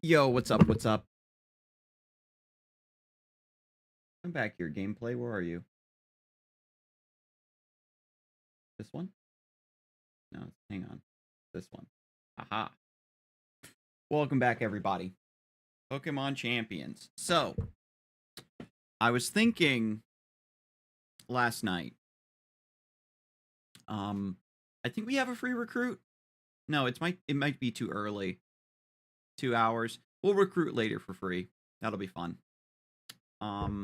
Yo, what's up? What's up? I'm back here, gameplay. Where are you? This one? No, hang on. This one. Aha. Welcome back, everybody. Pokemon Champions. So, I was thinking last night. I think we have a free recruit. No, it might be too early. 2 hours. We'll recruit later for free. That'll be fun. Now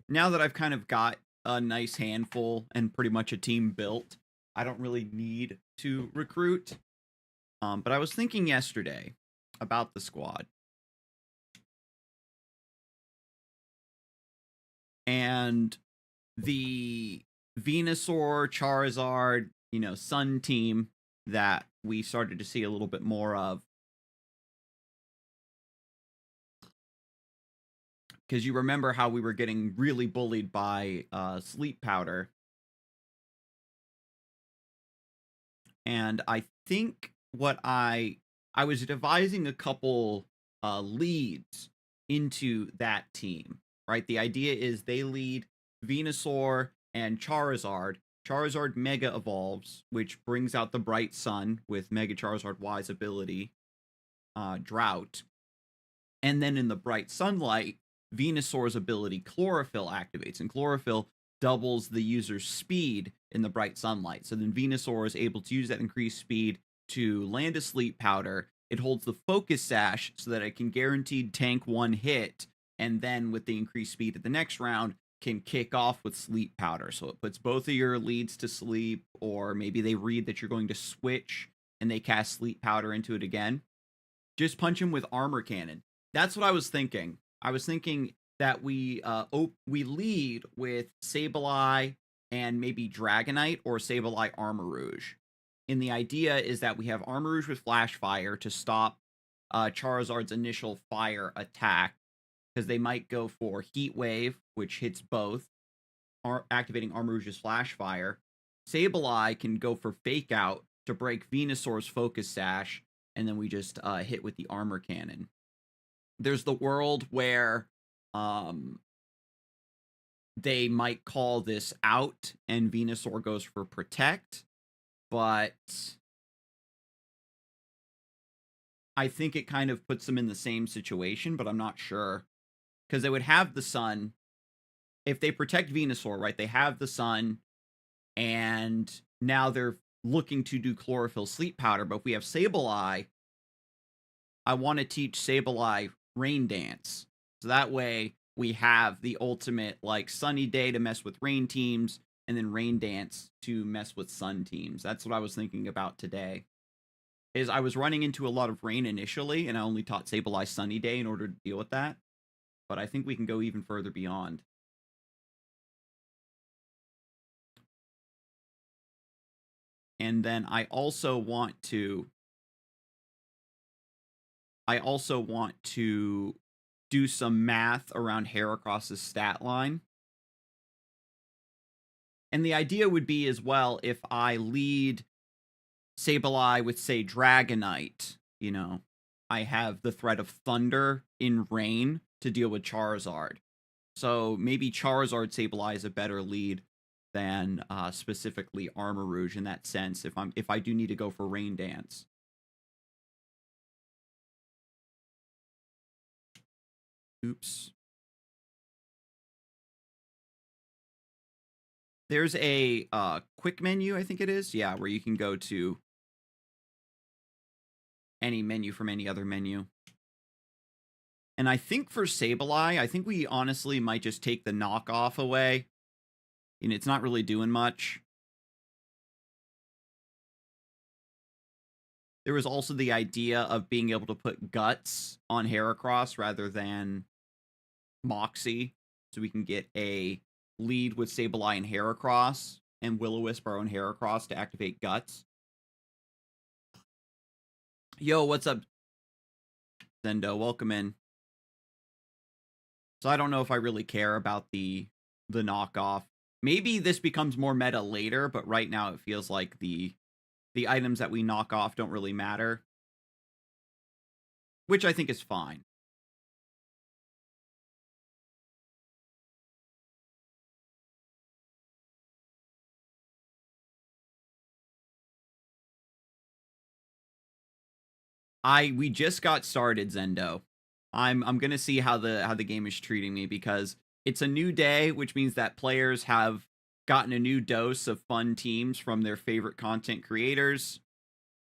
that I've kind of got a nice handful and pretty much a team built, I don't really need to recruit. But I was thinking yesterday about the squad. And the Venusaur, Charizard, Sun team that we started to see a little bit more of. Because you remember how we were getting really bullied by Sleep Powder. And I think what I was devising a couple leads into that team, right? The idea is they lead Venusaur and Charizard. Charizard Mega Evolves, which brings out the Bright Sun with Mega Charizard Y's ability, Drought. And then in the Bright Sunlight, Venusaur's ability Chlorophyll activates, and Chlorophyll doubles the user's speed in the bright sunlight. So then Venusaur is able to use that increased speed to land a Sleep Powder. It holds the Focus Sash so that it can guaranteed tank one hit, and then with the increased speed at the next round, can kick off with Sleep Powder. So it puts both of your leads to sleep, or maybe they read that you're going to switch and they cast Sleep Powder into it again. Just punch him with Armor Cannon. That's what I was thinking. I was thinking that we lead with Sableye and maybe Dragonite or Sableye Armor Rouge. And the idea is that we have Armor Rouge with Flash Fire to stop Charizard's initial fire attack, because they might go for Heat Wave, which hits both, activating Armor Rouge's Flash Fire. Sableye can go for Fake Out to break Venusaur's Focus Sash, and then we just hit with the Armor Cannon. There's the world where they might call this out and Venusaur goes for Protect, but I think it kind of puts them in the same situation, but I'm not sure. Because they would have the Sun. If they protect Venusaur, right, they have the Sun, and now they're looking to do Chlorophyll Sleep Powder, but if we have Sableye, I want to teach Sableye Rain Dance. So that way we have the ultimate like Sunny Day to mess with Rain teams, and then Rain Dance to mess with Sun teams. That's what I was thinking about today. Is I was running into a lot of rain initially, and I only taught Sableye Sunny Day in order to deal with that. But I think we can go even further beyond. And then I also want to do some math around Heracross's stat line. And the idea would be as well, if I lead Sableye with, say, Dragonite, I have the threat of Thunder in Rain to deal with Charizard. So maybe Charizard Sableye is a better lead than specifically Armor Rouge in that sense, if I do need to go for Rain Dance. Oops. There's a quick menu, I think it is. Yeah, where you can go to any menu from any other menu. And I think for Sableye, I think we honestly might just take the knockoff away. It's not really doing much. There was also the idea of being able to put Guts on Heracross rather than Moxie, so we can get a lead with Sableye and Heracross, and Will-O-Wisp our own Heracross to activate Guts. Yo, what's up, Zendo? Welcome in. So I don't know if I really care about the knockoff. Maybe this becomes more meta later, but right now it feels like the items that we knock off don't really matter. which I think is fine. We just got started, Zendo. I'm gonna see how the game is treating me because it's a new day, which means that players have gotten a new dose of fun teams from their favorite content creators,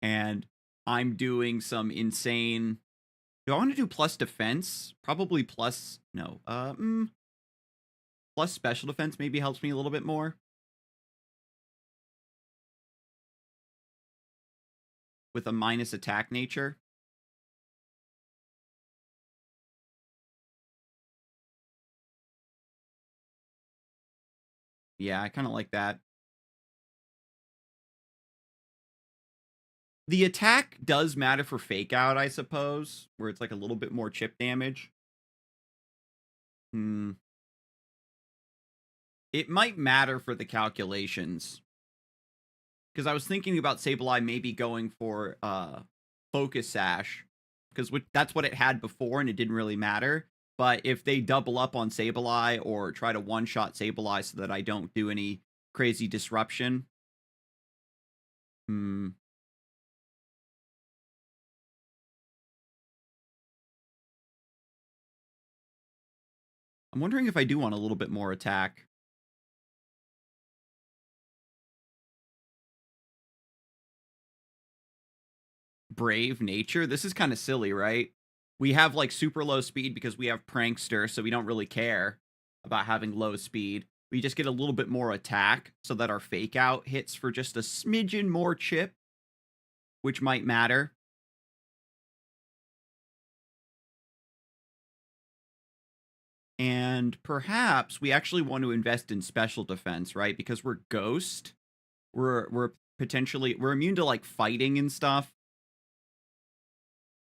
and I'm doing some insane. Do I want to do plus defense? Probably plus no. Plus special defense maybe helps me a little bit more with a minus attack nature. Yeah, I kind of like that. The attack does matter for fake out, I suppose, where it's like a little bit more chip damage. Hmm. It might matter for the calculations. Because I was thinking about Sableye maybe going for Focus Sash. Because that's what it had before and it didn't really matter. But if they double up on Sableye or try to one-shot Sableye so that I don't do any crazy disruption. Hmm. I'm wondering if I do want a little bit more attack. Brave nature. This is kind of silly, right? We have like super low speed because we have Prankster, so we don't really care about having low speed. We just get a little bit more attack so that our fake out hits for just a smidgen more chip, which might matter. And perhaps we actually want to invest in special defense, right? Because we're ghost. We're potentially we're immune to like fighting and stuff.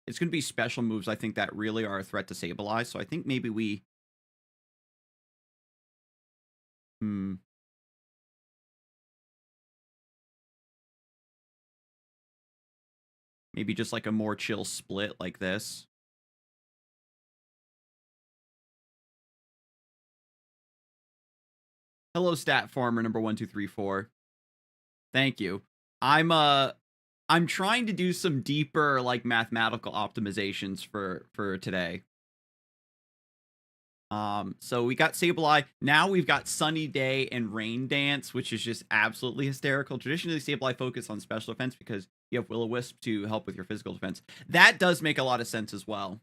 It's going to be special moves, I think, that really are a threat to Sableye. So I think maybe we... Hmm. Maybe just like a more chill split like this. Hello, Stat Farmer number 1234. Thank you. I'm I'm trying to do some deeper like mathematical optimizations for today. So we got Sableye. Now we've got Sunny Day and Rain Dance, which is just absolutely hysterical. Traditionally, Sableye focus on special defense because you have Will-O-Wisp to help with your physical defense. That does make a lot of sense as well.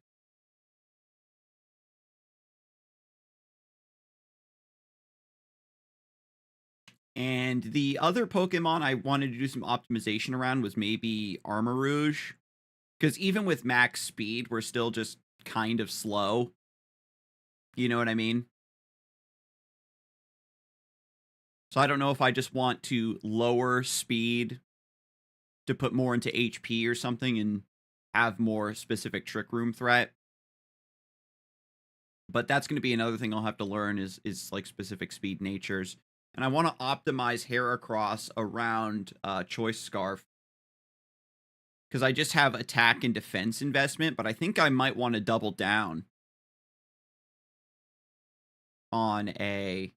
And the other Pokemon I wanted to do some optimization around was maybe Armarouge. Because even with max speed, we're still just kind of slow. You know what I mean? So I don't know if I just want to lower speed to put more into HP or something and have more specific Trick Room threat. But that's going to be another thing I'll have to learn is like specific speed natures. And I want to optimize Heracross around Choice Scarf. Because I just have attack and defense investment, but I think I might want to double down on a...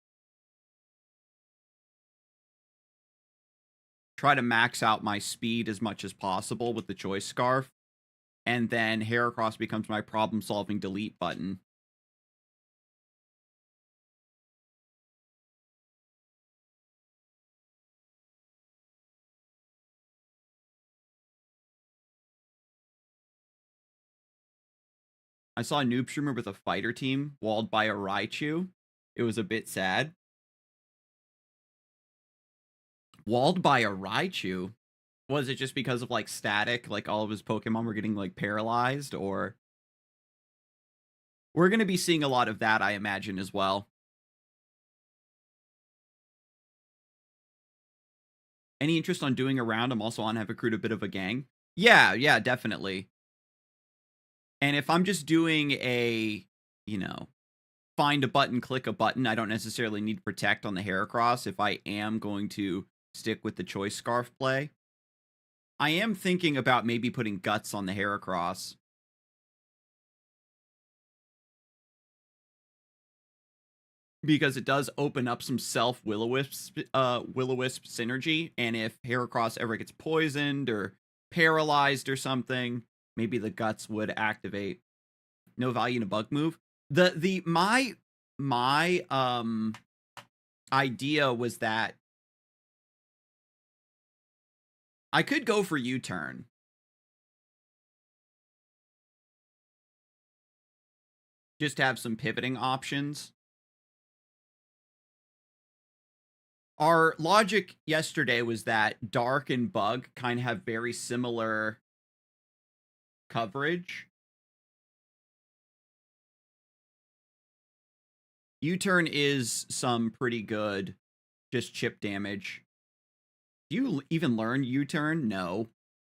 Try to max out my speed as much as possible with the Choice Scarf. And then Heracross becomes my problem-solving delete button. I saw a Noob streamer with a fighter team walled by a Raichu. It was a bit sad. Walled by a Raichu? Was it just because of like static, like all of his Pokemon were getting like paralyzed, or... We're going to be seeing a lot of that, I imagine, as well. Any interest on doing a round? I'm also on Have Accrued a bit of a gang. Yeah, definitely. And if I'm just doing a, you know, find a button, click a button, I don't necessarily need to protect on the Heracross if I am going to stick with the Choice Scarf play. I am thinking about maybe putting Guts on the Heracross. because it does open up some self Will-O-Wisp Will-O-Wisp synergy, and if Heracross ever gets poisoned or paralyzed or something, maybe the guts would activate. No value in a bug move. My idea was that I could go for U-turn. Just to have some pivoting options. Our logic yesterday was that Dark and Bug kind of have very similar coverage. U-turn is some pretty good just chip damage. Do you even learn U-turn? No.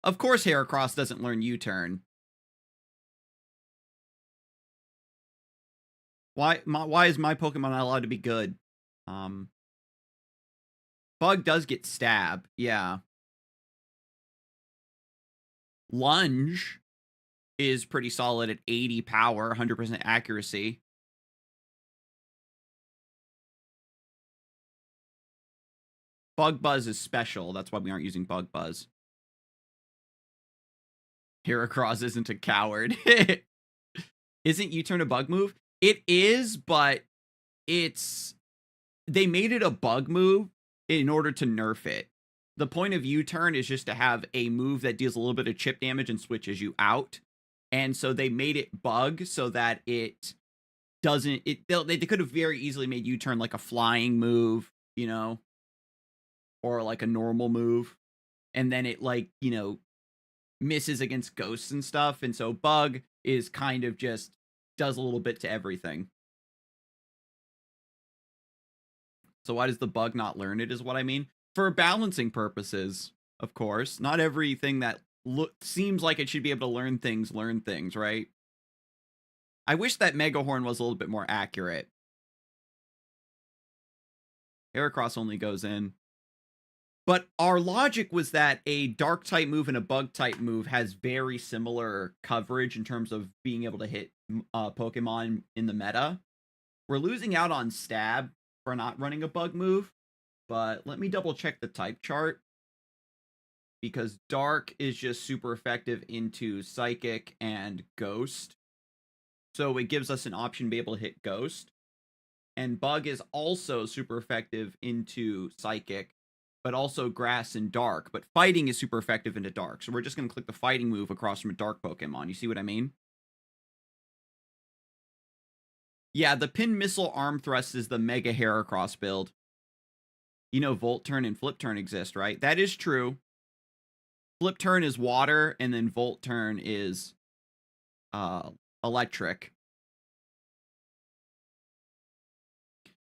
Of course Heracross doesn't learn U-turn. Why is my Pokemon not allowed to be good? Bug does get stab, yeah. Lunge is pretty solid at 80 power, 100% accuracy. Bug Buzz is special. That's why we aren't using Bug Buzz. Heracross isn't a coward. Isn't U-turn a bug move? It is, but they made it a bug move in order to nerf it. The point of U-turn is just to have a move that deals a little bit of chip damage and switches you out. And so they made it bug so that it doesn't... They could have very easily made U-turn like a flying move, you know? Or like a normal move. And then it like, you know, misses against ghosts and stuff. And so bug is kind of just does a little bit to everything. So why does the bug not learn it is what I mean? For balancing purposes, of course. Not everything that seems like it should be able to learn things, right? I wish that Mega Horn was a little bit more accurate. Heracross only goes in. But our logic was that a Dark-type move and a Bug-type move has very similar coverage in terms of being able to hit Pokemon in the meta. We're losing out on Stab for not running a Bug move, but let me double-check the type chart. Because Dark is just super effective into Psychic and Ghost. So it gives us an option to be able to hit Ghost. And Bug is also super effective into Psychic, but also Grass and Dark. But Fighting is super effective into Dark. So we're just going to click the Fighting move across from a Dark Pokemon. You see what I mean? Yeah, the Pin Missile Arm Thrust is the Mega Heracross build. You know Volt Turn and Flip Turn exist, right? That is true. Flip Turn is water, and then Volt Turn is electric.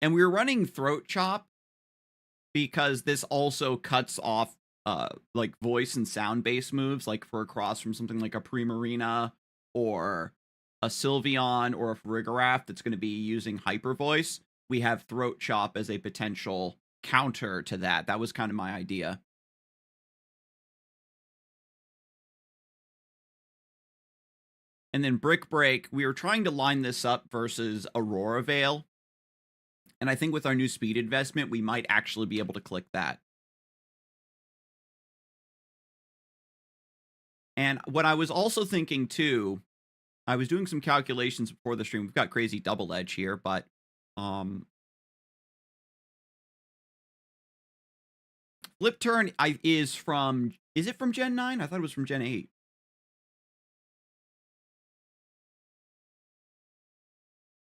And we were running Throat Chop because this also cuts off like voice and sound-based moves, like for across from something like a Primarina or a Sylveon or a Farigiraf that's going to be using Hyper Voice. We have Throat Chop as a potential counter to that. That was kind of my idea. And then Brick Break, we were trying to line this up versus Aurora Veil. And I think with our new speed investment, we might actually be able to click that. And what I was also thinking too, I was doing some calculations before the stream. We've got crazy double edge here, but Flip Turn is it from Gen 9? I thought it was from Gen 8.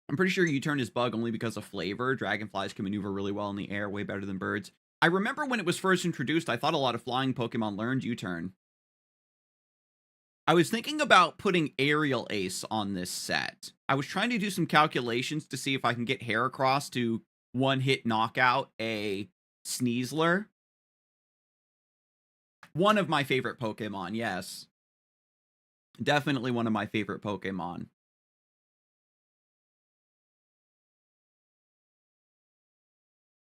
I'm pretty sure U-turn is bug only because of flavor. Dragonflies can maneuver really well in the air, way better than birds. I remember when it was first introduced, I thought a lot of flying Pokemon learned U-turn. I was thinking about putting Aerial Ace on this set. I was trying to do some calculations to see if I can get Heracross to one-hit knockout a Sneasler. One of my favorite Pokemon, yes. Definitely one of my favorite Pokemon.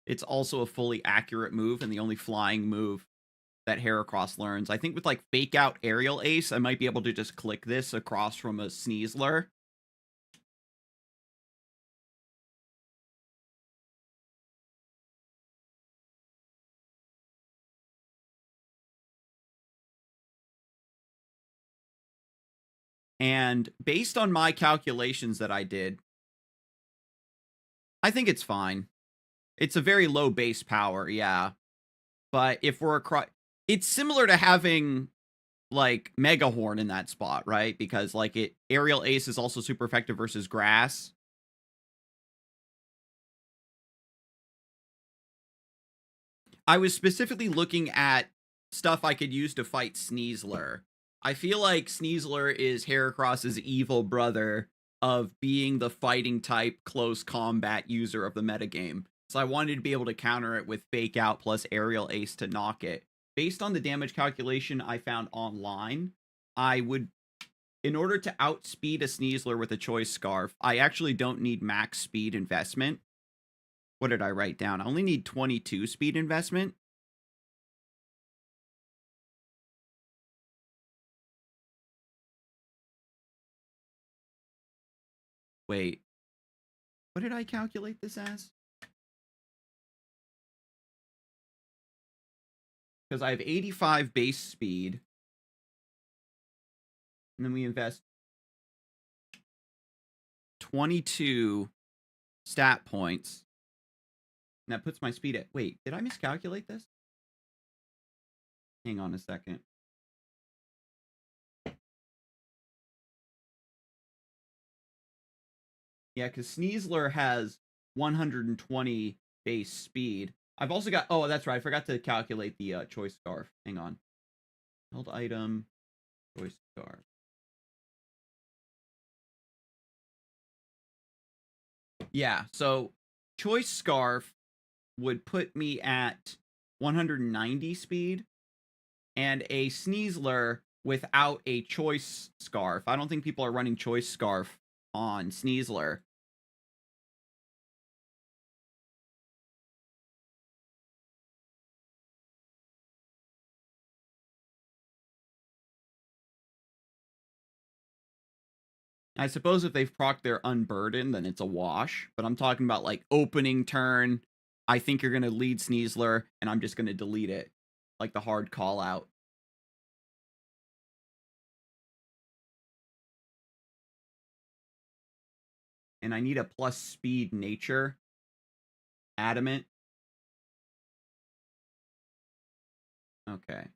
It's also a fully accurate move and the only flying move that Heracross learns. I think with like Fake Out Aerial Ace, I might be able to just click this across from a Sneasler. And based on my calculations that I did, I think it's fine. It's a very low base power, yeah. But if we're across, it's similar to having like Mega Horn in that spot, right? Because like Aerial Ace is also super effective versus grass. I was specifically looking at stuff I could use to fight Sneasler. I feel like Sneasler is Heracross's evil brother of being the fighting type close combat user of the metagame. So I wanted to be able to counter it with Fake Out plus Aerial Ace to knock it. Based on the damage calculation I found online, I would, in order to outspeed a Sneasler with a Choice Scarf, I actually don't need max speed investment. What did I write down? I only need 22 speed investment. Wait, what did I calculate this as? Because I have 85 base speed, and then we invest 22 stat points. And that puts my speed at... Wait, did I miscalculate this? Hang on a second. Yeah, because Sneasler has 120 base speed. I've also got... Oh, that's right. I forgot to calculate the Choice Scarf. Hang on. Held item. Choice Scarf. Yeah, so Choice Scarf would put me at 190 speed, and a Sneasler without a Choice Scarf. I don't think people are running Choice Scarf on Sneasler. I suppose if they've procced their Unburden, then it's a wash. But I'm talking about like opening turn. I think you're going to lead Sneasler, and I'm just going to delete it. Like the hard call out. And I need a plus speed nature. Adamant. Okay.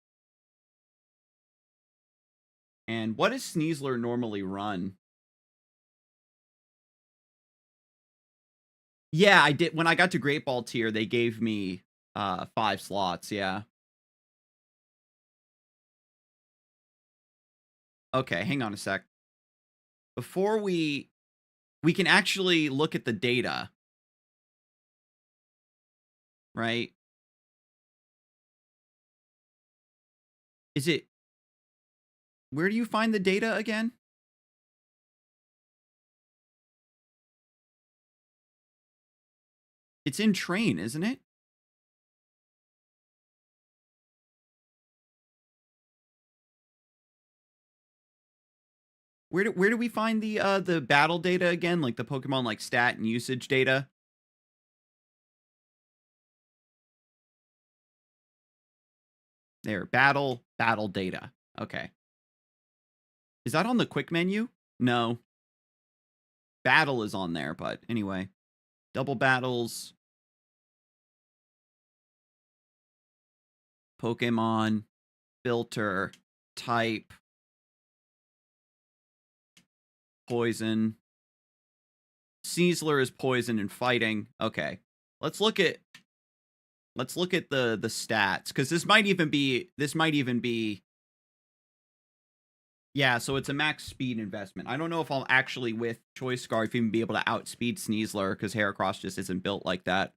And what does Sneasler normally run? Yeah, I did. When I got to Great Ball tier, they gave me 5 slots. Yeah. Okay, hang on a sec. Before we can actually look at the data, right? Is it... Where do you find the data again? It's in train, isn't it? Where do we find the battle data again? Like the Pokemon like stat and usage data? There, battle data. Okay. Is that on the quick menu? No. Battle is on there, but anyway. Double battles. Pokemon. Filter. Type. Poison. Sneasler is poison and fighting. Okay. Let's look at the stats, because this might even be yeah, so it's a max speed investment. I don't know if I'll actually, with Choice Scarf, even be able to outspeed Sneasler, because Heracross just isn't built like that.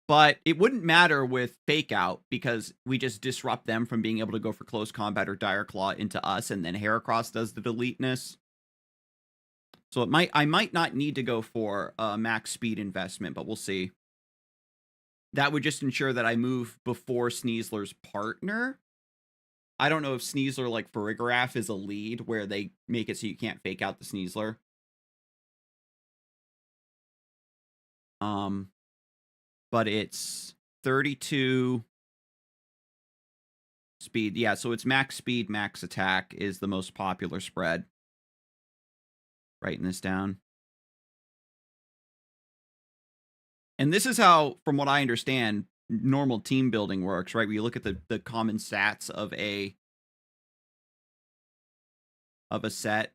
But it wouldn't matter with Fake Out, because we just disrupt them from being able to go for close combat or Dire Claw into us, and then Heracross does the deleteness. So I might not need to go for a max speed investment, but we'll see. That would just ensure that I move before Sneasler's partner. I don't know if Sneasler, like Farigiraf, is a lead where they make it so you can't fake out the Sneasler. But it's 32. speed. Yeah, so it's max speed, max attack is the most popular spread. Writing this down. And this is how, from what I understand, normal team building works, right? Where you look at the common stats of a set.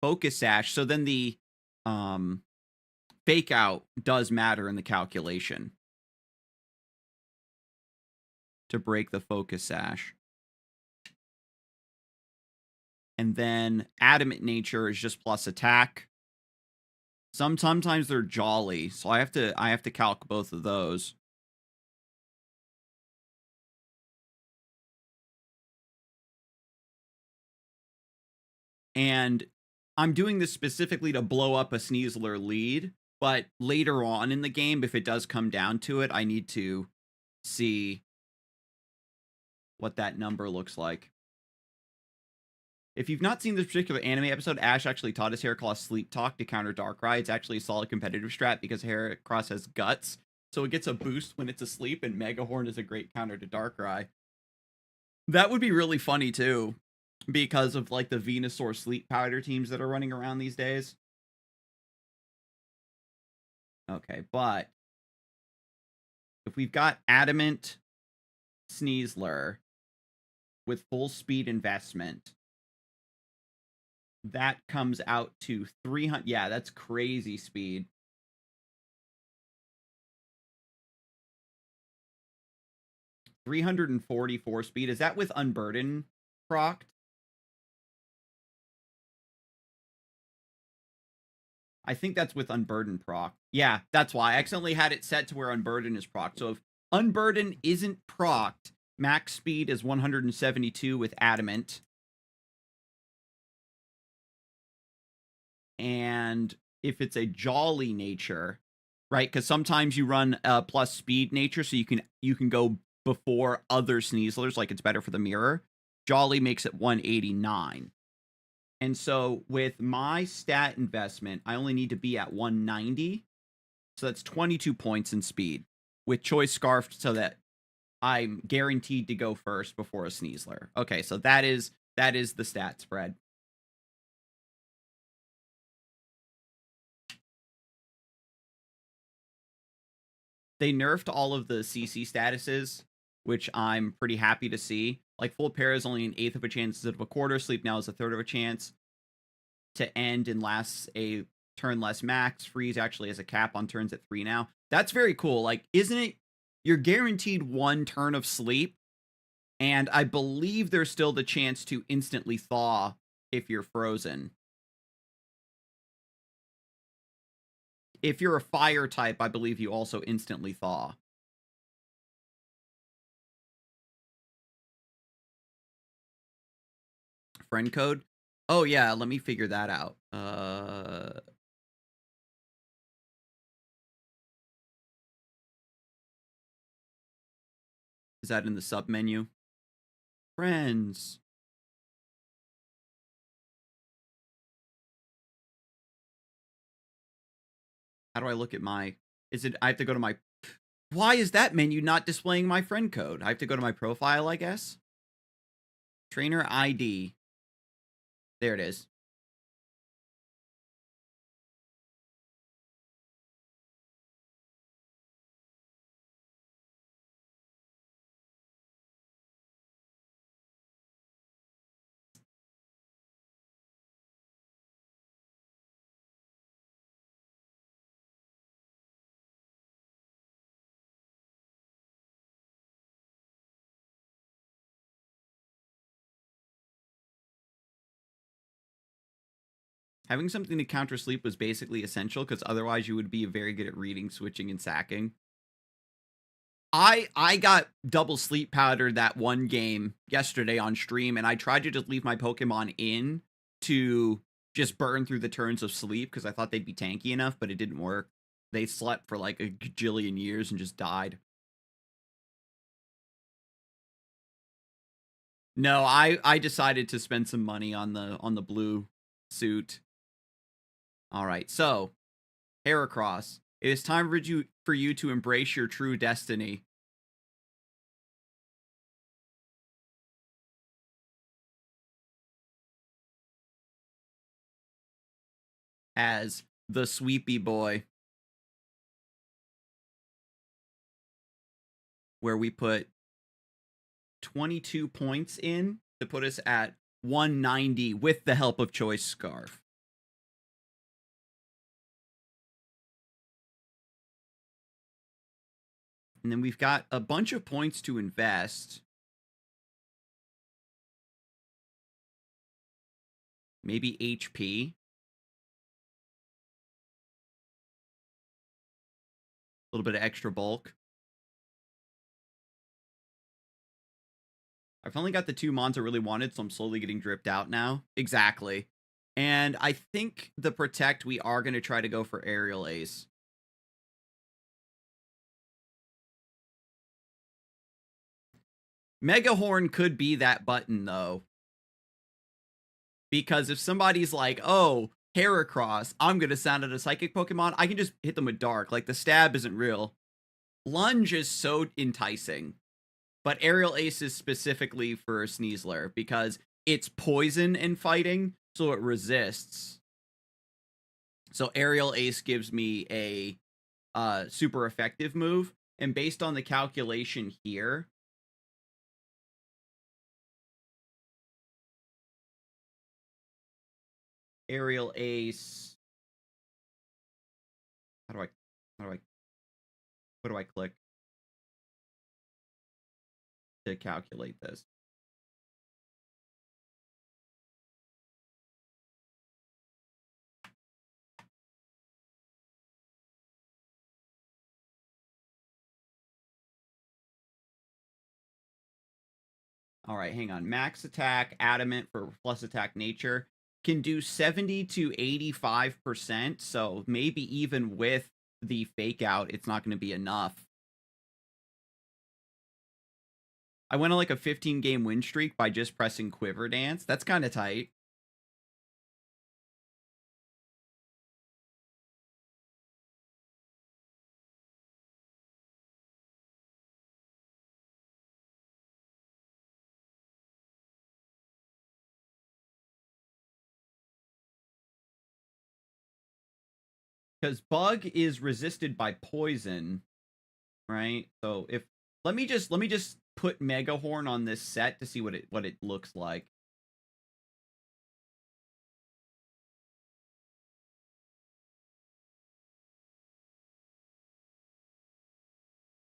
Focus sash. So then the fake out does matter in the calculation to break the focus sash. And then adamant nature is just plus attack. Sometimes they're jolly, so I have to calc both of those. And I'm doing this specifically to blow up a Sneasler lead, but later on in the game, if it does come down to it, I need to see what that number looks like. If you've not seen this particular anime episode, Ash actually taught his Heracross Sleep Talk to counter Darkrai. It's actually a solid competitive strat because Heracross has guts, so it gets a boost when it's asleep, and Megahorn is a great counter to Darkrai. That would be really funny, too, because of, like, the Venusaur Sleep Powder teams that are running around these days. Okay, but if we've got Adamant Sneasler with full speed investment, that comes out to 300. Yeah, that's crazy speed. $344 speed. Is that with Unburden procced? I think that's with Unburden proc. Yeah, that's why. I accidentally had it set to where Unburden is proc. So if Unburden isn't procced, max speed is 172 with Adamant. And if it's a jolly nature, right? Because sometimes you run a plus speed nature, so you can go before other Sneaslers, like it's better for the mirror. Jolly makes it 189. And so with my stat investment, I only need to be at 190. So that's 22 points in speed with Choice Scarf, so that I'm guaranteed to go first before a Sneasler. Okay, so that is the stat spread. They nerfed all of the CC statuses, which I'm pretty happy to see. Like, full pair is only an eighth of a chance instead of a quarter. Sleep now is a third of a chance to end and lasts a turn less max. Freeze actually has a cap on turns at 3 now. That's very cool. Like, isn't it? You're guaranteed 1 turn of sleep, and I believe there's still the chance to instantly thaw if you're frozen. If you're a fire type, I believe you also instantly thaw. Friend code? Oh yeah, let me figure that out. Is that in the sub menu? Friends. How do I look at my... Is it... I have to go to my... Why is that menu not displaying my friend code? I have to go to my profile, I guess? Trainer ID. There it is. Having something to counter sleep was basically essential, because otherwise you would be very good at reading, switching, and sacking. I got double sleep powdered that one game yesterday on stream, and I tried to just leave my Pokemon in to just burn through the turns of sleep because I thought they'd be tanky enough, but it didn't work. They slept for like a gajillion years and just died. No, I decided to spend some money on the blue suit. All right, so Heracross, it is time for you to embrace your true destiny. as the sweepy boy, where we put 22 points in to put us at 190 with the help of Choice Scarf. And then we've got a bunch of points to invest. Maybe HP. A little bit of extra bulk. I've only got the 2 mons I really wanted, so I'm slowly getting dripped out now. Exactly. And I think the Protect, we are going to try to go for Aerial Ace. Megahorn could be that button, though. Because if somebody's like, oh, Heracross, I'm going to sound out a Psychic Pokemon, I can just hit them with Dark. Like, the stab isn't real. Lunge is so enticing. But Aerial Ace is specifically for Sneasler because it's poison in fighting, so it resists. So Aerial Ace gives me a super effective move. And based on the calculation here, Aerial Ace. What do I click to calculate this? All right, hang on. Max attack, adamant for plus attack nature, can do 70 to 85%. So maybe even with the fake out, it's not going to be enough. I went on like a 15-game win streak by just pressing Quiver Dance. That's kind of tight. Because Bug is resisted by poison, right? So if let me just put Megahorn on this set to see what it looks like.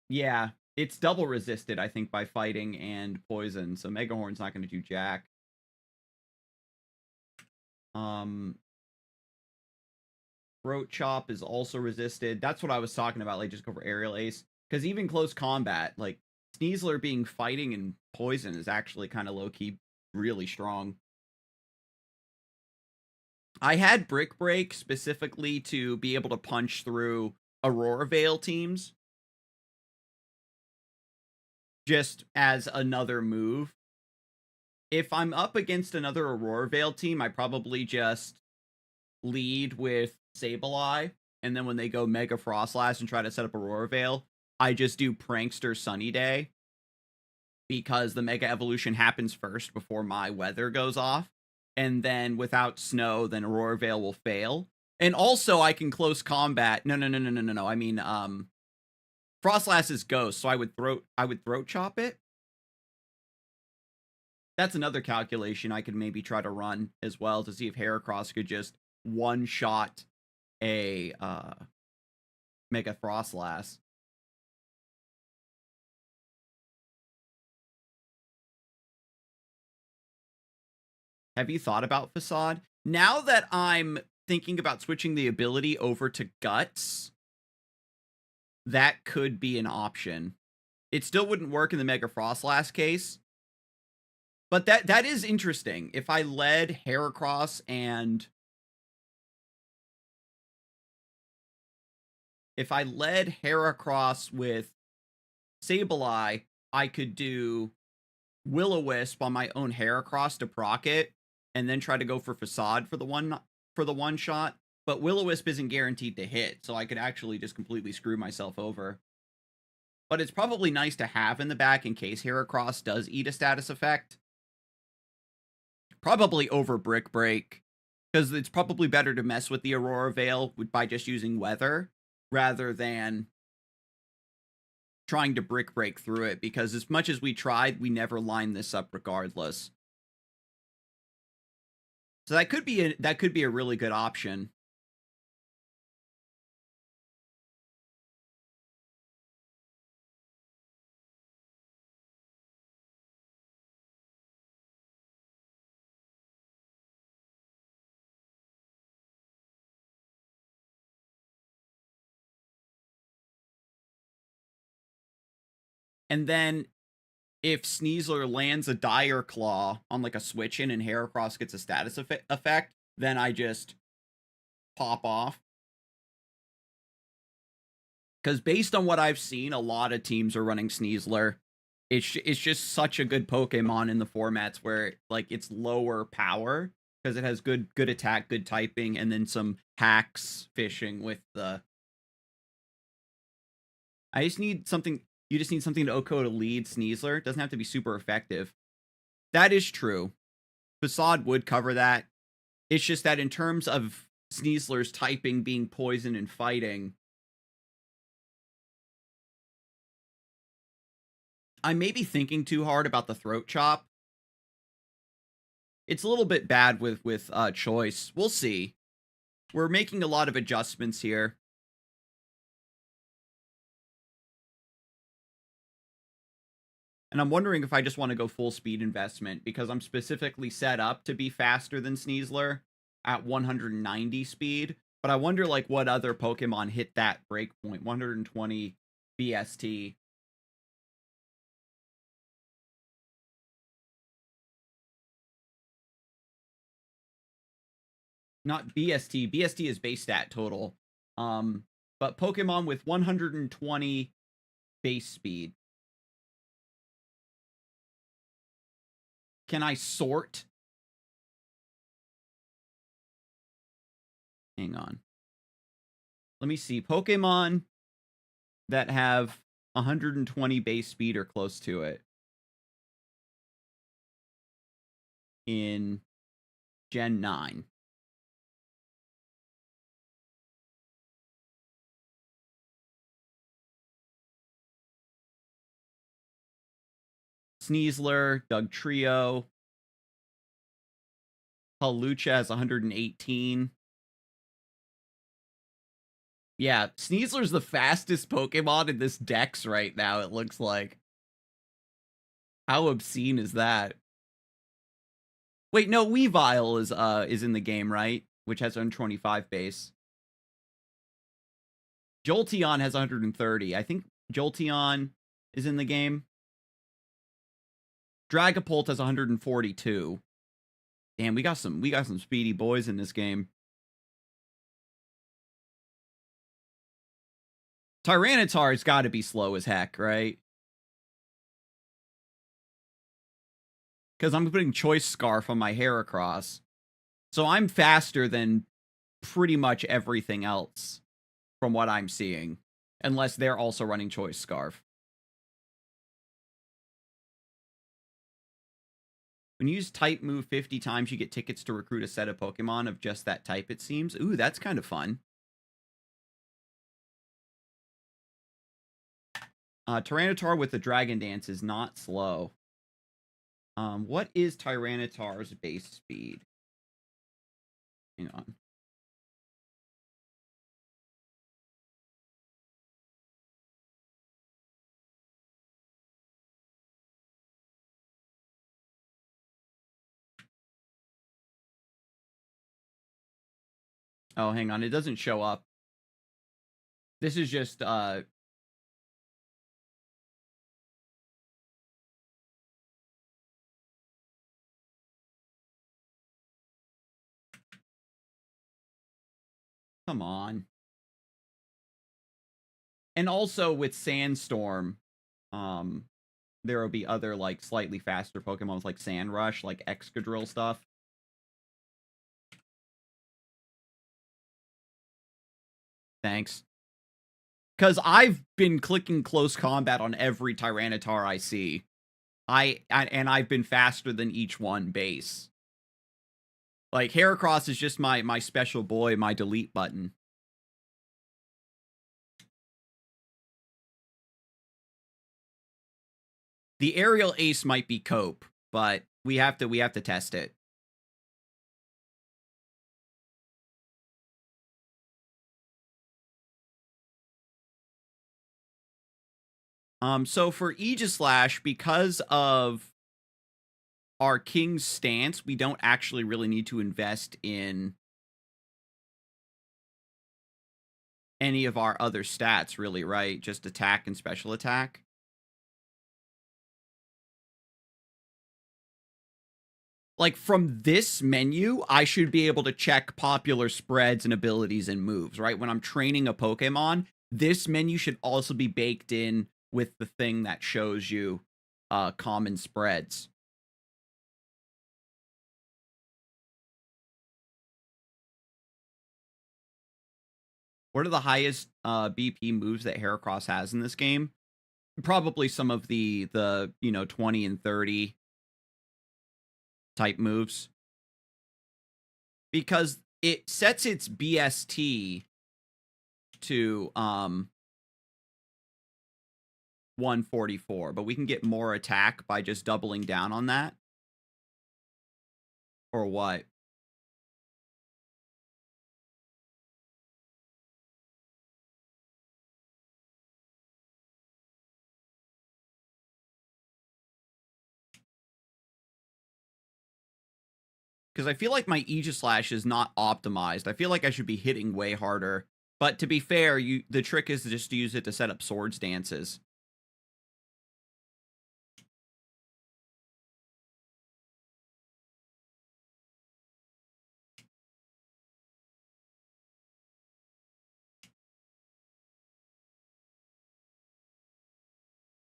Yeah, it's double resisted, I think, by fighting and poison. So Megahorn's not going to do jack. Throat Chop is also resisted. That's what I was talking about. Like, just go for Aerial Ace. Because even close combat, like, Sneasler being fighting and poison is actually kind of low-key really strong. I had Brick Break specifically to be able to punch through Aurora Veil teams. Just as another move. If I'm up against another Aurora Veil team, I probably just lead with Sableye, and then when they go Mega Frostlash and try to set up Aurora Veil, I just do Prankster Sunny Day, because the Mega Evolution happens first before my weather goes off, and then without snow, then Aurora Veil will fail. And also, I can close combat. No. I mean, Frostlash is Ghost, so I would throat chop it. That's another calculation I could maybe try to run as well to see if Heracross could just one-shot a Mega Frostlash. Have you thought about Facade? Now that I'm thinking about switching the ability over to Guts, that could be an option. It still wouldn't work in the Mega Frostlash case, but that is interesting. If I led Heracross and with Sableye, I could do Will-O-Wisp on my own Heracross to proc it, and then try to go for Facade for the one shot. But Will-O-Wisp isn't guaranteed to hit, so I could actually just completely screw myself over. But it's probably nice to have in the back in case Heracross does eat a status effect. Probably over Brick Break, Because it's probably better to mess with the Aurora Veil by just using weather rather than trying to brick break through it, because as much as we tried, we never lined this up regardless. So that could be a really good option. And then if Sneasler lands a Dire Claw on like a switch in and Heracross gets a status effect, then I just pop off. Because based on what I've seen, a lot of teams are running Sneasler. It's just such a good Pokemon in the formats where like it's lower power because it has good attack, good typing, and then some hacks fishing with the. I just need something. You just need something to OHKO to lead Sneasler. It doesn't have to be super effective. That is true. Facade would cover that. It's just that in terms of Sneasler's typing being poison and fighting, I may be thinking too hard about the Throat Chop. It's a little bit bad with choice. We'll see. We're making a lot of adjustments here. And I'm wondering if I just want to go full speed investment because I'm specifically set up to be faster than Sneasler at 190 speed. But I wonder like what other Pokemon hit that breakpoint, 120 BST. Not BST. BST is base stat total. But Pokemon with 120 base speed. Can I sort? Hang on. Let me see. Pokemon that have 120 base speed or close to it in Gen 9. Sneasler, Dugtrio. Hawlucha has 118. Yeah, Sneasler's the fastest Pokemon in this Dex right now, it looks like. How obscene is that? Wait, no, Weavile is in the game, right? Which has 125 base. Jolteon has 130. I think Jolteon is in the game. Dragapult has 142. Damn, we got some speedy boys in this game. Tyranitar's got to be slow as heck, right? Because I'm putting Choice Scarf on my Heracross. So I'm faster than pretty much everything else from what I'm seeing. Unless they're also running Choice Scarf. When you use type move 50 times, you get tickets to recruit a set of Pokemon of just that type, it seems. Ooh, that's kind of fun. Tyranitar with the Dragon Dance is not slow. What is Tyranitar's base speed? Hang on. Oh, hang on. It doesn't show up. This is just, come on. And also with Sandstorm, there will be other, like, slightly faster Pokemon with, like, Sandrush, like Excadrill stuff. Thanks. Because I've been clicking close combat on every Tyranitar I see. And I've been faster than each one base. Like, Heracross is just my special boy, my delete button. The aerial ace might be cope, but we have to test it. So for Aegislash, because of our King's stance, we don't actually really need to invest in any of our other stats, really, right? Just attack and special attack. Like, from this menu, I should be able to check popular spreads and abilities and moves, right? When I'm training a Pokemon, this menu should also be baked in with the thing that shows you common spreads. What are the highest BP moves that Heracross has in this game? Probably some of the 20 and 30 type moves. Because it sets its BST to 144, but we can get more attack by just doubling down on that. Or what? Because I feel like my Aegislash is not optimized. I feel like I should be hitting way harder. But to be fair, the trick is just to use it to set up Swords Dances.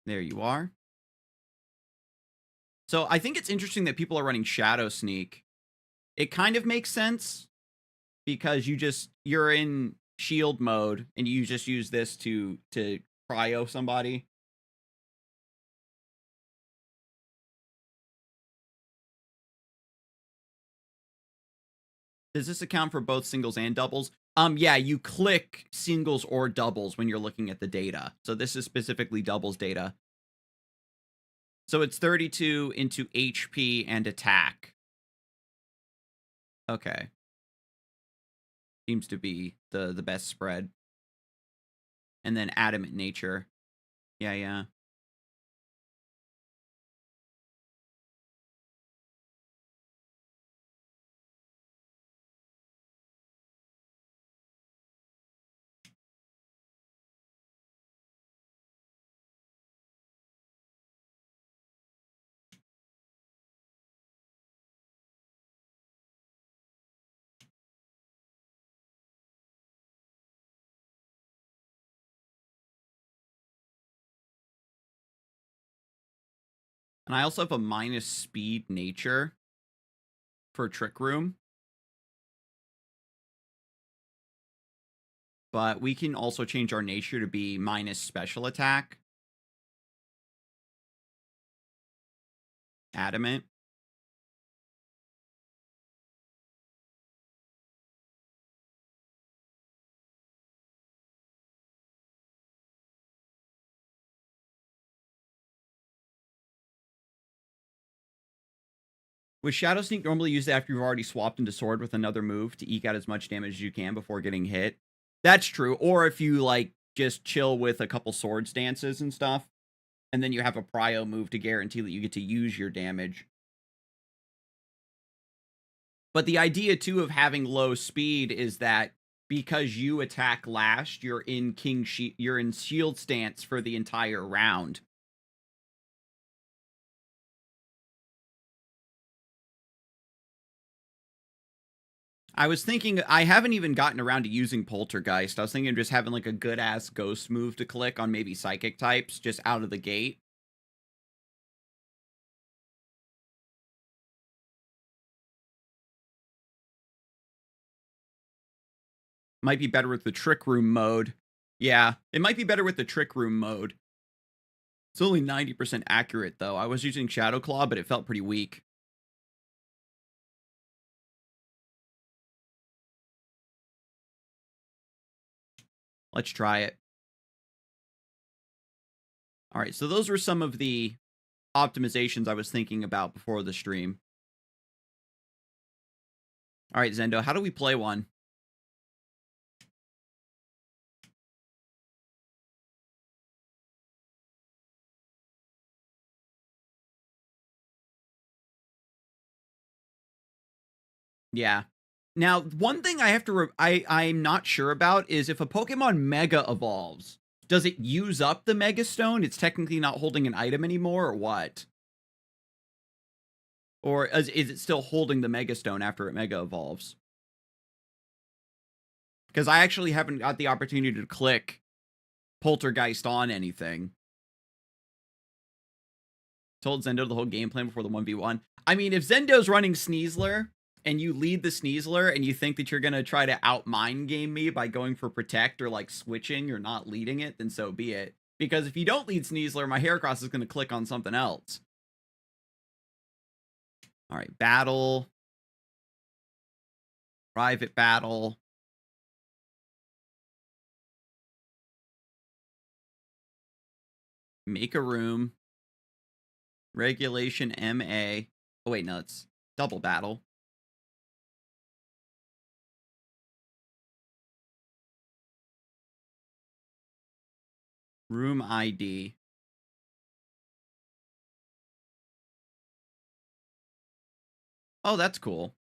There you are. So I think it's interesting that people are running Shadow Sneak. It kind of makes sense because you're in shield mode and you just use this to cryo somebody. Does this account for both singles and doubles? Yeah, you click singles or doubles when you're looking at the data. So this is specifically doubles data. So it's 32 into HP and attack. Okay. Seems to be the best spread. And then adamant nature. Yeah. And I also have a minus speed nature for Trick Room. But we can also change our nature to be minus special attack. Adamant. Would Shadow Sneak normally use it after you've already swapped into Sword with another move to eke out as much damage as you can before getting hit? That's true. Or if you, like, just chill with a couple Swords Dances and stuff, and then you have a Prio move to guarantee that you get to use your damage. But the idea, too, of having low speed is that because you attack last, you're in you're in shield stance for the entire round. I was thinking, I haven't even gotten around to using Poltergeist. I was thinking of just having like a good ass ghost move to click on maybe psychic types just out of the gate. Might be better with the Trick Room mode. Yeah, it might be better with the Trick Room mode. It's only 90% accurate though. I was using Shadow Claw, but it felt pretty weak. Let's try it. All right, so those were some of the optimizations I was thinking about before the stream. All right, Zendo, how do we play one? Yeah. Now, one thing I have to I'm not sure about is if a Pokemon Mega evolves, does it use up the Mega Stone? It's technically not holding an item anymore, or what? Or is it still holding the Mega Stone after it Mega evolves? Because I actually haven't got the opportunity to click Poltergeist on anything. Told Zendo the whole game plan before the 1v1. I mean, if Zendo's running Sneasler and you lead the Sneasler and you think that you're going to try to out mind game me by going for Protect or like switching or not leading it, then so be it. Because if you don't lead Sneasler, my Heracross is going to click on something else. All right, battle. Private battle. Make a room. Regulation MA. Oh, wait, no, it's double battle. Room ID. Oh, that's cool.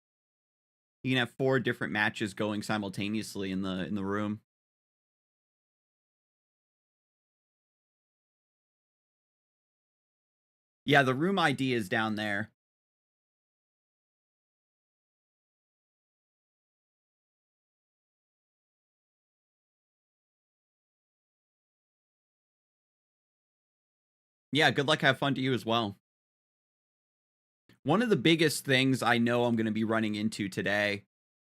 You can have 4 different matches going simultaneously in the room. Yeah, the room ID is down there. Yeah, good luck, have fun to you as well. One of the biggest things I know I'm going to be running into today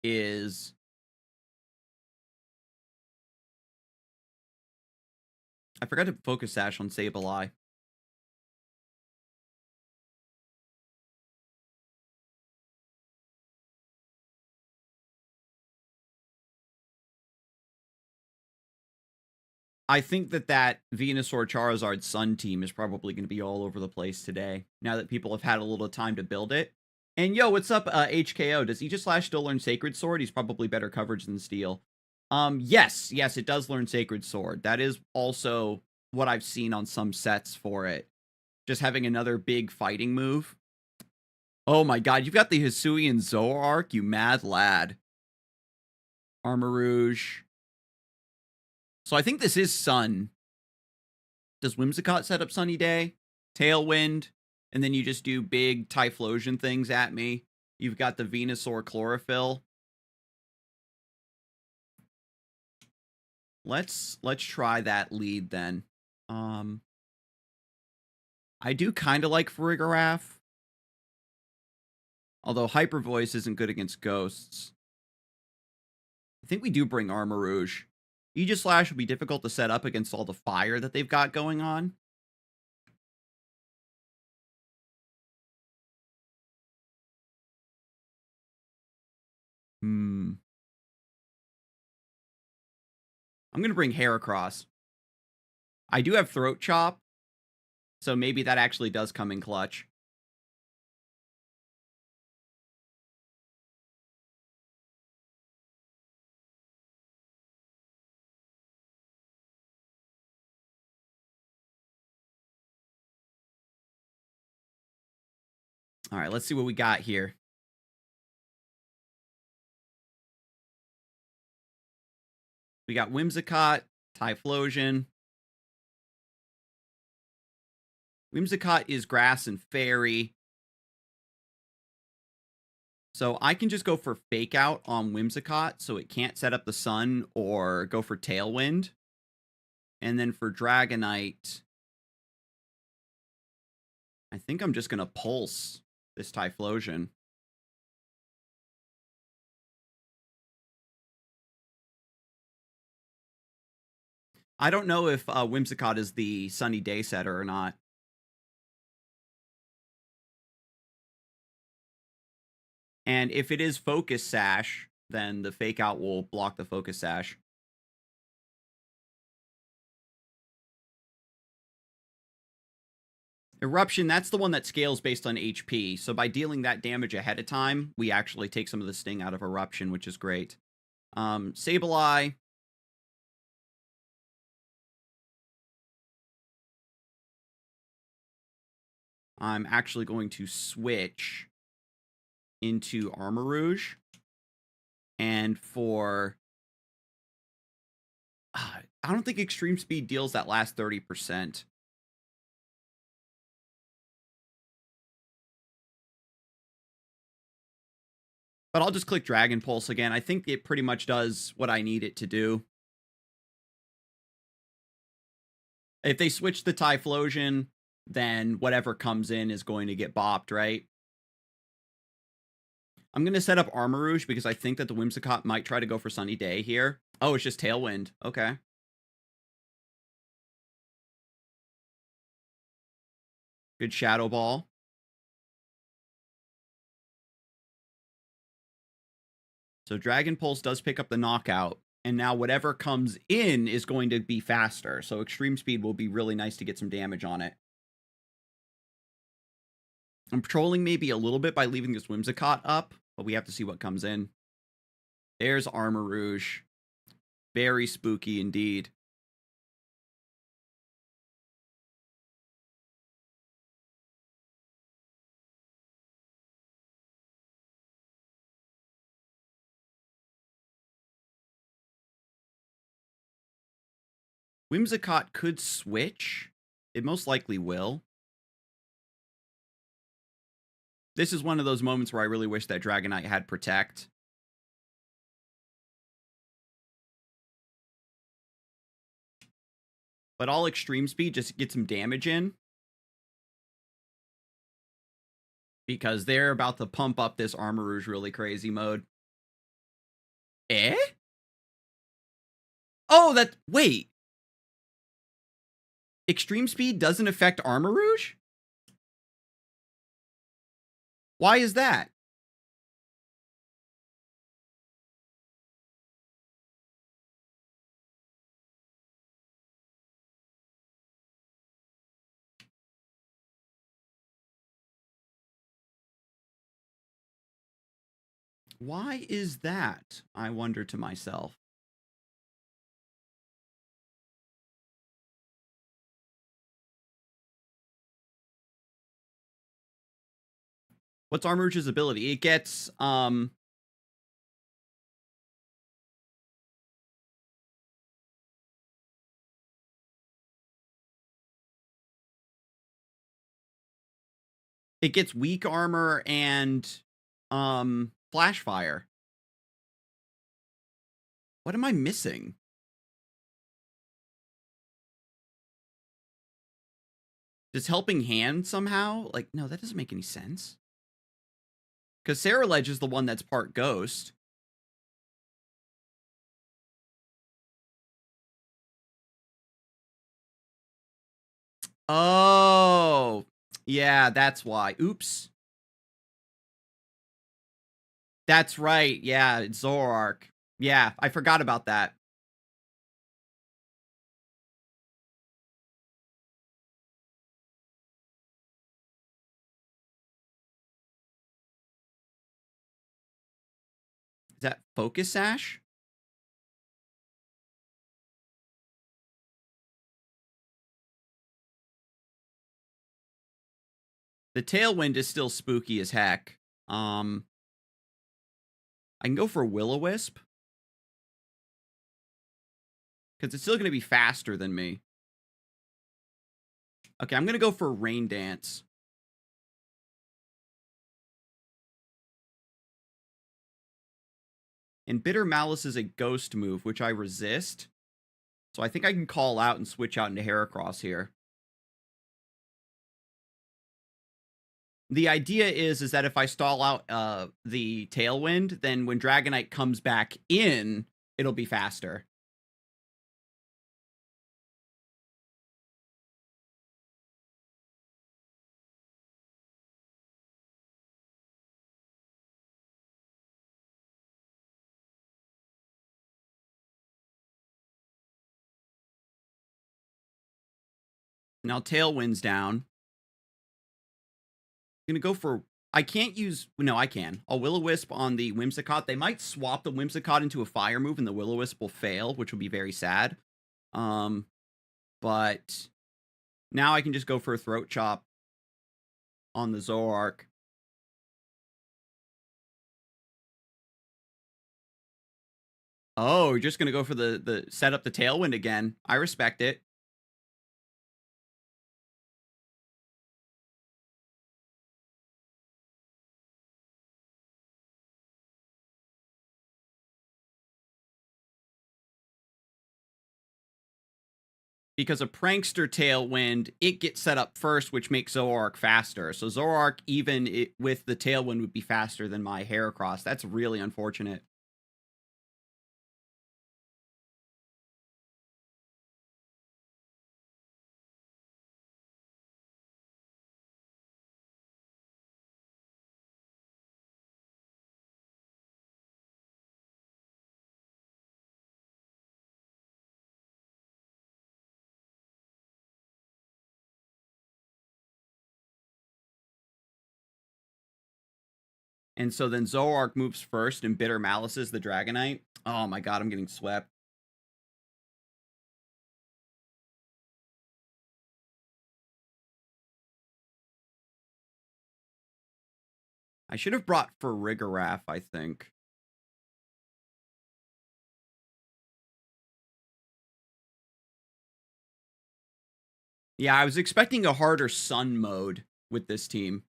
is I forgot to focus sash on Sableye. I think that Venusaur Charizard Sun team is probably going to be all over the place today, now that people have had a little time to build it. And yo, what's up, HKO? Does Aegislash still learn Sacred Sword? He's probably better coverage than Steel. Yes, it does learn Sacred Sword. That is also what I've seen on some sets for it. Just having another big fighting move. Oh my god, you've got the Hisuian Zoroark, you mad lad. Armarouge. So I think this is Sun. Does Whimsicott set up Sunny Day? Tailwind. And then you just do big Typhlosion things at me. You've got the Venusaur Chlorophyll. Let's try that lead then. I do kind of like Farigiraf. Although Hyper Voice isn't good against ghosts. I think we do bring Armarouge. Aegislash will be difficult to set up against all the fire that they've got going on. I'm going to bring Heracross. I do have Throat Chop, so maybe that actually does come in clutch. All right, let's see what we got here. We got Whimsicott, Typhlosion. Whimsicott is Grass and Fairy. So I can just go for Fake Out on Whimsicott so it can't set up the Sun, or go for Tailwind. And then for Dragonite, I think I'm just going to Pulse this Typhlosion. I don't know if Whimsicott is the Sunny Day setter or not. And if it is Focus Sash, then the Fake Out will block the Focus Sash. Eruption, that's the one that scales based on HP. So by dealing that damage ahead of time, we actually take some of the sting out of Eruption, which is great. Sableye. I'm actually going to switch into Armarouge. And for... I don't think Extreme Speed deals that last 30%. But I'll just click Dragon Pulse again. I think it pretty much does what I need it to do. If they switch the Typhlosion, then whatever comes in is going to get bopped, right? I'm going to set up Armarouge because I think that the Whimsicott might try to go for Sunny Day here. Oh, it's just Tailwind. Okay. Good Shadow Ball. So Dragon Pulse does pick up the knockout. And now whatever comes in is going to be faster. So Extreme Speed will be really nice to get some damage on it. I'm trolling maybe a little bit by leaving this Whimsicott up, but we have to see what comes in. There's Armarouge. Very spooky indeed. Whimsicott could switch. It most likely will. This is one of those moments where I really wish that Dragonite had Protect. But all Extreme Speed just to get some damage in. Because they're about to pump up this Armarouge really crazy mode. Eh? Oh, that... Wait. Extreme Speed doesn't affect Armarouge? Why is that? Why is that? I wonder to myself. What's Armarouge's ability? It gets, it gets weak armor and, flash fire. What am I missing? Does Helping Hand somehow? Like, no, that doesn't make any sense. Because Saraledge is the one that's part ghost. Oh, yeah, that's why. Oops. That's right. Yeah, it's Zoroark. Yeah, I forgot about that. Is that Focus Sash? The Tailwind is still spooky as heck. I can go for Will-O-Wisp. Because it's still going to be faster than me. Okay, I'm going to go for Rain Dance. And Bitter Malice is a ghost move, which I resist. So I think I can call out and switch out into Heracross here. The idea is that if I stall out the Tailwind, then when Dragonite comes back in, it'll be faster. Now Tailwind's down. Gonna go for... I can't use... No, I can. I'll Will-O-Wisp on the Whimsicott. They might swap the Whimsicott into a fire move and the Will-O-Wisp will fail, which will be very sad. But now I can just go for a Throat Chop on the Zoroark. Oh, you're just going to go for the set up the Tailwind again. I respect it. Because a Prankster Tailwind, it gets set up first, which makes Zoroark faster. So Zoroark, even with the Tailwind, would be faster than my Heracross. That's really unfortunate. And so then Zoroark moves first and Bitter Malices the Dragonite. Oh my god, I'm getting swept. I should have brought Farigiraf, I think. Yeah, I was expecting a harder Sun mode with this team.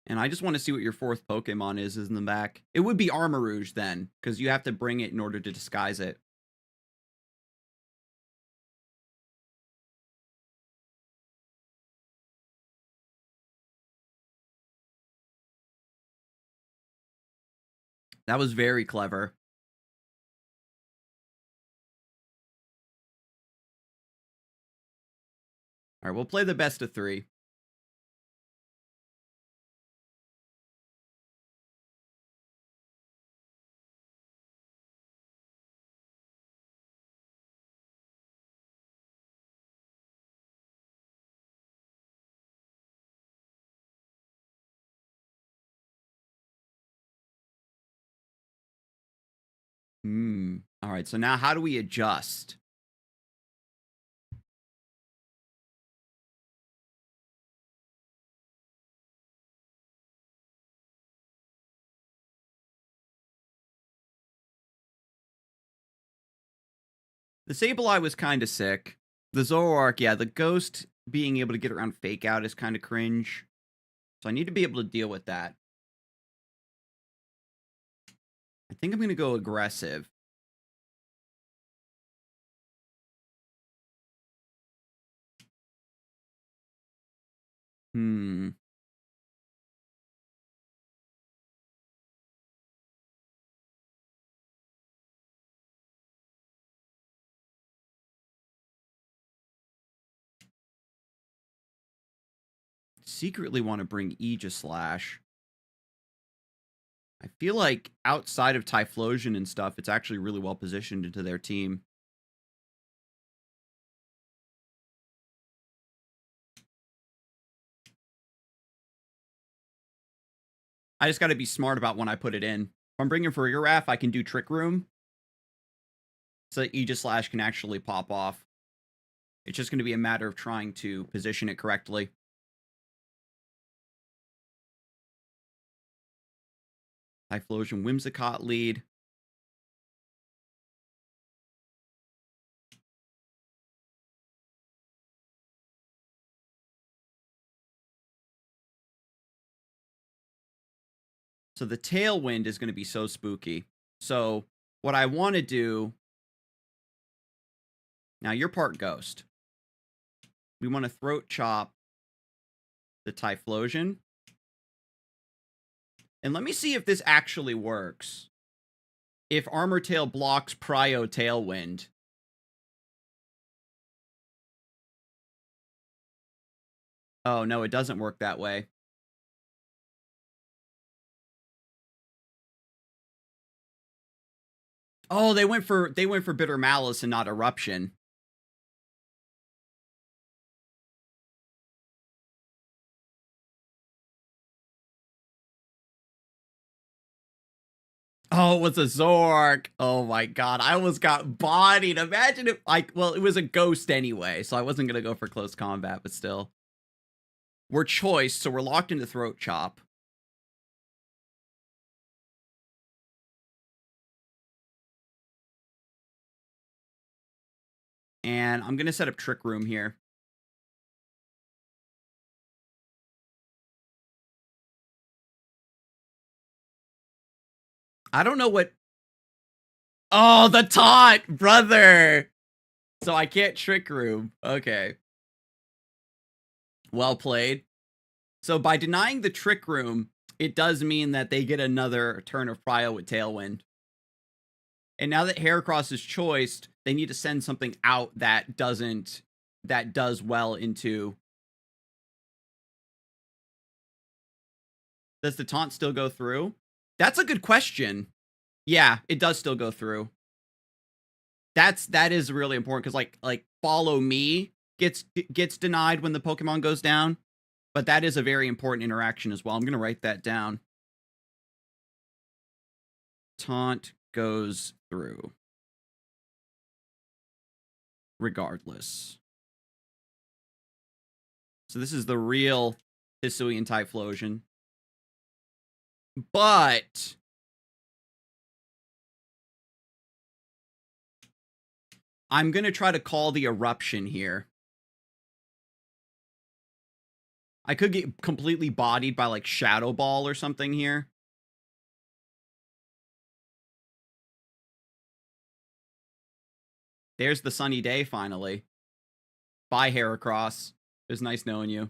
And I just want to see what your fourth Pokemon is in the back. It would be Armarouge then, because you have to bring it in order to disguise it. That was very clever. All right, we'll play the best of 3. All right, so now how do we adjust? The Sableye was kind of sick. The Zoroark, yeah, the Ghost being able to get around Fake Out is kind of cringe. So I need to be able to deal with that. I think I'm going to go aggressive. Secretly want to bring Aegislash. I feel like outside of Typhlosion and stuff, it's actually really well positioned into their team. I just got to be smart about when I put it in. If I'm bringing Farigiraf, I can do Trick Room. So Aegislash can actually pop off. It's just going to be a matter of trying to position it correctly. Typhlosion Whimsicott lead. So the Tailwind is going to be so spooky. So what I want to do... Now, you're part Ghost. We want to Throat Chop the Typhlosion. And let me see if this actually works. If Armor Tail blocks Prio Tailwind. Oh, no, it doesn't work that way. Oh, they went for Bitter Malice and not Eruption. Oh, it was a Zork. Oh my god, I almost got bodied. Imagine if, like, well, it was a ghost anyway, so I wasn't gonna go for close combat, but still. We're choice, so we're locked into Throat Chop. And I'm gonna set up Trick Room here. I don't know what... Oh, the taunt, brother! So I can't Trick Room. Okay. Well played. So by denying the Trick Room, it does mean that they get another turn of Prio with Tailwind. And now that Heracross is choiced, they need to send something out that does well into... Does the taunt still go through? That's a good question. Yeah, it does still go through. That is really important, because like Follow Me gets denied when the Pokemon goes down, but that is a very important interaction as well. I'm gonna write that down. Taunt goes through regardless. So this is the real Hisuian Typhlosion. But I'm going to try to call the Eruption here. I could get completely bodied by, like, Shadow Ball or something here. There's the sunny day, finally. Bye, Heracross. It was nice knowing you.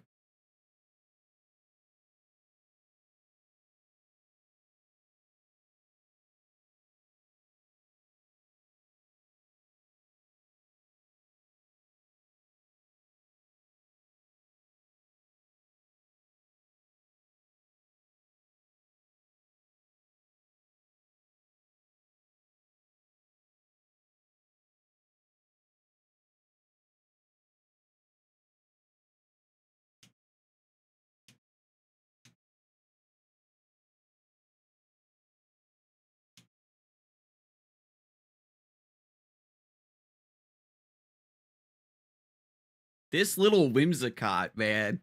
This little Whimsicott, man.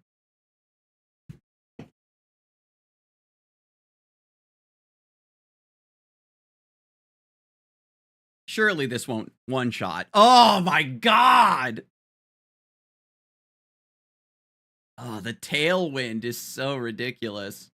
Surely this won't one-shot. Oh my god! Oh, the Tailwind is so ridiculous.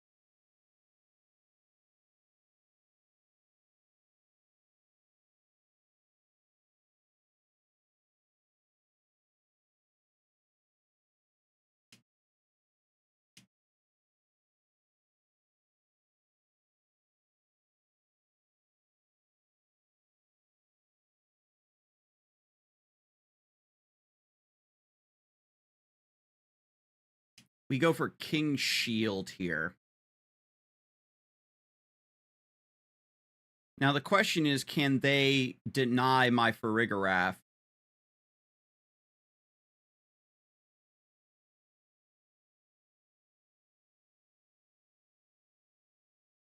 We go for King Shield here. Now the question is, can they deny my Farigiraf?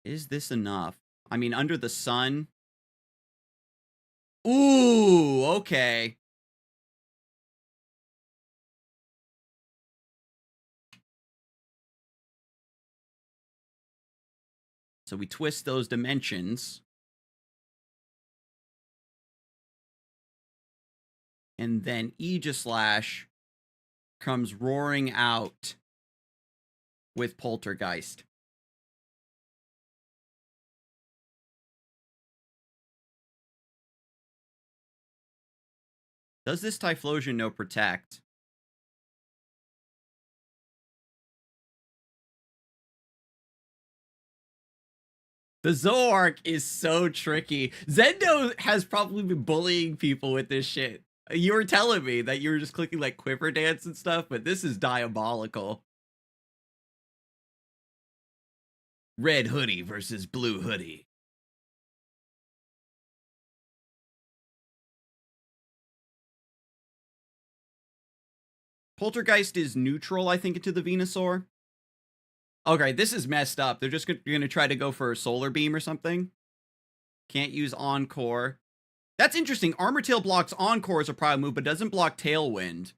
Is this enough? I mean, Under the Sun. Ooh, okay. So we twist those dimensions. And then Aegislash comes roaring out with Poltergeist. Does this Typhlosion know Protect? The Zoroark is so tricky. Zendo has probably been bullying people with this shit. You were telling me that you were just clicking like Quiver Dance and stuff, but this is diabolical. Red Hoodie versus Blue Hoodie. Poltergeist is neutral, I think, into the Venusaur. Okay, this is messed up. They're just going to try to go for a Solar Beam or something. Can't use Encore. That's interesting. Armor Tail blocks Encore as a prime move, but doesn't block Tailwind.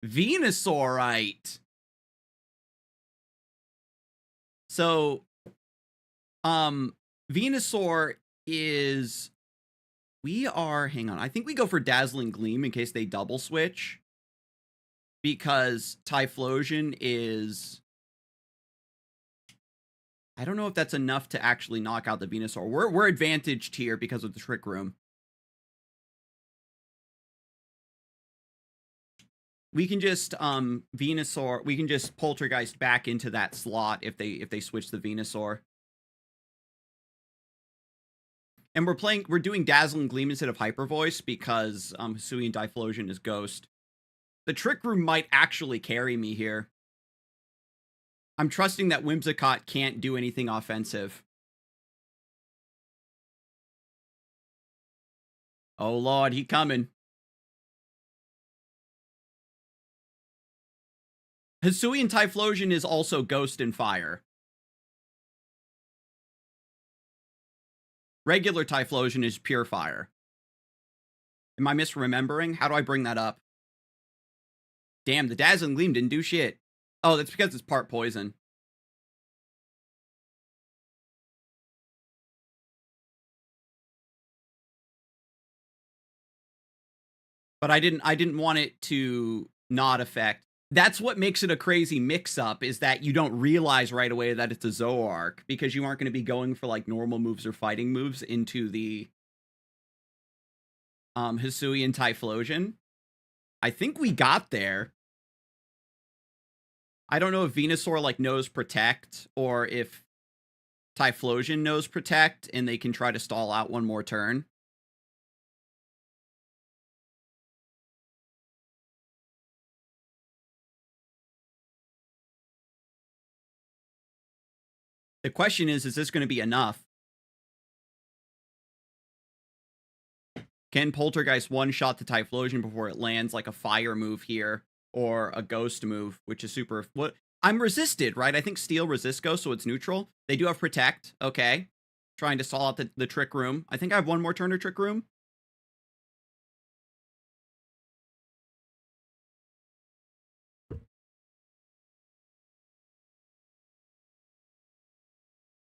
Venusaurite. So, Venusaur is... hang on. I think we go for Dazzling Gleam in case they double switch. Because Typhlosion is... I don't know if that's enough to actually knock out the Venusaur. We're advantaged here because of the Trick Room. We can just Venusaur. We can just Poltergeist back into that slot if they switch the Venusaur. And we're doing Dazzling Gleam instead of Hyper Voice because Hisui and Typhlosion is Ghost. The Trick Room might actually carry me here. I'm trusting that Whimsicott can't do anything offensive. Oh lord, he coming. Hisui and Typhlosion is also Ghost and Fire. Regular Typhlosion is pure Fire. Am I misremembering? How do I bring that up? Damn, the Dazzling Gleam didn't do shit. Oh, that's because it's part poison. But I didn't want it to not affect. That's what makes it a crazy mix-up, is that you don't realize right away that it's a Zooark, because you aren't going to be going for, like, normal moves or fighting moves into the Hisui and Typhlosion. I think we got there. I don't know if Venusaur, like, knows Protect, or if Typhlosion knows Protect, and they can try to stall out one more turn. The question is this going to be enough? Can Poltergeist one-shot the Typhlosion before it lands like a fire move here, or a ghost move, which is super... What? I'm resisted, right? I think Steel resists Ghost, so it's neutral. They do have Protect. Okay. Trying to stall out the Trick Room. I think I have one more turn to Trick Room.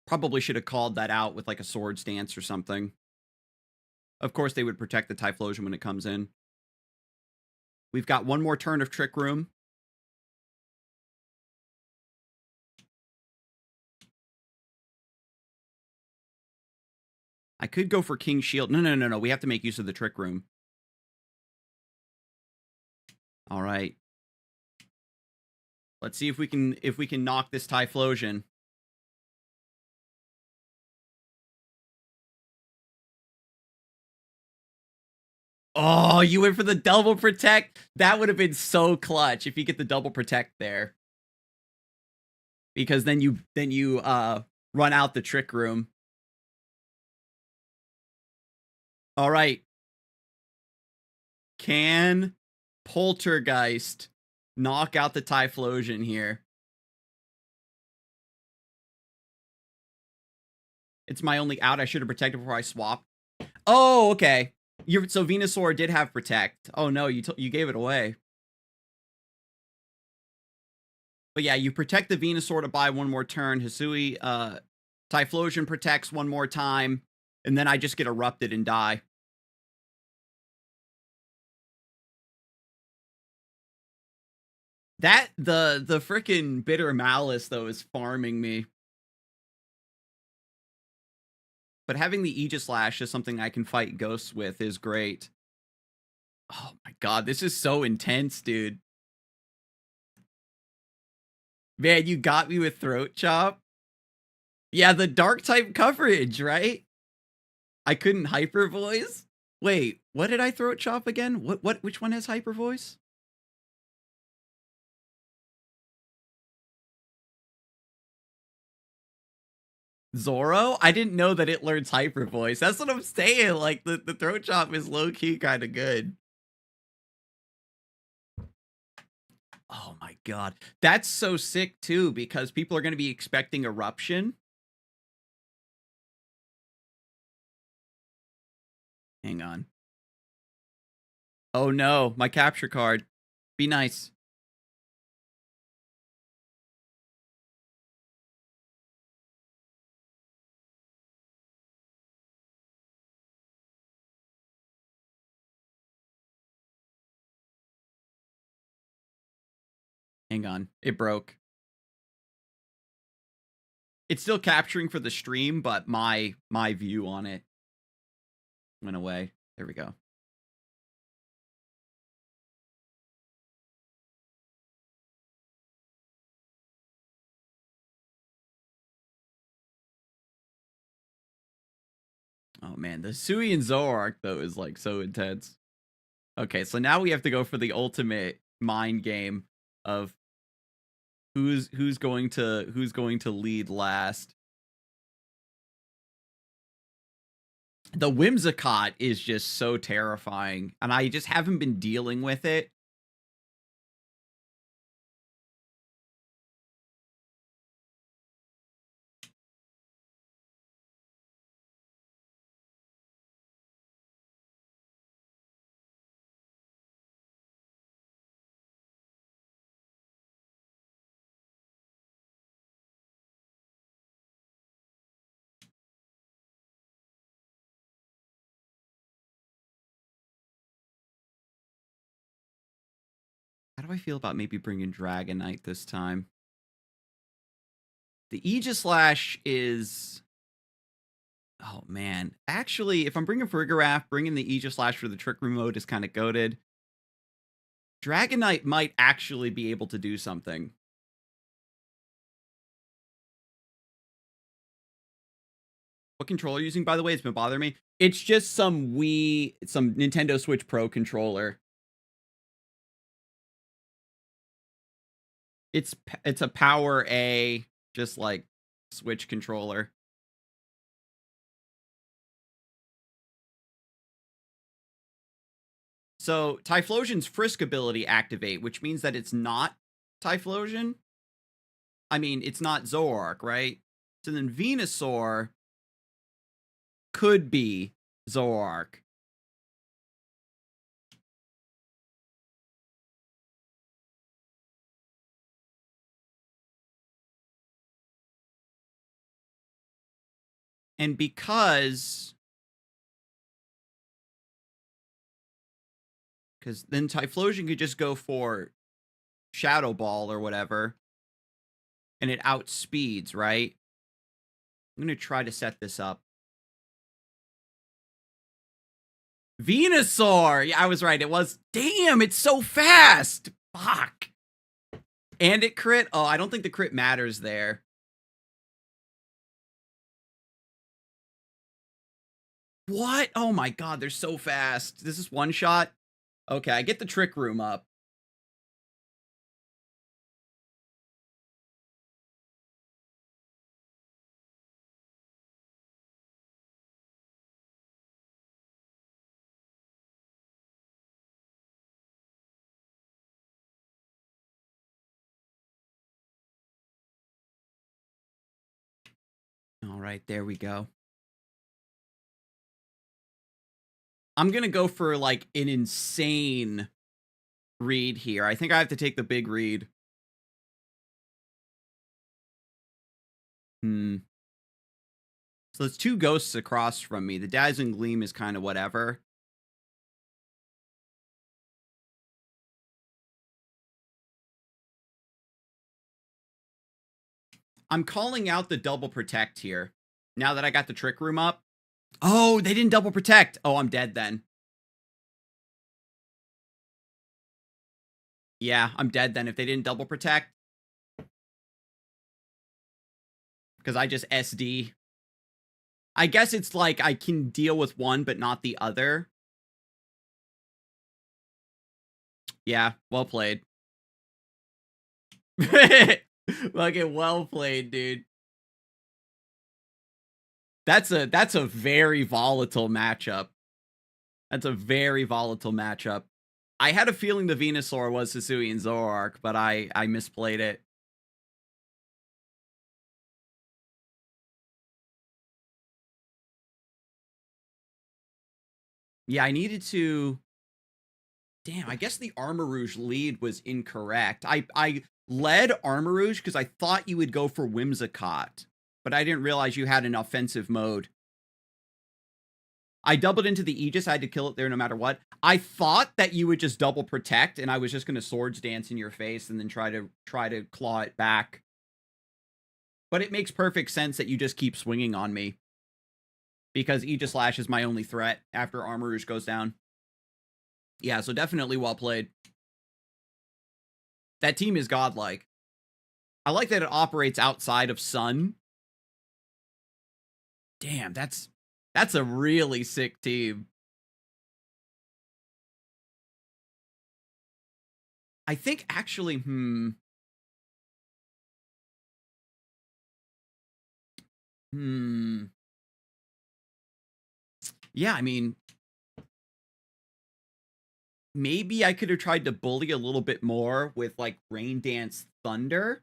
Probably should have called that out with like a Swords Dance or something. Of course, they would protect the Typhlosion when it comes in. We've got one more turn of Trick Room. I could go for King Shield. No. We have to make use of the Trick Room. All right. Let's see if we can knock this Typhlosion. Oh, you went for the double protect? That would have been so clutch if you get the double protect there. Because then you run out the Trick Room. All right. Can Poltergeist knock out the Typhlosion here? It's my only out. I should have protected before I swap. Oh, okay. So Venusaur did have Protect. Oh no, you gave it away. But yeah, you protect the Venusaur to buy one more turn. Hisui, Typhlosion protects one more time, and then I just get erupted and die. That the freaking Bitter Malice though is farming me. But having the Aegislash as something I can fight ghosts with is great. Oh my god, this is so intense, dude. Man, you got me with Throat Chop. Yeah, the dark type coverage, right? I couldn't Hyper Voice. Wait, what did I Throat Chop again? Which one has Hyper Voice? Zoro? I didn't know that it learns hyper voice. That's what I'm saying. Like the throat chop is low key kind of good. Oh my god. That's so sick too, because people are going to be expecting eruption. Hang on. Oh no, my capture card. Be nice. Hang on. It broke. It's still capturing for the stream, but my view on it went away. There we go. Oh man, the Sui and Zoe arc though is like so intense. Okay, so now we have to go for the ultimate mind game of who's going to lead last. The Whimsicott is just so terrifying, and I just haven't been dealing with it. How do I feel about maybe bringing Dragonite this time? The Aegislash is... Oh, man. Actually, if I'm bringing Farigiraf, bringing the Aegislash for the Trick Room mode is kind of goated. Dragonite might actually be able to do something. What controller are you using, by the way? It's been bothering me. It's just some Nintendo Switch Pro controller. It's a Power A, just like Switch controller. So Typhlosion's Frisk ability activate, which means that it's not Typhlosion. I mean, it's not Zoroark, right? So then Venusaur could be Zoroark. And because then Typhlosion could just go for Shadow Ball or whatever, and it outspeeds, right? I'm going to try to set this up. Venusaur! Yeah, I was right. It was... Damn, it's so fast! Fuck! And it crit? Oh, I don't think the crit matters there. What? Oh my god, they're so fast. This is one shot? Okay, I get the Trick Room up. All right, there we go. I'm gonna go for, like, an insane read here. I think I have to take the big read. So there's two ghosts across from me. The Dazzling Gleam is kind of whatever. I'm calling out the double protect here. Now that I got the Trick Room up. Oh, they didn't double protect. Oh, I'm dead then. Yeah, I'm dead then if they didn't double protect. Because I just SD. I guess it's like I can deal with one, but not the other. Yeah, well played. Fucking well played, dude. That's a very volatile matchup. That's a very volatile matchup. I had a feeling the Venusaur was Hisuian Zoroark, but I misplayed it. Yeah, I needed to... Damn, I guess the Armarouge lead was incorrect. I led Armarouge because I thought you would go for Whimsicott, but I didn't realize you had an offensive mode. I doubled into the Aegis. I had to kill it there no matter what. I thought that you would just double protect, and I was just going to Swords Dance in your face and then try to claw it back. But it makes perfect sense that you just keep swinging on me, because Aegis Slash is my only threat after Armarouge goes down. Yeah, so definitely well played. That team is godlike. I like that it operates outside of Sun. Damn, that's a really sick team. I think actually, yeah, I mean, maybe I could have tried to bully a little bit more with, like, Rain Dance Thunder.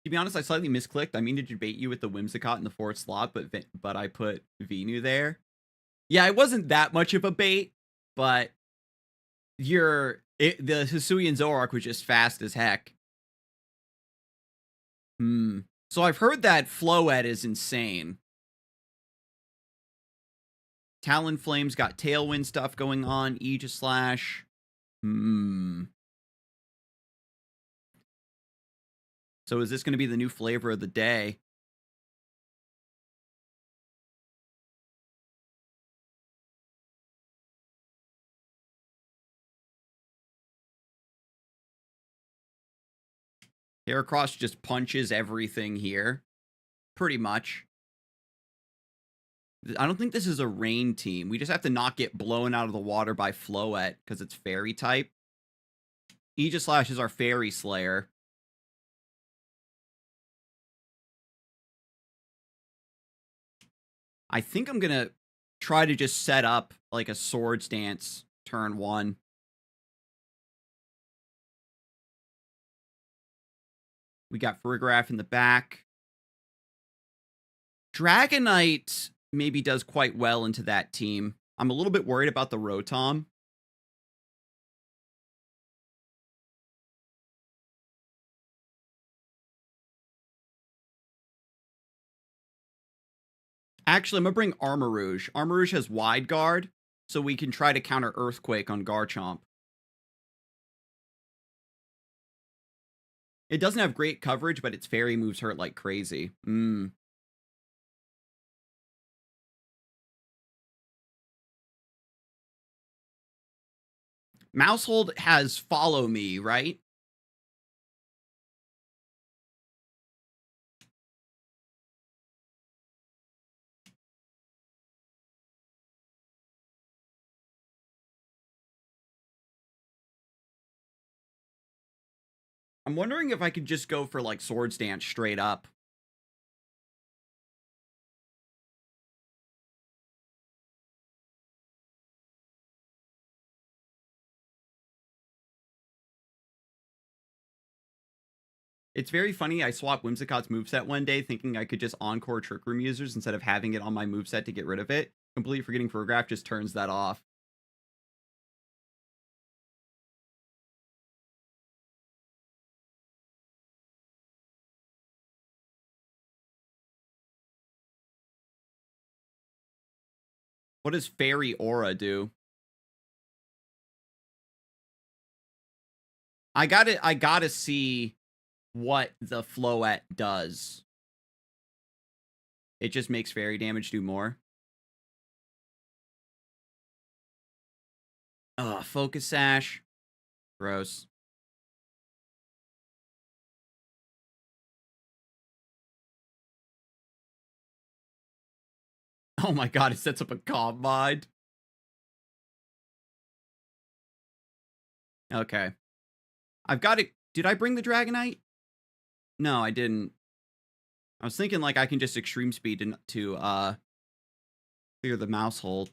To be honest, I slightly misclicked. I mean to debate you with the Whimsicott in the fourth slot, but I put Venu there. Yeah, it wasn't that much of a bait, but the Hisuian Zoroark was just fast as heck. So I've heard that Floette is insane. Talonflame's got Tailwind stuff going on. Aegis Slash. So is this going to be the new flavor of the day? Heracross just punches everything here. Pretty much. I don't think this is a rain team. We just have to not get blown out of the water by Floette because it's fairy type. Aegis Slash is our fairy slayer. I think I'm going to try to just set up like a Swords Dance turn 1. We got Farigiraf in the back. Dragonite maybe does quite well into that team. I'm a little bit worried about the Rotom. Actually, I'm going to bring Armarouge. Armarouge has Wide Guard, so we can try to counter Earthquake on Garchomp. It doesn't have great coverage, but its fairy moves hurt like crazy. Mousehold has Follow Me, right? I'm wondering if I could just go for, like, Swords Dance straight up. It's very funny, I swapped Whimsicott's moveset one day thinking I could just Encore Trick Room users instead of having it on my moveset to get rid of it. Completely forgetting Farigiraf just turns that off. What does Fairy Aura do? I gotta see what the Floette does. It just makes fairy damage do more. Ugh, Focus Sash. Gross. Oh my god, it sets up a comp mod. Okay. I've got it. Did I bring the Dragonite? No, I didn't. I was thinking like I can just extreme speed to clear the mouse hole.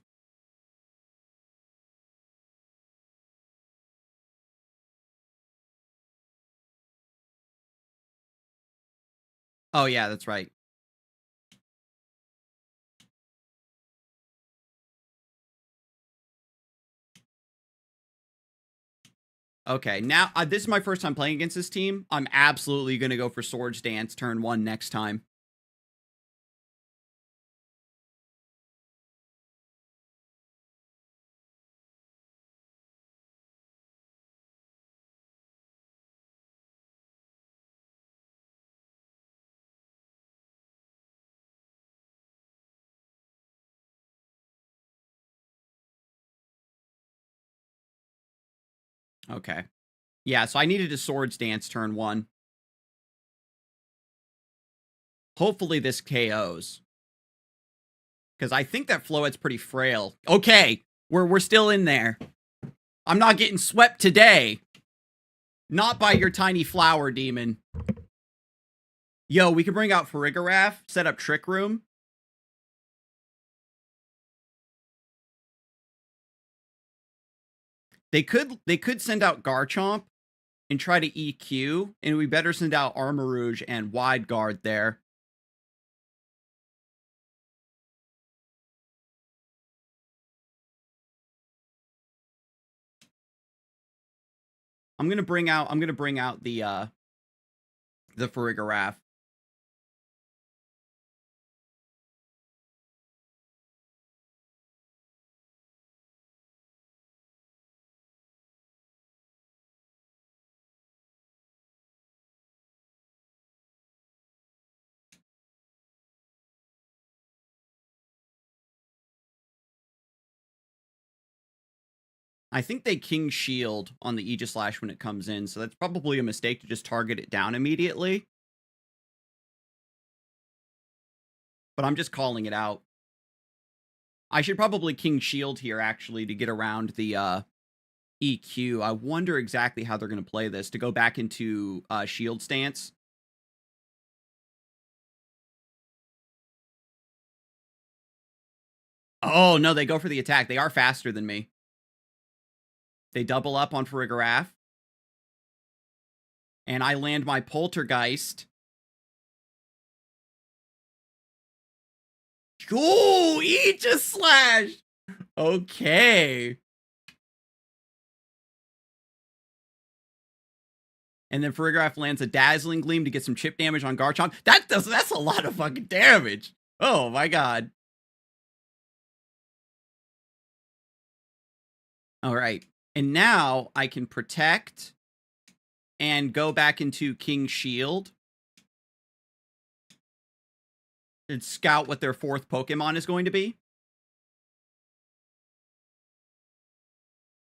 Oh yeah, that's right. Okay, now this is my first time playing against this team. I'm absolutely going to go for Swords Dance turn 1 next time. Okay. Yeah, so I needed a Swords Dance turn 1. Hopefully this KOs. Because I think that Floette's pretty frail. Okay, we're still in there. I'm not getting swept today. Not by your tiny flower demon. Yo, we can bring out Farigiraf, set up Trick Room. They could send out Garchomp and try to EQ, and we better send out Armarouge and Wide Guard there. I'm gonna bring out the Farigiraf. I think they King Shield on the Aegislash when it comes in, so that's probably a mistake to just target it down immediately. But I'm just calling it out. I should probably King Shield here, actually, to get around the EQ. I wonder exactly how they're going to play this, to go back into Shield stance. Oh, no, they go for the attack. They are faster than me. They double up on Farigiraf. And I land my Poltergeist. Ooh, Aegislash! Okay. And then Farigiraf lands a Dazzling Gleam to get some chip damage on Garchomp. That's a lot of fucking damage. Oh my god. Alright. And now I can protect and go back into King Shield and scout what their 4th Pokemon is going to be.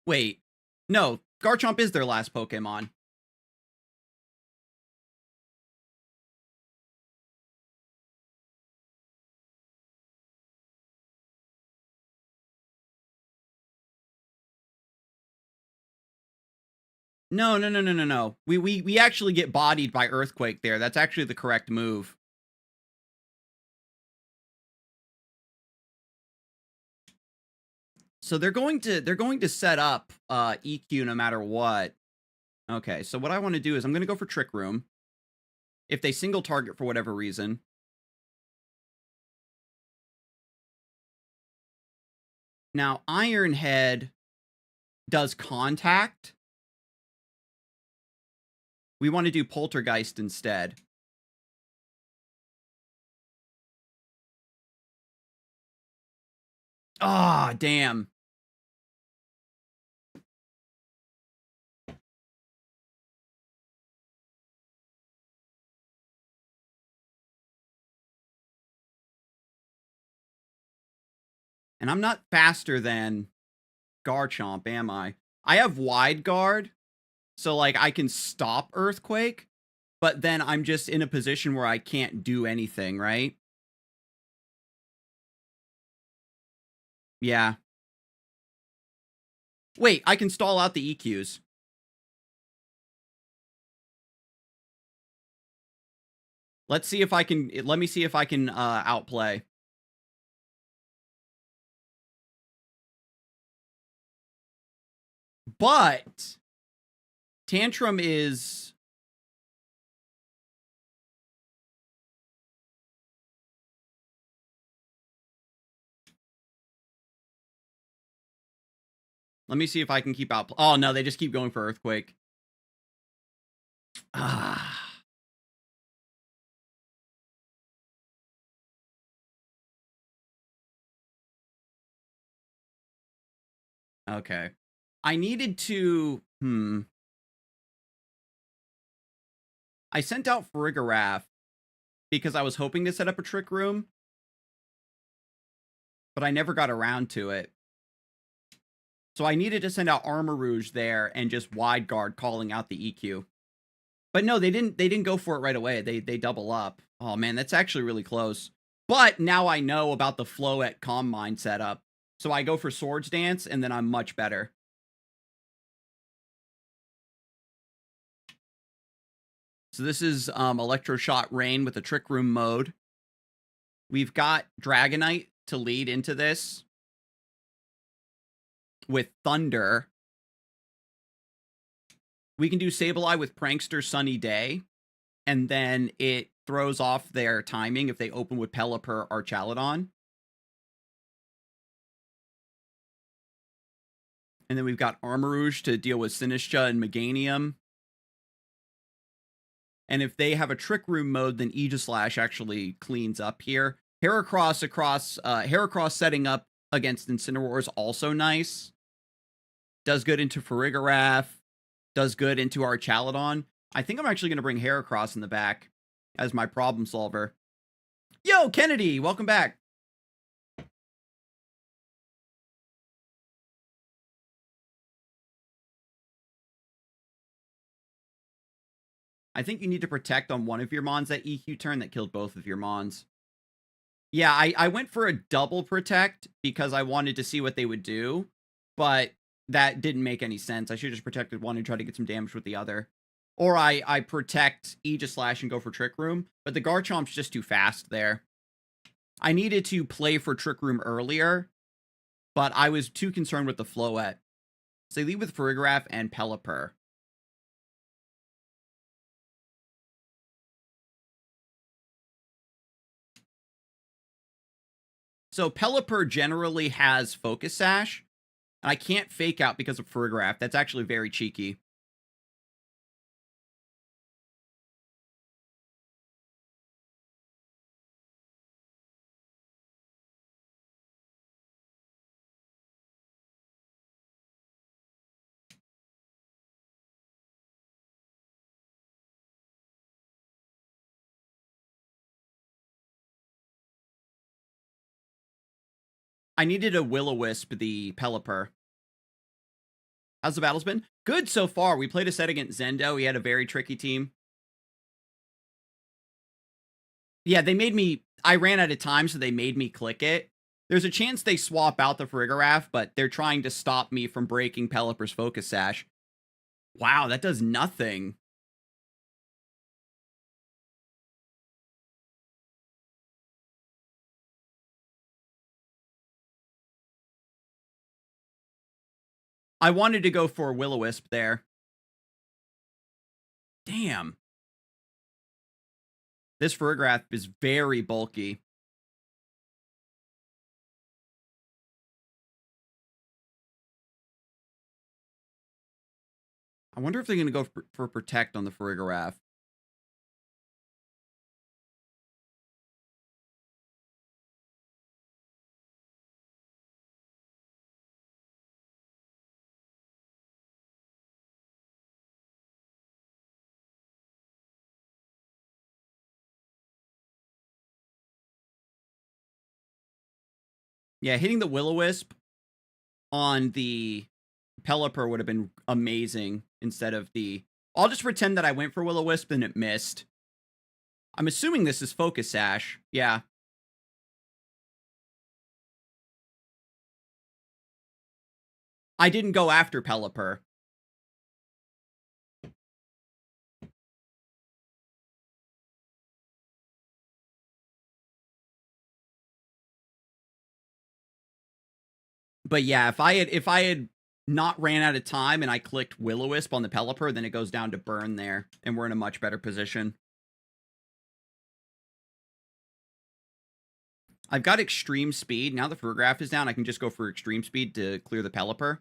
Wait. No, Garchomp is their last Pokemon. No. We actually get bodied by Earthquake there. That's actually the correct move. So they're going to set up EQ no matter what. Okay, so what I want to do is I'm going to go for Trick Room. If they single target for whatever reason. Now, Iron Head does contact. We want to do Poltergeist instead. Ah, oh, damn. And I'm not faster than Garchomp, am I? I have Wide Guard, so, like, I can stop Earthquake, but then I'm just in a position where I can't do anything, right? Yeah. Wait, I can stall out the EQs. Let's see if I can, let me see if I can outplay. But Tantrum is... Let me see if I can keep out. Oh, no, they just keep going for Earthquake. Ah. Okay. I needed to... I sent out Farigiraf because I was hoping to set up a Trick Room, but I never got around to it. So I needed to send out Armarouge there and just wide guard calling out the EQ. But no, they didn't go for it right away. They double up. Oh man, that's actually really close. But now I know about the Floette Calm Mind setup. So I go for Swords Dance and then I'm much better. So this is Electroshot Rain with the Trick Room mode. We've got Dragonite to lead into this with Thunder. We can do Sableye with Prankster Sunny Day, and then it throws off their timing if they open with Pelipper or Chaladon. And then we've got Armarouge to deal with Sinistcha and Meganium. And if they have a Trick Room mode, then Aegislash actually cleans up here. Heracross setting up against Incineroar is also nice. Does good into Farigiraf. Does good into our Chaladon. I think I'm actually going to bring Heracross in the back as my problem solver. Yo, Kennedy, welcome back. I think you need to protect on one of your Mons that EQ turn that killed both of your Mons. Yeah, I went for a double protect because I wanted to see what they would do, but that didn't make any sense. I should have just protected one and try to get some damage with the other. Or I protect Aegislash and go for Trick Room, but the Garchomp's just too fast there. I needed to play for Trick Room earlier, but I was too concerned with the Floette. So they lead with Farigiraf and Pelipper. So Pelipper generally has Focus Sash, and I can't Fake Out because of Farigiraf. That's actually very cheeky. I needed a Will-O-Wisp the Pelipper. How's the battles been? Good so far. We played a set against Zendo. He had a very tricky team. Yeah, they made me... I ran out of time, so they made me click it. There's a chance they swap out the Farigiraf, but they're trying to stop me from breaking Pelipper's Focus Sash. Wow, that does nothing. I wanted to go for Will-O-Wisp there. Damn. This Farigiraf is very bulky. I wonder if they're going to go for Protect on the Farigiraf. Yeah, hitting the Will-O-Wisp on the Pelipper would have been amazing instead of the... I'll just pretend that I went for Will-O-Wisp and it missed. I'm assuming this is Focus Sash. Yeah. I didn't go after Pelipper. But yeah, if I had not ran out of time and I clicked Will-O-Wisp on the Pelipper, then it goes down to burn there, and we're in a much better position. I've got extreme speed. Now the Farigiraf is down, I can just go for extreme speed to clear the Pelipper.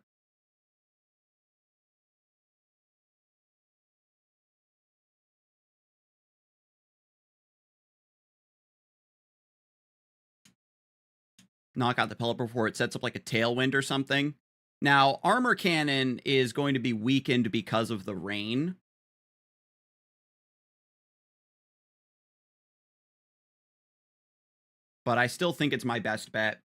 Knock out the Pelipper before it sets up like a Tailwind or something. Now, Armor Cannon is going to be weakened because of the rain. But I still think it's my best bet.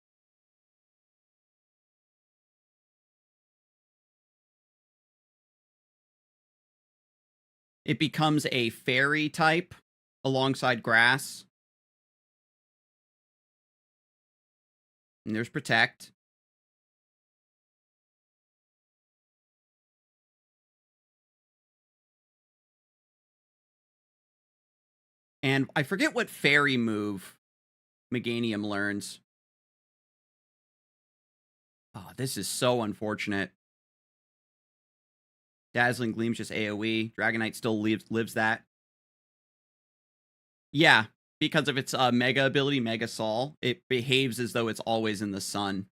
It becomes a fairy type alongside grass. And there's Protect. And I forget what fairy move Meganium learns. Oh, this is so unfortunate. Dazzling Gleam's just AoE. Dragonite still lives that. Yeah, because of its Mega ability, Mega Sol, it behaves as though it's always in the sun.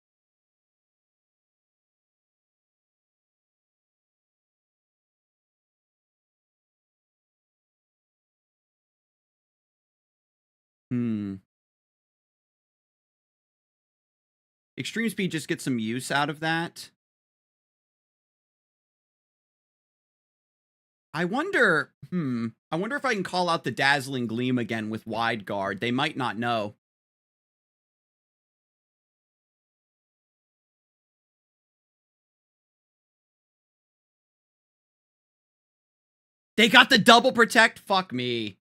Extreme Speed just gets some use out of that. I wonder if I can call out the Dazzling Gleam again with Wide Guard. They might not know. They got the double protect? Fuck me.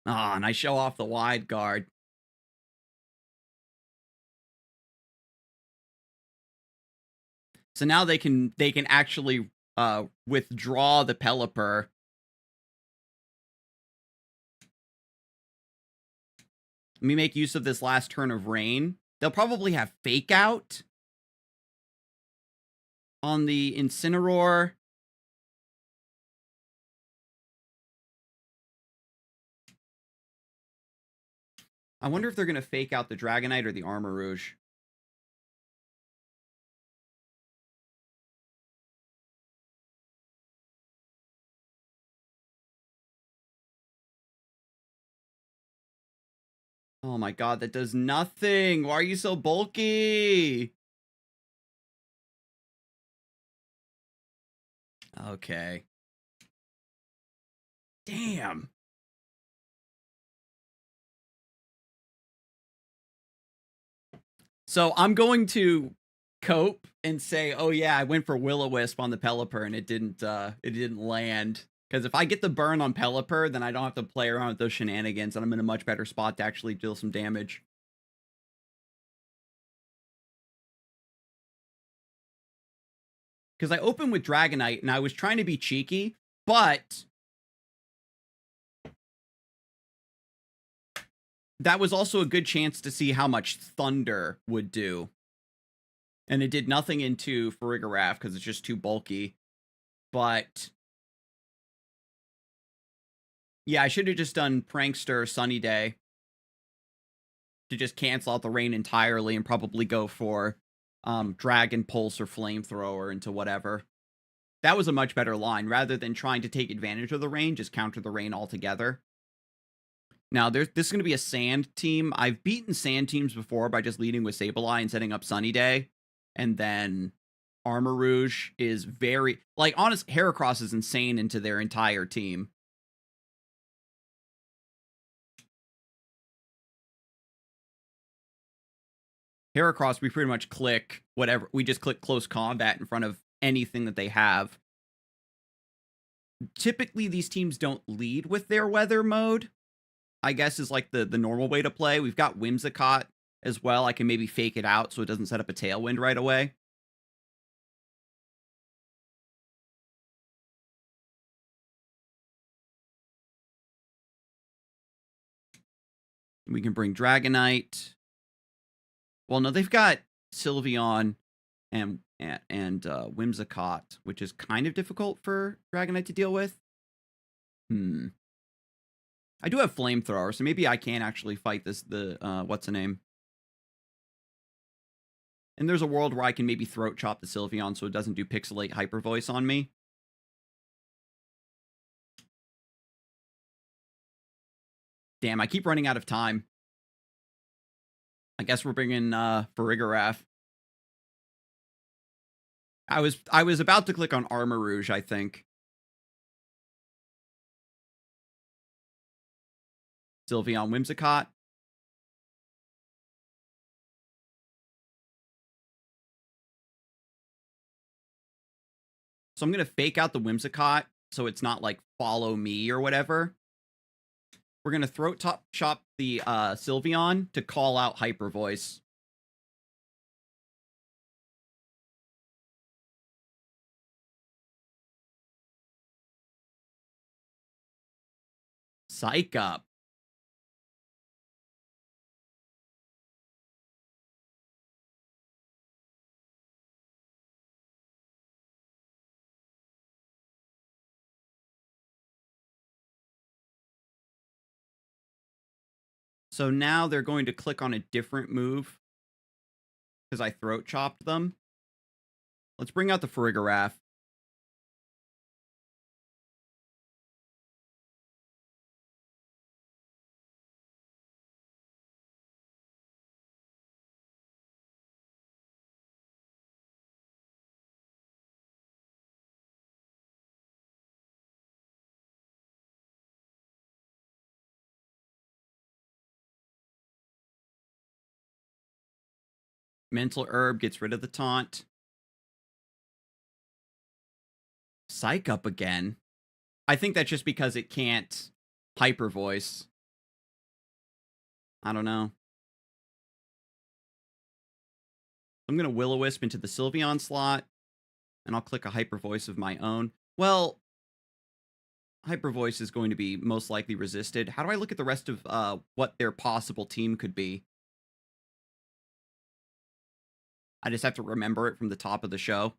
Ah, and I show off the Wide Guard. So now they can actually withdraw the Pelipper. Let me make use of this last turn of rain. They'll probably have Fake Out on the Incineroar. I wonder if they're going to Fake Out the Dragonite or the Armarouge. Oh my god, that does nothing! Why are you so bulky? Okay. Damn. So I'm going to cope and say, oh yeah, I went for Will-O-Wisp on the Pelipper and it didn't land. Because if I get the burn on Pelipper, then I don't have to play around with those shenanigans, and I'm in a much better spot to actually deal some damage. Because I opened with Dragonite, and I was trying to be cheeky, but that was also a good chance to see how much Thunder would do. And it did nothing into Farigiraf, because it's just too bulky. But yeah, I should have just done Prankster Sunny Day to just cancel out the rain entirely and probably go for Dragon Pulse or Flamethrower into whatever. That was a much better line. Rather than trying to take advantage of the rain, just counter the rain altogether. Now, this is going to be a Sand team. I've beaten Sand teams before by just leading with Sableye and setting up Sunny Day. And then Armarouge is very... Like, honest, Heracross is insane into their entire team. Heracross, we pretty much click whatever. We just click Close Combat in front of anything that they have. Typically, these teams don't lead with their weather mode, I guess is like the normal way to play. We've got Whimsicott as well. I can maybe fake it out so it doesn't set up a tailwind right away. We can bring Dragonite. Well, no, they've got Sylveon and Whimsicott, which is kind of difficult for Dragonite to deal with. I do have Flamethrower, so maybe I can actually fight what's the name? And there's a world where I can maybe Throat Chop the Sylveon so it doesn't do Pixelate Hyper Voice on me. Damn, I keep running out of time. I guess we're bringing Farigiraf. I was about to click on Armor Rouge, I think. Sylveon Whimsicott. So I'm going to fake out the Whimsicott so it's not like follow me or whatever. We're going to Throat Chop the Sylveon to call out Hyper Voice. Psych Up. So now they're going to click on a different move because I Throat Chopped them. Let's bring out the Farigiraf. Mental Herb gets rid of the taunt. Psych Up again. I think that's just because it can't Hyper Voice. I don't know. I'm going to Will-O-Wisp into the Sylveon slot, and I'll click a Hyper Voice of my own. Well, Hyper Voice is going to be most likely resisted. How do I look at the rest of what their possible team could be? I just have to remember it from the top of the show.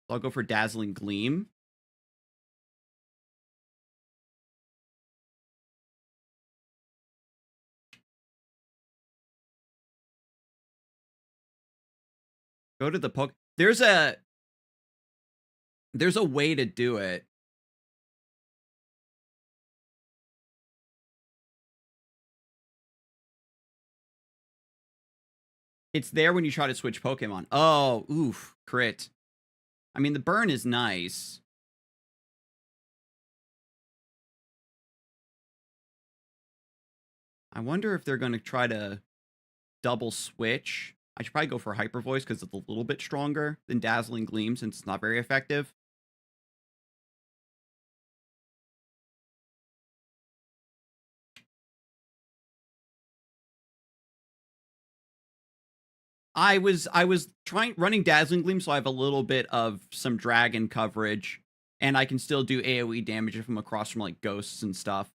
So I'll go for Dazzling Gleam. Go to the poke. There's a way to do it. It's there when you try to switch Pokemon. Oh, oof, crit. I mean, the burn is nice. I wonder if they're going to try to double switch. I should probably go for Hyper Voice because it's a little bit stronger than Dazzling Gleam since it's not very effective. I was running Dazzling Gleam so I have a little bit of some dragon coverage, and I can still do AoE damage if I'm across from like ghosts and stuff.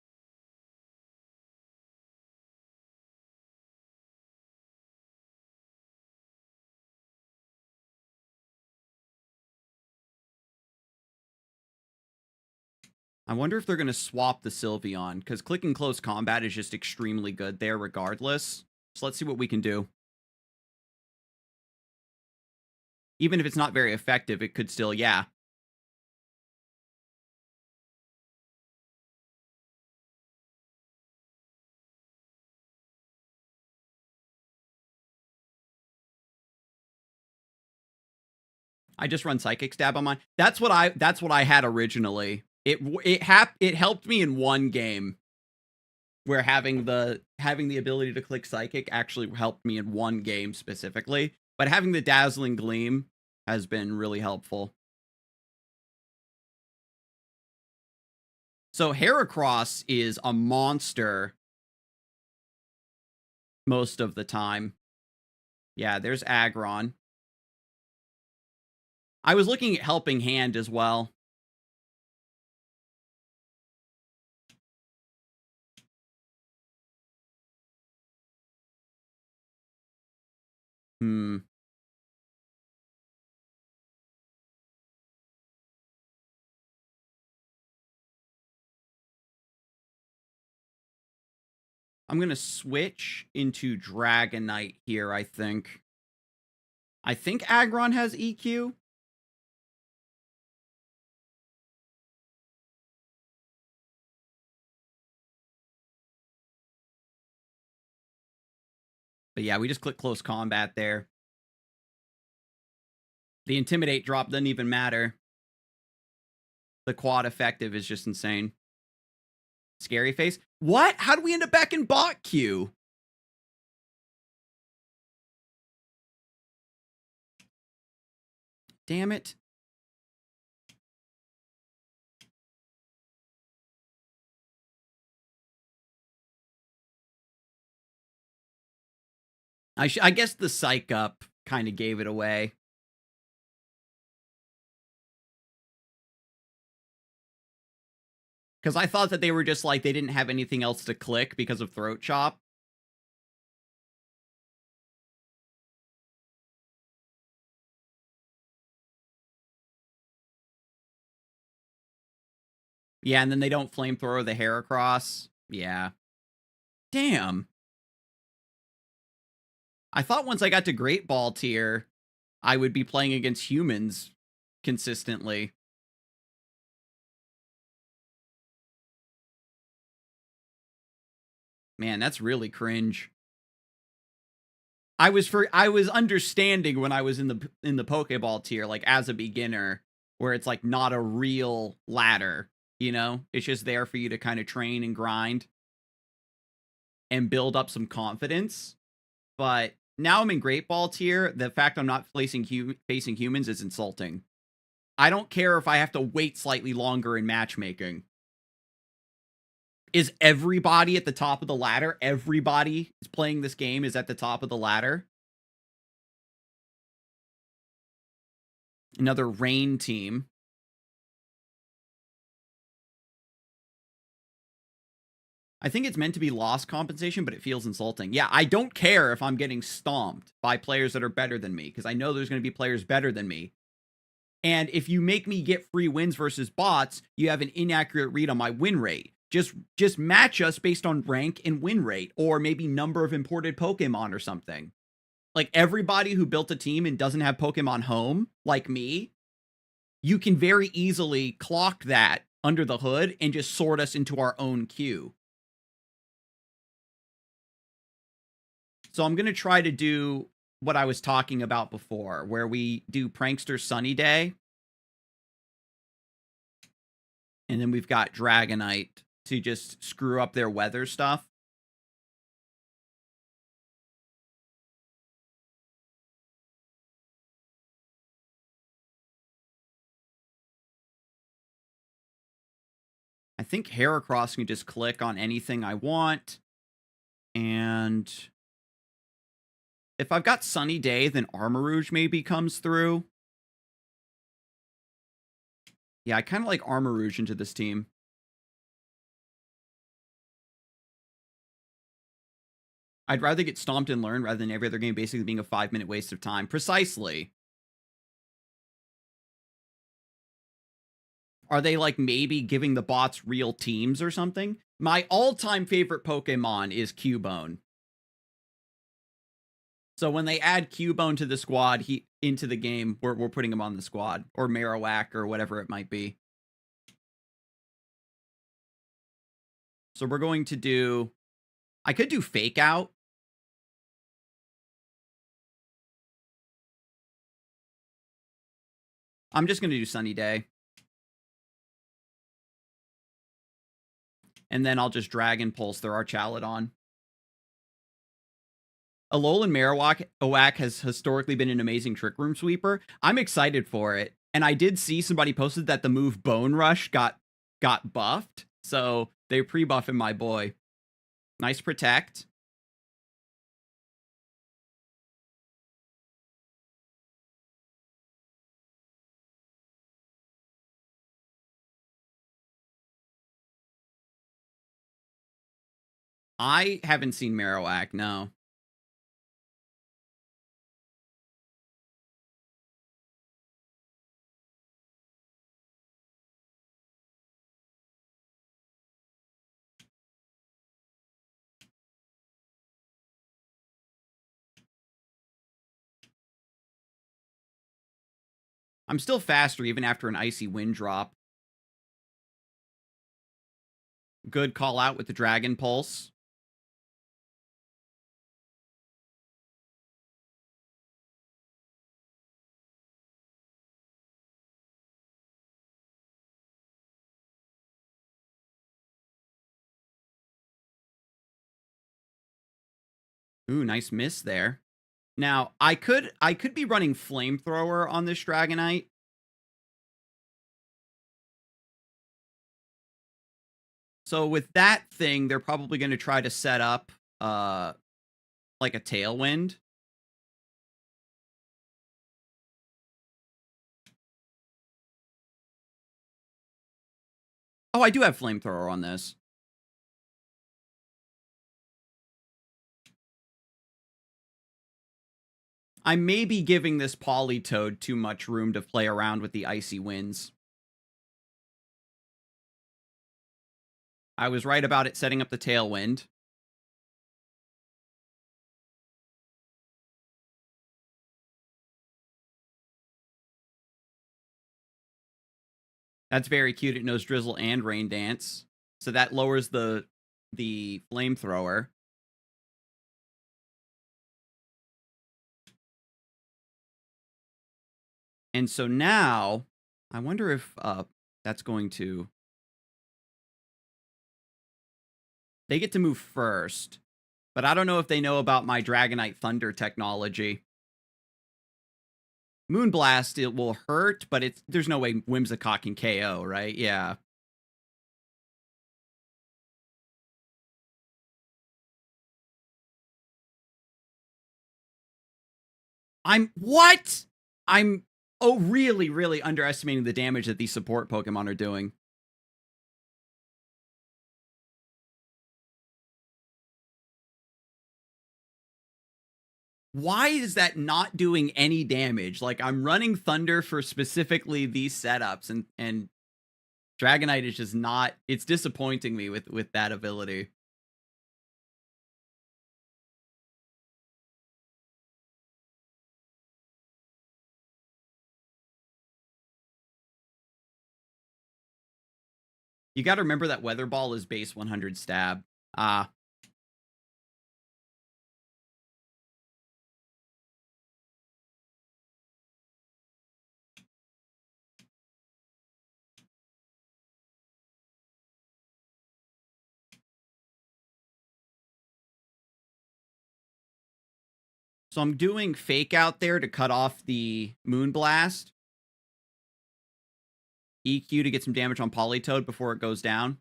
I wonder if they're going to swap the Sylveon, because clicking close combat is just extremely good there regardless. So let's see what we can do. Even if it's not very effective, it could still, yeah. I just run Psychic Stab on mine. That's what I had originally. It helped me in one game where having the ability to click Psychic actually helped me in one game specifically, but having the Dazzling Gleam has been really helpful. So Heracross is a monster. most of the time. Yeah, there's Aggron. I was looking at Helping Hand as well. Hmm. I'm going to switch into Dragonite here, I think. I think Aggron has EQ. But yeah, we just click Close Combat there. The Intimidate drop doesn't even matter. The quad effective is just insane. Scary Face? What? How do we end up back in bot queue? Damn it. I guess the Psych Up kind of gave it away. Because I thought that they were just like, they didn't have anything else to click because of Throat Chop. Yeah, and then they don't Flamethrower the hair across. Yeah. Damn. I thought once I got to Great Ball tier, I would be playing against humans consistently. Man, that's really cringe. I was understanding when I was in the Pokeball tier, like as a beginner, where it's like not a real ladder, you know? It's just there for you to kind of train and grind and build up some confidence. But now I'm in Great Ball tier, the fact I'm not facing humans is insulting. I don't care if I have to wait slightly longer in matchmaking. Is everybody at the top of the ladder? Everybody is playing this game is at the top of the ladder. Another rain team. I think it's meant to be loss compensation, but it feels insulting. Yeah, I don't care if I'm getting stomped by players that are better than me, because I know there's going to be players better than me. And if you make me get free wins versus bots, you have an inaccurate read on my win rate. Just match us based on rank and win rate, or maybe number of imported Pokemon or something. Like everybody who built a team and doesn't have Pokemon home, like me, you can very easily clock that under the hood and just sort us into our own queue. So I'm going to try to do what I was talking about before, where we do Prankster Sunny Day. And then we've got Dragonite to just screw up their weather stuff. I think Heracross can just click on anything I want. And if I've got Sunny Day, then Armarouge maybe comes through. Yeah, I kind of like Armarouge into this team. I'd rather get stomped and learn rather than every other game basically being a 5-minute waste of time. Precisely. Are they like maybe giving the bots real teams or something? My all-time favorite Pokemon is Cubone. So when they add Cubone to the squad, into the game, we're putting him on the squad. Or Marowak or whatever it might be. So we're going to do... I could do Fake Out. I'm just going to do Sunny Day. And then I'll just Dragon Pulse their Archaludon. Alolan Marowak has historically been an amazing Trick Room sweeper. I'm excited for it. And I did see somebody posted that the move Bone Rush got buffed. So they're pre-buffing my boy. Nice Protect. I haven't seen Marowak, no. I'm still faster even after an Icy Wind drop. Good call out with the Dragon Pulse. Ooh, nice miss there. Now, I could be running Flamethrower on this Dragonite. So with that thing, they're probably going to try to set up like a Tailwind. Oh, I do have Flamethrower on this. I may be giving this Politoed too much room to play around with the Icy Winds. I was right about it setting up the Tailwind. That's very cute. It knows Drizzle and Rain Dance. So that lowers the Flamethrower. And so now, I wonder if that's going to... They get to move first. But I don't know if they know about my Dragonite Thunder technology. Moonblast, it will hurt, but there's no way Whimsicott can KO, right? Yeah. What? I'm really, really underestimating the damage that these support Pokemon are doing. Why is that not doing any damage? Like, I'm running Thunder for specifically these setups, and Dragonite is just not... It's disappointing me with that ability. You got to remember that Weather Ball is base 100 stab. So I'm doing Fake Out there to cut off the Moonblast. EQ to get some damage on Politoed before it goes down.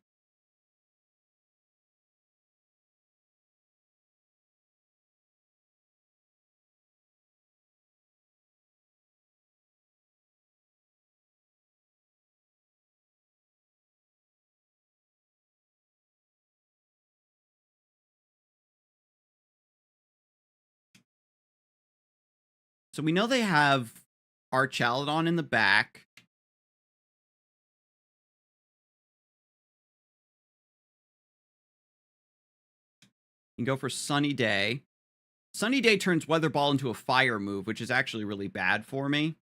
So we know they have Archaludon in the back. You can go for Sunny Day. Sunny Day turns Weather Ball into a fire move, which is actually really bad for me.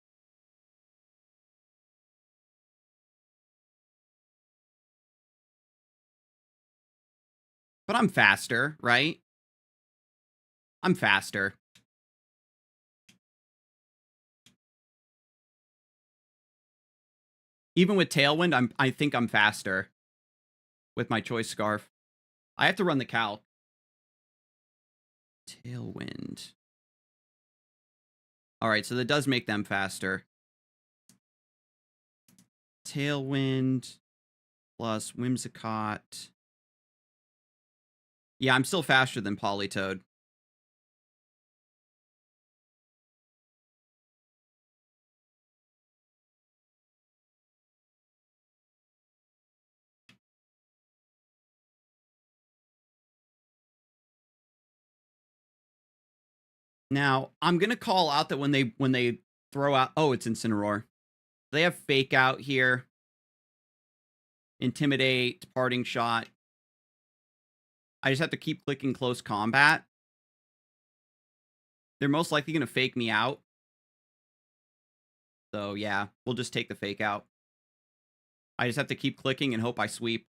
But I'm faster, right? I'm faster. Even with Tailwind, I think I'm faster with my Choice Scarf. I have to run the calc. Tailwind. All right, so that does make them faster. Tailwind plus Whimsicott. Yeah, I'm still faster than Politoed. Now, I'm going to call out that when they throw out... Oh, it's Incineroar. They have Fake Out here. Intimidate, Parting Shot. I just have to keep clicking Close Combat. They're most likely going to fake me out. So, yeah, we'll just take the Fake Out. I just have to keep clicking and hope I sweep.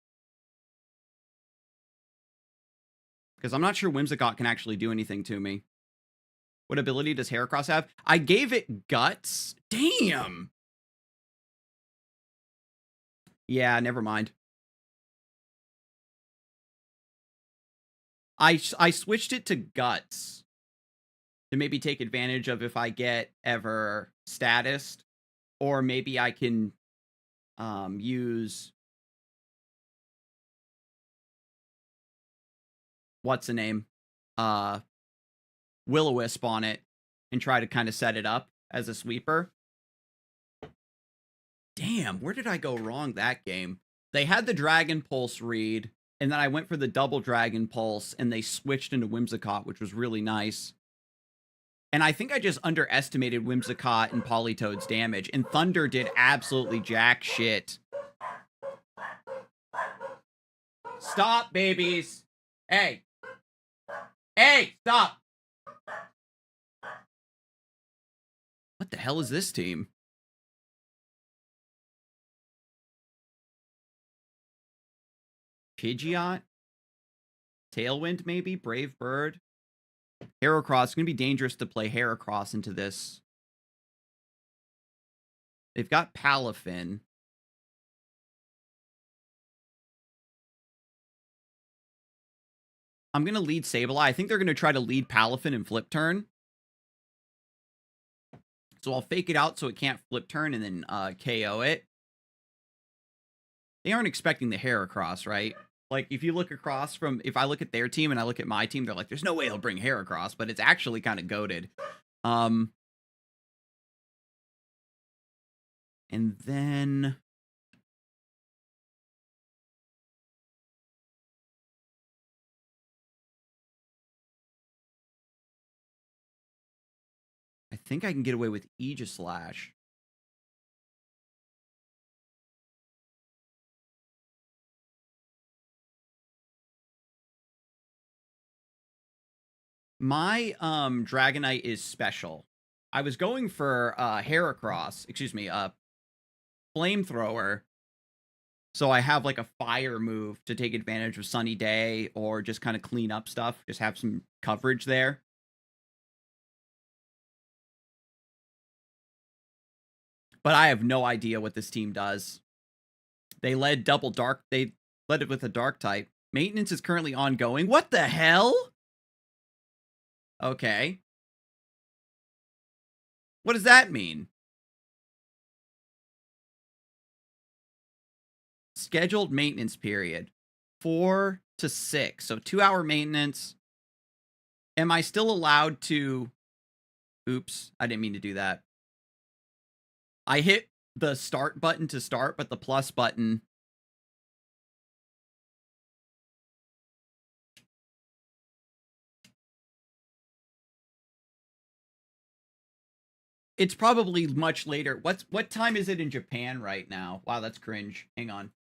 Because I'm not sure Whimsicott can actually do anything to me. What ability does Heracross have? I gave it Guts. Damn! Yeah, never mind. I switched it to Guts to maybe take advantage of if I get ever statused. Or maybe I can use... What's the name? Will-O-Wisp on it and try to kind of set it up as a sweeper. Damn, where did I go wrong that game? They had the Dragon Pulse read, and then I went for the double Dragon Pulse, and they switched into Whimsicott, which was really nice. And I think I just underestimated Whimsicott and Politoed's damage, and Thunder did absolutely jack shit. Stop, babies! Hey! Hey, stop! What the hell is this team? Pidgeot? Tailwind, maybe? Brave Bird? Heracross. It's going to be dangerous to play Heracross into this. They've got Palafin. I'm going to lead Sableye. I think they're going to try to lead Palafin and flip turn. So I'll fake it out so it can't flip turn and then KO it. They aren't expecting the Heracross, right? Like, if you look across from... If I look at their team and I look at my team, they're like, there's no way he'll bring Heracross, but it's actually kind of goated. And then... I think I can get away with Aegislash. My Dragonite is special. I was going for Heracross, excuse me, Flamethrower. So I have like a fire move to take advantage of Sunny Day or just kind of clean up stuff. Just have some coverage there. But I have no idea what this team does. They led double dark. They led it with a dark type. Maintenance is currently ongoing. What the hell? Okay. What does that mean? Scheduled maintenance period. 4 to 6. So 2-hour maintenance. Am I still allowed to... Oops, I didn't mean to do that. I hit the start button to start, but the plus button... It's probably much later. What time is it in Japan right now? Wow, that's cringe. Hang on.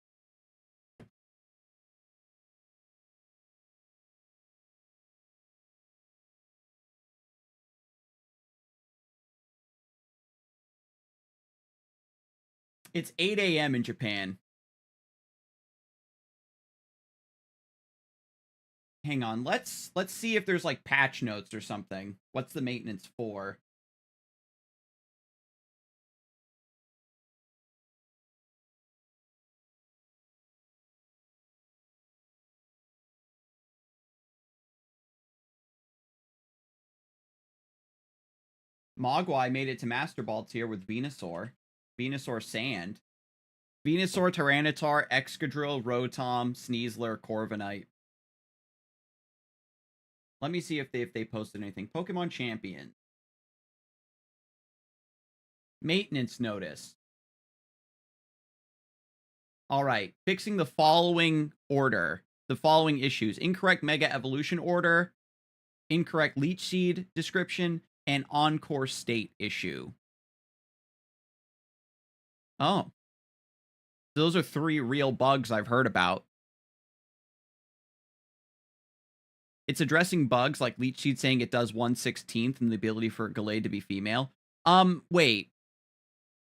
It's 8 a.m. in Japan. Hang on. Let's see if there's like patch notes or something. What's the maintenance for? Mogwai made it to Master Ball tier with Venusaur. Venusaur Sand. Venusaur, Tyranitar, Excadrill, Rotom, Sneasler, Corviknight. Let me see if they posted anything. Pokemon Champion. Maintenance notice. All right. Fixing the following order. The following issues. Incorrect Mega Evolution order. Incorrect Leech Seed description. and Encore state issue. Oh. Those are 3 real bugs I've heard about. It's addressing bugs like Leech Seed saying it does 1/16 and the ability for Gallade to be female. Wait.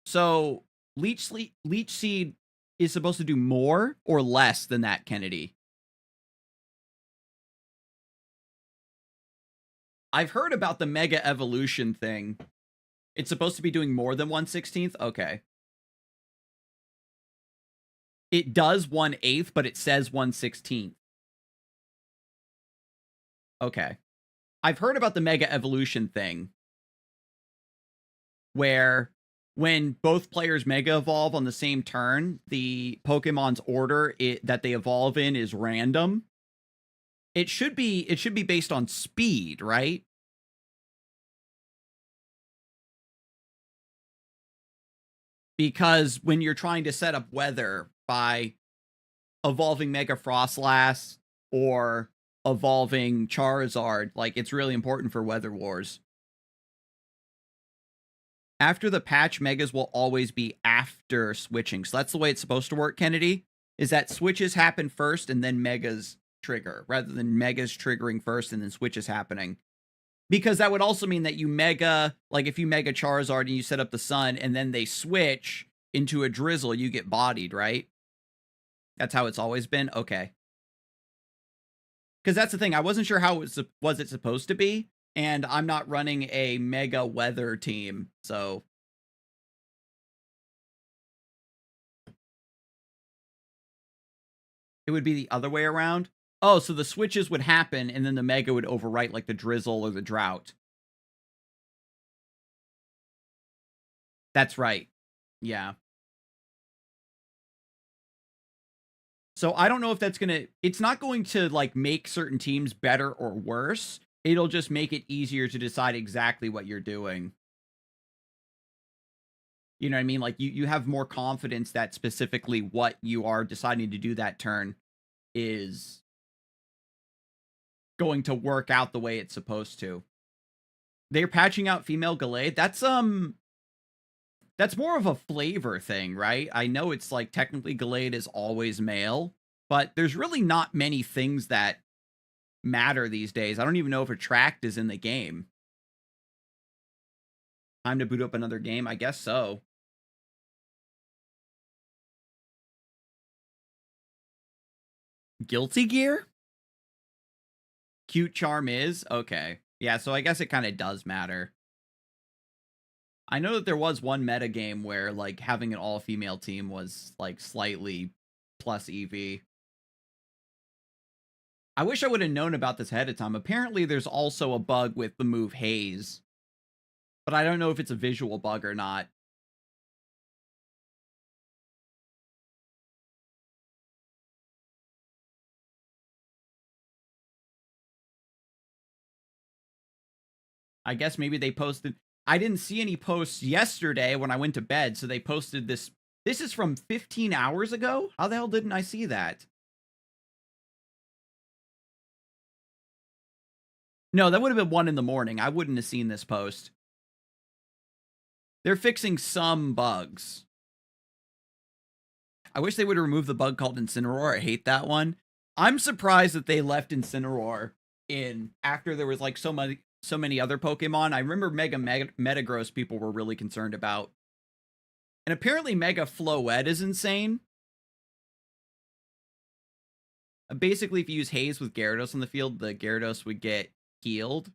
So Leech Seed is supposed to do more or less than that, Kennedy? I've heard about the Mega Evolution thing. It's supposed to be doing more than 1/16? Okay. It does 1/8, but it says 1/16. Okay. I've heard about the Mega Evolution thing, where when both players Mega Evolve on the same turn, the Pokemon's order that they evolve in is random. It should be based on speed, right? Because when you're trying to set up weather by evolving Mega Frostlass or evolving Charizard, like, it's really important for Weather Wars. After the patch, Megas will always be after switching. So that's the way it's supposed to work, Kennedy, is that switches happen first and then Megas trigger, rather than Megas triggering first and then switches happening. Because that would also mean that you Mega, like if you Mega Charizard and you set up the Sun and then they switch into a Drizzle, you get bodied, right? That's how it's always been? Okay. Because that's the thing. I wasn't sure how it was it supposed to be, and I'm not running a Mega Weather team, so... It would be the other way around? Oh, so the switches would happen, and then the Mega would overwrite, like, the Drizzle or the Drought. That's right. Yeah. So I don't know if that's gonna... It's not going to, like, make certain teams better or worse. It'll just make it easier to decide exactly what you're doing. You know what I mean? Like, you have more confidence that specifically what you are deciding to do that turn is going to work out the way it's supposed to. They're patching out female Gallade. That's more of a flavor thing, right? I know it's like technically Gallade is always male, but there's really not many things that matter these days. I don't even know if Attract is in the game. Time to boot up another game? I guess so. Guilty Gear? Cute Charm is? Okay. Yeah, so I guess it kind of does matter. I know that there was one meta game where, like, having an all-female team was, like, slightly plus EV. I wish I would have known about this ahead of time. Apparently, there's also a bug with the move Haze, but I don't know if it's a visual bug or not. I guess maybe they posted... I didn't see any posts yesterday when I went to bed, so they posted this. This is from 15 hours ago? How the hell didn't I see that? No, that would have been 1 in the morning. I wouldn't have seen this post. They're fixing some bugs. I wish they would remove the bug called Incineroar. I hate that one. I'm surprised that they left Incineroar in after there was, like, so many other Pokemon. I remember Mega Metagross people were really concerned about. And apparently Mega Floette is insane. Basically, if you use Haze with Gyarados on the field, the Gyarados would get healed.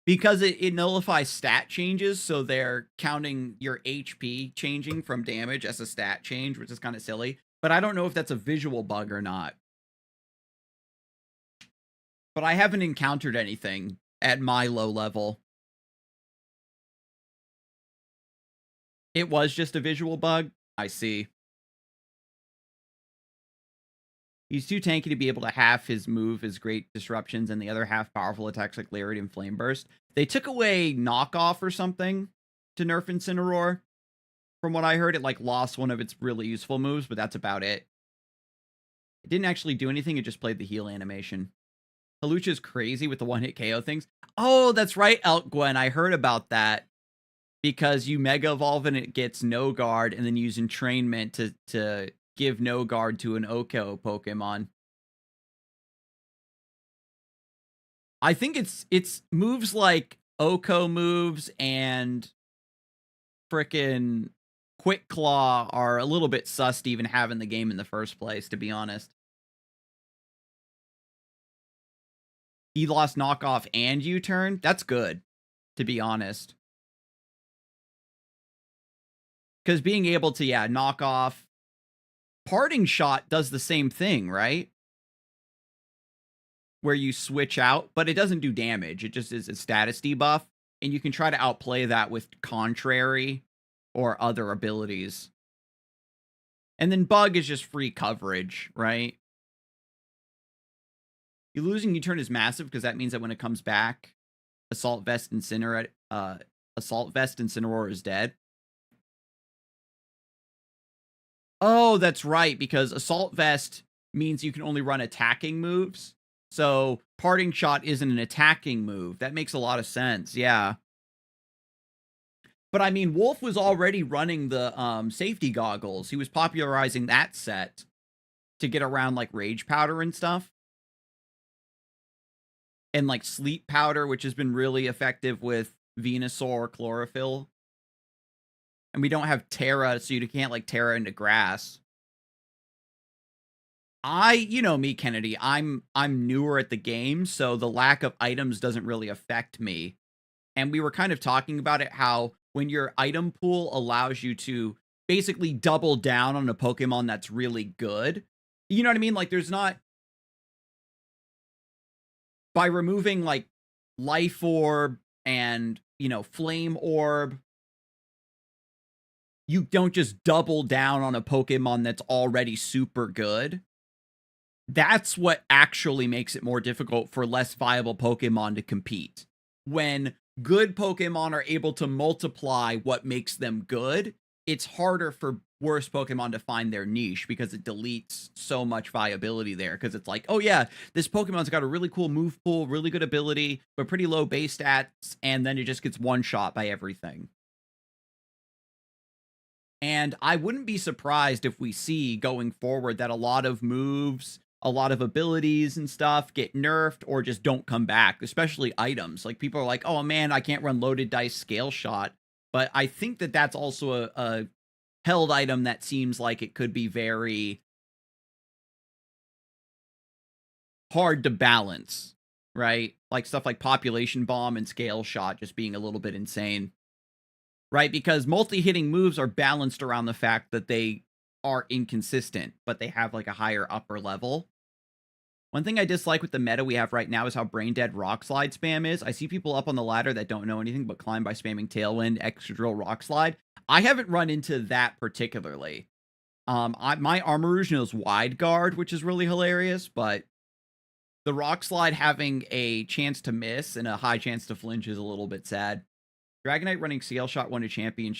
Because it nullifies stat changes, so they're counting your HP changing from damage as a stat change, which is kind of silly. But I don't know if that's a visual bug or not. But I haven't encountered anything at my low level. It was just a visual bug? I see. He's too tanky to be able to half his move as Great Disruptions and the other half powerful attacks like Lariat and Flame Burst. They took away Knockoff or something to nerf Incineroar. From what I heard, it, like, lost one of its really useful moves, but that's about it. It didn't actually do anything, it just played the heal animation. Halucha's crazy with the one-hit KO things. Oh, that's right, Elk Gwen. I heard about that. Because you Mega Evolve and it gets no guard, and then use entrainment to give no guard to an Oko Pokemon. I think it's moves like Oko moves and frickin' Quick Claw are a little bit sus to even have in the game in the first place, to be honest. He lost knockoff and U-turn? That's good, to be honest. Because being able to, yeah, knock off... Parting Shot does the same thing, right? Where you switch out, but it doesn't do damage. It just is a status debuff, and you can try to outplay that with Contrary or other abilities. And then Bug is just free coverage, right? You losing U-turn is massive because that means that when it comes back, Assault Vest Incineroar is dead. Oh, that's right, because Assault Vest means you can only run attacking moves. So Parting Shot isn't an attacking move. That makes a lot of sense, yeah. But I mean, Wolf was already running the safety goggles. He was popularizing that set to get around like Rage Powder and stuff. And like Sleep Powder, which has been really effective with Venusaur, Chlorophyll. And we don't have Terra, so you can't like Terra into grass. You know me, Kennedy, I'm newer at the game, so the lack of items doesn't really affect me. And we were kind of talking about it, how when your item pool allows you to basically double down on a Pokemon that's really good, you know what I mean? Like, there's not... By removing, like, Life Orb and, you know, Flame Orb, you don't just double down on a Pokemon that's already super good. That's what actually makes it more difficult for less viable Pokemon to compete. When good Pokemon are able to multiply what makes them good, it's harder for worse Pokemon to find their niche because it deletes so much viability there. Because it's like, oh yeah, this Pokemon's got a really cool move pool, really good ability, but pretty low base stats, and then it just gets one-shot by everything. And I wouldn't be surprised if we see going forward that a lot of moves, a lot of abilities and stuff get nerfed or just don't come back, especially items. Like, people are like, oh man, I can't run Loaded Dice Scale Shot. But I think that that's also a held item that seems like it could be very hard to balance, right? Like stuff like Population Bomb and Scale Shot just being a little bit insane. Right, because multi-hitting moves are balanced around the fact that they are inconsistent, but they have like a higher upper level. One thing I dislike with the meta we have right now is how brain dead Rock Slide spam is. I see people up on the ladder that don't know anything but climb by spamming Tailwind, Extra Drill, Rock Slide. I haven't run into that particularly. My Armarouge knows Wide Guard, which is really hilarious, but the Rock Slide having a chance to miss and a high chance to flinch is a little bit sad. Dragonite running Scale Shot won a Champions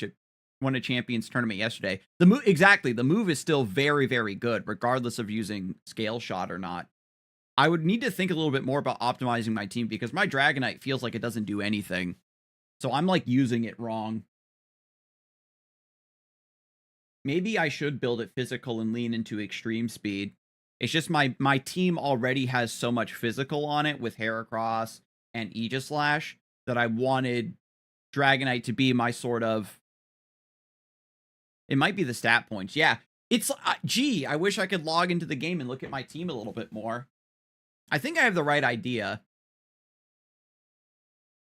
tournament yesterday. The move is still very, very good, regardless of using Scale Shot or not. I would need to think a little bit more about optimizing my team because my Dragonite feels like it doesn't do anything. So I'm like using it wrong. Maybe I should build it physical and lean into extreme speed. It's just my team already has so much physical on it with Heracross and Aegislash that I wanted Dragonite to be my sort of... It might be the stat points. Yeah, it's... gee, I wish I could log into the game and look at my team a little bit more. I think I have the right idea.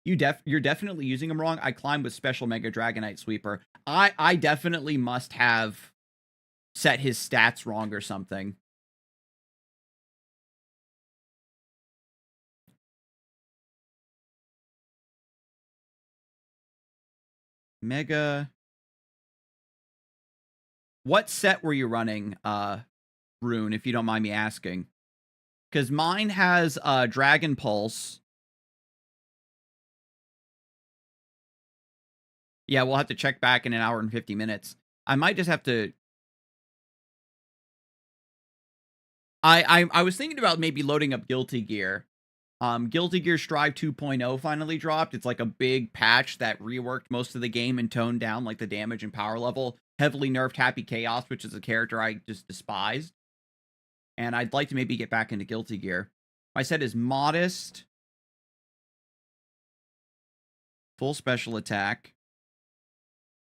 You're definitely using them wrong. I climbed with Special Mega Dragonite Sweeper. I definitely must have set his stats wrong or something. Mega... What set were you running, Rune, if you don't mind me asking? Because mine has Dragon Pulse. Yeah, we'll have to check back in an hour and 50 minutes. I might just have to... I was thinking about maybe loading up Guilty Gear. Guilty Gear Strive 2.0 finally dropped. It's like a big patch that reworked most of the game and toned down like the damage and power level. Heavily nerfed Happy Chaos, which is a character I just despised. And I'd like to maybe get back into Guilty Gear. My set is Modest. Full special attack.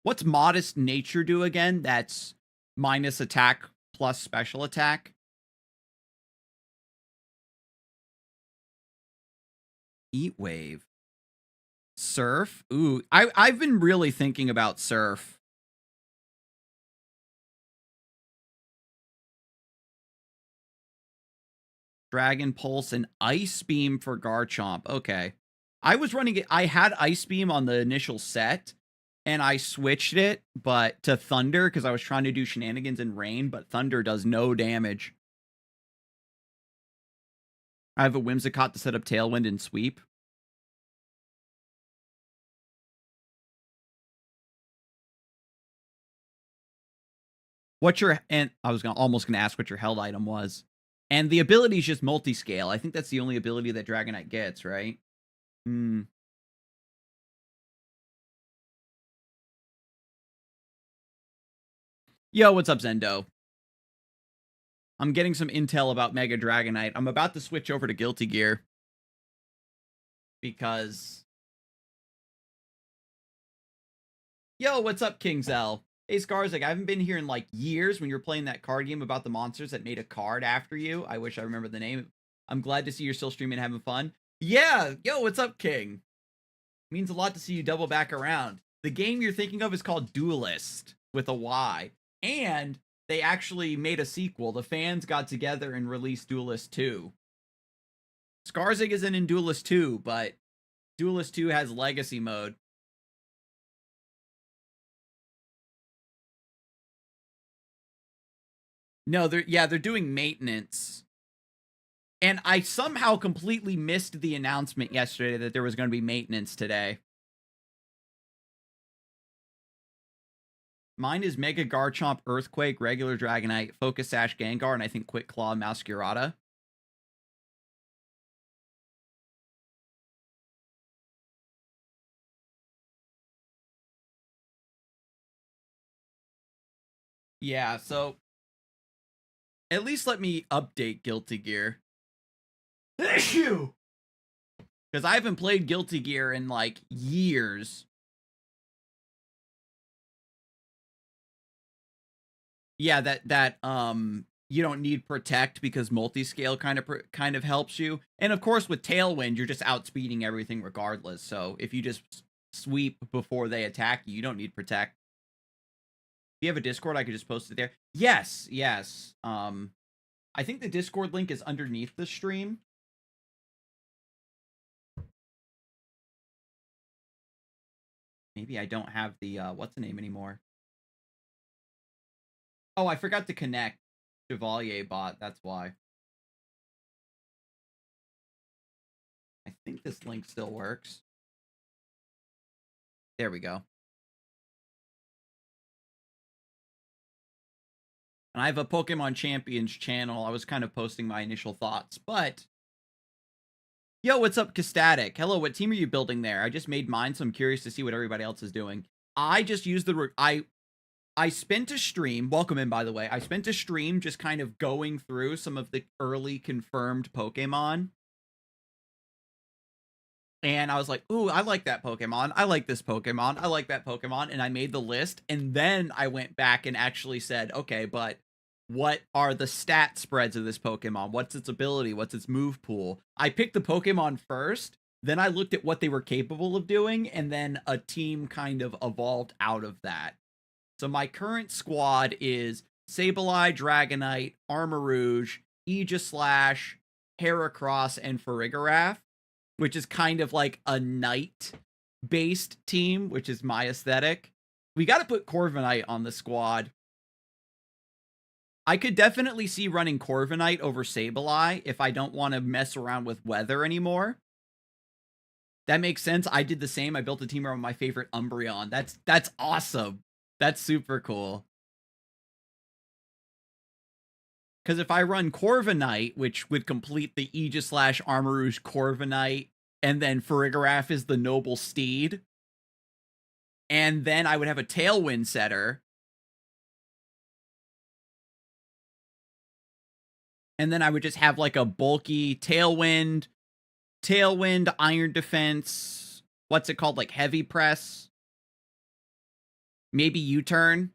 What's Modest Nature do again? That's minus attack plus special attack. Heat Wave. Surf? Ooh, I've been really thinking about Surf. Dragon Pulse and Ice Beam for Garchomp. Okay. I was running it. I had Ice Beam on the initial set, and I switched it to Thunder because I was trying to do shenanigans in Rain, but Thunder does no damage. I have a Whimsicott to set up Tailwind and Sweep. And I was almost gonna ask what your held item was. And the ability is just multi-scale. I think that's the only ability that Dragonite gets, right? Hmm. Yo, what's up, Zendo? I'm getting some intel about Mega Dragonite. I'm about to switch over to Guilty Gear. Because... Yo, what's up, King Zell? Hey, Scarzig, I haven't been here in, like, years when you were playing that card game about the monsters that made a card after you. I wish I remember the name. I'm glad to see you're still streaming and having fun. Yeah! Yo, what's up, King? Means a lot to see you double back around. The game you're thinking of is called Duelist, with a Y. And they actually made a sequel. The fans got together and released Duelist 2. Scarzig isn't in Duelist 2, but Duelist 2 has Legacy Mode. No, they're doing maintenance. And I somehow completely missed the announcement yesterday that there was going to be maintenance today. Mine is Mega Garchomp, Earthquake, Regular Dragonite, Focus Sash, Gengar, and I think Quick Claw, Masquerada. Yeah, so at least let me update Guilty Gear. Issue! Because I haven't played Guilty Gear in, like, years. Yeah, that you don't need Protect because multi-scale kind of helps you. And of course with Tailwind, you're just outspeeding everything regardless. So if you just sweep before they attack you, you don't need Protect. If you have a Discord, I could just post it there. Yes. I think the Discord link is underneath the stream. Maybe I don't have the what's the name anymore. Oh, I forgot to connect Chevalier bot, that's why. I think this link still works. There we go. And I have a Pokemon Champions channel. I was kind of posting my initial thoughts, but... Yo, what's up, Castatic? Hello, what team are you building there? I just made mine, so I'm curious to see what everybody else is doing. I just used the... I spent a stream... Welcome in, by the way. I spent a stream just kind of going through some of the early confirmed Pokemon. And I was like, ooh, I like that Pokemon. I like this Pokemon. I like that Pokemon. And I made the list. And then I went back and actually said, okay, but what are the stat spreads of this Pokemon? What's its ability? What's its move pool? I picked the Pokemon first. Then I looked at what they were capable of doing. And then a team kind of evolved out of that. So my current squad is Sableye, Dragonite, Armarouge, Aegislash, Heracross, and Farigiraf, which is kind of like a knight-based team, which is my aesthetic. We got to put Corviknight on the squad. I could definitely see running Corviknight over Sableye if I don't want to mess around with weather anymore. That makes sense. I did the same. I built a team around my favorite Umbreon. That's awesome. That's super cool. Because if I run Corviknight, which would complete the Aegis/Armarouge Corviknight, and then Farigiraf is the Noble Steed, and then I would have a Tailwind setter, and then I would just have like a bulky Tailwind, Iron Defense, what's it called, like Heavy Press, maybe U-turn,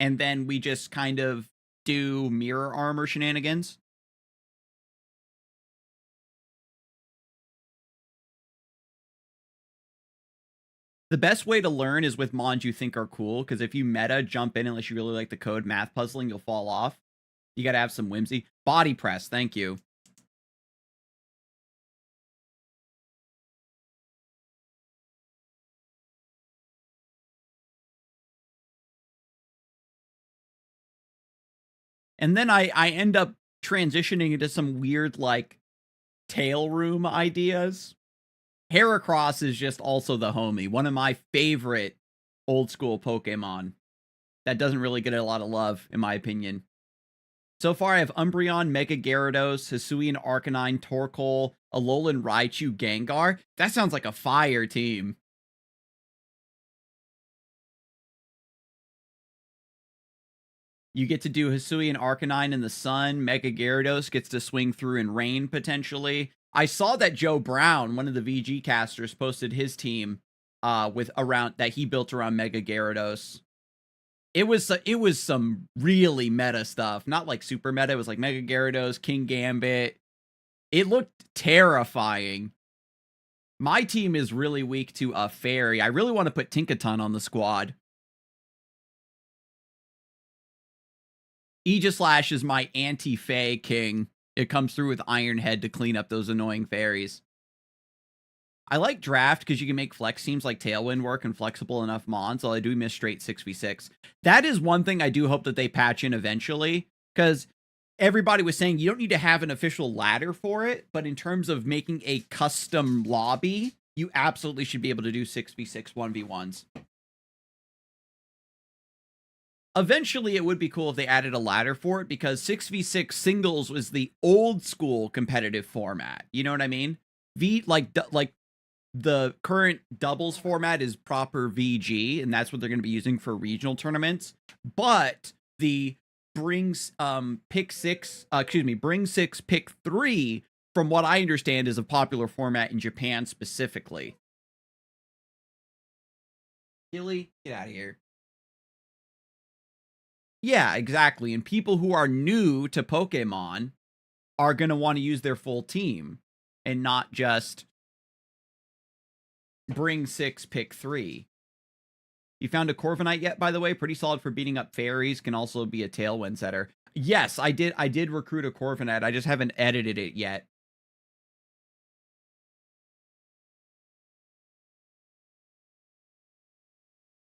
and then we just kind of do Mirror Armor shenanigans. The best way to learn is with mons you think are cool, because if you meta jump in unless you really like the code math puzzling, you'll fall off. You gotta have some whimsy. Body press, thank you. And then I end up transitioning into some weird, like, tail room ideas. Heracross is just also the homie. One of my favorite old school Pokemon that doesn't really get a lot of love, in my opinion. So far, I have Umbreon, Mega Gyarados, Hisuian Arcanine, Torkoal, Alolan Raichu, Gengar. That sounds like a fire team. You get to do Hisuian Arcanine in the sun. Mega Gyarados gets to swing through in rain, potentially. I saw that Joe Brown, one of the VG casters, posted his team with around that he built around Mega Gyarados. It was some really meta stuff. Not like super meta. It was like Mega Gyarados, King Gambit. It looked terrifying. My team is really weak to a fairy. I really want to put Tinkaton on the squad. Aegislash is my anti-Fae king. It comes through with Iron Head to clean up those annoying fairies. I like Draft because you can make flex teams like Tailwind work and flexible enough mons, although I do miss straight 6v6. That is one thing I do hope that they patch in eventually, because everybody was saying you don't need to have an official ladder for it, but in terms of making a custom lobby, you absolutely should be able to do 6v6 1v1s. Eventually, it would be cool if they added a ladder for it, because 6v6 singles was the old school competitive format. You know what I mean? Like the current doubles format is proper VG, and that's what they're going to be using for regional tournaments. But the bring six, pick 3, from what I understand, is a popular format in Japan specifically. Gilly, get out of here. Yeah, exactly. And people who are new to Pokemon are going to want to use their full team and not just bring 6, pick 3. You found a Corviknight yet, by the way? Pretty solid for beating up fairies. Can also be a Tailwind setter. Yes, I did recruit a Corviknight. I just haven't edited it yet.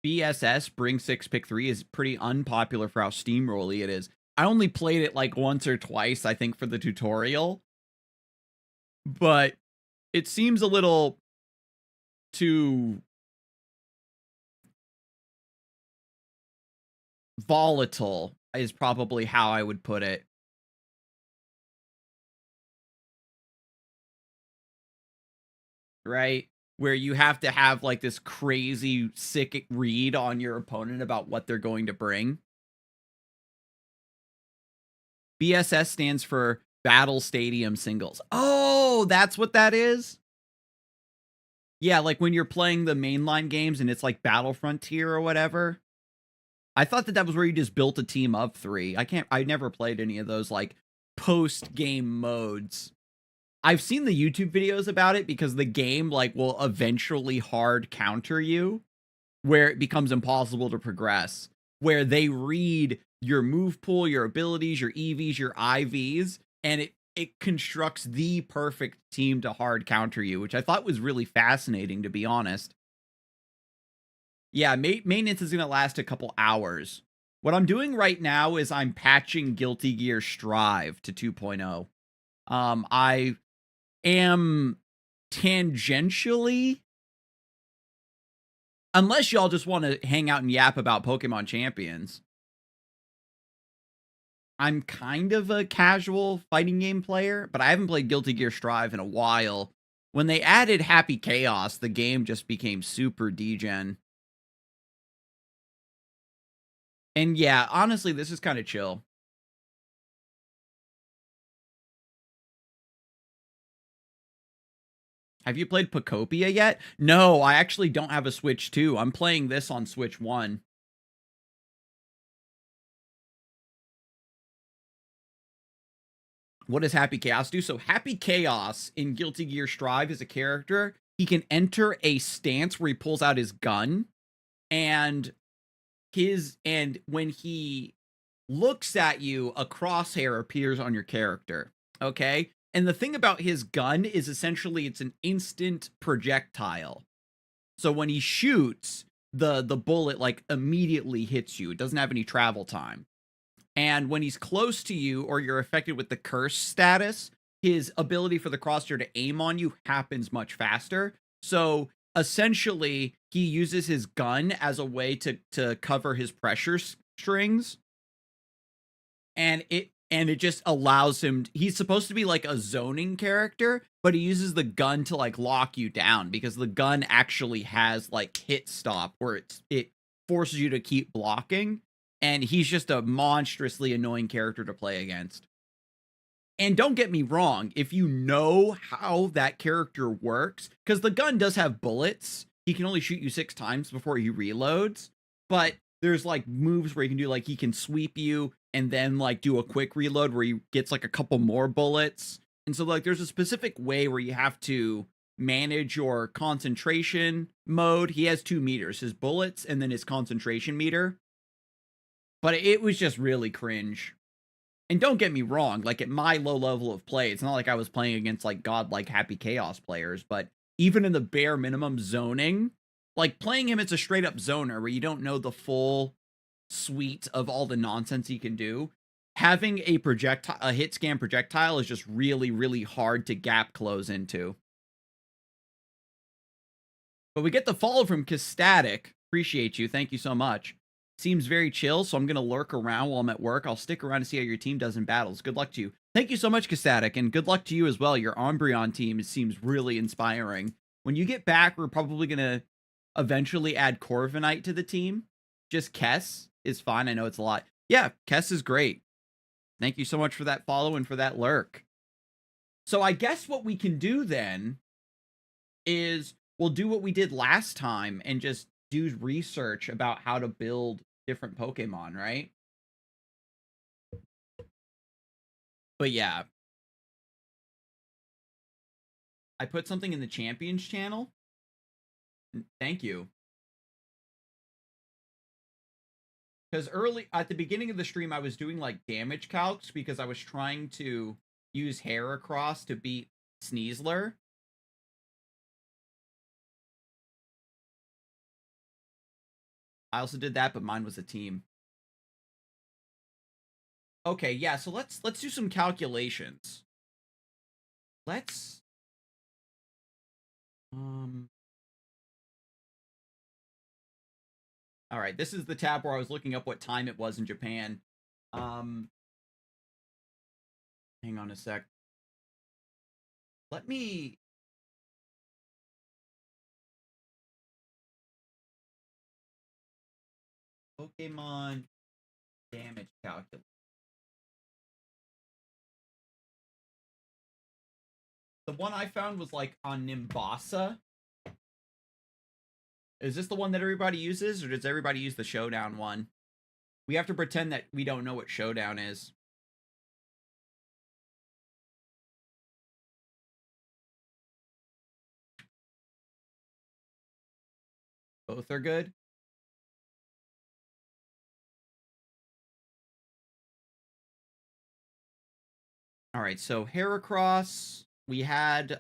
BSS, bring 6, pick 3, is pretty unpopular for how steamrolly it is. I only played it like once or twice, I think, for the tutorial. But it seems a little too volatile, is probably how I would put it. Right? Where you have to have like this crazy sick read on your opponent about what they're going to bring. BSS stands for Battle Stadium Singles. Oh, that's what that is? Yeah, like when you're playing the mainline games and it's like Battle Frontier or whatever. I thought that was where you just built a team of 3. I never played any of those like post-game modes. I've seen the YouTube videos about it because the game like will eventually hard counter you, where it becomes impossible to progress, where they read your move pool, your abilities, your EVs, your IVs, and it constructs the perfect team to hard counter you, which I thought was really fascinating, to be honest. Yeah, maintenance is going to last a couple hours. What I'm doing right now is I'm patching Guilty Gear Strive to 2.0. I am tangentially, unless y'all just want to hang out and yap about Pokemon Champions. I'm kind of a casual fighting game player, but I haven't played Guilty Gear Strive in a while. When they added Happy Chaos, the game just became super degen. And yeah, honestly, this is kind of chill. Have you played Pocopia yet? No, I actually don't have a Switch 2. I'm playing this on Switch 1. What does Happy Chaos do? So Happy Chaos in Guilty Gear Strive is a character. He can enter a stance where he pulls out his gun, and when he looks at you, a crosshair appears on your character. Okay? And the thing about his gun is essentially it's an instant projectile. So when he shoots, the bullet like immediately hits you. It doesn't have any travel time. And when he's close to you or you're affected with the curse status, his ability for the crosshair to aim on you happens much faster. So essentially, he uses his gun as a way to cover his pressure strings. And it just allows him, he's supposed to be like a zoning character, but he uses the gun to like lock you down because the gun actually has like hit stop where it forces you to keep blocking. And he's just a monstrously annoying character to play against. And don't get me wrong, if you know how that character works, because the gun does have bullets, he can only shoot you 6 times before he reloads, but there's like moves where he can do like he can sweep you and then like do a quick reload where he gets like a couple more bullets. And so like there's a specific way where you have to manage your concentration mode. He has 2 meters, his bullets and then his concentration meter. But it was just really cringe. And don't get me wrong, like at my low level of play, it's not like I was playing against like godlike Happy Chaos players, but even in the bare minimum zoning, like playing him as a straight up zoner where you don't know the full suite of all the nonsense he can do, having a hit scan projectile is just really, really hard to gap close into. But we get the follow from Kistatic. Appreciate you. Thank you so much. Seems very chill, so I'm going to lurk around while I'm at work. I'll stick around to see how your team does in battles. Good luck to you. Thank you so much, Kistatic, and good luck to you as well. Your Umbreon team seems really inspiring. When you get back, we're probably going to eventually add Corviknight to the team. Just Kess is fine. I know it's a lot. Yeah, Kess is great. Thank you so much for that follow and for that lurk. So I guess what we can do then is we'll do what we did last time and just do research about how to build different Pokemon, right? But yeah. I put something in the Champions channel. Thank you. Because early at the beginning of the stream, I was doing like damage calcs because I was trying to use Heracross to beat Sneasler. I also did that, but mine was a team. Okay, yeah, so let's do some calculations. Let's all right, this is the tab where I was looking up what time it was in Japan. Hang on a sec. Let me Pokemon damage calculator. The one I found was like on Nimbasa. Is this the one that everybody uses, or does everybody use the Showdown one? We have to pretend that we don't know what Showdown is. Both are good. All right, so Heracross, we had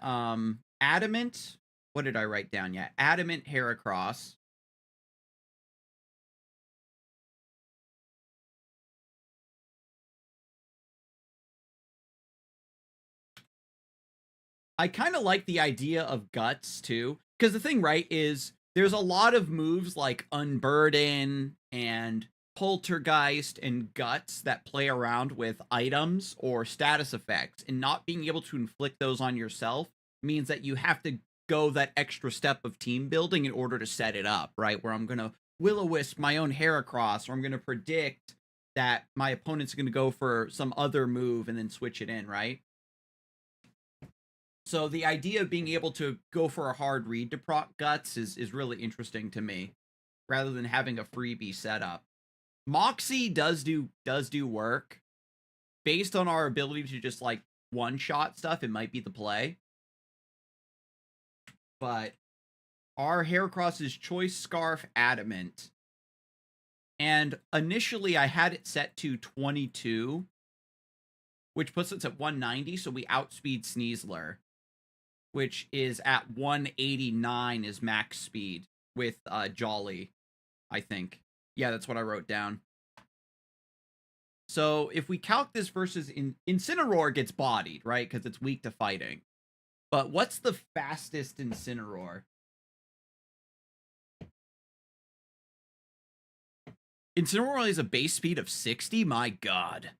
Adamant. What did I write down yet? Adamant Heracross. I kind of like the idea of Guts too, because the thing, right, is there's a lot of moves like Unburden and Poltergeist and Guts that play around with items or status effects, and not being able to inflict those on yourself means that you have to go that extra step of team building in order to set it up, right? Where I'm going to will-o-wisp my own hair across, or I'm going to predict that my opponent's going to go for some other move and then switch it in, right? So the idea of being able to go for a hard read to proc Guts is really interesting to me, rather than having a freebie setup. Moxie does do work. Based on our ability to just like one-shot stuff, it might be the play. But our Heracross is Choice Scarf Adamant. And initially I had it set to 22, which puts us at 190, so we outspeed Sneasler, which is at 189 is max speed with Jolly, I think. Yeah, that's what I wrote down. So if we calc this versus Incineroar gets bodied, right? Because it's weak to fighting. But what's the fastest Incineroar? Incineroar only has a base speed of 60? My god.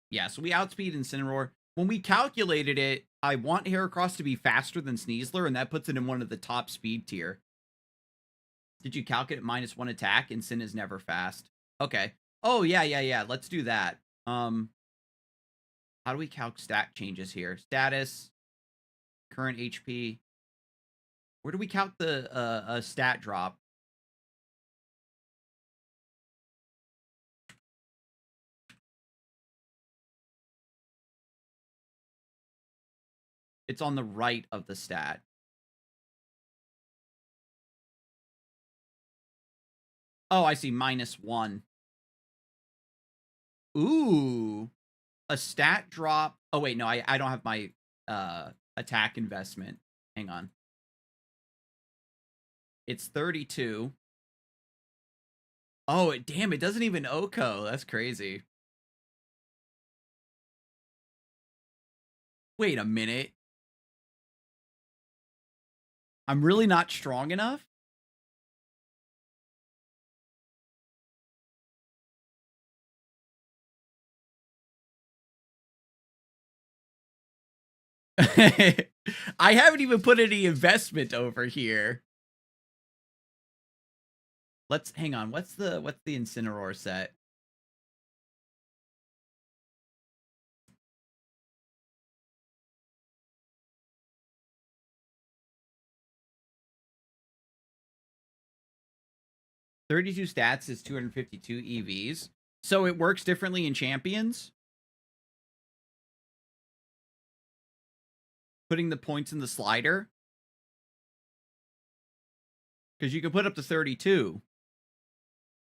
Yeah, so we outspeed Incineroar. When we calculated it, I want Heracross to be faster than Sneasler, and that puts it in one of the top speed tier. Did you calculate -1 attack? Incin is never fast. Okay. Oh, yeah. Let's do that. How do we calc stat changes here? Status, current HP. Where do we count the stat drop? It's on the right of the stat. Oh, I see. -1. Ooh. A stat drop. Oh, wait. No, I don't have my attack investment. Hang on. It's 32. Oh, damn. It doesn't even OHKO. That's crazy. Wait a minute. I'm really not strong enough? I haven't even put any investment over here. Let's hang on. What's the Incineroar set? $32 stats is 252 EVs. So it works differently in champions. Putting the points in the slider. Because you can put up to 32.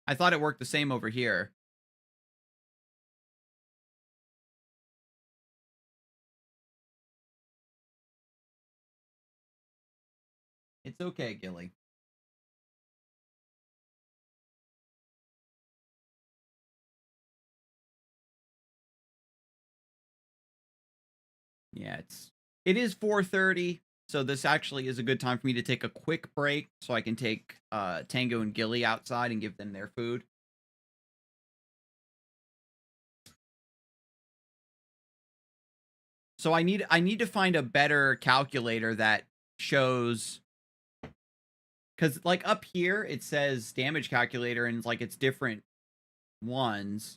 I thought it worked the same over here. It's okay, Gilly. Yeah, it is 4:30, so this actually is a good time for me to take a quick break so I can take Tango and Gilly outside and give them their food. So I need to find a better calculator that shows, because like up here it says damage calculator and like it's different ones.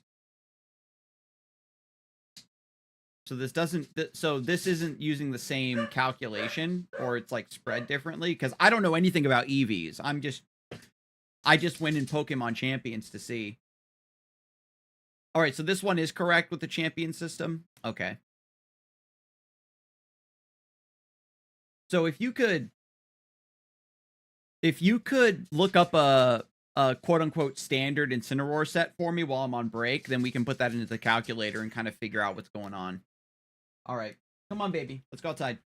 So this doesn't, so this isn't using the same calculation, or it's like spread differently, because I don't know anything about EVs. I just went in Pokemon Champions to see. All right, so this one is correct with the champion system. Okay. So if you could look up a quote unquote standard Incineroar set for me while I'm on break, then we can put that into the calculator and kind of figure out what's going on. All right. Come on, baby. Let's go outside.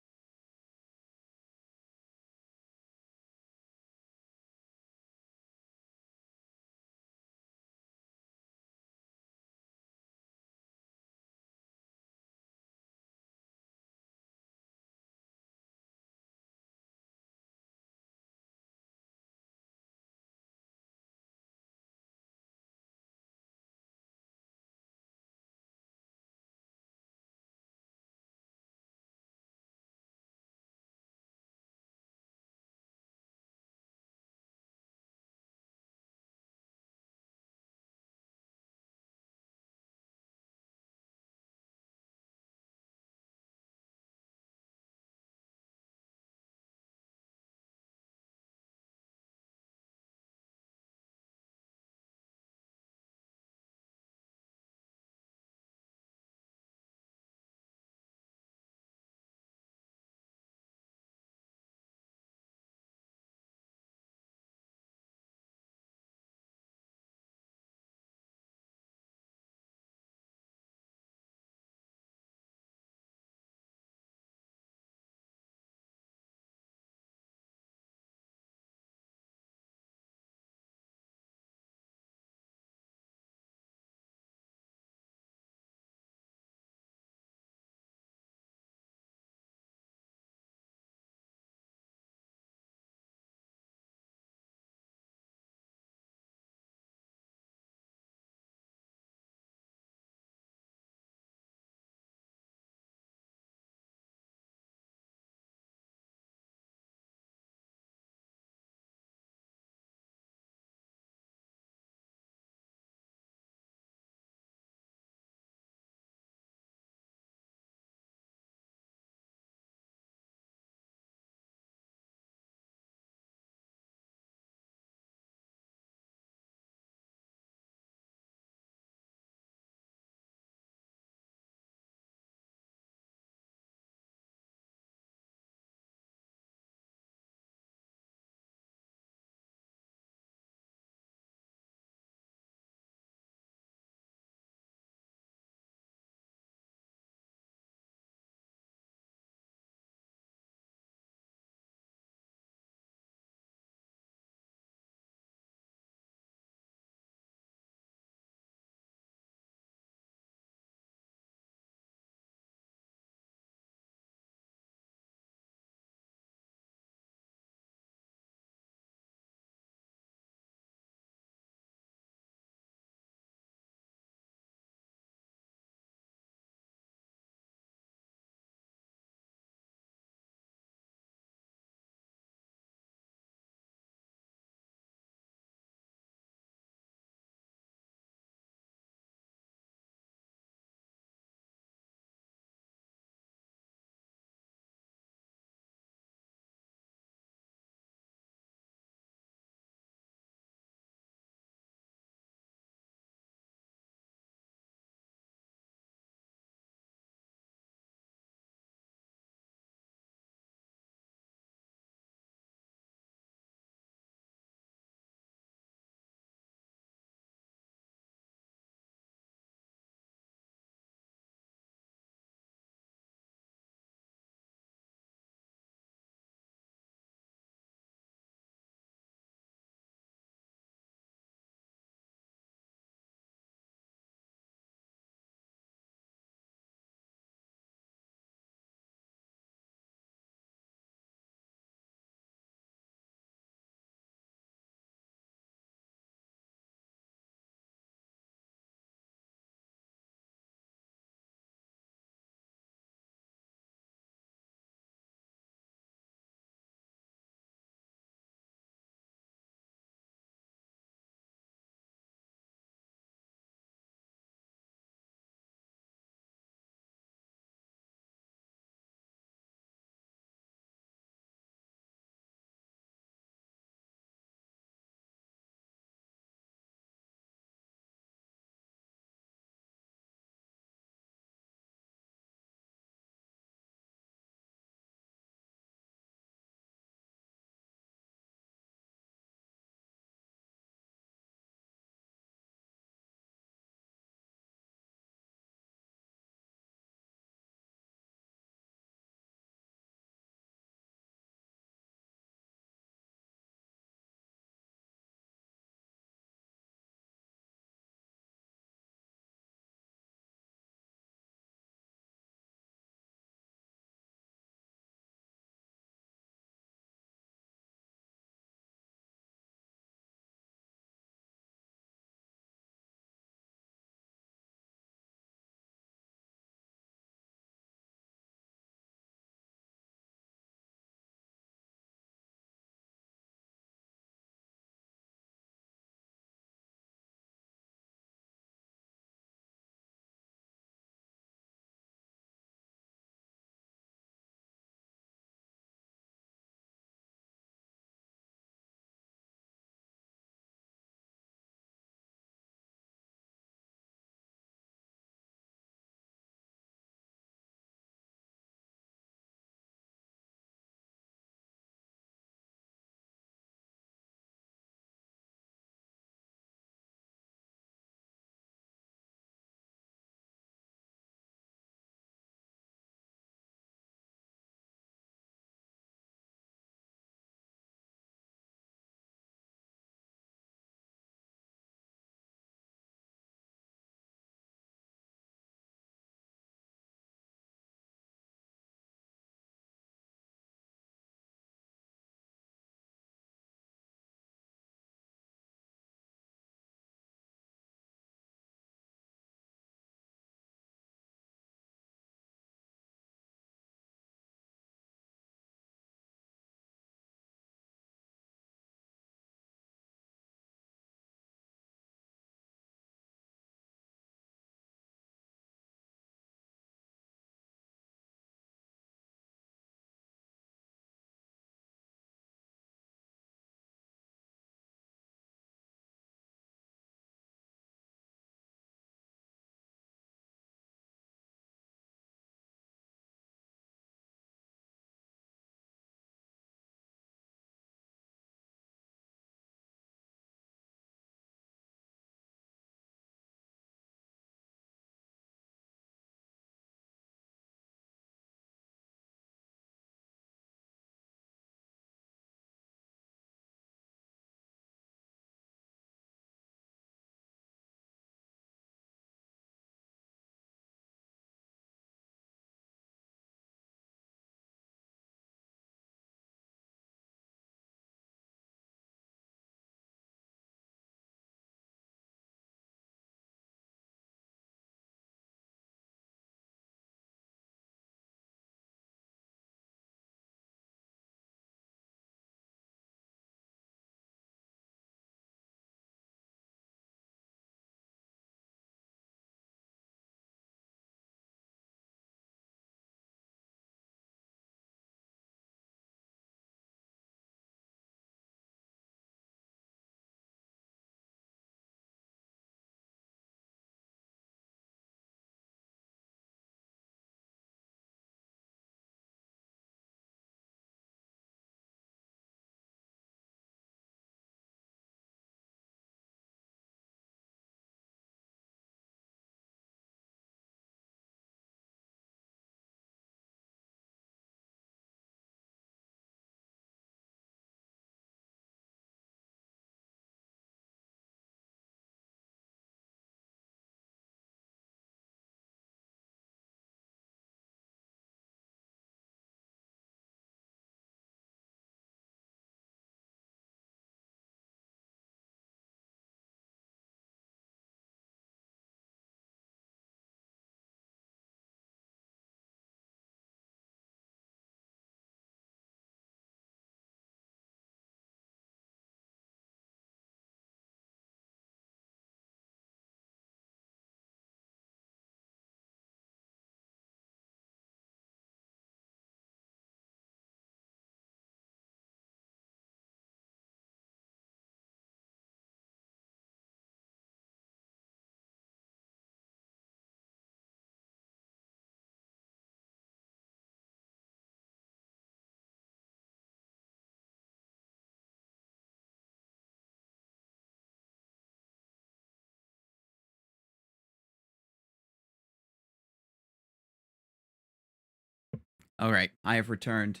All right, I have returned.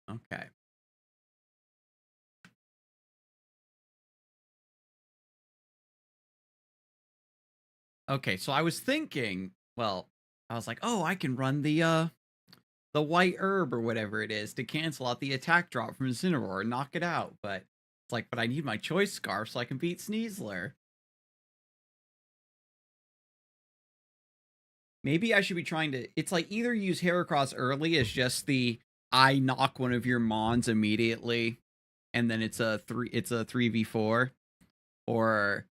Okay. Okay, so I was thinking, well, I was like, oh, I can run the white herb or whatever it is to cancel out the attack drop from Incineroar and knock it out. But it's like, but I need my choice scarf so I can beat Sneasler. Maybe I should be trying to. It's like either use Heracross early as just the I knock one of your Mons immediately, and then it's a 3v4, or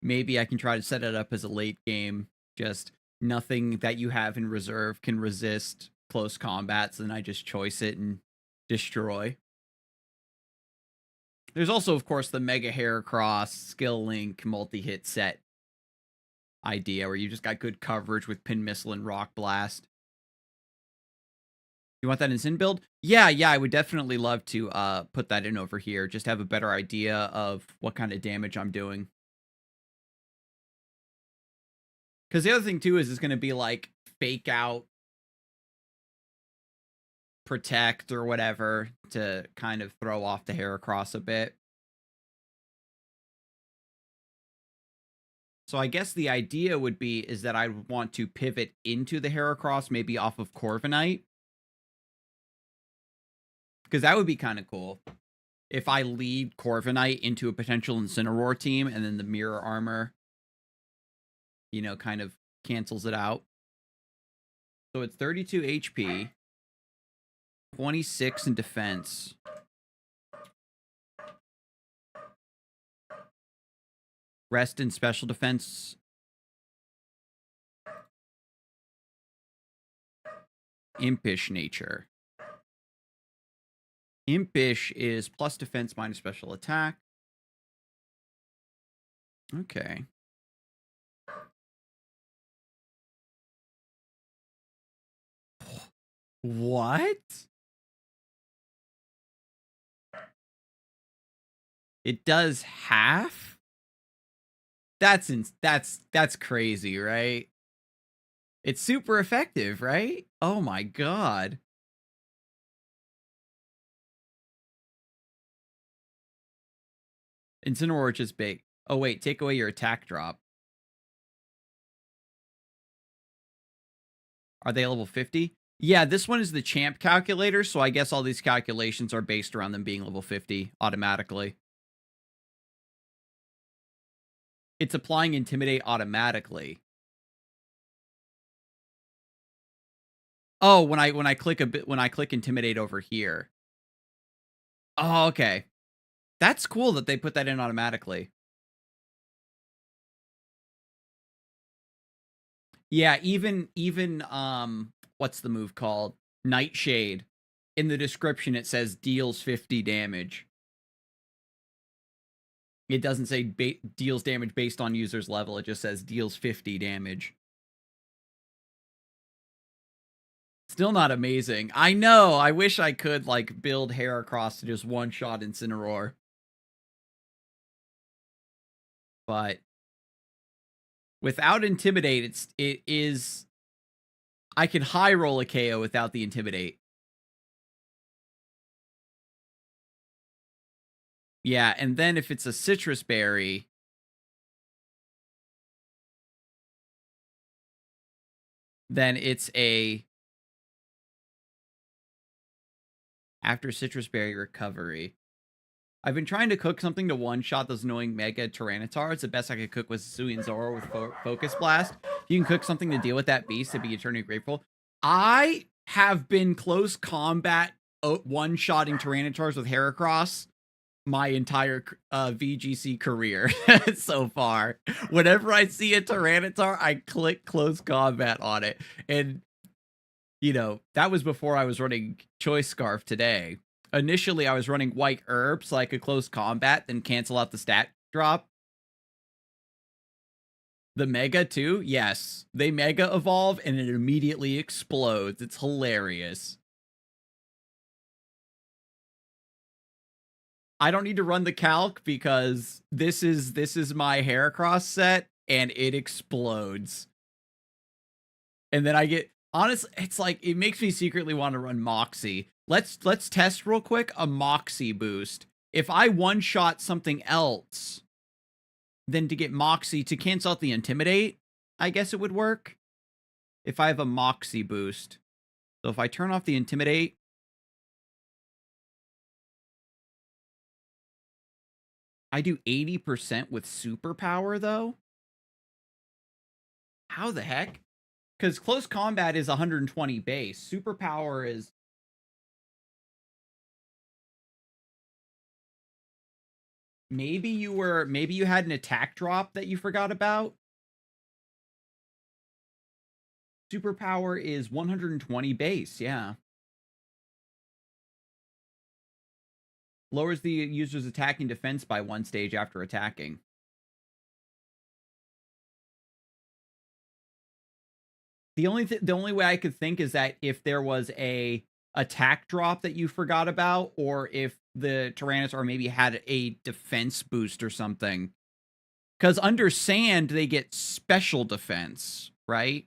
maybe I can try to set it up as a late game. Just nothing that you have in reserve can resist close combats, and I just choice it and destroy. There's also, of course, the Mega Heracross Skill Link multi-hit set idea where you just got good coverage with Pin Missile and Rock Blast. You want that in Sin build? Yeah, I would definitely love to put that in over here. Just have a better idea of what kind of damage I'm doing. Because the other thing, too, is it's going to be like fake out protect or whatever to kind of throw off the Heracross a bit. So I guess the idea would be is that I want to pivot into the Heracross, maybe off of Corviknight. Because that would be kind of cool. If I lead Corviknight into a potential Incineroar team and then the Mirror Armor, you know, kind of cancels it out. So it's 32 HP, 26 in defense. Rest in special defense. Impish nature. Impish is plus defense minus special attack. Okay. What? It does half? That's crazy, right? It's super effective, right? Oh my god. Incineroar just big. Oh wait, take away your attack drop. Are they level 50? Yeah, this one is the champ calculator, so I guess all these calculations are based around them being level 50 automatically. It's applying Intimidate automatically. Oh, when I click Intimidate over here. Oh, okay. That's cool that they put that in automatically. Yeah, even what's the move called? Nightshade. In the description it says deals 50 damage. It doesn't say deals damage based on user's level, it just says deals 50 damage. Still not amazing. I know, I wish I could like build Heracross to just one-shot Incineroar. But without Intimidate, it is I can high roll a KO without the Intimidate. Yeah, and then if it's a Citrus Berry, then it's a after Citrus Berry recovery. I've been trying to cook something to one-shot those annoying Mega Tyranitar. The best I could cook was Sui and Zoro with Focus Blast. If you can cook something to deal with that beast, I'd be eternally grateful. I have been close combat one-shotting Tyranitars with Heracross my entire VGC career so far. Whenever I see a Tyranitar, I click close combat on it. And, you know, that was before I was running Choice Scarf today. Initially, I was running White Herb so I could close combat, then cancel out the stat drop. The Mega, too? Yes. They Mega Evolve, and it immediately explodes. It's hilarious. I don't need to run the calc because this is my Heracross set and it explodes. And then I get honestly, it's like it makes me secretly want to run Moxie. Let's test real quick a Moxie boost. If I one-shot something else, then to get Moxie to cancel out the Intimidate, I guess it would work. If I have a Moxie boost. So if I turn off the Intimidate, I do 80% with Superpower, though? How the heck? Because Close Combat is 120 base. Superpower is... Maybe you had an attack drop that you forgot about? Superpower is 120 base, yeah. Lowers the user's attacking defense by 1 stage after attacking. The only way I could think is that if there was a attack drop that you forgot about, or if the Tyrannosaur maybe had a defense boost or something. Because under sand, they get special defense, right?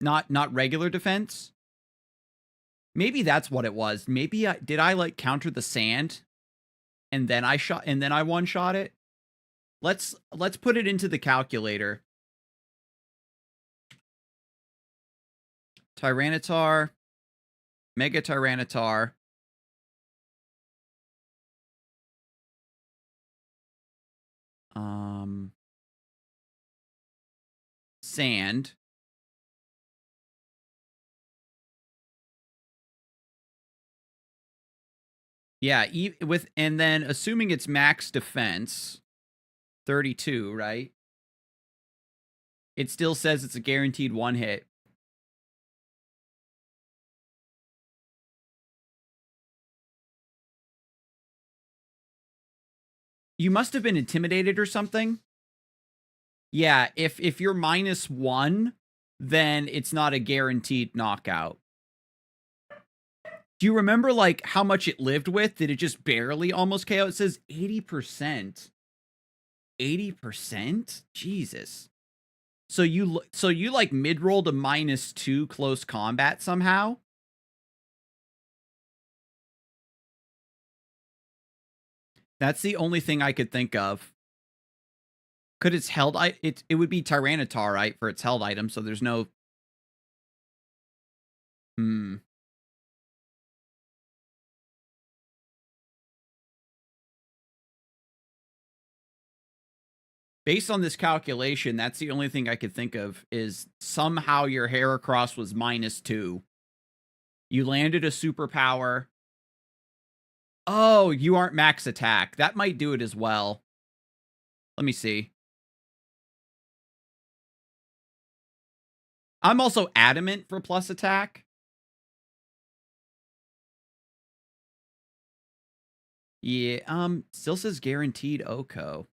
Not regular defense. Maybe that's what it was. Maybe did I like counter the sand, and then I one-shot it. Let's put it into the calculator. Tyranitar, Mega Tyranitar. Sand. Yeah, and then assuming it's max defense, 32, right? It still says it's a guaranteed 1 hit. You must have been intimidated or something. Yeah, if you're -1, then it's not a guaranteed knockout. Do you remember like how much it lived with? Did it just barely almost KO? It says 80%. 80%? Jesus. So you like mid-rolled a -2 close combat somehow? That's the only thing I could think of. Could it's held it would be Tyranitar, right, for its held item, so there's no Based on this calculation, that's the only thing I could think of is somehow your Heracross was -2. You landed a superpower. Oh, you aren't max attack. That might do it as well. Let me see. I'm also adamant for plus attack. Yeah, still says guaranteed Oko.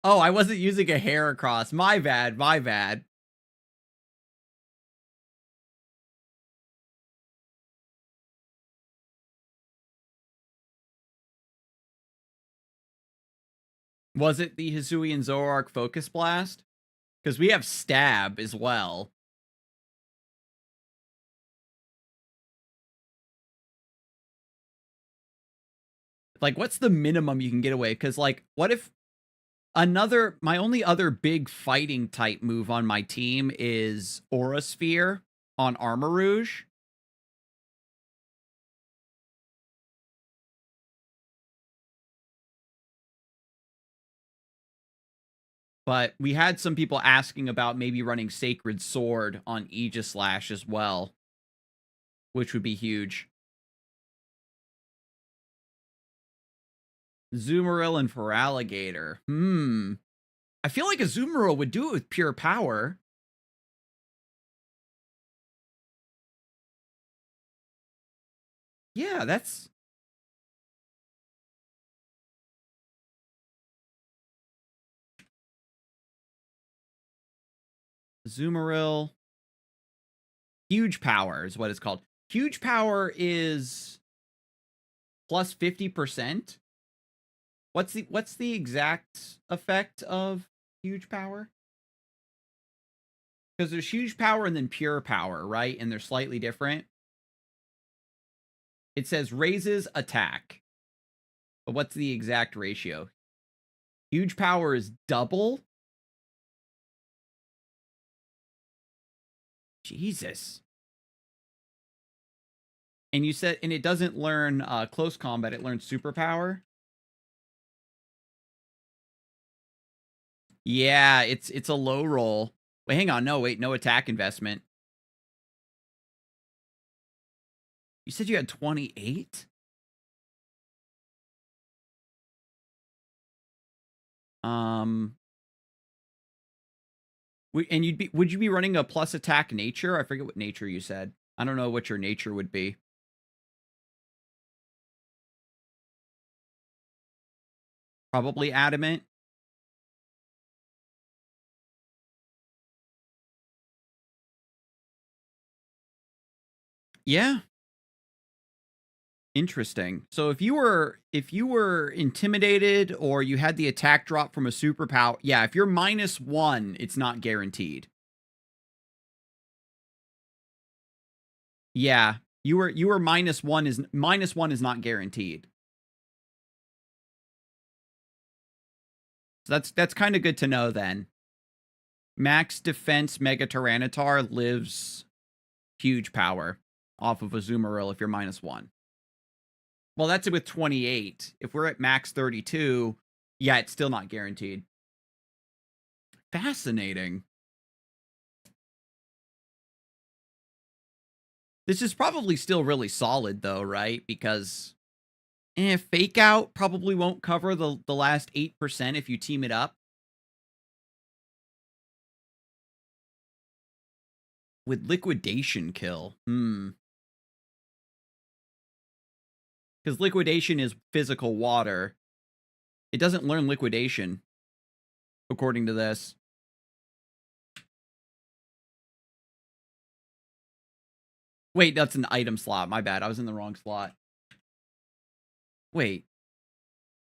Oh, I wasn't using a Heracross. My bad, my bad. Was it the Hisuian Zoroark Focus Blast? Because we have Stab as well. Like, what's the minimum you can get away? Because, like, what if my only other big fighting type move on my team is Aura Sphere on Armor Rouge. But we had some people asking about maybe running Sacred Sword on Aegislash as well, which would be huge. Zoomeril and Feraligatr. I feel like a Zoomeril would do it with pure power. Yeah, that's... Azumarill. Huge power is what it's called. Huge power is plus 50%. What's the exact effect of huge power? Because there's huge power and then pure power, right? And they're slightly different. It says raises attack. But what's the exact ratio? Huge power is double. Jesus. And you said, and it doesn't learn close combat, it learns superpower. Yeah, it's a low roll. Wait, hang on. No, wait, no attack investment. You said you had 28? And would you be running a plus attack nature? I forget what nature you said. I don't know what your nature would be. Probably adamant. Yeah. Interesting. So if you were intimidated or you had the attack drop from a superpower, yeah, if you're -1, it's not guaranteed. Yeah, you were -1 is not guaranteed. So that's kind of good to know then. Max defense Mega Tyranitar lives huge power off of Azumarill if you're -1. Well, that's it with 28. If we're at max 32, yeah, it's still not guaranteed. Fascinating. This is probably still really solid, though, right? Because Fake Out probably won't cover the last 8% if you team it up. With Liquidation Kill. Because Liquidation is physical water. It doesn't learn Liquidation, according to this. Wait, that's an item slot. My bad. I was in the wrong slot. Wait.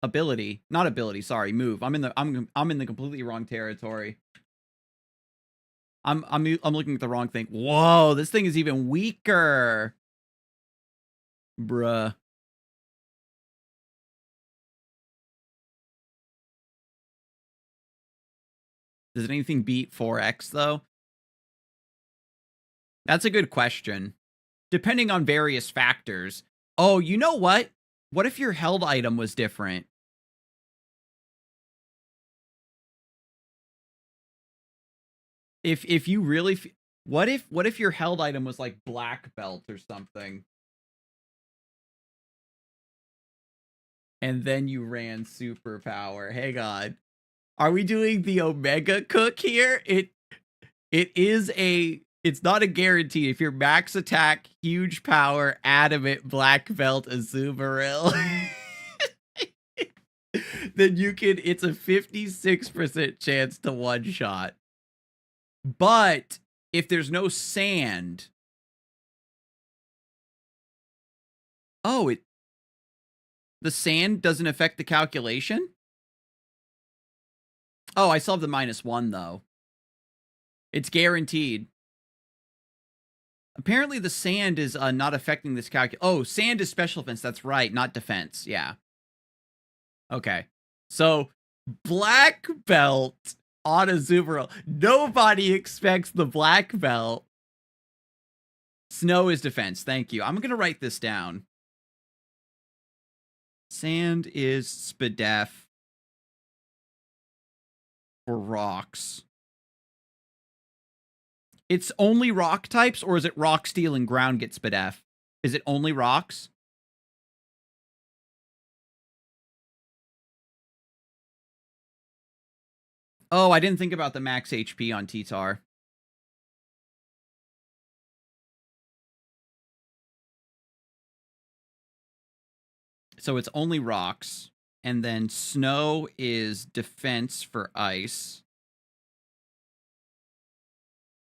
Ability. Not ability, sorry. Move. I'm in the completely wrong territory. I'm looking at the wrong thing. Whoa, this thing is even weaker. Bruh. Does anything beat 4x, though? That's a good question. Depending on various factors. Oh, you know what? What if your held item was different? If you really... What if your held item was like black belt or something? And then you ran superpower. Hang on. Are we doing the Omega Cook here? It's not a guarantee. If you're max attack, huge power, adamant, black belt, Azumarill, then it's a 56% chance to one shot. But if there's no sand, the sand doesn't affect the calculation? Oh, I still have the -1 though. It's guaranteed. Apparently the sand is not affecting this calculation. Oh, sand is special defense. That's right, not defense. Yeah. Okay. So, black belt on Azumarill. Nobody expects the black belt. Snow is defense. Thank you. I'm going to write this down. Sand is SPDEF for rocks. It's only rock types, or is it rock, steel, and ground get SPDEF? Is it only rocks? Oh, I didn't think about the max HP on T-Tar. So it's only rocks. And then snow is defense for ice.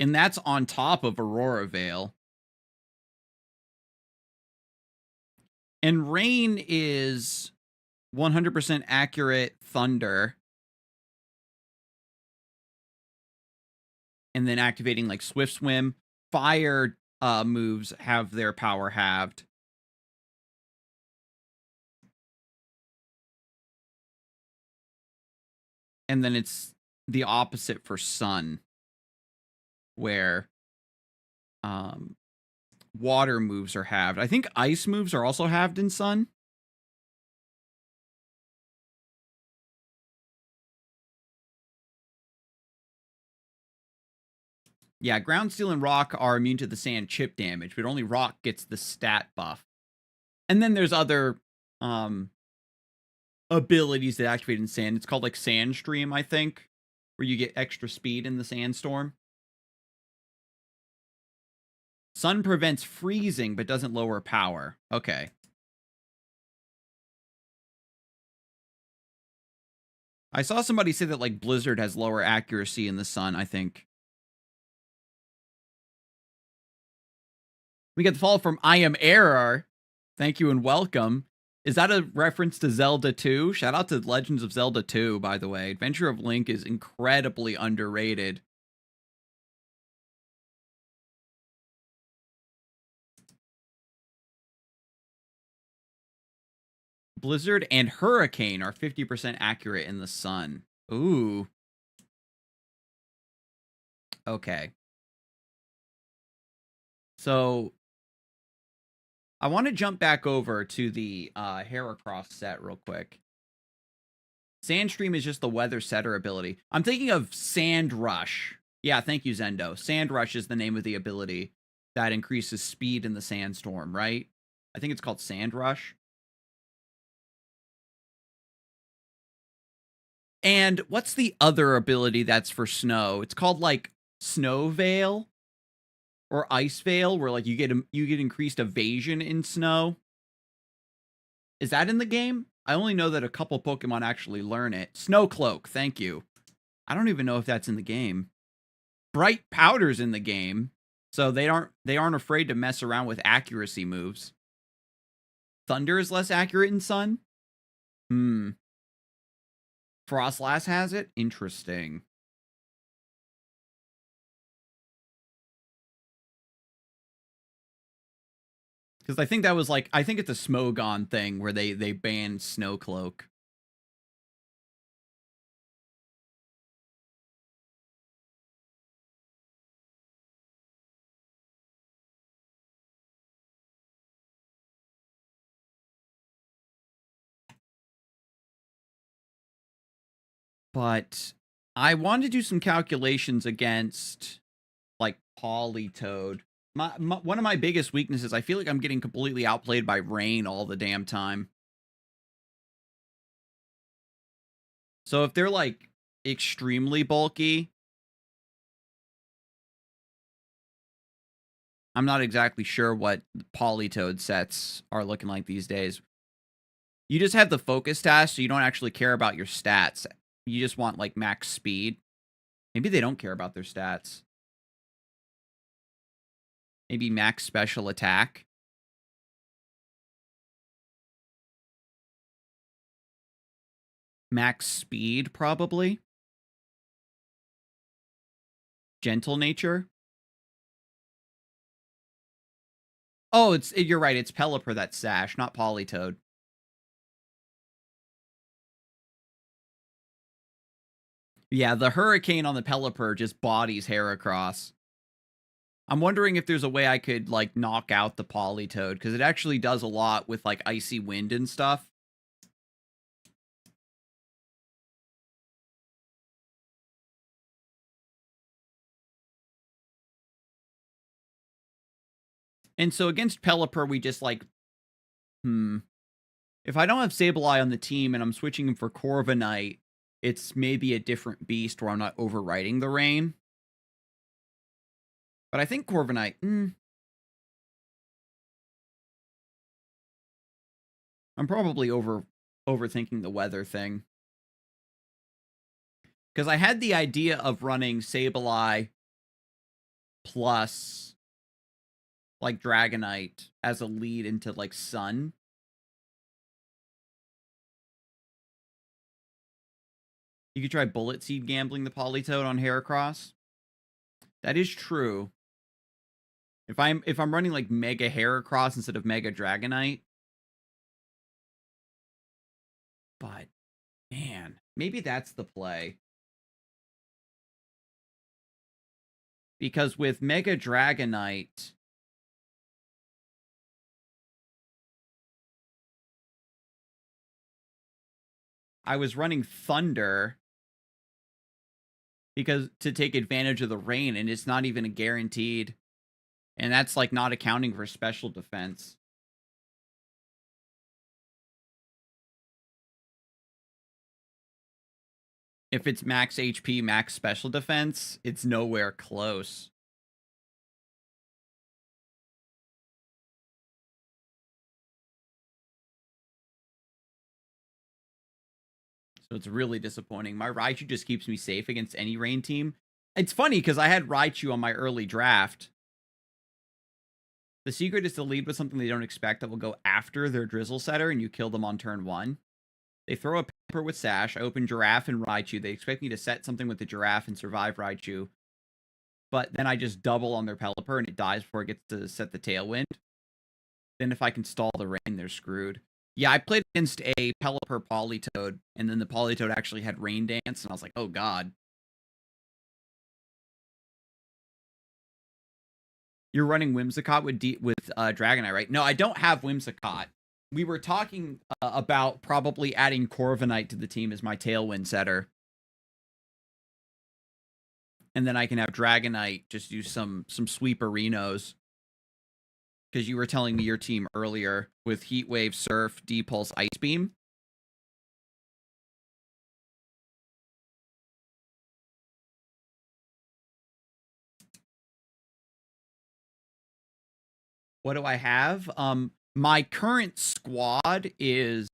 And that's on top of Aurora Veil. And Rain is 100% accurate Thunder. And then activating like Swift Swim. Fire moves have their power halved. And then it's the opposite for Sun, where water moves are halved. I think ice moves are also halved in Sun. Yeah, Ground, Steel, and Rock are immune to the sand chip damage, but only Rock gets the stat buff. And then there's other abilities that activate in Sand. It's called like Sandstream, I think, where you get extra speed in the Sandstorm. Sun prevents freezing, but doesn't lower power. Okay. I saw somebody say that like Blizzard has lower accuracy in the Sun, I think. We get the follow from I Am Error. Thank you and welcome. Is that a reference to Zelda 2? Shout out to Legends of Zelda 2, by the way. Adventure of Link is incredibly underrated. Blizzard and Hurricane are 50% accurate in the Sun. Ooh. Okay. So I want to jump back over to the Heracross set real quick. Sandstream is just the weather setter ability. I'm thinking of Sand Rush. Yeah, thank you, Zendo. Sand Rush is the name of the ability that increases speed in the sandstorm, right? I think it's called Sand Rush. And what's the other ability that's for snow? It's called like Snow Veil or Ice Veil, where like you get increased evasion in snow. Is that in the game? I only know that a couple Pokemon actually learn it. Snow Cloak, thank you. I don't even know if that's in the game. Bright Powder's in the game, so they aren't afraid to mess around with accuracy moves. Thunder is less accurate in Sun? Frostlass has it? Interesting. Because I think that was like, I think it's a Smogon thing where they banned Snowcloak. But I wanted to do some calculations against like Politoed. One of my biggest weaknesses, I feel like I'm getting completely outplayed by Rain all the damn time. So if they're like extremely bulky, I'm not exactly sure what Politoed sets are looking like these days. You just have the focus task, so you don't actually care about your stats. You just want like max speed. Maybe they don't care about their stats. Maybe max special attack. Max speed, probably. Gentle nature. Oh, you're right. It's Pelipper that's Sash, not Politoed. Yeah, the Hurricane on the Pelipper just bodies Heracross. I'm wondering if there's a way I could, like, knock out the Politoed, because it actually does a lot with, like, Icy Wind and stuff. And so against Pelipper, we just, like, if I don't have Sableye on the team and I'm switching him for Corviknight, it's maybe a different beast where I'm not overriding the rain. But I think Corviknight, I'm probably overthinking the weather thing. Because I had the idea of running Sableye plus like Dragonite as a lead into like Sun. You could try Bullet Seed gambling the Politoed on Heracross. That is true. If I'm running like Mega Heracross instead of Mega Dragonite. But man, maybe that's the play. Because with Mega Dragonite, I was running Thunder because to take advantage of the rain, and it's not even a guaranteed. And that's like not accounting for special defense. If it's max HP, max special defense, it's nowhere close. So it's really disappointing. My Raichu just keeps me safe against any rain team. It's funny because I had Raichu on my early draft. The secret is to lead with something they don't expect that will go after their Drizzle Setter, and you kill them on turn 1. They throw a Pepper with Sash. I open Giraffe and Raichu. They expect me to set something with the Giraffe and survive Raichu. But then I just double on their Pelipper, and it dies before it gets to set the Tailwind. Then if I can stall the rain, they're screwed. Yeah, I played against a Pelipper Politoed, and then the Politoed actually had Rain Dance, and I was like, oh god. You're running Whimsicott with Dragonite, right? No, I don't have Whimsicott. We were talking about probably adding Corviknight to the team as my Tailwind setter. And then I can have Dragonite just do some sweeperinos. Because you were telling me your team earlier with Heat Wave, Surf, D-Pulse, Ice Beam. What do I have? My current squad is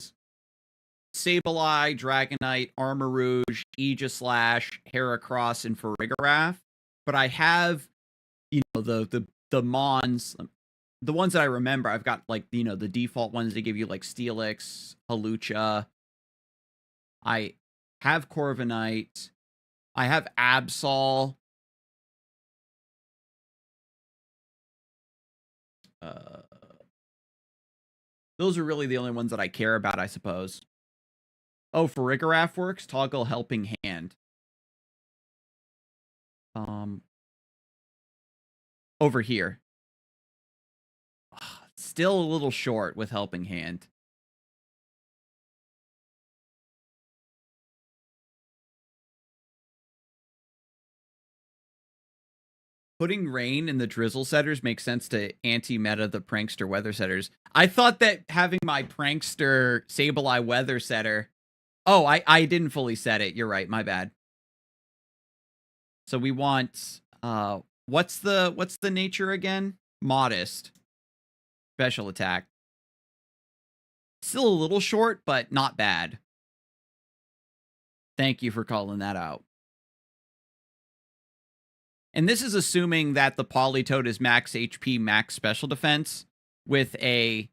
Sableye, Dragonite, Armarouge, Aegislash, Heracross, and Farigiraf. But I have, the Mons, the ones that I remember. I've got like, the default ones they give you like Steelix, Halucha. I have Corviknight. I have Absol. Those are really the only ones that I care about, I suppose. Oh, Farigiraf works. Toggle Helping Hand. Over here. Still a little short with Helping Hand. Putting Rain in the Drizzle setters makes sense to anti-meta the Prankster Weather setters. I thought that having my Prankster Sableye Weather setter... Oh, I didn't fully set it. You're right. My bad. So we want... what's the nature again? Modest. Special attack. Still a little short, but not bad. Thank you for calling that out. And this is assuming that the Politoed is max HP, max special defense with a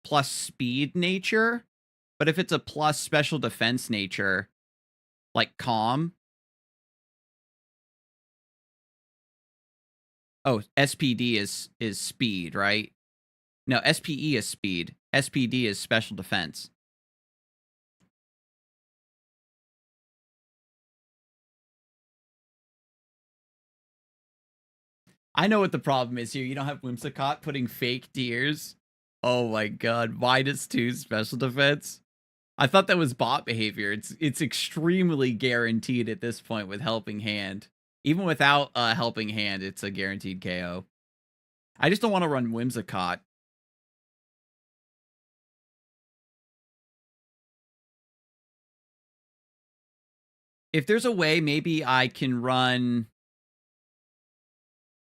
plus speed nature. But if it's a plus special defense nature, like Calm. Oh, SPD is speed, right? No, SPE is speed. SPD is special defense. I know what the problem is here. You don't have Whimsicott putting fake deers. Oh my god, -2 special defense. I thought that was bot behavior. It's extremely guaranteed at this point with Helping Hand. Even without Helping Hand, it's a guaranteed KO. I just don't want to run Whimsicott. If there's a way, maybe I can run...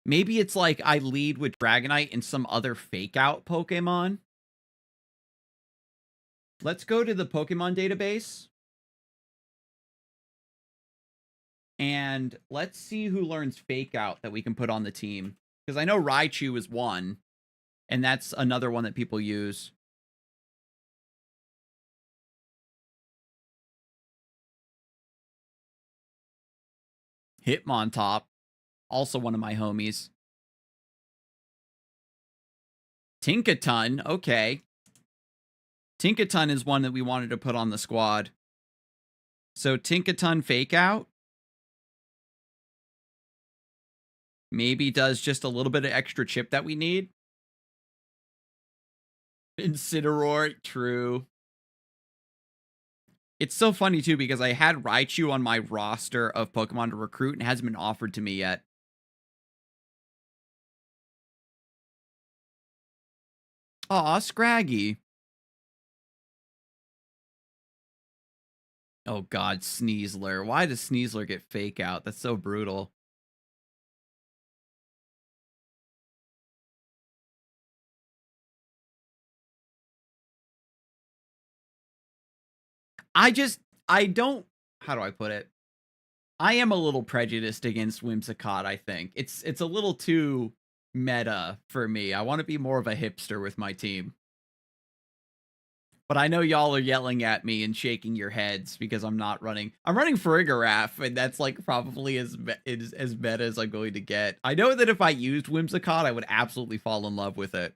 Maybe it's like I lead with Dragonite and some other fake-out Pokemon. Let's go to the Pokemon database. And let's see who learns Fake Out that we can put on the team. Because I know Raichu is one, and that's another one that people use. Hitmontop, also one of my homies. Tinkaton, okay. Tinkaton is one that we wanted to put on the squad. So Tinkaton Fake Out. Maybe does just a little bit of extra chip that we need. Incineroar, true. It's so funny, too, because I had Raichu on my roster of Pokemon to recruit and it hasn't been offered to me yet. Aw, Scraggy. Oh, God, Sneasler. Why does Sneasler get Fake Out? That's so brutal. I don't, how do I put it? I am a little prejudiced against Whimsicott, I think. It's a little too meta for me. I want to be more of a hipster with my team. But I know y'all are yelling at me and shaking your heads because I'm not running. I'm running Farigiraf, and that's like probably as meta as I'm going to get. I know that if I used Whimsicott, I would absolutely fall in love with it.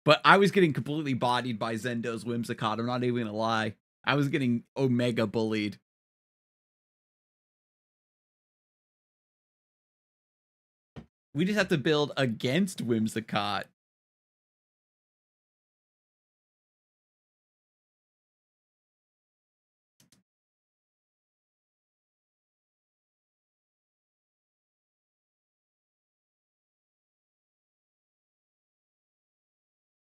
But I was getting completely bodied by Zendo's Whimsicott. I'm not even gonna lie. I was getting Omega bullied. We just have to build against Whimsicott.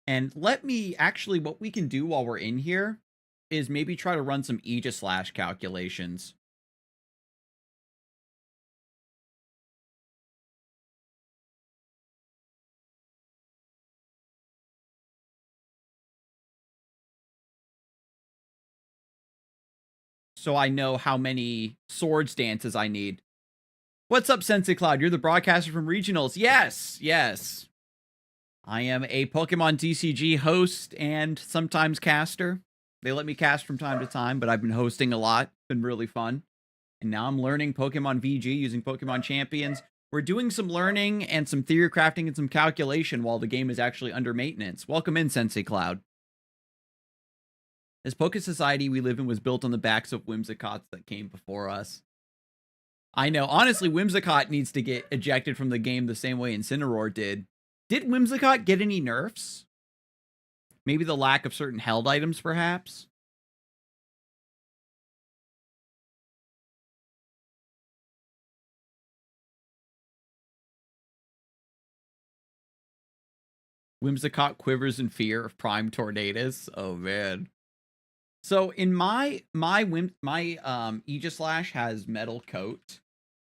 And let me actually, what we can do while we're in here is maybe try to run some Aegislash calculations. So I know how many Swords Dances I need. What's up, Sensei Cloud? You're the broadcaster from Regionals. Yes, yes. I am a Pokemon TCG host and sometimes caster. They let me cast from time to time, but I've been hosting a lot. It's been really fun. And now I'm learning Pokemon VG using Pokemon Champions. We're doing some learning and some theory crafting and some calculation while the game is actually under maintenance. Welcome in, Sensei Cloud. This Poke Society we live in was built on the backs of Whimsicotts that came before us. I know. Honestly, Whimsicott needs to get ejected from the game the same way Incineroar did. Did Whimsicott get any nerfs? Maybe the lack of certain held items, perhaps? Whimsicott quivers in fear of prime tornadoes. Oh man. So in my Aegislash has metal coat.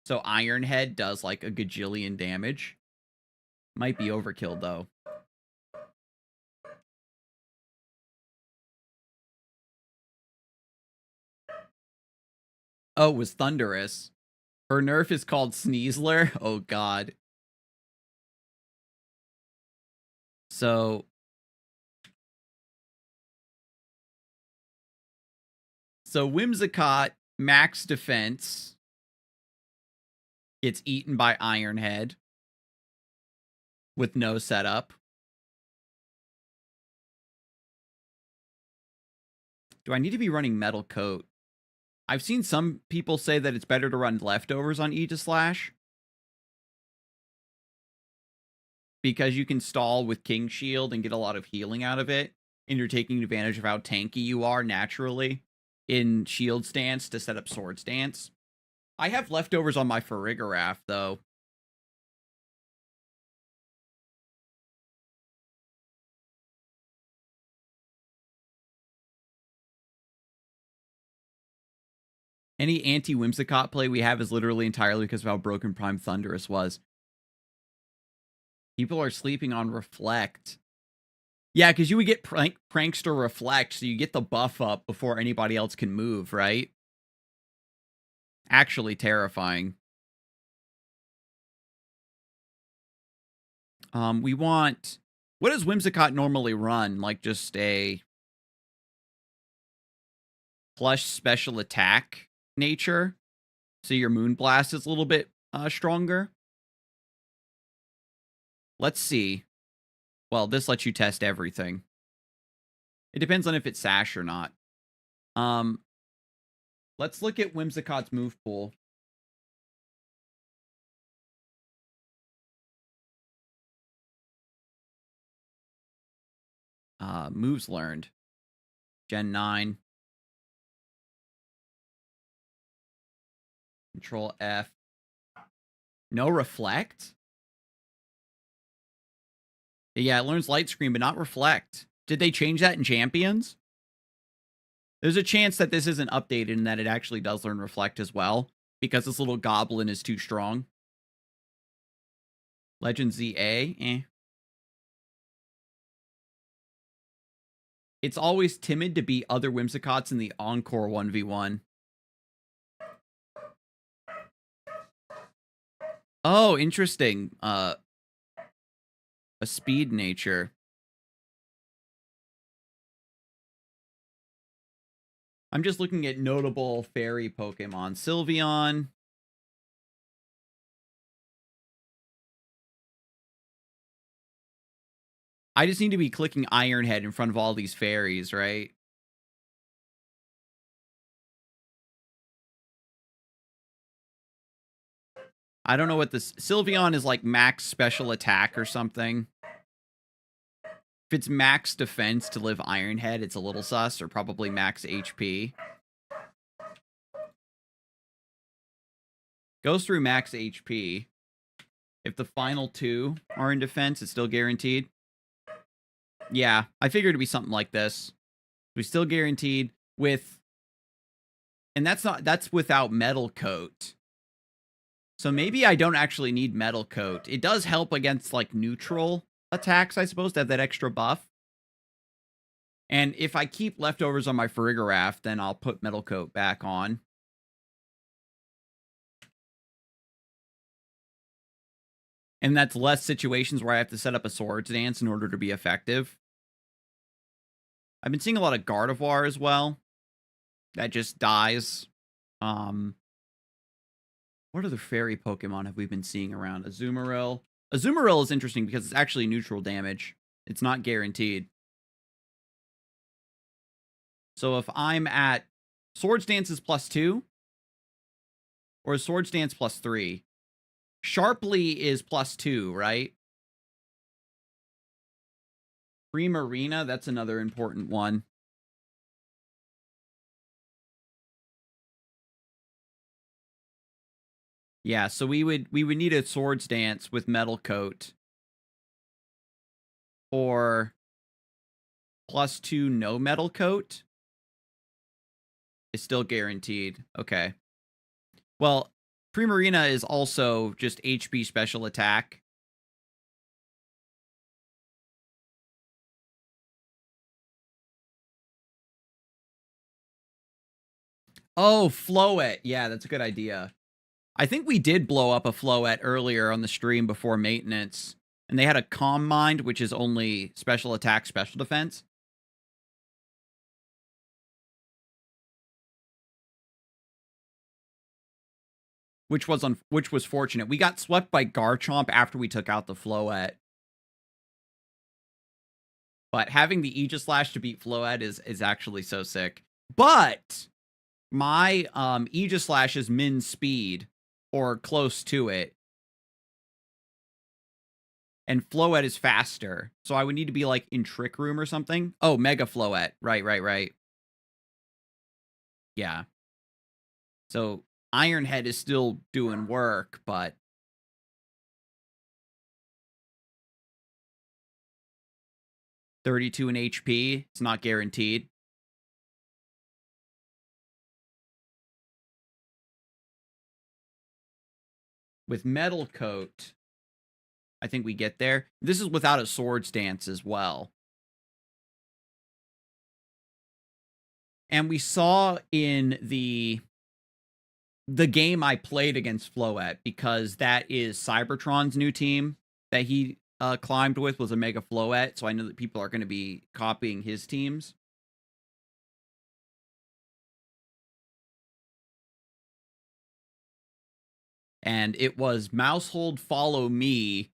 So Iron Head does like a gajillion damage. Might be overkill though. Oh, it was Thunderous. Her nerf is called Sneasler. Oh god. So Whimsicott max defense gets eaten by Ironhead with no setup. Do I need to be running Metal Coat? I've seen some people say that it's better to run Leftovers on Aegislash because you can stall with King Shield and get a lot of healing out of it, and you're taking advantage of how tanky you are naturally in Shield stance to set up Sword stance. I have Leftovers on my Farigiraf, though. Any anti-Whimsicott play we have is literally entirely because of how broken Prime Thunderous was. People are sleeping on Reflect. Yeah, because you would get Prankster Reflect, so you get the buff up before anybody else can move, right? Actually terrifying. We want... What does Whimsicott normally run? Like, just a... plush special attack nature? So your Moonblast is a little bit stronger? Let's see. Well, this lets you test everything. It depends on if it's Sash or not. Let's look at Whimsicott's move pool. Moves learned. Gen 9. Control F. No Reflect? Yeah, it learns Light Screen, but not Reflect. Did they change that in Champions? There's a chance that this isn't updated and that it actually does learn Reflect as well, because this little goblin is too strong. Legend ZA? Eh. It's always timid to beat other Whimsicotts in the Encore 1v1. Oh, interesting. A speed nature. I'm just looking at notable fairy Pokemon. Sylveon. I just need to be clicking Ironhead in front of all these fairies, right? I don't know what this... Sylveon is like max special attack or something. If it's max defense to live Ironhead, it's a little sus, or probably max HP. Goes through max HP. If the final two are in defense, it's still guaranteed. Yeah, I figured it'd be something like this. We still guaranteed with... And that's without Metal Coat. So maybe I don't actually need Metal Coat. It does help against, like, neutral attacks, I suppose, to have that extra buff. And if I keep leftovers on my Farigiraf, then I'll put Metal Coat back on. And that's less situations where I have to set up a Swords Dance in order to be effective. I've been seeing a lot of Gardevoir as well. That just dies. What other fairy Pokemon have we been seeing around? Azumarill. Azumarill is interesting because it's actually neutral damage. It's not guaranteed. So if I'm at... Swords Dance is +2. Or is Swords Dance +3? Sharply is +2, right? Primarina, that's another important one. Yeah, so we would need a Swords Dance with Metal Coat. Or +2 no Metal Coat. Is still guaranteed. Okay. Well, Primarina is also just HP special attack. Oh, Floette. Yeah, that's a good idea. I think we did blow up a Floette earlier on the stream before maintenance. And they had a Calm Mind, which is only special attack, special defense. Which was fortunate. We got swept by Garchomp after we took out the Floette. But having the Aegislash to beat Floette is actually so sick. But my Aegislash is min speed, or close to it. And Floette is faster. So I would need to be like in Trick Room or something. Oh, Mega Floette. Right. Yeah. So Ironhead is still doing work, but... 32 in HP. It's not guaranteed. With Metal Coat, I think we get there. This is without a Swords Dance as well. And we saw in the game I played against Floette, because that is Cybertron's new team that he climbed with, was a Mega Floette, so I know that people are going to be copying his teams. And it was Mousehold Follow Me.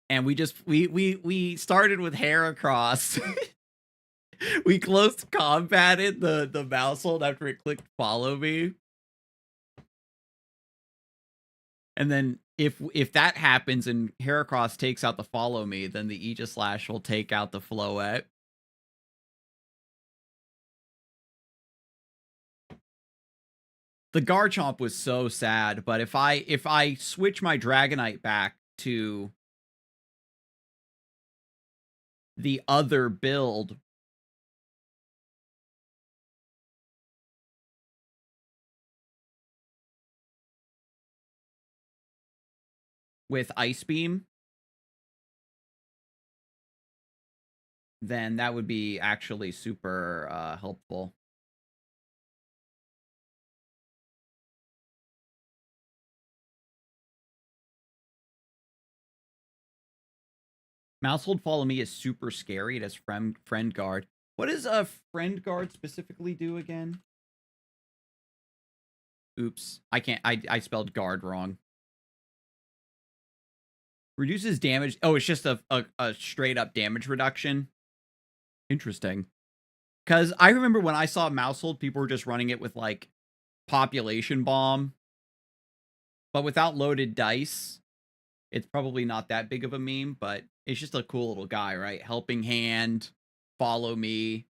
And we started with Heracross. We close combated the Mousehold after it clicked Follow Me. And then if that happens and Heracross takes out the Follow Me, then the Aegislash will take out the Floette. The Garchomp was so sad, but if I switch my Dragonite back to the other build, with Ice Beam, then that would be actually super helpful. Mousehold Follow Me is super scary. It has friend guard. What does a friend guard specifically do again? Oops, I can't. I spelled guard wrong. Reduces damage. Oh, it's just a straight up damage reduction. Interesting. Because I remember when I saw Mousehold, people were just running it with like Population Bomb, but without loaded dice. It's probably not that big of a meme, but it's just a cool little guy, right? Helping Hand, Follow Me.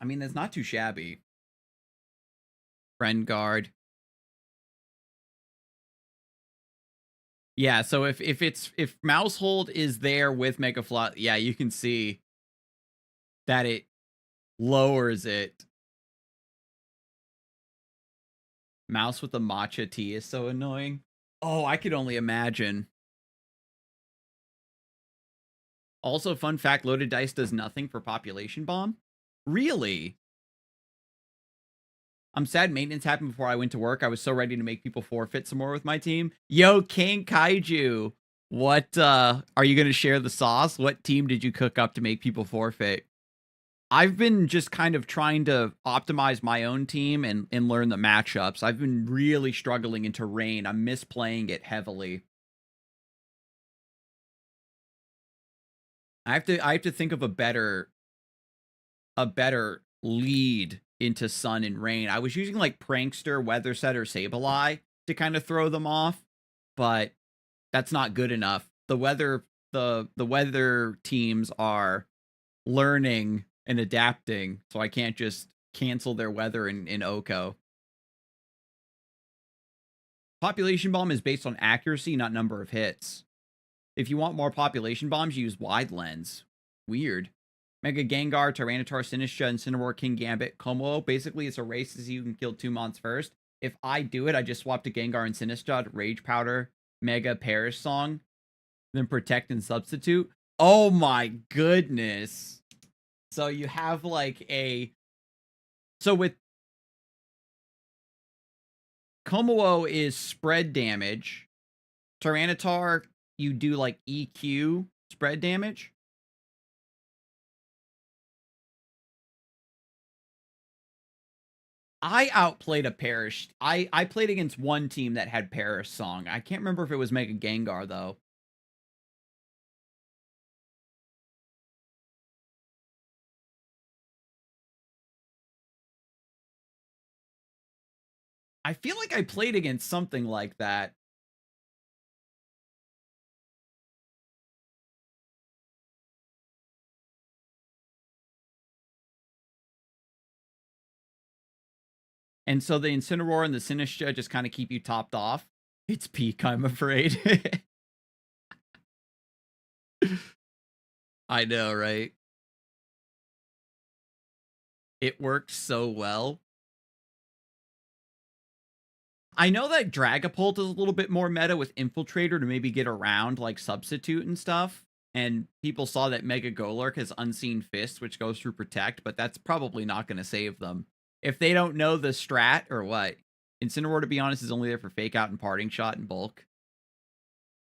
I mean, that's not too shabby. Friend Guard. Yeah, so if Mousehold is there with Mega Flop, yeah, you can see that it lowers it. Mouse with the matcha tea is so annoying. Oh, I could only imagine. Also, fun fact, loaded dice does nothing for Population Bomb. Really? I'm sad maintenance happened before I went to work. I was so ready to make people forfeit some more with my team. Yo, King Kaiju. What are you going to share the sauce? What team did you cook up to make people forfeit? I've been just kind of trying to optimize my own team and learn the matchups. I've been really struggling in terrain. I'm misplaying it heavily. I have to think of a better lead into Sun and Rain. I was using like Prankster, Weather Setter, Sableye to kind of throw them off, but that's not good enough. The weather teams are learning and adapting, so I can't just cancel their weather in Oko. Population Bomb is based on accuracy, not number of hits. If you want more Population Bombs, you use Wide Lens. Weird. Mega Gengar, Tyranitar, Sinistcha, Incineroar, King Gambit, Como. Basically, it's a race to see who can kill 2 mons first. If I do it, I just swap to Gengar and Sinistcha to Rage Powder, Mega Perish Song, then Protect and Substitute. Oh my goodness. So you have like a... So with Como is spread damage. Tyranitar, you do like EQ spread damage. I outplayed a Perish. I played against one team that had Perish Song. I can't remember if it was Mega Gengar, though. I feel like I played against something like that. And so the Incineroar and the Sinistcha just kind of keep you topped off. It's peak, I'm afraid. I know, right? It worked so well. I know that Dragapult is a little bit more meta with Infiltrator to maybe get around, like, Substitute and stuff. And people saw that Mega Golurk has Unseen Fist, which goes through Protect, but that's probably not going to save them. If they don't know the strat, or what? Incineroar, to be honest, is only there for Fake Out and Parting Shot and Bulk.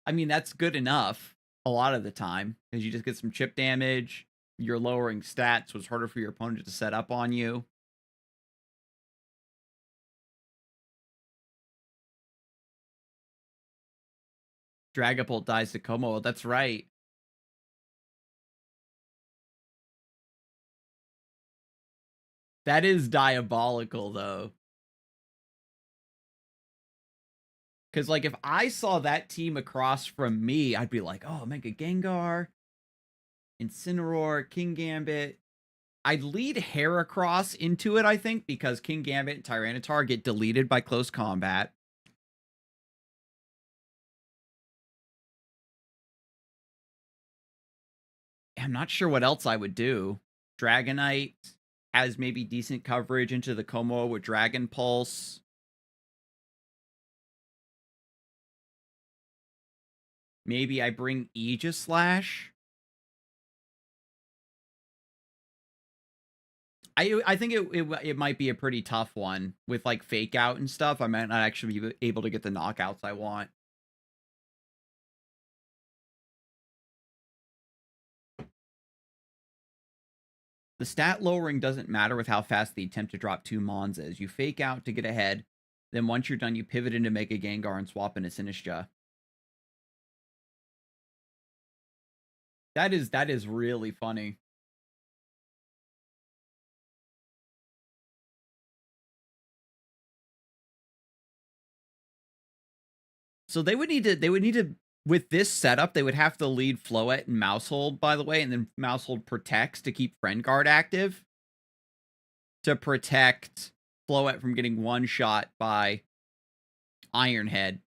I mean, that's good enough a lot of the time, because you just get some chip damage, you're lowering stats, so it's harder for your opponent to set up on you. Dragapult dies to Como. That's right. That is diabolical, though. Because, like, if I saw that team across from me, I'd be like, oh, Mega Gengar, Incineroar, King Gambit. I'd lead Heracross into it, I think, because King Gambit and Tyranitar get deleted by close combat. I'm not sure what else I would do. Dragonite has maybe decent coverage into the Como with Dragon Pulse. Maybe I bring Aegislash. I think it might be a pretty tough one with, like, Fake Out and stuff. I might not actually be able to get the knockouts I want. The stat lowering doesn't matter with how fast the attempt to drop 2 Mons is. You Fake Out to get ahead. Then once you're done, you pivot into Mega Gengar and swap into Sinistcha. That is really funny. So they would need to with this setup, they would have to lead Floette and Mousehold, by the way, and then Mousehold protects to keep Friend Guard active to protect Floette from getting one shot by Ironhead.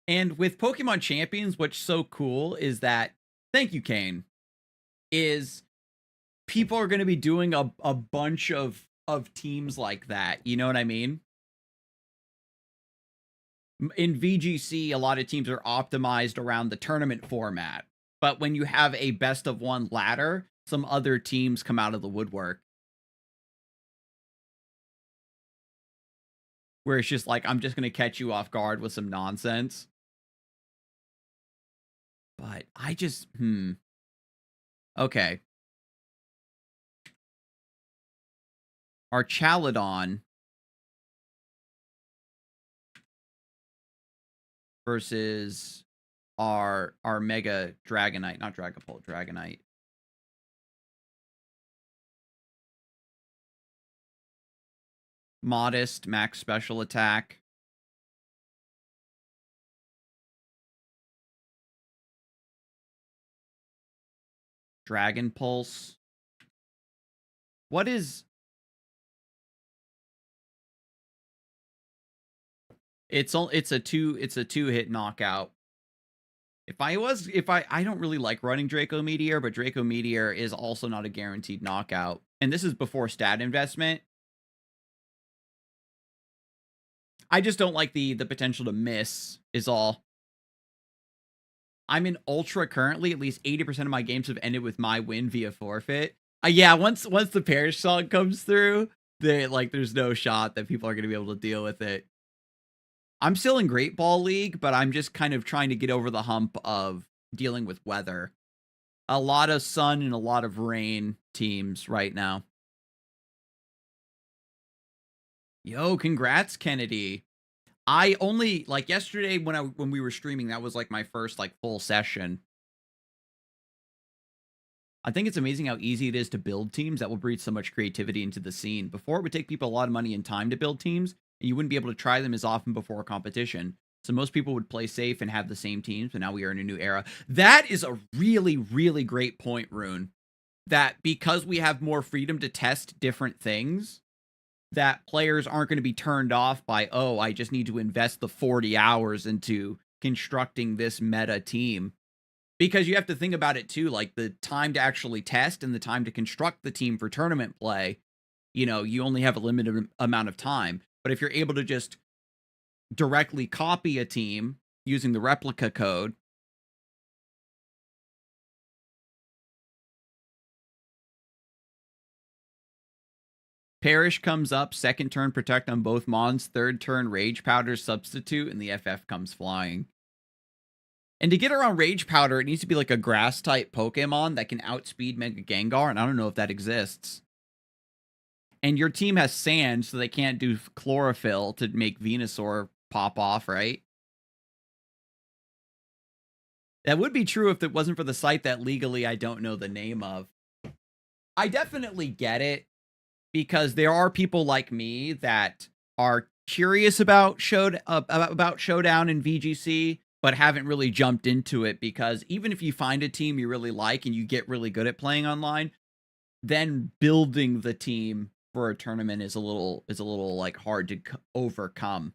And with Pokemon Champions, what's so cool is that, thank you, Kane, is people are going to be doing a bunch of teams like that. You know what I mean? In VGC, a lot of teams are optimized around the tournament format. But when you have a best of one ladder, some other teams come out of the woodwork. Where it's just like, I'm just going to catch you off guard with some nonsense. But I just, Okay. Our Chaladon versus our Mega Dragonite, not Dragapult, Dragonite. Modest, max special attack. Dragon Pulse. What is... It's a two hit knockout. I don't really like running Draco Meteor, but Draco Meteor is also not a guaranteed knockout. And this is before stat investment. I just don't like the potential to miss, is all. I'm in Ultra currently. At least 80% of my games have ended with my win via forfeit. Yeah, once the Perish song comes through, there's no shot that people are going to be able to deal with it. I'm still in Great Ball League, but I'm just kind of trying to get over the hump of dealing with weather. A lot of sun and a lot of rain teams right now. Yo, congrats, Kennedy. I only, like, yesterday when we were streaming, that was like my first full session. I think it's amazing how easy it is to build teams that will breed so much creativity into the scene. Before, it would take people a lot of money and time to build teams, and you wouldn't be able to try them as often before a competition. So most people would play safe and have the same teams, but now we are in a new era. That is a really, really great point, Rune. That because we have more freedom to test different things, that players aren't going to be turned off by, oh, I just need to invest the 40 hours into constructing this meta team. Because you have to think about it too, like the time to actually test and the time to construct the team for tournament play, you know, you only have a limited amount of time. But if you're able to just directly copy a team using the replica code, Perish comes up, second turn protect on both Mons, third turn Rage Powder substitute, and the FF comes flying. And to get around Rage Powder, it needs to be like a grass-type Pokemon that can outspeed Mega Gengar, and I don't know if that exists. And your team has Sand, so they can't do Chlorophyll to make Venusaur pop off, right? That would be true if it wasn't for the site that legally I don't know the name of. I definitely get it, because there are people like me that are curious about Showdown and VGC, but haven't really jumped into it, because even if you find a team you really like and you get really good at playing online, then building the team for a tournament is a little like hard to overcome.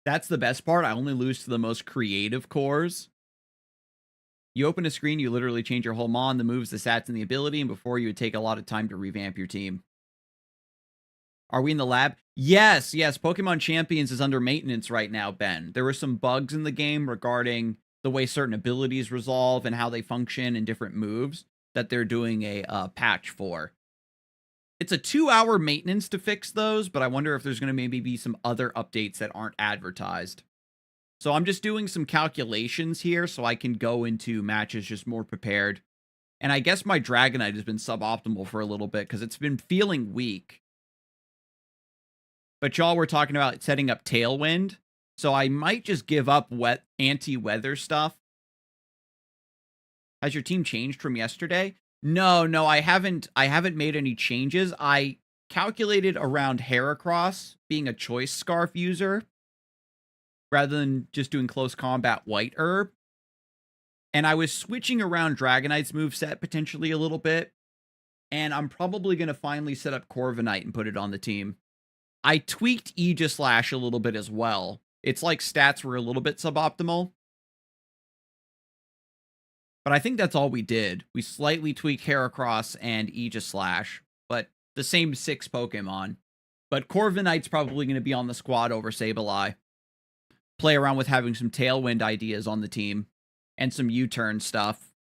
That's the best part. I only lose to the most creative cores. You open a screen, you literally change your whole mon, the moves, the stats, and the ability, and before you would take a lot of time to revamp your team. Are we in the lab? Yes, yes. Pokemon Champions is under maintenance right now, Ben. There were some bugs in the game regarding the way certain abilities resolve and how they function and different moves that they're doing a patch for. It's a 2-hour maintenance to fix those, but I wonder if there's going to maybe be some other updates that aren't advertised. So I'm just doing some calculations here so I can go into matches just more prepared. And I guess my Dragonite has been suboptimal for a little bit because it's been feeling weak. But y'all were talking about setting up Tailwind, so I might just give up anti-weather stuff. Has your team changed from yesterday? No, I haven't made any changes. I calculated around Heracross being a choice scarf user rather than just doing close combat white herb. And I was switching around Dragonite's moveset potentially a little bit. And I'm probably going to finally set up Corviknight and put it on the team. I tweaked Aegislash a little bit as well. It's like stats were a little bit suboptimal. But I think that's all we did. We slightly tweaked Heracross and Aegislash, but the same 6 Pokemon. But Corviknight's probably going to be on the squad over Sableye. Play around with having some Tailwind ideas on the team and some U-turn stuff.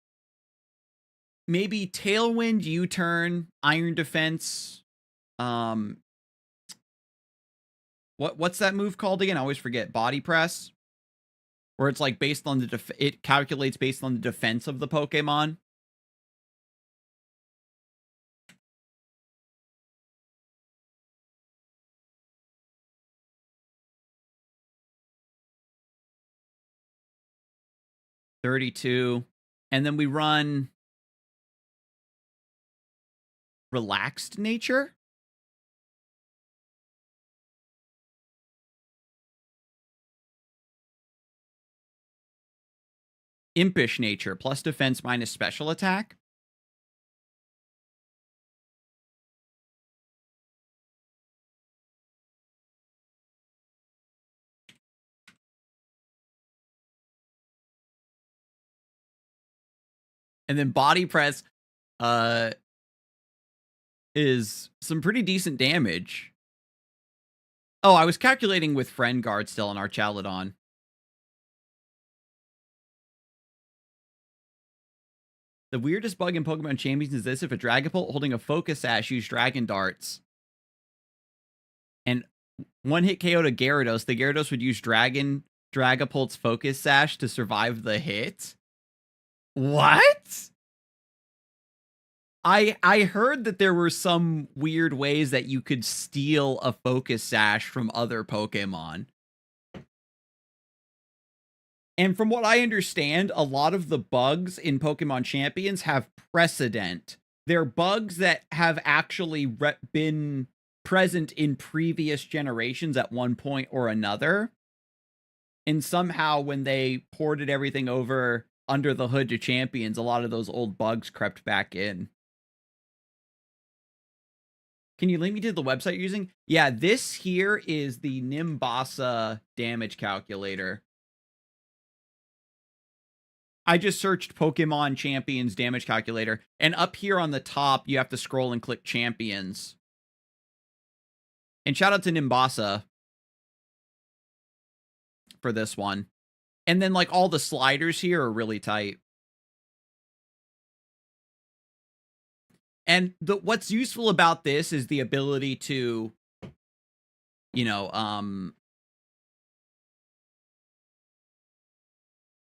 Maybe Tailwind, U-turn, Iron Defense. What's that move called again? I always forget. Body Press, where it's like based on it calculates based on the defense of the Pokemon. $32, and then we run Relaxed Nature. Impish Nature, plus defense minus special attack. And then Body Press is some pretty decent damage. Oh, I was calculating with Friend Guard still on our Chaladon. The weirdest bug in Pokemon Champions is this: if a Dragapult holding a Focus Sash used Dragon Darts and one-hit KO to Gyarados, the Gyarados would use Dragapult's Focus Sash to survive the hit? What? I heard that there were some weird ways that you could steal a Focus Sash from other Pokemon. And from what I understand, a lot of the bugs in Pokemon Champions have precedent. They're bugs that have actually been present in previous generations at one point or another. And somehow when they ported everything over under the hood to Champions, a lot of those old bugs crept back in. Can you link me to the website you're using? Yeah, this here is the Nimbasa damage calculator. I just searched Pokemon Champions damage calculator, and up here on the top, you have to scroll and click Champions. And shout out to Nimbasa for this one. And then, like, all the sliders here are really tight. And what's useful about this is the ability to, you know,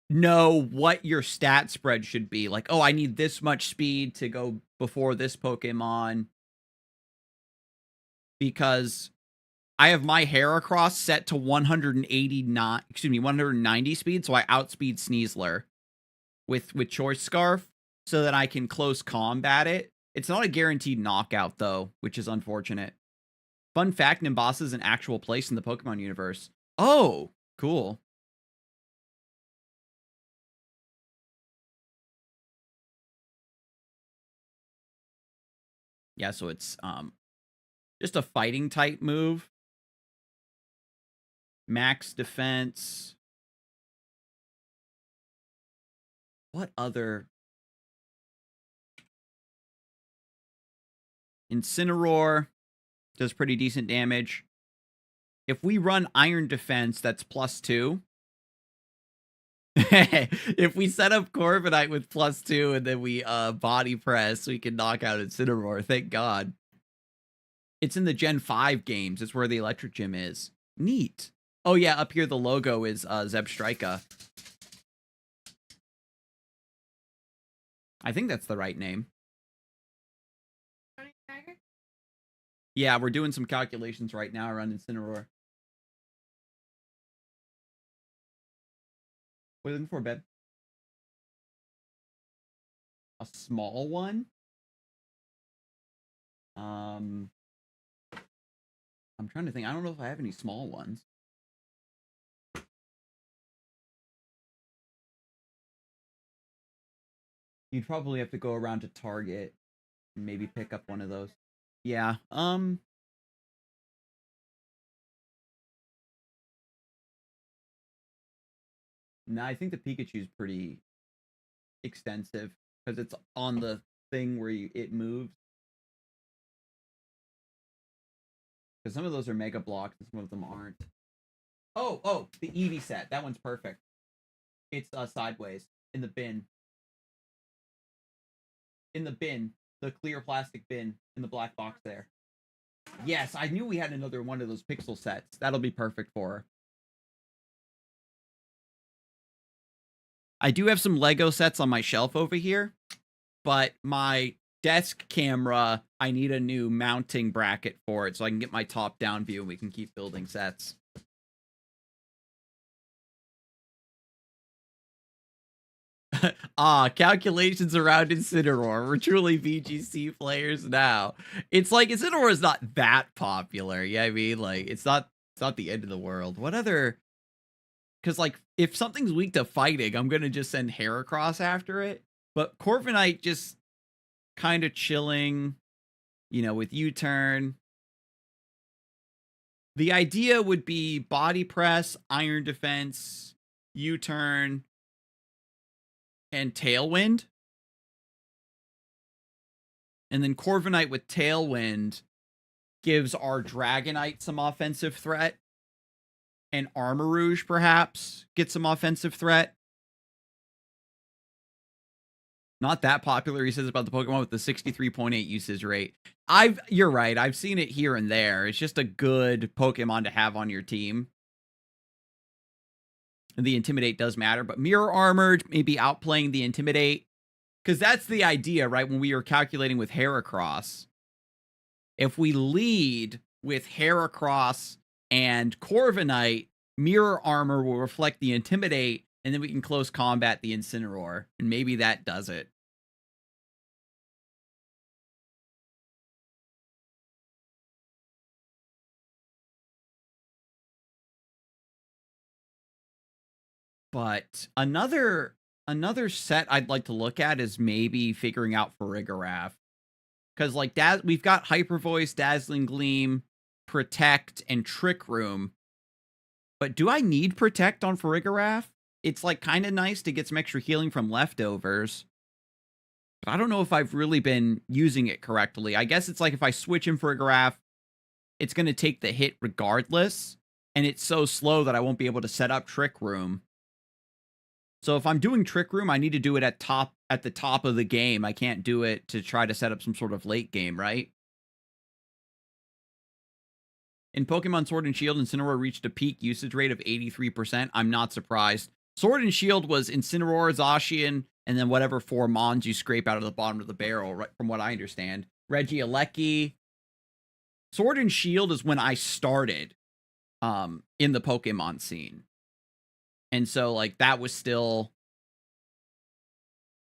know what your stat spread should be. Like, oh, I need this much speed to go before this Pokemon. Because I have my Heracross set to 190 speed, so I outspeed Sneasler with Choice Scarf so that I can close combat it. It's not a guaranteed knockout, though, which is unfortunate. Fun fact, Nimbasa is an actual place in the Pokemon universe. Oh, cool. Yeah, so it's just a fighting type move. Max defense. What other? Incineroar does pretty decent damage. If we run Iron Defense, that's +2. If we set up Corviknight with +2 and then we body press, we can knock out Incineroar. Thank God. It's in the Gen 5 games. It's where the Electric Gym is. Neat. Oh yeah, up here the logo is Zebstrika. I think that's the right name. Yeah, we're doing some calculations right now around Incineroar. What are you looking for, babe? A small one? I'm trying to think. I don't know if I have any small ones. You'd probably have to go around to Target and maybe pick up one of those. Yeah, no, I think the Pikachu's pretty extensive because it's on the thing where it moves. Because some of those are Mega Blocks and some of them aren't. Oh, the Eevee set. That one's perfect. It's sideways in the bin. In the bin, the clear plastic bin in the black box there. Yes, I knew we had another one of those pixel sets. That'll be perfect for her. I do have some Lego sets on my shelf over here, but my desk camera, I need a new mounting bracket for it so I can get my top-down view and we can keep building sets. Calculations around Incineroar. We're truly VGC players now. It's like Incineroar is not that popular. Yeah, I mean, like it's not the end of the world. What other? Because like if something's weak to fighting, I'm gonna just send Heracross after it. But Corviknight just kind of chilling, you know, with U-turn. The idea would be body press, iron defense, U-turn, and Tailwind. And then Corviknight with Tailwind gives our Dragonite some offensive threat. And Armarouge, perhaps, gets some offensive threat. Not that popular, he says, about the Pokemon with the 63.8 usage rate. You're right, I've seen it here and there. It's just a good Pokemon to have on your team. And the Intimidate does matter, but Mirror Armored maybe outplaying the Intimidate. Because that's the idea, right, when we were calculating with Heracross. If we lead with Heracross and Corviknight, Mirror Armor will reflect the Intimidate, and then we can close combat the Incineroar. And maybe that does it. But another set I'd like to look at is maybe figuring out Farigiraf. Because like we've got Hyper Voice, Dazzling Gleam, Protect, and Trick Room. But do I need Protect on Farigiraf? it's like kind of nice to get some extra healing from leftovers. But I don't know if I've really been using it correctly. I guess it's like if I switch in for a graph, it's going to take the hit regardless. And it's so slow that I won't be able to set up Trick Room. So if I'm doing Trick Room, I need to do it at the top of the game. I can't do it to try to set up some sort of late game, right? In Pokemon Sword and Shield, Incineroar reached a peak usage rate of 83%. I'm not surprised. Sword and Shield was Incineroar, Zacian, and then whatever 4 Mons you scrape out of the bottom of the barrel, right, from what I understand. Regieleki. Sword and Shield is when I started in the Pokemon scene. And so, like, that was still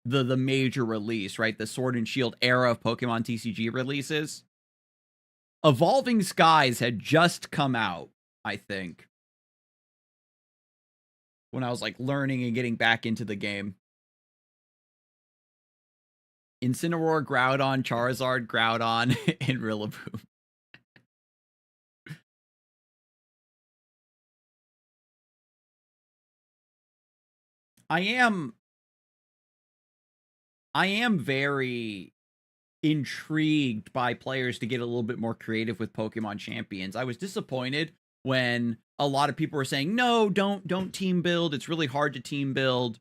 the major release, right? The Sword and Shield era of Pokemon TCG releases. Evolving Skies had just come out, I think, when I was, like, learning and getting back into the game. Incineroar, Groudon, Charizard, Groudon, and Rillaboom. I am very intrigued by players to get a little bit more creative with Pokemon Champions. I was disappointed when a lot of people were saying, no, don't team build. It's really hard to team build.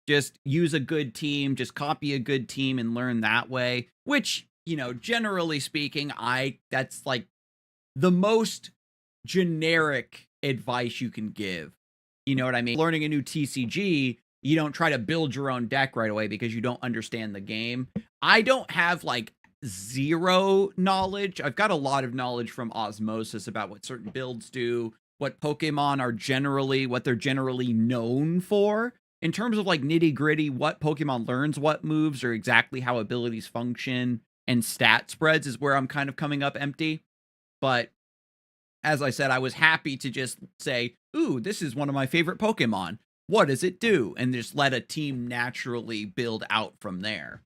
Just use a good team, just copy a good team and learn that way, which, you know, generally speaking, that's like the most generic advice you can give. You know what I mean? Learning a new TCG, you don't try to build your own deck right away because you don't understand the game. I don't have like zero knowledge. I've got a lot of knowledge from osmosis about what certain builds do, what Pokemon are generally, what they're generally known for. In terms of like nitty gritty, what Pokemon learns, what moves, or exactly how abilities function and stat spreads is where I'm kind of coming up empty. But as I said, I was happy to just say, ooh, this is one of my favorite Pokemon. What does it do? And just let a team naturally build out from there.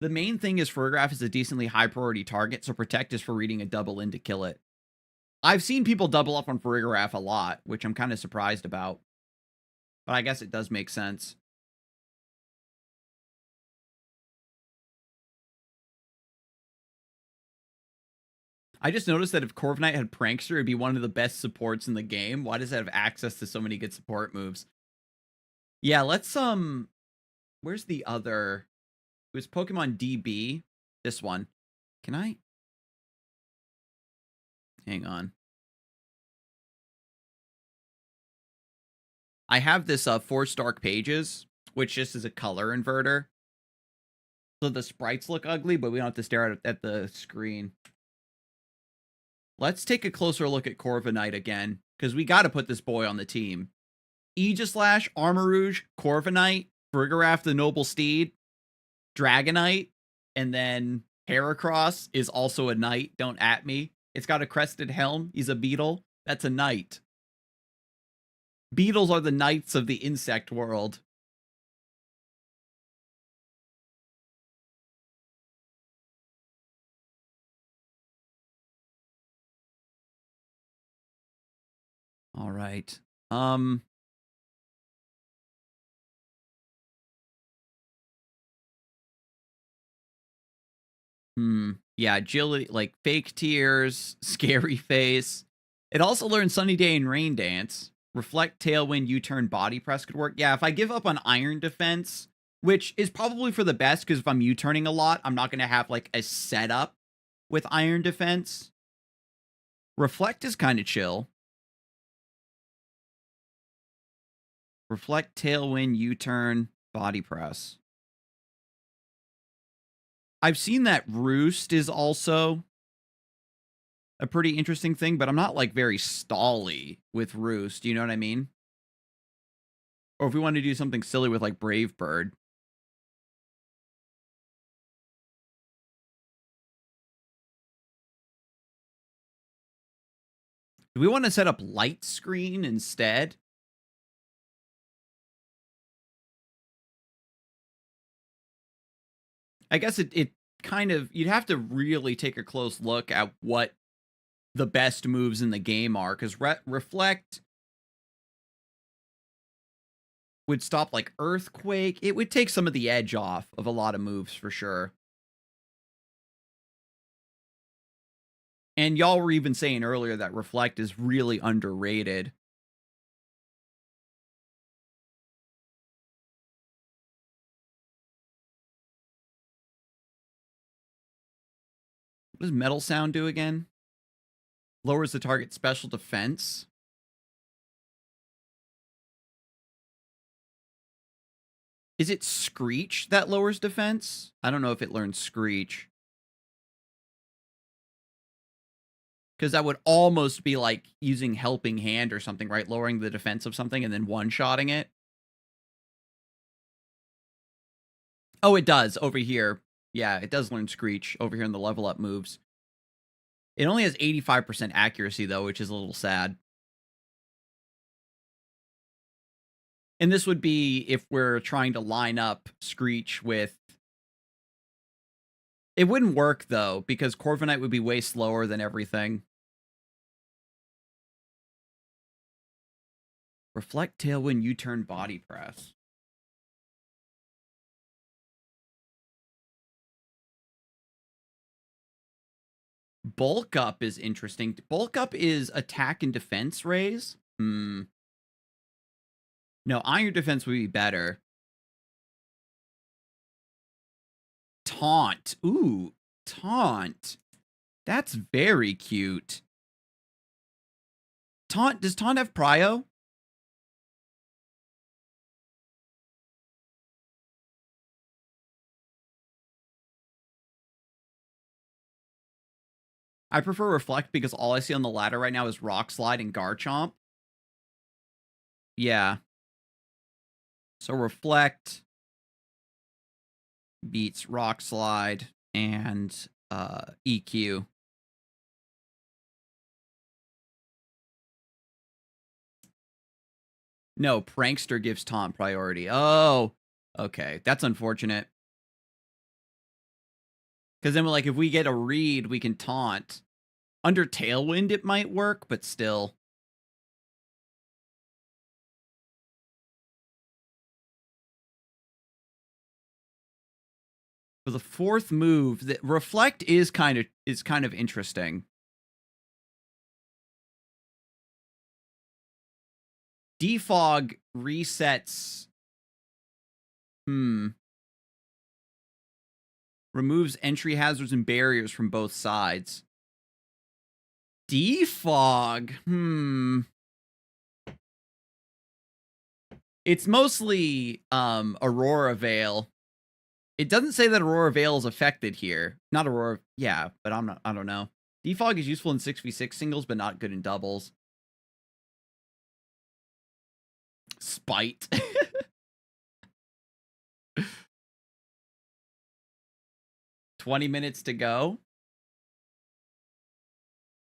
The main thing is Fergraph is a decently high priority target, so Protect is for reading a double in to kill it. I've seen people double up on Fergraph a lot, which I'm kind of surprised about. But I guess it does make sense. I just noticed that if Corviknight had Prankster, it'd be one of the best supports in the game. Why does it have access to so many good support moves? Yeah, let's, where's the other? It was Pokemon DB. This one. Can I? Hang on. I have this, Force Dark Pages, which just is a color inverter. So the sprites look ugly, but we don't have to stare at the screen. Let's take a closer look at Corviknight again, because we got to put this boy on the team. Aegislash, Armarouge, Corviknight, Fergraph the Noble Steed, Dragonite, and then Heracross is also a knight. Don't at me. It's got a crested helm. He's a beetle. That's a knight. Beetles are the knights of the insect world. All right. Yeah, agility, like fake tears, scary face. It also learns Sunny Day and Rain Dance. Reflect, Tailwind, U-turn, Body Press could work. Yeah, if I give up on Iron Defense, which is probably for the best, because if I'm U-turning a lot, I'm not going to have like a setup with Iron Defense. Reflect is kind of chill. Reflect, Tailwind, U-turn, Body Press. I've seen that Roost is also a pretty interesting thing, but I'm not like very stally with Roost. You know what I mean? Or if we want to do something silly with like Brave Bird. Do we want to set up Light Screen instead? I guess it kind of, you'd have to really take a close look at what the best moves in the game are, because Reflect would stop like Earthquake. It would take some of the edge off of a lot of moves for sure. And y'all were even saying earlier that Reflect is really underrated. What does Metal Sound do again? Lowers the target's special defense. Is it Screech that lowers defense? I don't know if it learns Screech. Because that would almost be like using Helping Hand or something, right? Lowering the defense of something and then one-shotting it. Oh, it does over here. Yeah, it does learn Screech over here in the level up moves. It only has 85% accuracy, though, which is a little sad. And this would be if we're trying to line up Screech with... It wouldn't work, though, because Corviknight would be way slower than everything. Reflect, Tailwind, U-turn, Body Press. Bulk Up is interesting. Bulk Up is attack and defense raise? No, Iron Defense would be better. Taunt. Ooh, Taunt. That's very cute. Taunt. Does Taunt have Prio? I prefer Reflect because all I see on the ladder right now is Rock Slide and Garchomp. Yeah. So Reflect beats Rock Slide and EQ. No, Prankster gives Taunt priority. Oh, okay. That's unfortunate. Because then, like, if we get a read, we can Taunt. Under Tailwind, it might work, but still. For the fourth move, the Reflect is kind of interesting. Defog resets. Removes entry hazards and barriers from both sides. Defog. It's mostly Aurora Veil. It doesn't say that Aurora Veil is affected here. Not Aurora, yeah, but I don't know. Defog is useful in 6v6 singles, but not good in doubles. Spite. $20 to go.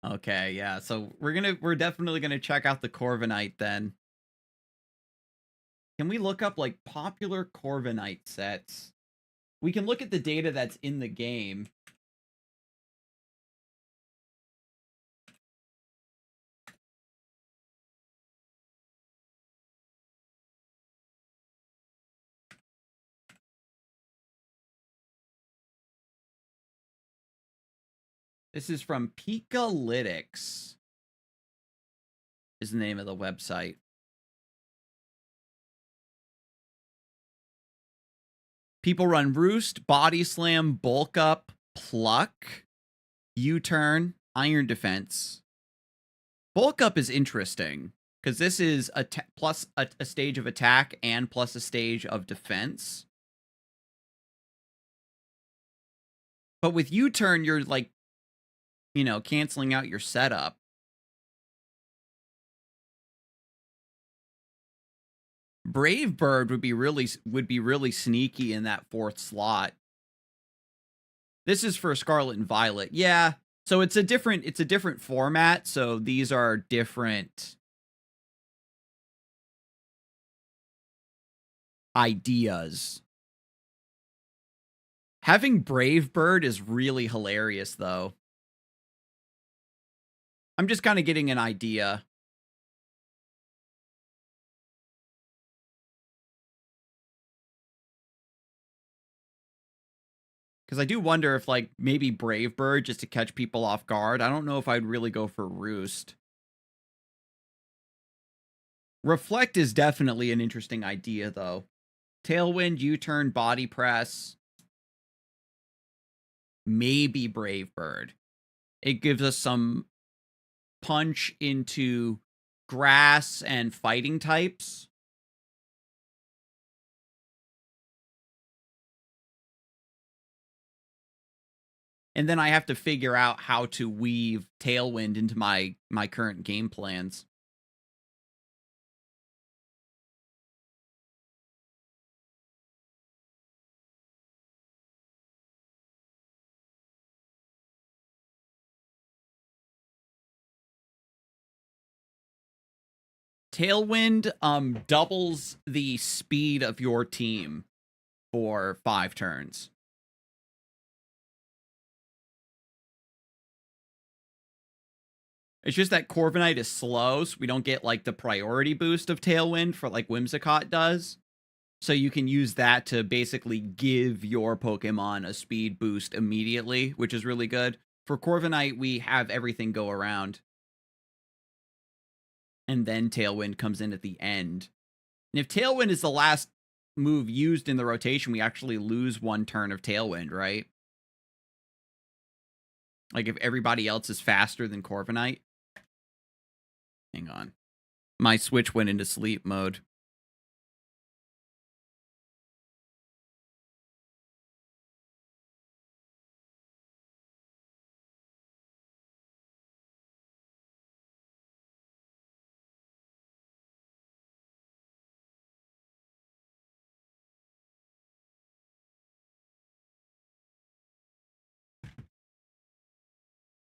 Okay, yeah. So we're definitely gonna check out the Corviknight then. Can we look up like popular Corviknight sets? We can look at the data that's in the game. This is from Pikalytics. Is the name of the website. People run Roost, Body Slam, Bulk Up, Pluck, U-turn, Iron Defense. Bulk Up is interesting because this is plus a stage of attack and plus a stage of defense. But with U-turn, you're like, you know, canceling out your setup. Brave Bird would be really sneaky in that fourth slot. This is for Scarlet and Violet. Yeah. So it's a different format, so these are different ideas. Having Brave Bird is really hilarious though. I'm just kind of getting an idea. Because I do wonder if, like, maybe Brave Bird just to catch people off guard. I don't know if I'd really go for Roost. Reflect is definitely an interesting idea, though. Tailwind, U-turn, body press. Maybe Brave Bird. It gives us some punch into grass and fighting types. And then I have to figure out how to weave Tailwind into my current game plans. Tailwind doubles the speed of your team for 5 turns. It's just that Corviknight is slow, so we don't get, like, the priority boost of Tailwind for, like, Whimsicott does. So you can use that to basically give your Pokemon a speed boost immediately, which is really good. For Corviknight, we have everything go around. And then Tailwind comes in at the end. And if Tailwind is the last move used in the rotation, we actually lose 1 turn of Tailwind, right? Like, if everybody else is faster than Corviknight. Hang on. My Switch went into sleep mode.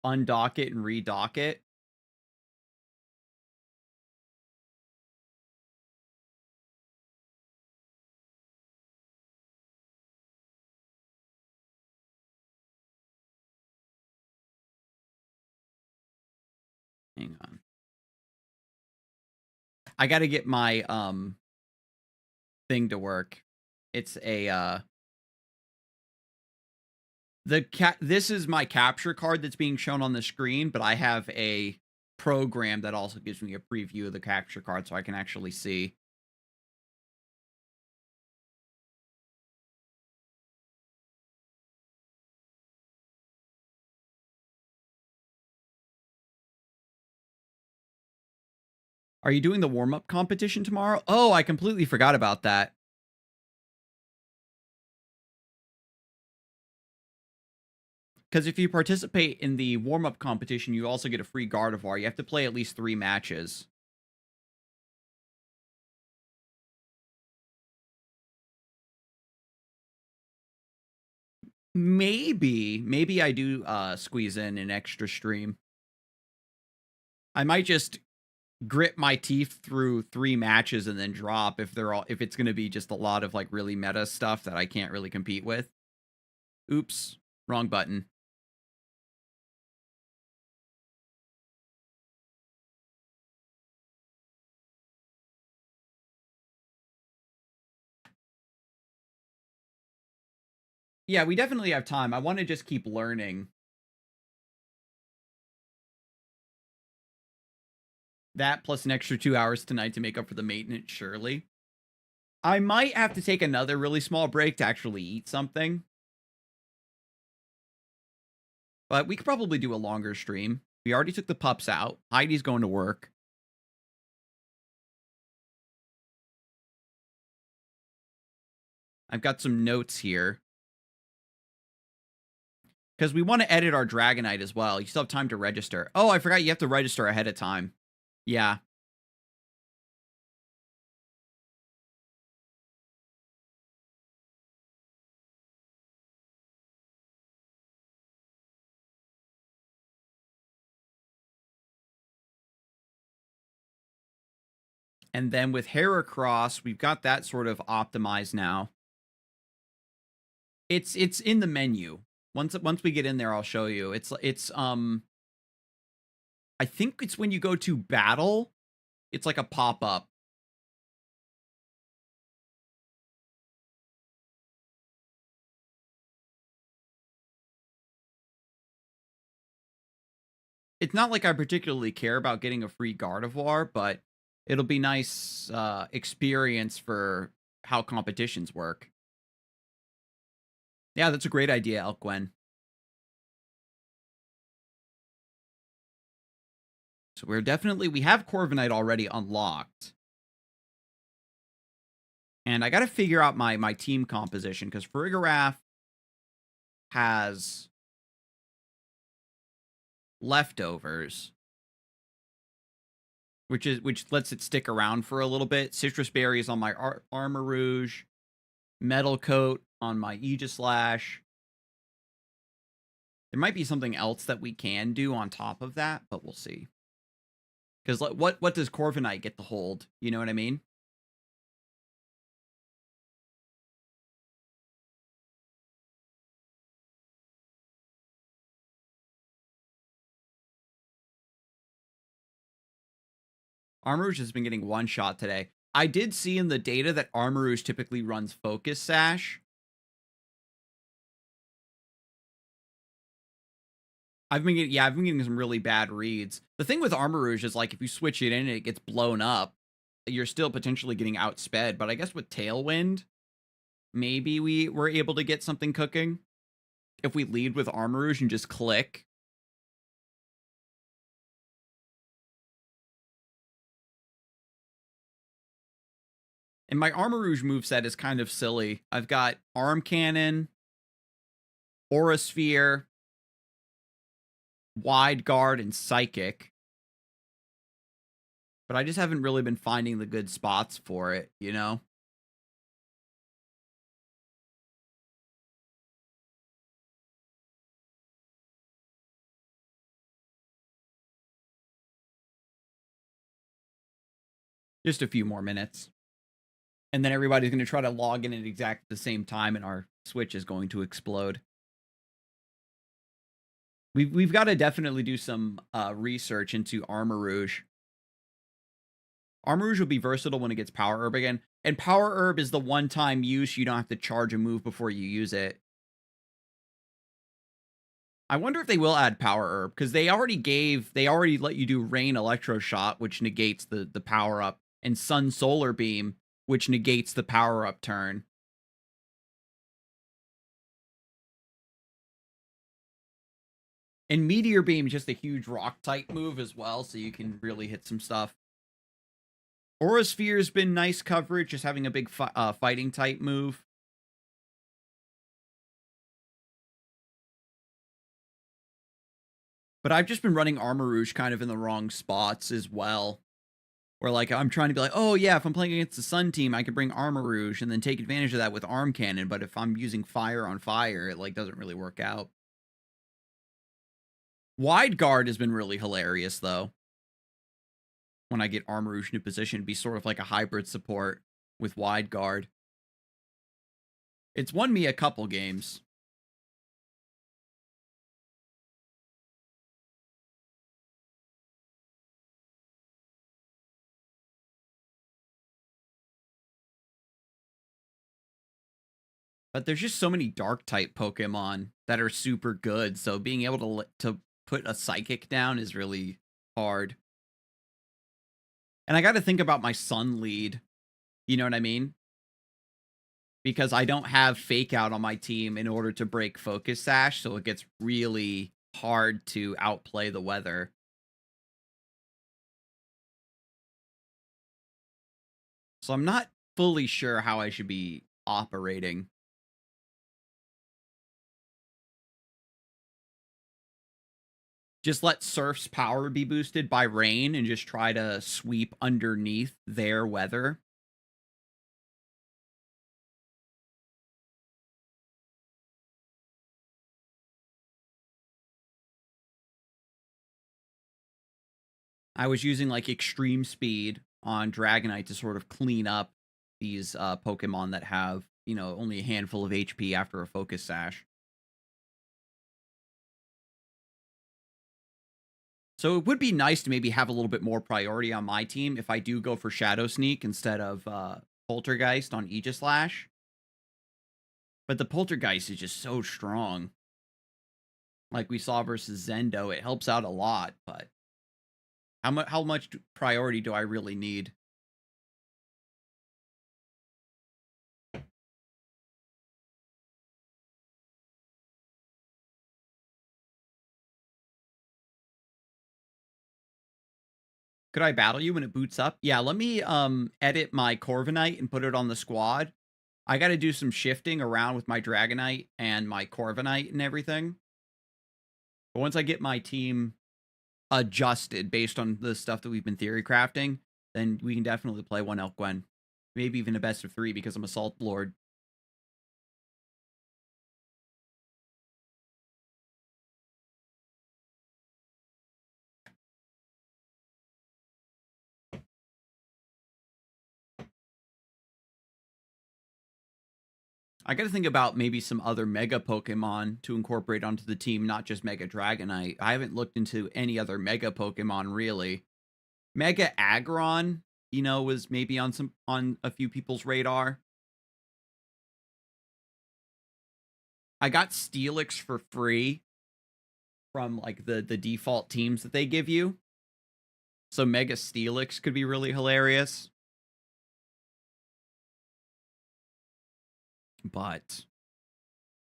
Undock it and redock it. Hang on. I got to get my thing to work. It's a this is my capture card that's being shown on the screen, but I have a program that also gives me a preview of the capture card so I can actually see. Are you doing the warm-up competition tomorrow? Oh, I completely forgot about that. Because if you participate in the warm-up competition, you also get a free Gardevoir. You have to play at least 3 matches. Maybe I do squeeze in an extra stream. I might just grit my teeth through 3 matches and then drop if it's going to be just a lot of, like, really meta stuff that I can't really compete with. Oops, wrong button. Yeah, we definitely have time. I want to just keep learning. That plus an extra 2 hours tonight to make up for the maintenance, surely. I might have to take another really small break to actually eat something. But we could probably do a longer stream. We already took the pups out. Heidi's going to work. I've got some notes here. Because we want to edit our Dragonite as well. You still have time to register. Oh, I forgot you have to register ahead of time. Yeah. And then with Heracross, we've got that sort of optimized now. It's in the menu. Once we get in there, I'll show you. It's I think it's when you go to battle, it's like a pop-up. It's not like I particularly care about getting a free Gardevoir, but it'll be nice experience for how competitions work. Yeah, that's a great idea, Elquen. So we have Corviknight already unlocked. And I got to figure out my team composition, because Farigiraf has leftovers, which lets it stick around for a little bit. Citrus Berries on my Armor Rouge, Metal Coat on my Aegislash. There might be something else that we can do on top of that, but we'll see. Because what does Corviknight get to hold? You know what I mean? Armor Rouge has been getting one shot today. I did see in the data that Armor Rouge typically runs Focus Sash. I've been getting some really bad reads. The thing with Armor Rouge is, like, if you switch it in and it gets blown up, you're still potentially getting outsped. But I guess with Tailwind, maybe we were able to get something cooking if we lead with Armor Rouge and just click. And my Armor Rouge moveset is kind of silly. I've got Arm Cannon, Aura Sphere, Wide Guard, and Psychic. But I just haven't really been finding the good spots for it, you know? Just a few more minutes. And then everybody's going to try to log in at exactly the same time, and our Switch is going to explode. We've got to definitely do some research into Armor Rouge. Armor Rouge will be versatile when it gets Power Herb again. And Power Herb is the one-time use. You don't have to charge a move before you use it. I wonder if they will add Power Herb, because they already let you do Rain Electro Shot, which negates the power-up, and Sun Solar Beam, which negates the power-up turn. And Meteor Beam is just a huge rock-type move as well, so you can really hit some stuff. Aura Sphere's been nice coverage, just having a big fighting-type move. But I've just been running Armor Rouge kind of in the wrong spots as well. Where, like, I'm trying to be like, oh, yeah, if I'm playing against the Sun team, I could bring Armor Rouge and then take advantage of that with Arm Cannon. But if I'm using Fire on Fire, it, like, doesn't really work out. Wide Guard has been really hilarious, though. When I get Armor Rouge into position, be sort of like a hybrid support with Wide Guard. It's won me a couple games. But there's just so many Dark-type Pokemon that are super good, so being able to put a Psychic down is really hard. And I got to think about my Sun lead. You know what I mean? Because I don't have Fake Out on my team in order to break Focus Sash, so it gets really hard to outplay the weather. So I'm not fully sure how I should be operating. Just let Surf's power be boosted by rain and just try to sweep underneath their weather. I was using, like, extreme speed on Dragonite to sort of clean up these Pokemon that have, you know, only a handful of HP after a Focus Sash. So it would be nice to maybe have a little bit more priority on my team if I do go for Shadow Sneak instead of Poltergeist on Aegislash. But the Poltergeist is just so strong. Like we saw versus Zendo, it helps out a lot, but how much priority do I really need? Could I battle you when it boots up? Yeah, let me edit my Corviknight and put it on the squad. I got to do some shifting around with my Dragonite and my Corviknight and everything. But once I get my team adjusted based on the stuff that we've been theory crafting, then we can definitely play one Elk Gwen. Maybe even a best of 3 because I'm a Salt Lord. I got to think about maybe some other Mega Pokemon to incorporate onto the team, not just Mega Dragonite. I haven't looked into any other Mega Pokemon really. Mega Aggron, you know, was maybe on a few people's radar. I got Steelix for free from like the default teams that they give you. So Mega Steelix could be really hilarious. But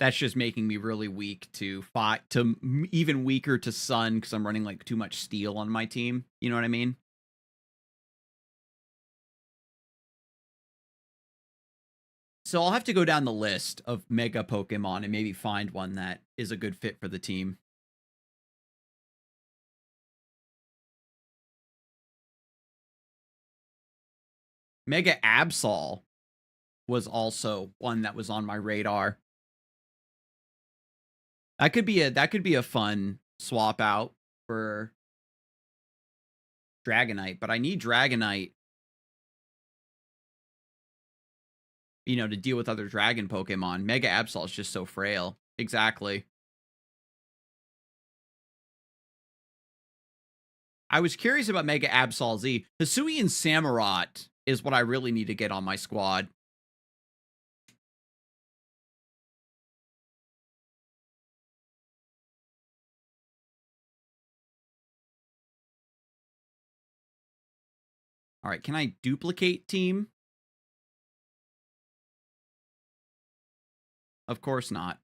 that's just making me really weak to fight, to even weaker to Sun because I'm running like too much Steel on my team. You know what I mean? So I'll have to go down the list of Mega Pokemon and maybe find one that is a good fit for the team. Mega Absol was also one that was on my radar. That could be a fun swap out for Dragonite, but I need Dragonite, you know, to deal with other dragon Pokemon. Mega Absol is just so frail. Exactly. I was curious about Mega Absol Z. Hisuian Samurott is what I really need to get on my squad. All right, can I duplicate team? Of course not.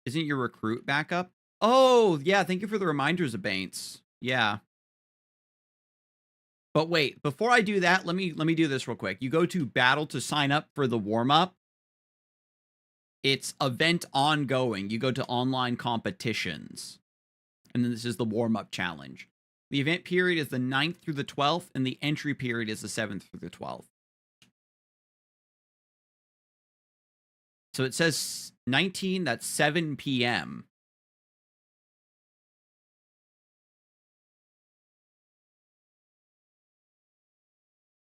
Isn't your recruit backup? Oh, yeah, thank you for the reminders, Abaints. Yeah. But wait, before I do that, let me do this real quick. You go to battle to sign up for the warm-up. It's event ongoing. You go to online competitions. And then this is the warm-up challenge. The event period is the 9th through the 12th, and the entry period is the 7th through the 12th. So it says 19, that's 7 p.m.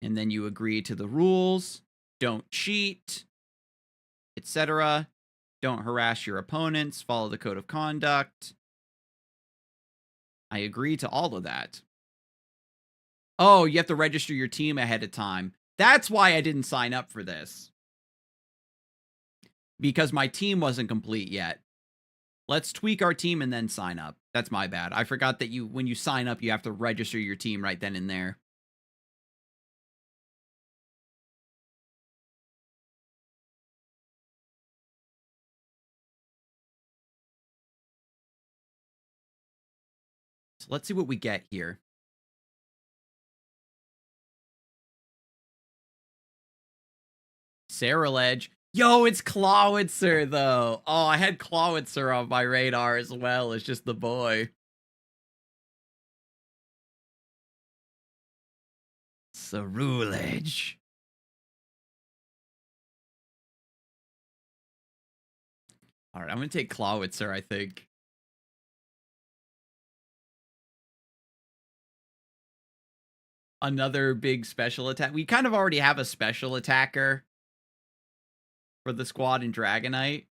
And then you agree to the rules, don't cheat, etc. Don't harass your opponents, follow the code of conduct. I agree to all of that. Oh, you have to register your team ahead of time. That's why I didn't sign up for this. Because my team wasn't complete yet. Let's tweak our team and then sign up. That's my bad. I forgot that when you sign up, you have to register your team right then and there. So let's see what we get here. Saraledge. Yo, it's Clawitzer, though. Oh, I had Clawitzer on my radar as well. It's just the boy. Cerulege. All right, I'm going to take Clawitzer, I think. Another big special attack. We kind of already have a special attacker for the squad in Dragonite.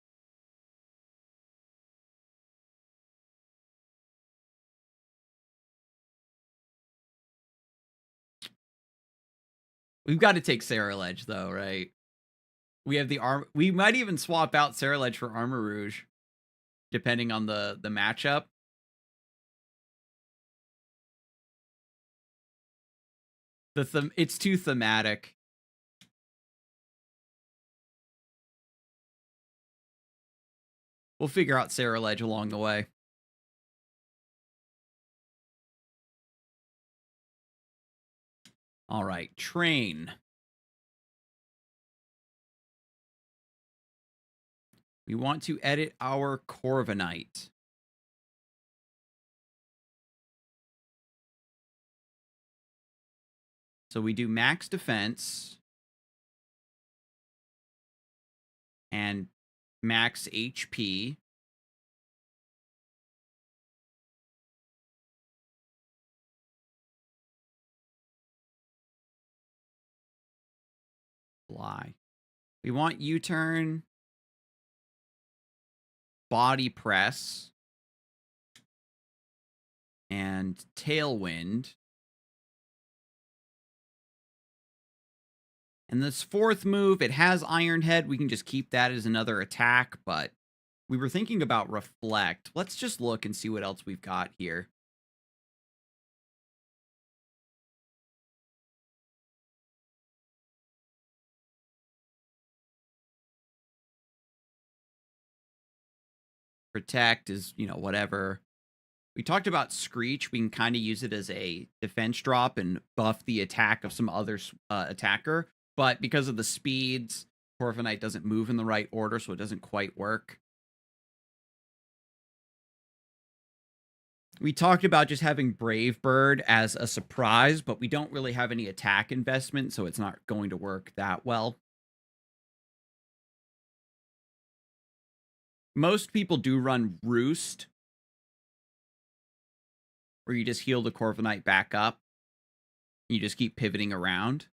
We've got to take Saraledge, though, right? We have the arm. We might even swap out Saraledge for Armor Rouge, depending on the matchup. It's too thematic. We'll figure out Saraledge along the way. All right, train. We want to edit our Corviknight. So we do max defense and max HP. Fly. We want U-turn, body press, and tailwind. And this fourth move, it has Iron Head. We can just keep that as another attack, but we were thinking about Reflect. Let's just look and see what else we've got here. Protect is, whatever. We talked about Screech. We can kind of use it as a defense drop and buff the attack of some other attacker. But because of the speeds, Corviknight doesn't move in the right order, so it doesn't quite work. We talked about just having Brave Bird as a surprise, but we don't really have any attack investment, so it's not going to work that well. Most people do run Roost, where you just heal the Corviknight back up. You just keep pivoting around.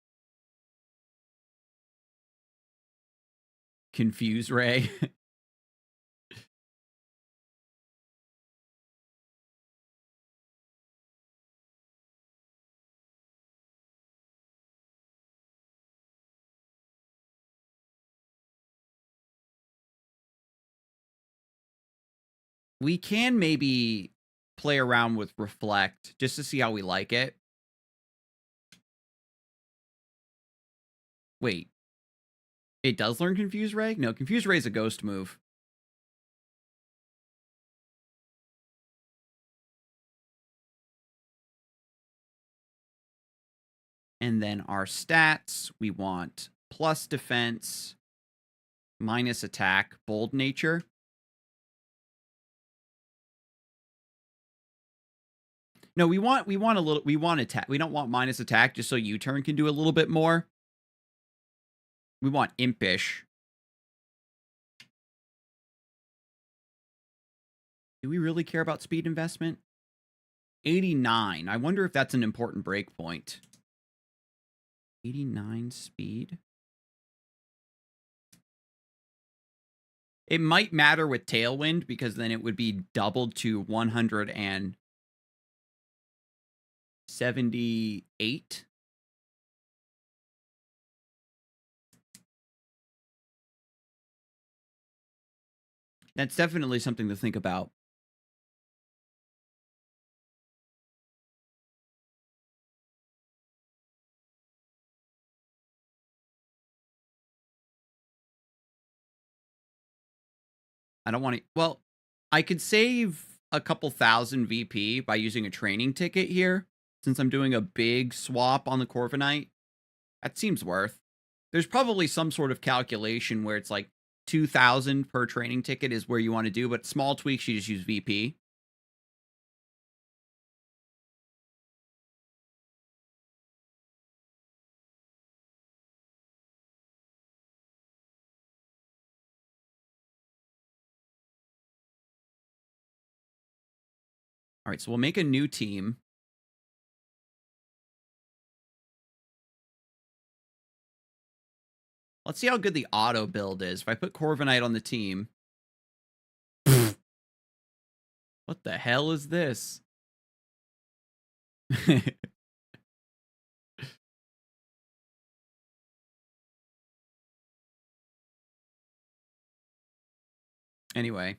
Confuse Ray. We can maybe play around with Reflect just to see how we like it. Wait. It does learn Confuse Ray? No, Confuse Ray is a ghost move. And then our stats, we want plus defense, minus attack, bold nature. No, we want attack. We don't want minus attack just so U-turn can do a little bit more. We want impish. Do we really care about speed investment? 89. I wonder if that's an important breakpoint. 89 speed. It might matter with Tailwind because then it would be doubled to 178. That's definitely something to think about. I don't want to... Well, I could save a couple thousand VP by using a training ticket here, since I'm doing a big swap on the Corviknight. That seems worth. There's probably some sort of calculation where it's like 2,000 per training ticket is where you want to do, but small tweaks, you just use VP. All right, so we'll make a new team. Let's see how good the auto build is. If I put Corviknight on the team... What the hell is this? Anyway.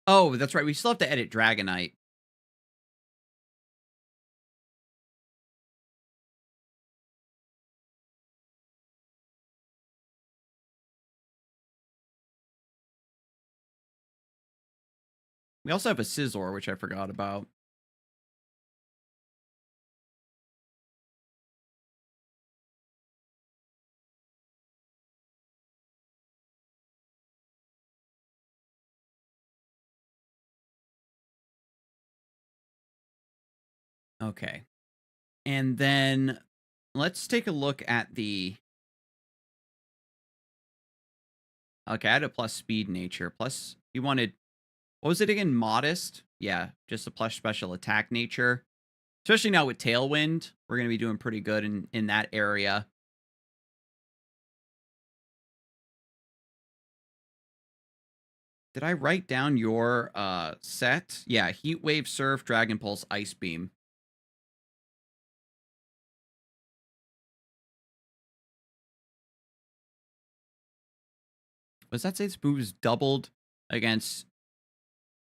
Oh, that's right. We still have to edit Dragonite. We also have a Scizor, which I forgot about. Okay. And then let's take a look at the... Okay, I had a plus speed nature. Plus, you wanted... What was it again? Modest? Yeah, just a plus special attack nature. Especially now with Tailwind, we're going to be doing pretty good in that area. Did I write down your set? Yeah, Heat Wave, Surf, Dragon Pulse, Ice Beam. Was that say this move's doubled against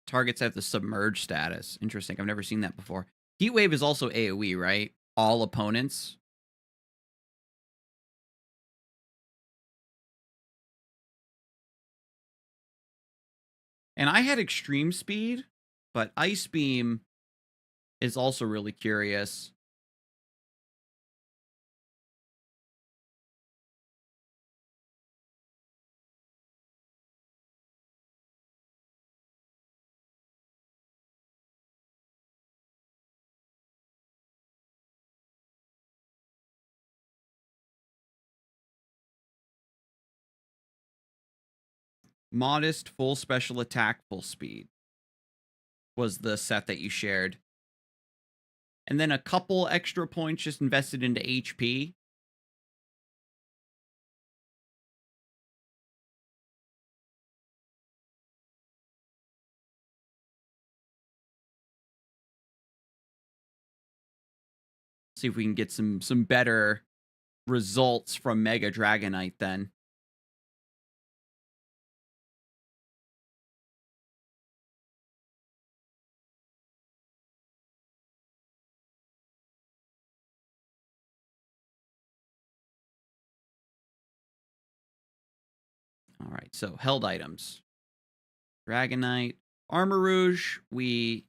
targets that have the submerged status? Interesting. I've never seen that before. Heat Wave is also AoE, right? All opponents. And I had Extreme Speed, but Ice Beam is also really curious. Modest, full special attack, full speed was the set that you shared. And then a couple extra points just invested into HP. See if we can get some better results from Mega Dragonite then. All right, so held items. Dragonite. Armor Rouge, we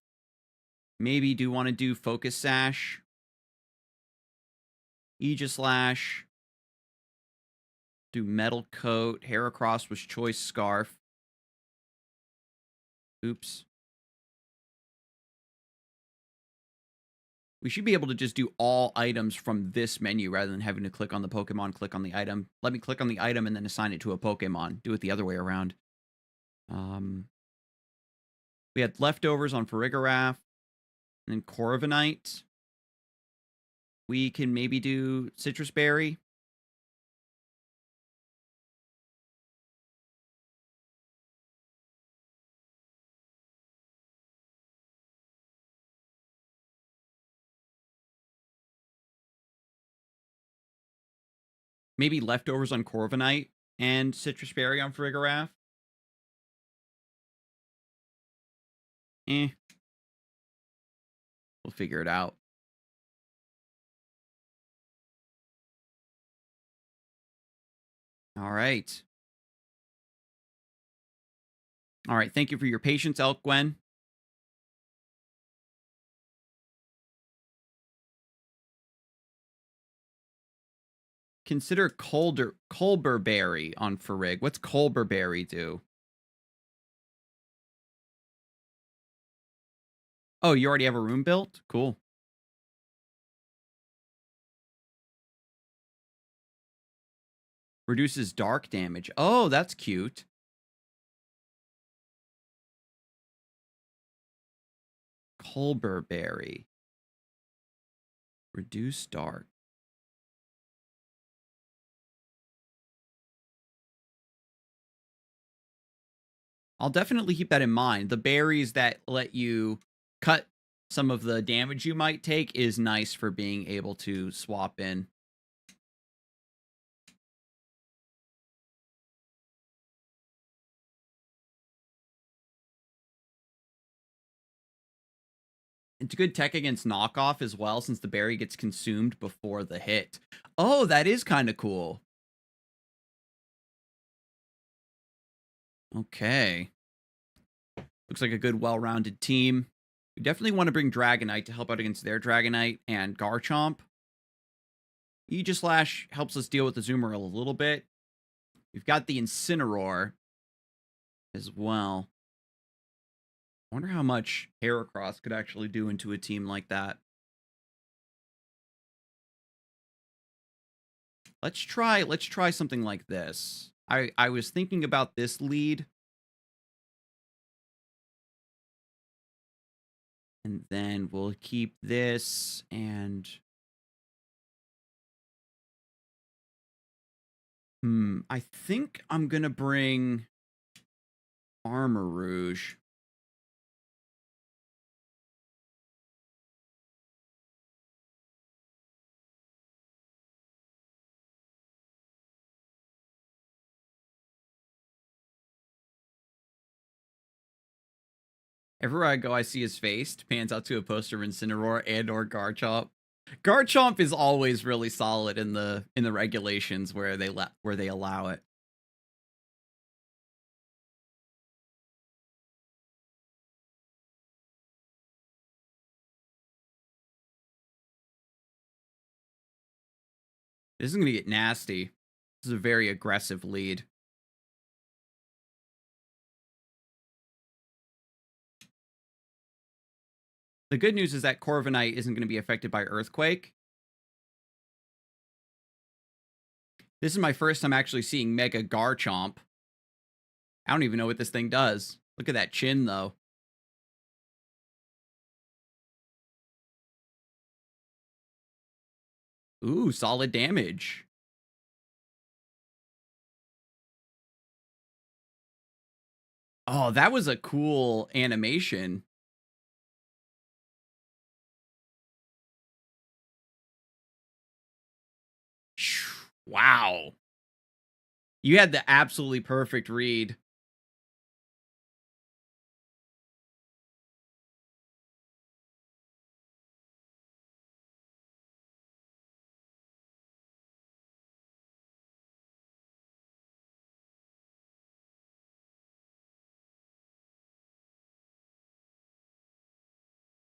maybe do want to do Focus Sash. Aegislash. Do Metal Coat. Heracross was Choice Scarf. Oops. We should be able to just do all items from this menu rather than having to click on the Pokemon, click on the item. Let me click on the item and then assign it to a Pokemon. Do it the other way around. We had leftovers on Farigiraf and then Corviknight. We can maybe do Citrus Berry. Maybe leftovers on Corviknight and Citrus Berry on Farigiraf. We'll figure it out. All right. All right. Thank you for your patience, Elk Gwen. Consider Colberberry on Farig. What's Colberberry do? Oh, you already have a room built? Cool. Reduces dark damage. Oh, that's cute. Colberberry. Reduce dark. I'll definitely keep that in mind. The berries that let you cut some of the damage you might take is nice for being able to swap in. It's a good tech against knockoff as well, since the berry gets consumed before the hit. Oh, that is kind of cool. Okay. Looks like a good, well-rounded team. We definitely want to bring Dragonite to help out against their Dragonite and Garchomp. Aegislash helps us deal with the Zoomer a little bit. We've got the Incineroar as well. I wonder how much Heracross could actually do into a team like that. Let's try something like this. I was thinking about this lead. And then we'll keep this and I think I'm gonna bring Armor Rouge. Everywhere I go, I see his face. Pans out to a poster of Incineroar and or Garchomp. Garchomp is always really solid in the regulations where they allow it. This is gonna get nasty. This is a very aggressive lead. The good news is that Corviknight isn't going to be affected by Earthquake. This is my first time actually seeing Mega Garchomp. I don't even know what this thing does. Look at that chin, though. Ooh, solid damage. Oh, that was a cool animation. Wow. You had the absolutely perfect read.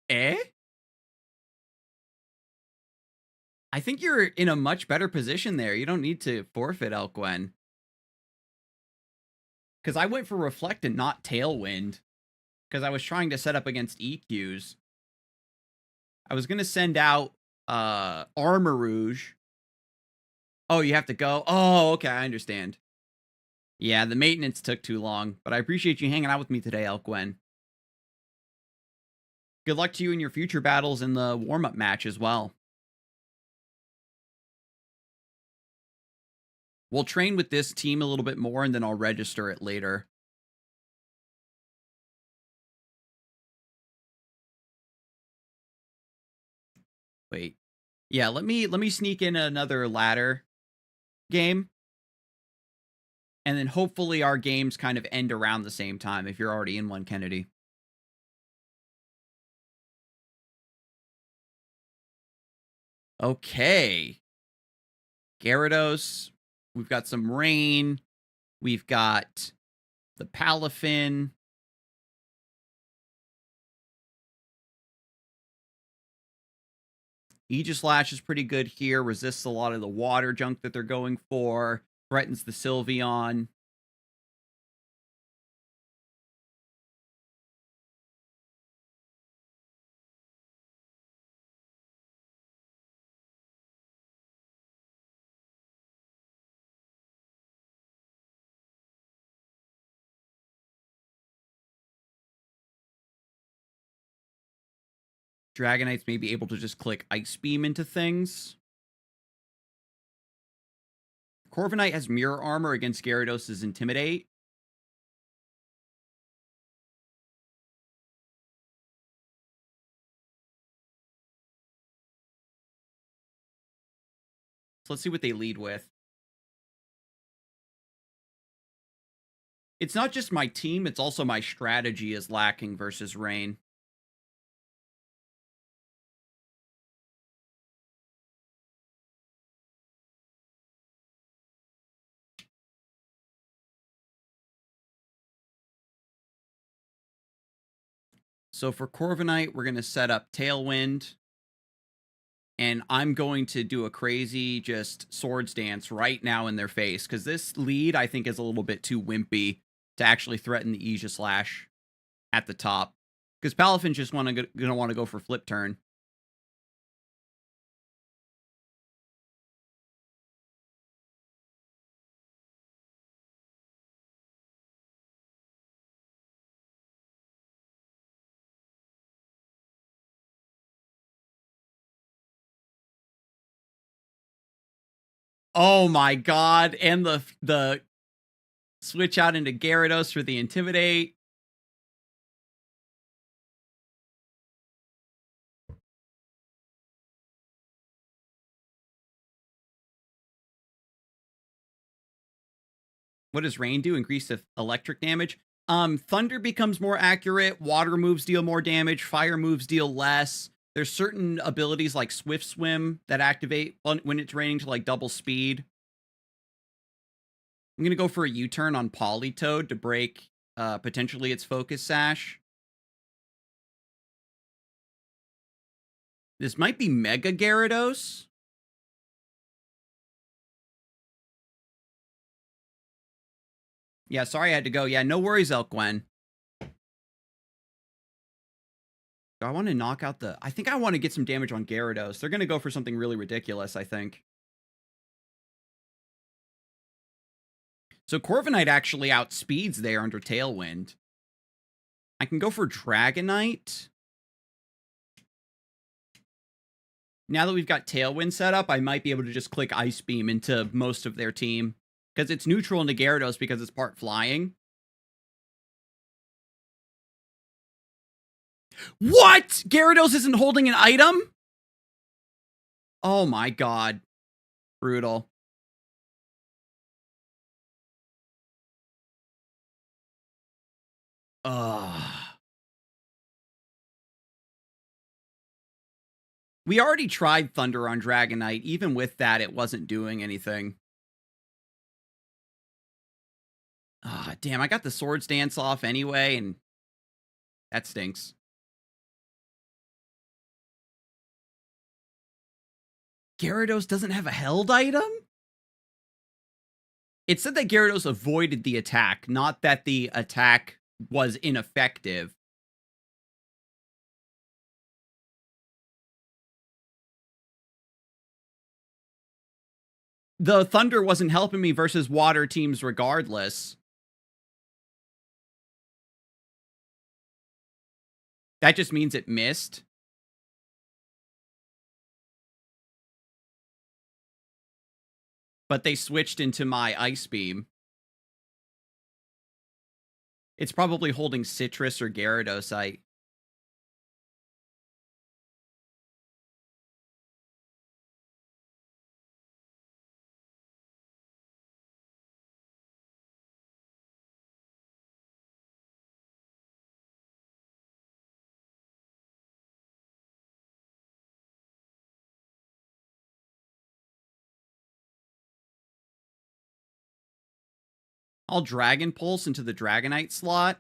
Eh? I think you're in a much better position there. You don't need to forfeit Elquen. Because I went for Reflect and not Tailwind. Because I was trying to set up against EQs. I was going to send out Armor Rouge. Oh, you have to go? Oh, okay, I understand. Yeah, the maintenance took too long, but I appreciate you hanging out with me today, Elquen. Good luck to you in your future battles in the warm-up match as well. We'll train with this team a little bit more, and then I'll register it later. Wait. Yeah, let me sneak in another ladder game. And then hopefully our games kind of end around the same time if you're already in one, Kennedy. Okay. Gyarados. We've got some rain. We've got the Palafin. Aegislash is pretty good here. Resists a lot of the water junk that they're going for. Threatens the Sylveon. Dragonites may be able to just click Ice Beam into things. Corviknight has Mirror Armor against Gyarados' Intimidate. So let's see what they lead with. It's not just my team, it's also my strategy is lacking versus Rain. So for Corviknight, we're going to set up Tailwind. And I'm going to do a crazy just Swords Dance right now in their face. Because this lead, I think, is a little bit too wimpy to actually threaten the Aegislash at the top. Because Palafin's just going to want to go for Flip Turn. Oh my god. And the switch out into Gyarados for the Intimidate. What does Rain do? Increase the electric damage. Thunder becomes more accurate. Water moves deal more damage. Fire moves deal less. There's certain abilities like Swift Swim that activate when it's raining to like double speed. I'm going to go for a U-turn on Politoed to break potentially its Focus Sash. This might be Mega Gyarados. Yeah, sorry I had to go. Yeah, no worries, Elk-Gwen. I want to knock out the... I think I want to get some damage on Gyarados. They're going to go for something really ridiculous, I think. So Corviknight actually outspeeds there under Tailwind. I can go for Dragonite. Now that we've got Tailwind set up, I might be able to just click Ice Beam into most of their team. Because it's neutral into Gyarados because it's part flying. What? Gyarados isn't holding an item? Oh my god. Brutal. Ugh. We already tried Thunder on Dragonite. Even with that, it wasn't doing anything. Ah, damn, I got the Swords Dance off anyway, and that stinks. Gyarados doesn't have a held item? It said that Gyarados avoided the attack, not that the attack was ineffective. The Thunder wasn't helping me versus Water teams regardless. That just means it missed. But they switched into my Ice Beam. It's probably holding Citrus or Gyarados. I'll Dragon Pulse into the Dragonite slot.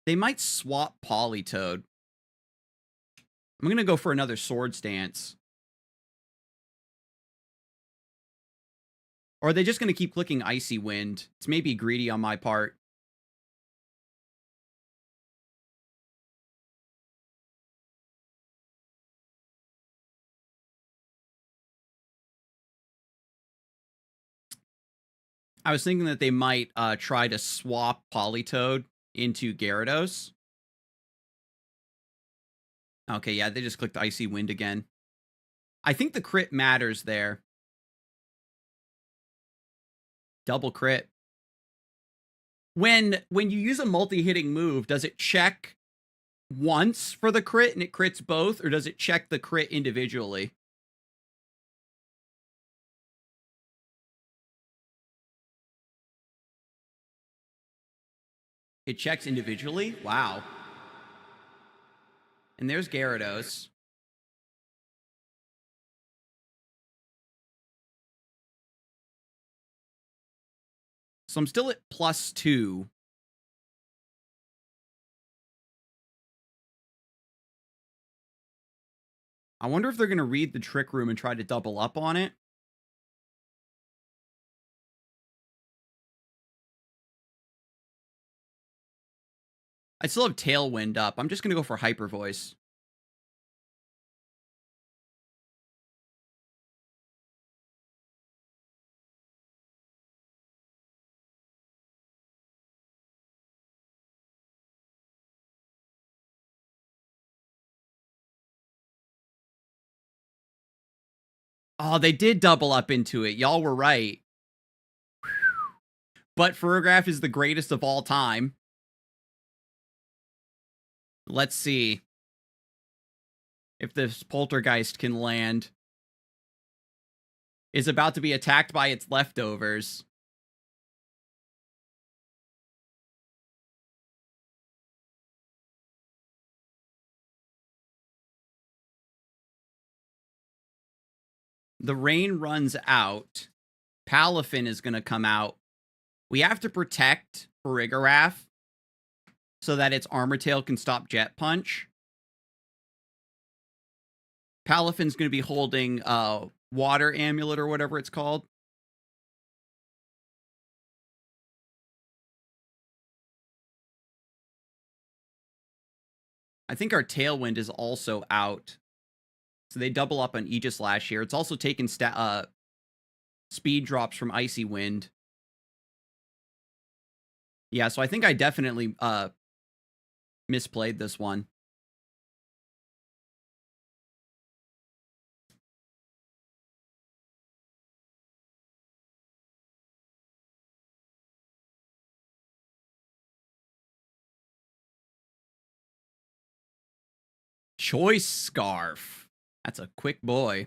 They might swap Politoed. I'm going to go for another Swords Dance. Or are they just going to keep clicking Icy Wind? It's maybe greedy on my part. I was thinking that they might try to swap Politoed into Gyarados. Okay, yeah, they just clicked Icy Wind again. I think the crit matters there. Double crit. When you use a multi-hitting move, does it check once for the crit and it crits both, or does it check the crit individually? It checks individually? Wow. And there's Gyarados. So I'm still at +2. I wonder if they're going to read the Trick Room and try to double up on it. I still have Tailwind up. I'm just going to go for Hyper Voice. Oh, they did double up into it. Y'all were right. But Ferrograph is the greatest of all time. Let's see if this Poltergeist can land. Is about to be attacked by its leftovers. The rain runs out. Palafin is going to come out. We have to protect Farigarath so that its Armor Tail can stop Jet Punch. Palafin's going to be holding Water Amulet or whatever it's called. I think our Tailwind is also out. So they double up on Aegislash here. It's also taken speed drops from Icy Wind. Yeah, so I think I definitely misplayed this one. Choice Scarf. That's a quick boy.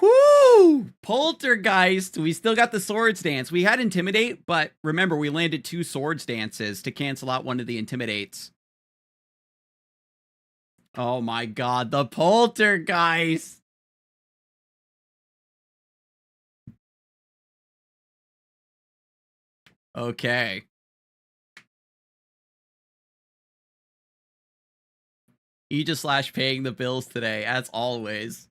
Whoo! Poltergeist. We still got the Swords Dance. We had Intimidate, but remember, we landed 2 Swords Dances to cancel out one of the Intimidates. Oh my god, the Poltergeist! Okay. Aegislash paying the bills today, as always.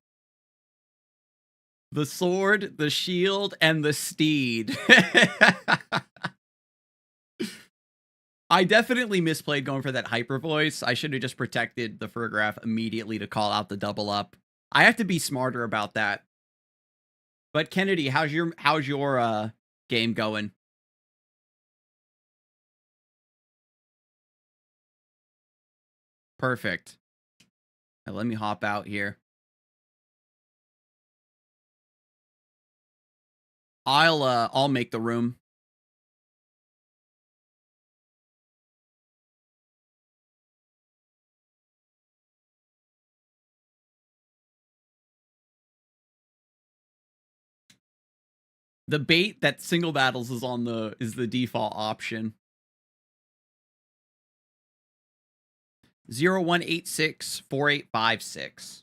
The sword, the shield, and the steed. I definitely misplayed going for that Hyper Voice. I should have just protected the Ferrograph immediately to call out the double up. I have to be smarter about that. But Kennedy, how's your game going? Perfect. Now, let me hop out here. I'll make the room. The bait that single battles is the default option. 01864856.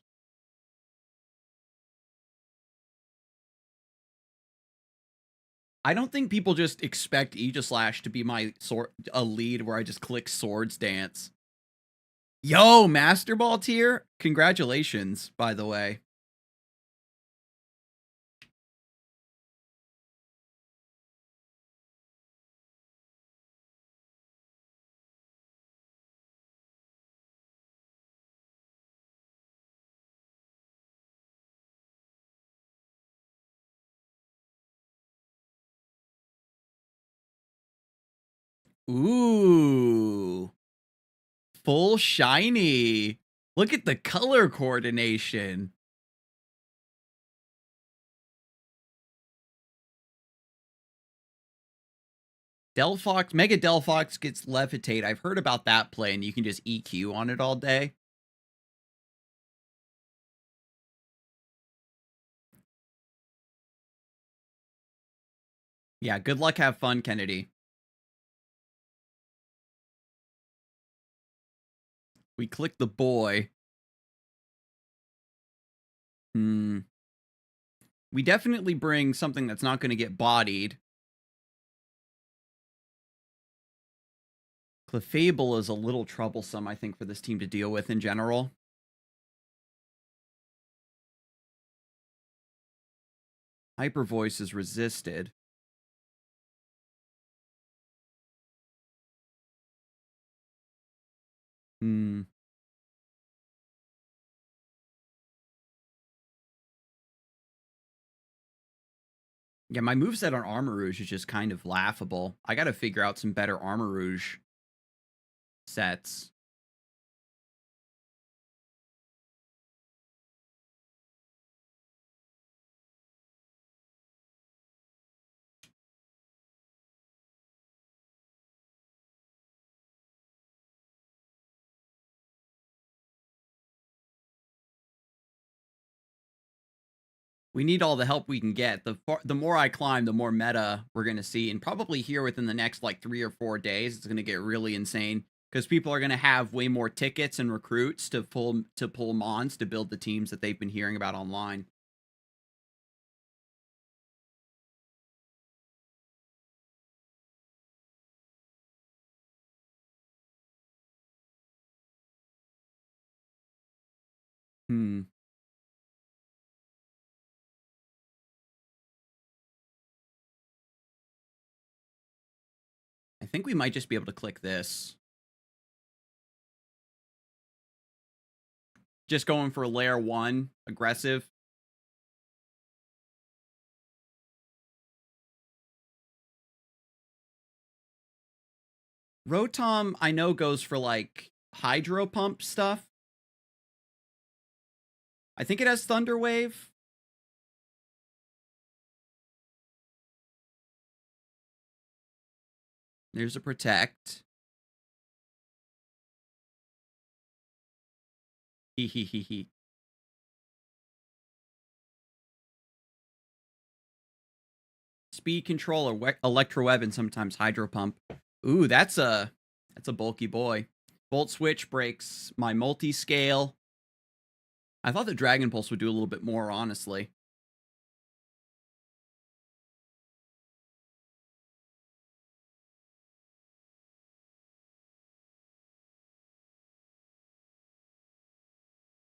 I don't think people just expect Aegislash to be a lead where I just click Swords Dance. Yo, Master Ball tier? Congratulations, by the way. Ooh. Full shiny. Look at the color coordination. Delphox, Mega Delphox gets Levitate. I've heard about that play, and you can just EQ on it all day. Yeah, good luck, have fun, Kennedy. We click the boy. We definitely bring something that's not going to get bodied. Clefable is a little troublesome, I think, for this team to deal with in general. Hyper Voice is resisted. Hmm. Yeah, my moveset on Armarouge is just kind of laughable. I gotta figure out some better Armarouge sets. We need all the help we can get. The more I climb, the more meta we're going to see. And probably here within the next like 3 or 4 days, it's going to get really insane because people are going to have way more tickets and recruits to pull mons to build the teams that they've been hearing about online. Hmm. I think we might just be able to click this. Just going for layer 1, aggressive. Rotom, I know, goes for like hydro pump stuff. I think it has Thunder Wave. There's a Protect. Hee hee hee hee. Speed Control or Electro Web and sometimes Hydro Pump. Ooh, that's a bulky boy. Volt Switch breaks my multi-scale. I thought the Dragon Pulse would do a little bit more, honestly.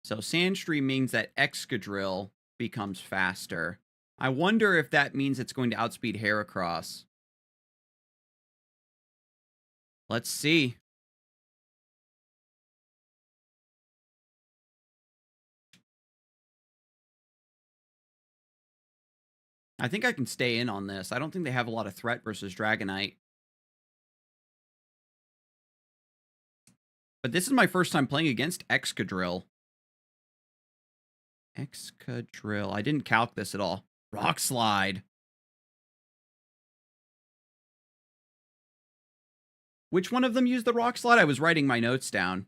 So Sandstream means that Excadrill becomes faster. I wonder if that means it's going to outspeed Heracross. Let's see. I think I can stay in on this. I don't think they have a lot of threat versus Dragonite. But this is my first time playing against Excadrill. Excadrill. I didn't calc this at all. Rock Slide. Which one of them used the Rock Slide? I was writing my notes down.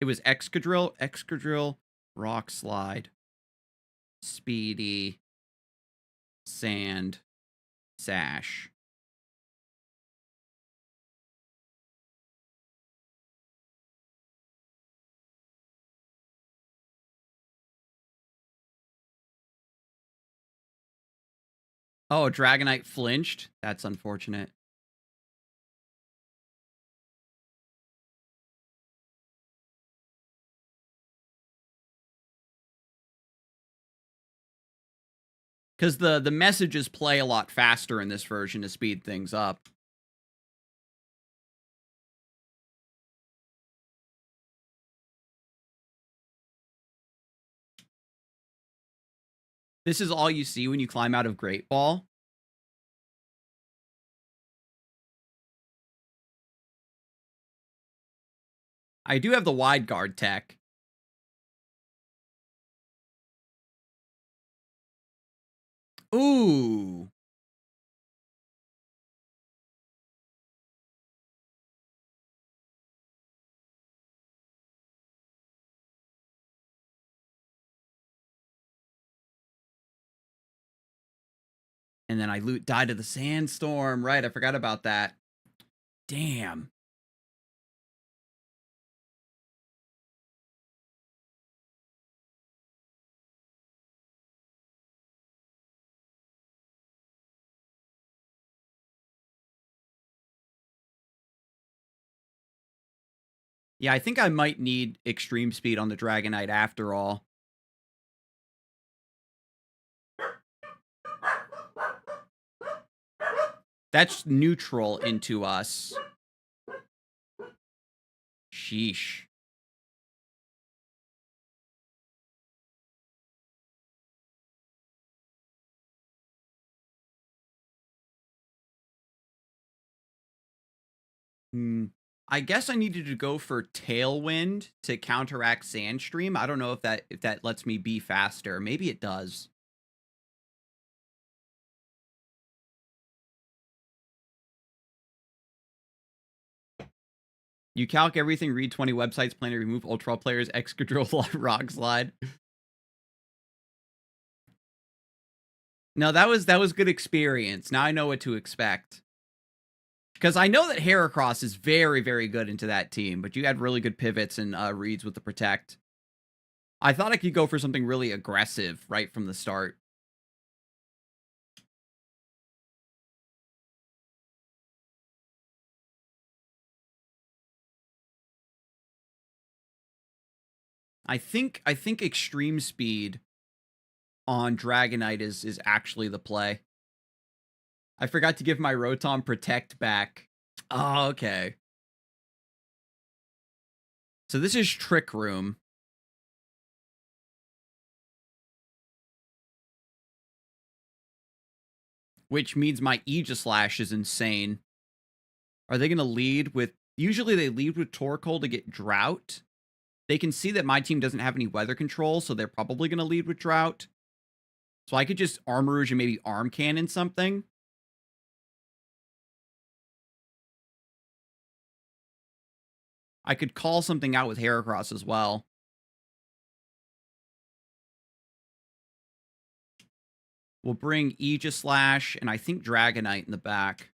It was Excadrill, Excadrill, Rock Slide, Speedy, Sand, Sash. Oh, Dragonite flinched? That's unfortunate. Because the messages play a lot faster in this version to speed things up. This is all you see when you climb out of Great Ball. I do have the Wide Guard tech. Ooh. And then I died of the sandstorm. Right, I forgot about that. Damn. Yeah, I think I might need extreme speed on the Dragonite after all. That's neutral into us. Sheesh. I guess I needed to go for Tailwind to counteract Sandstream. I don't know if that lets me be faster. Maybe it does. You calc everything, read 20 websites, plan to remove Ultra players, Excadrill, Rock Slide. No, that was good experience. Now I know what to expect. Because I know that Heracross is very, very good into that team, but you had really good pivots and reads with the Protect. I thought I could go for something really aggressive right from the start. I think extreme speed on Dragonite is actually the play. I forgot to give my Rotom Protect back. Oh, okay. So this is Trick Room. Which means my Aegislash is insane. Are they going to lead with... Usually they lead with Torkoal to get Drought. They can see that my team doesn't have any weather control, so they're probably going to lead with Drought. So I could just Armarouge and maybe Arm Cannon something. I could call something out with Heracross as well. We'll bring Aegislash and I think Dragonite in the back.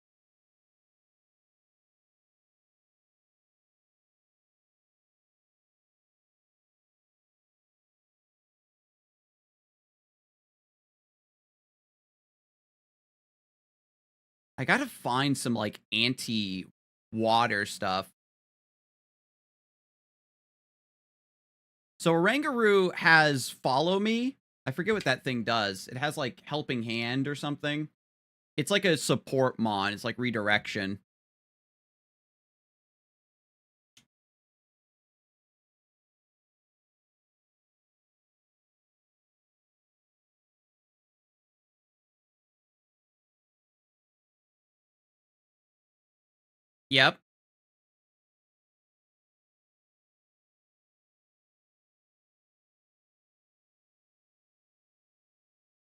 I gotta find some, like, anti-water stuff. So Oranguru has Follow Me. I forget what that thing does. It has, like, Helping Hand or something. It's like a support mon. It's like Redirection. Yep.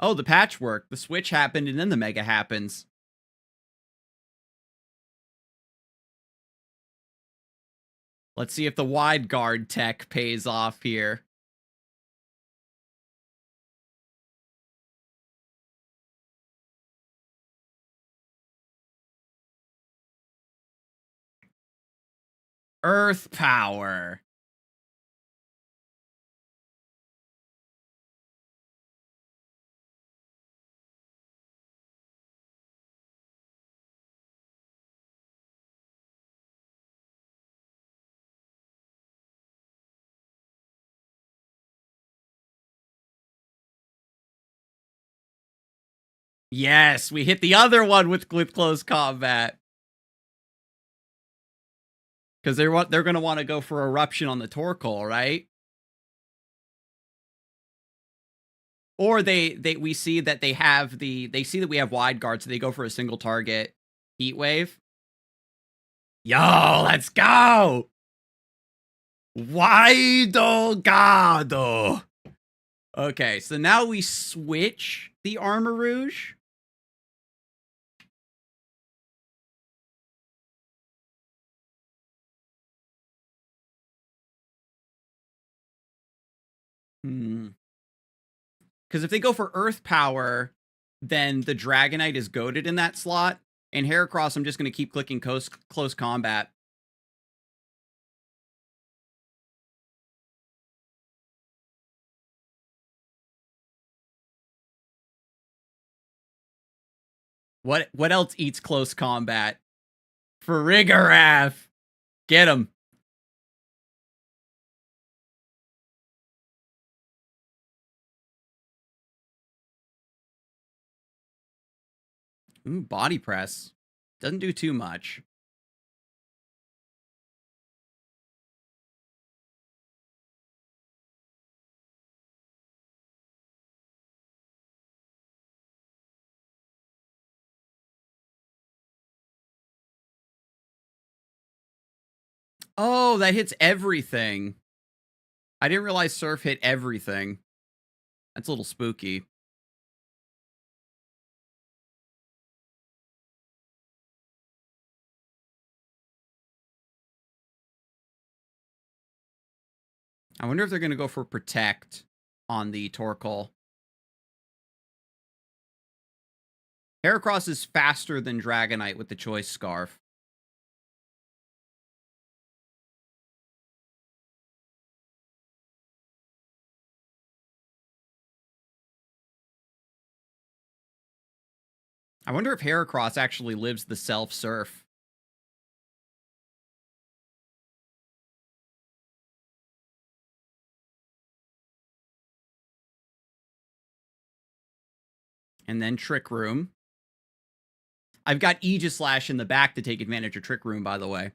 Oh, the patchwork. The switch happened and then the mega happens. Let's see if the wide guard tech pays off here. Earth power. Yes, we hit the other one with close combat. Because they're going to want to go for Eruption on the Torkoal, right? Or we see that they see that we have wide guard, so they go for a single target Heat Wave. Yo, let's go! Wido Gado. Okay, so now we switch the Armarouge. Because if they go for Earth Power, then the Dragonite is goated in that slot. And Heracross, I'm just going to keep clicking close combat. What else eats close combat? Farigarath. Get him. Ooh, body press. Doesn't do too much. Oh, that hits everything. I didn't realize Surf hit everything. That's a little spooky. I wonder if they're going to go for Protect on the Torkoal. Heracross is faster than Dragonite with the Choice Scarf. I wonder if Heracross actually lives the Self-Surf. And then Trick Room. I've got Aegislash in the back to take advantage of Trick Room, by the way.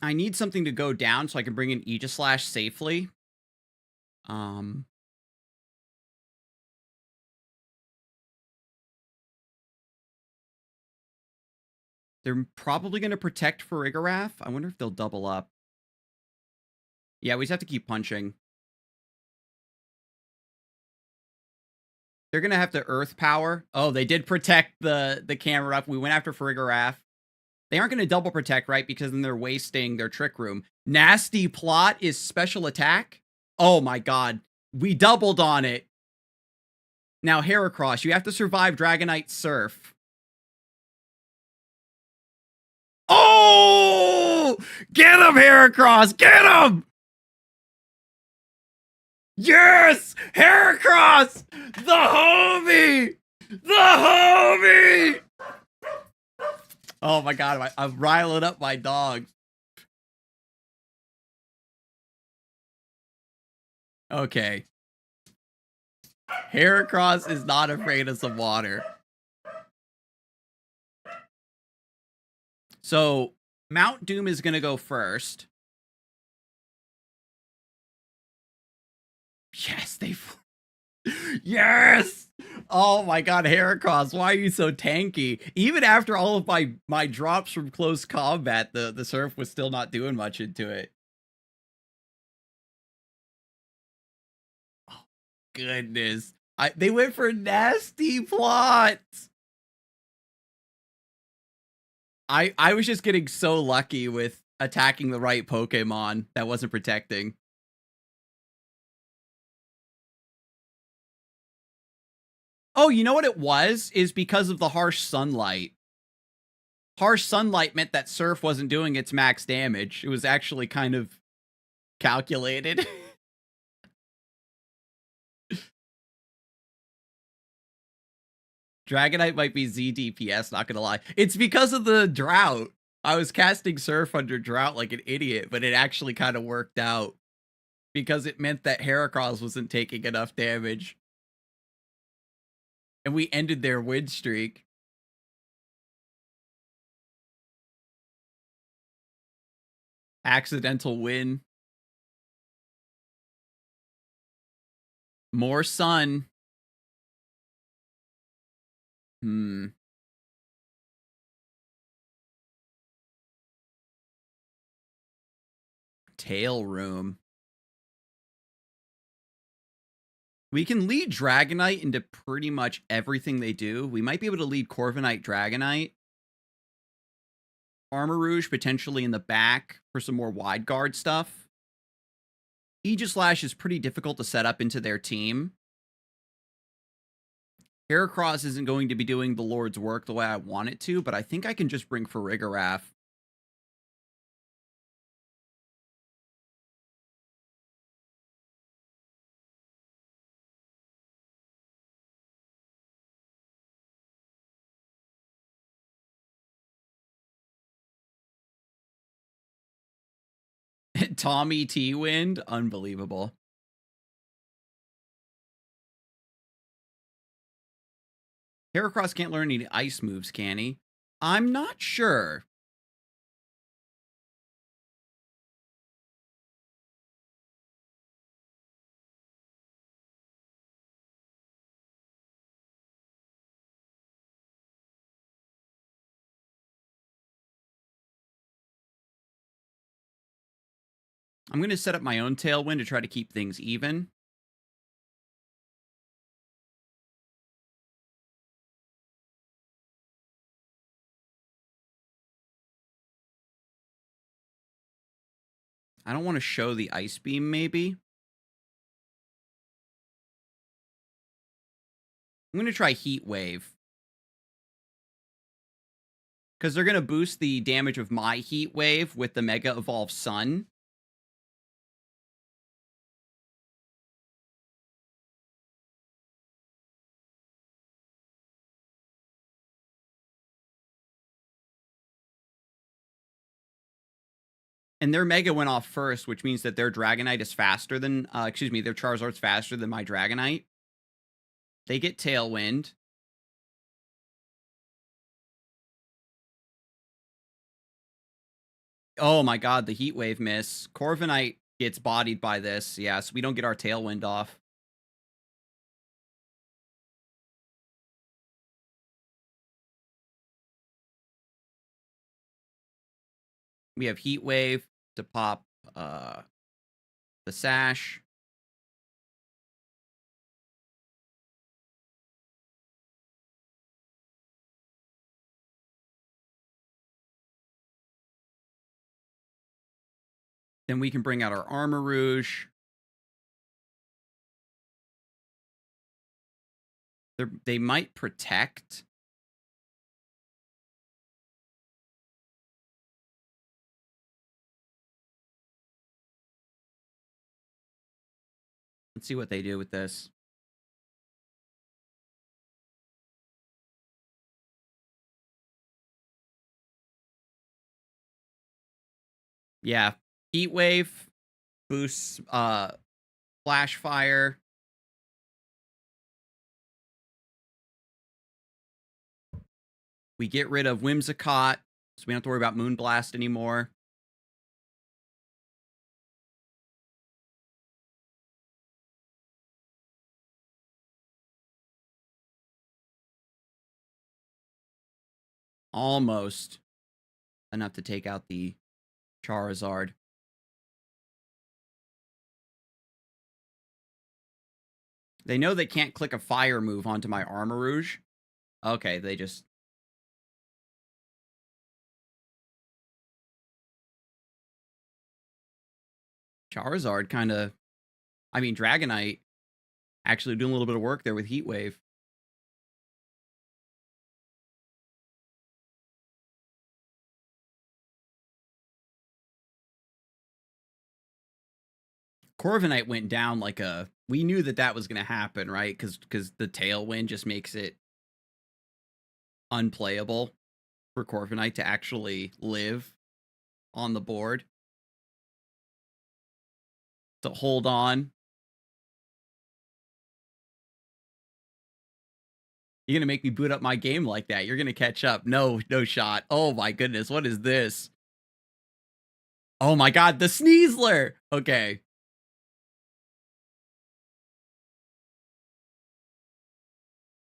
I need something to go down so I can bring in Aegislash safely. They're probably going to protect Farigiraf. I wonder if they'll double up. Yeah, we just have to keep punching. They're going to have to Earth Power. Oh, they did protect the camera up. We went after Farigiraf. They aren't going to double protect, right? Because then they're wasting their Trick Room. Nasty Plot is special attack. Oh my god. We doubled on it. Now, Heracross, you have to survive Dragonite Surf. Oh! Get him, Heracross! Get him! Yes! Heracross! The homie! The homie! Oh my god, I'm riling up my dogs. Okay. Heracross is not afraid of some water. So, Mount Doom is going to go first. Yes, they... Yes! Oh my god, Heracross, why are you so tanky? Even after all of my drops from close combat, the Surf was still not doing much into it. Oh, goodness. They went for Nasty Plots! I was just getting so lucky with attacking the right Pokemon that wasn't protecting. Oh, you know what it was? Is because of the harsh sunlight. Harsh sunlight meant that Surf wasn't doing its max damage. It was actually kind of calculated. Dragonite might be ZDPS, not gonna lie. It's because of the drought. I was casting Surf under drought like an idiot, but it actually kind of worked out. Because it meant that Heracross wasn't taking enough damage. And we ended their win streak. Accidental win. More sun. Tail Room. We can lead Dragonite into pretty much everything they do. We might be able to lead Corviknight Dragonite. Armor Rouge potentially in the back for some more wide guard stuff. Aegislash is pretty difficult to set up into their team. Heracross isn't going to be doing the Lord's work the way I want it to, but I think I can just bring Farigiraf. Tommy T Wind, unbelievable. Heracross can't learn any ice moves, can he? I'm not sure. I'm going to set up my own Tailwind to try to keep things even. I don't want to show the Ice Beam, maybe. I'm going to try Heat Wave. Because they're going to boost the damage of my Heat Wave with the Mega Evolve Sun. And their Mega went off first, which means that their Dragonite is faster than, their Charizard's faster than my Dragonite. They get Tailwind. Oh my god, the Heat Wave miss. Corviknight gets bodied by this. Yeah, so we don't get our Tailwind off. We have Heat Wave to pop the Sash. Then we can bring out our Armor Rouge. They might protect. Let's see what they do with this. Yeah, Heat Wave boosts Flash Fire. We get rid of Whimsicott, so we don't have to worry about Moonblast anymore. Almost enough to take out the Charizard. They know they can't click a fire move onto my Armor Rouge. Okay, they just... Charizard kind of... I mean, Dragonite actually doing a little bit of work there with Heat Wave. Corviknight went down like a... We knew that that was going to happen, right? Because the Tailwind just makes it unplayable for Corviknight to actually live on the board. So hold on. You're going to make me boot up my game like that. You're going to catch up. No shot. Oh my goodness. What is this? Oh my god, the Sneasler! Okay.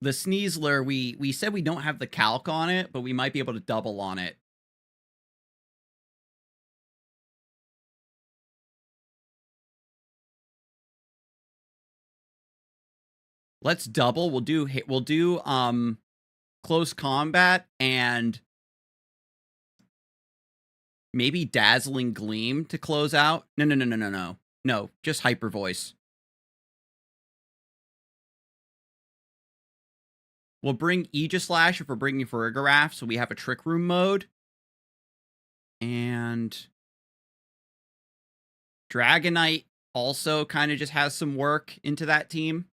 The Sneasler, we said we don't have the calc on it, but we might be able to double on it. Let's double. We'll do close combat and maybe Dazzling Gleam to close out. No. No, just Hyper Voice. We'll bring Aegislash if we're bringing Farigiraf, so we have a Trick Room mode. And Dragonite also kind of just has some work into that team.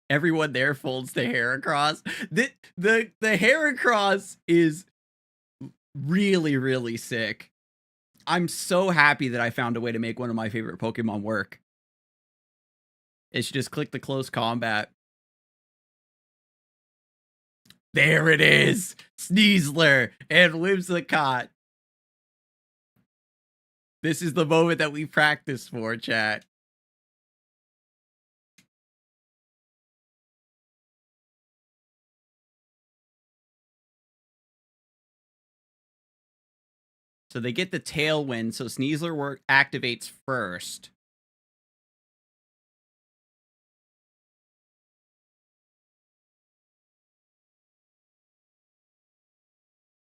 Everyone there folds the Heracross. The Heracross is really, really sick. I'm so happy that I found a way to make one of my favorite Pokemon work. It's just click the close combat. There it is! Sneasler and Whimsicott. This is the moment that we practice for, chat. So they get the Tailwind, so Sneasler activates first.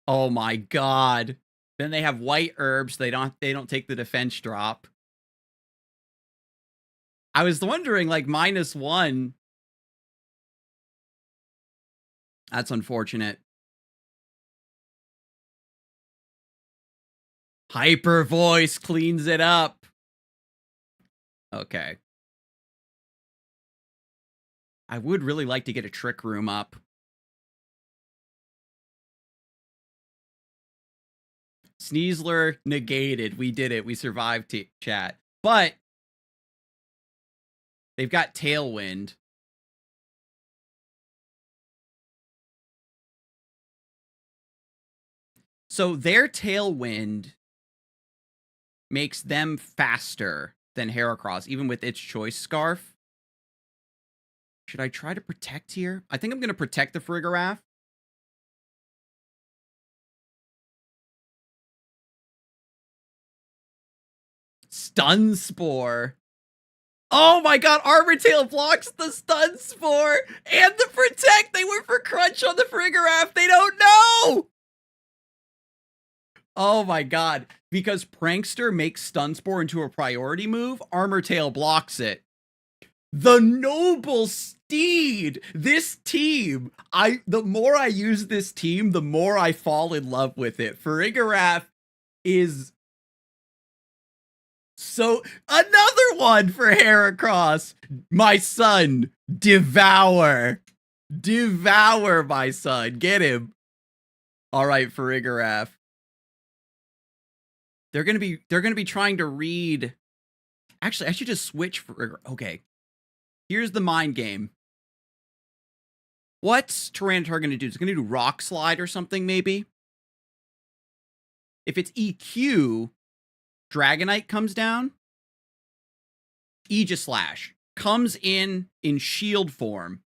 Oh my god. Then they have White Herbs. They don't take the defense drop. I was wondering, like, -1. That's unfortunate. Hyper Voice cleans it up. Okay. I would really like to get a Trick Room up. Sneasler negated. We did it. We survived, chat. But they've got Tailwind. So their Tailwind makes them faster than Heracross, even with its Choice Scarf. Should I try to protect here? I think I'm going to protect the Farigiraf. Stun Spore. Oh my god, Armor Tail blocks the Stun Spore and the Protect. They went for Crunch on the Farigiraf. They don't know. Oh my god. Because Prankster makes Stun Spore into a priority move, Armor Tail blocks it. The Noble Steed! This team, the more I use this team, the more I fall in love with it. Farigiraf is so... Another one for Heracross! My son, Devour! Devour, my son. Get him. Alright, Farigiraf. They're gonna be trying to read... Actually, I should just switch for... Okay. Here's the mind game. What's Tyranitar going to do? It's going to do Rock Slide or something, maybe? If it's EQ, Dragonite comes down. Aegislash comes in shield form.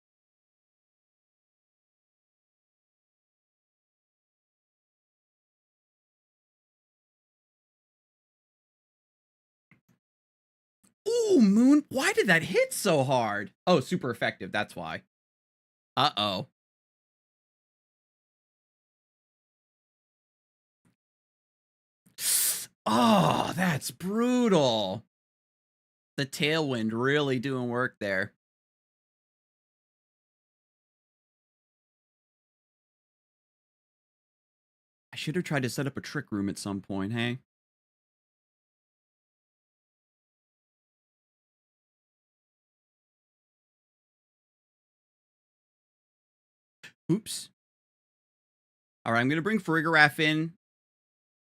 Ooh, Moon. Why did that hit so hard? Oh, super effective. That's why. Uh-oh. Oh, that's brutal. The Tailwind really doing work there. I should have tried to set up a Trick Room at some point, hey? Oops. All right, I'm going to bring Farigiraf in.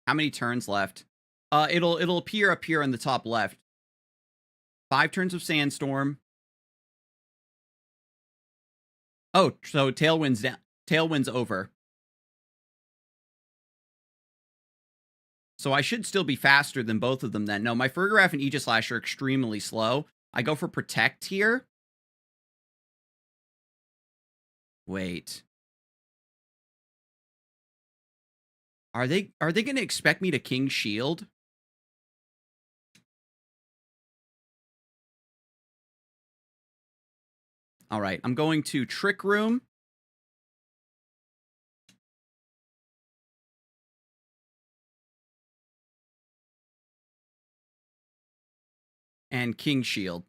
How many turns left? It'll appear up here on the top left. 5 turns of Sandstorm. Oh, so Tailwind's down. Tailwind's over. So I should still be faster than both of them then. No, my Farigiraf and Aegislash are extremely slow. I go for Protect here. Wait. Are they going to expect me to King Shield? All right, I'm going to Trick Room. And King Shield.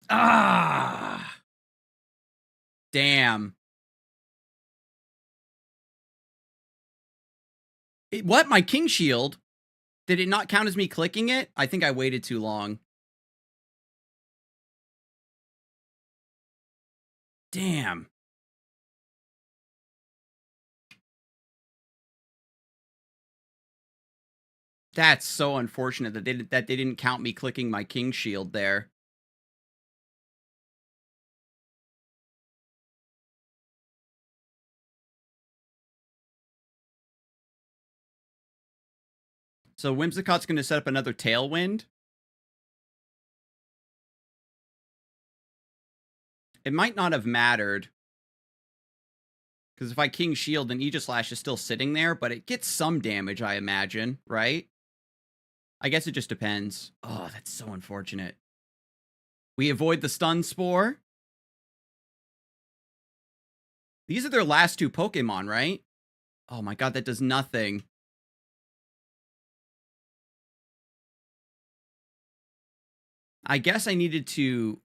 Ah! Damn. What? My King Shield? Did it not count as me clicking it? I think I waited too long. Damn. That's so unfortunate that they didn't count me clicking my King Shield there. So Whimsicott's going to set up another Tailwind. It might not have mattered. Because if I King Shield, then Aegislash is still sitting there, but it gets some damage, I imagine, right? I guess it just depends. Oh, that's so unfortunate. We avoid the Stun Spore. These are their last two Pokemon, right? Oh my god, that does nothing. I guess I needed to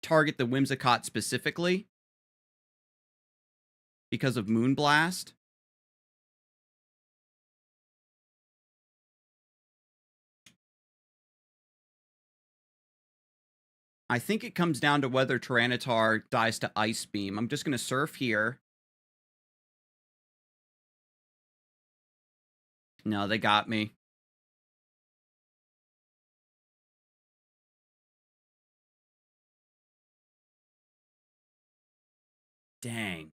target the Whimsicott specifically because of Moonblast. I think it comes down to whether Tyranitar dies to Ice Beam. I'm just going to Surf here. No, they got me. Dang.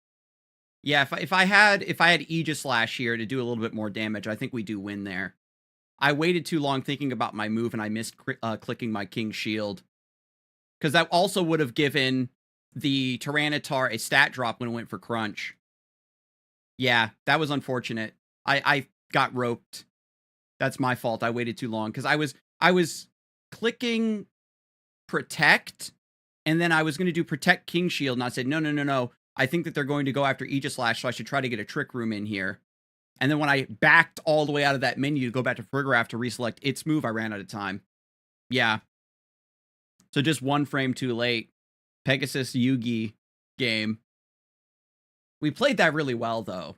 Yeah, if I had Aegislash here to do a little bit more damage, I think we do win there. I waited too long thinking about my move, and I missed clicking my King Shield. Because that also would have given the Tyranitar a stat drop when it went for Crunch. Yeah, that was unfortunate. I got roped. That's my fault. I waited too long because I was clicking Protect, and then I was going to do Protect King Shield, and I said, no. I think that they're going to go after Aegislash, so I should try to get a Trick Room in here. And then when I backed all the way out of that menu to go back to Farigiraf to reselect its move, I ran out of time. Yeah. So just one frame too late. Pegasus Yugi game. We played that really well, though.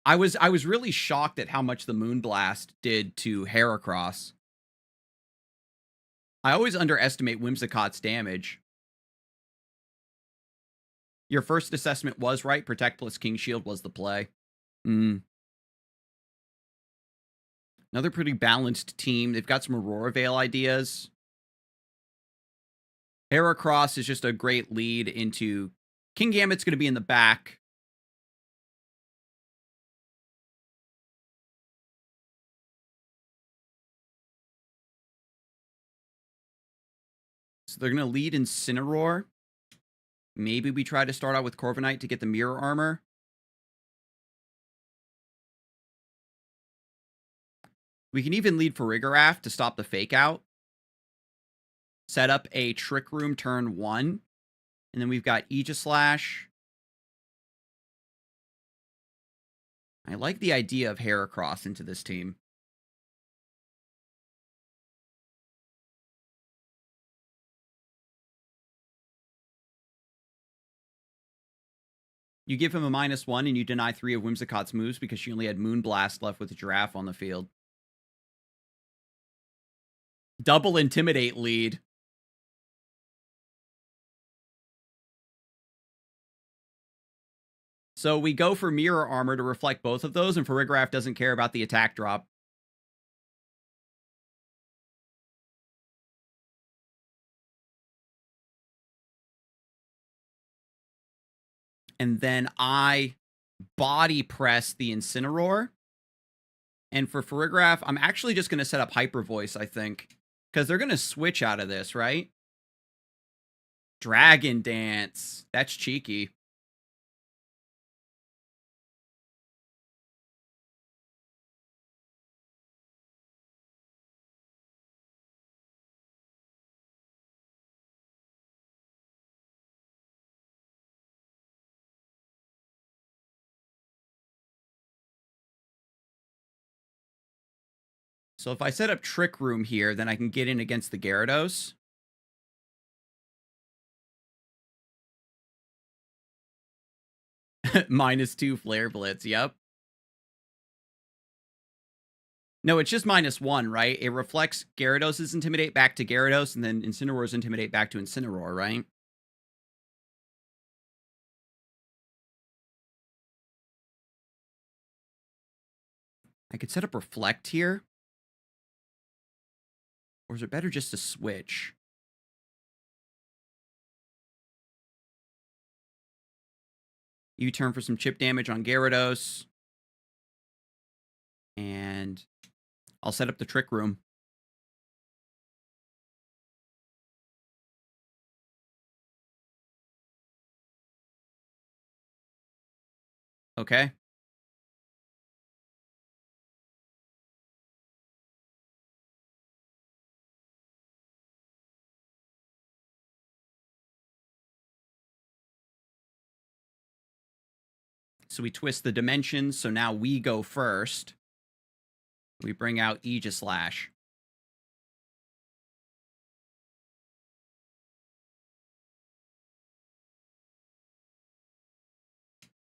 I was really shocked at how much the Moonblast did to Heracross. I always underestimate Whimsicott's damage. Your first assessment was right. Protect plus King Shield was the play. Another pretty balanced team. They've got some Aurora Veil ideas. Heracross is just a great lead into... Kingambit's going to be in the back. So they're going to lead Incineroar. Maybe we try to start out with Corviknight to get the Mirror Armor. We can even lead Farigiraf to stop the Fake Out. Set up a Trick Room turn 1. And then we've got Aegislash. I like the idea of Heracross into this team. You give him a -1 and you deny 3 of Whimsicott's moves because she only had Moonblast left with a Giraffe on the field. Double Intimidate lead. So we go for Mirror Armor to reflect both of those, and Farigiraf doesn't care about the attack drop. And then I body press the Incineroar. And for Farigiraf, I'm actually just going to set up Hyper Voice, I think. Because they're going to switch out of this, right? Dragon Dance. That's cheeky. So if I set up Trick Room here, then I can get in against the Gyarados. -2 Flare Blitz, yep. No, it's just -1, right? It reflects Gyarados' Intimidate back to Gyarados, and then Incineroar's Intimidate back to Incineroar, right? I could set up Reflect here. Or is it better just to switch? U-turn for some chip damage on Gyarados. And I'll set up the Trick Room. Okay. So we twist the dimensions, so now we go first. We bring out Aegislash.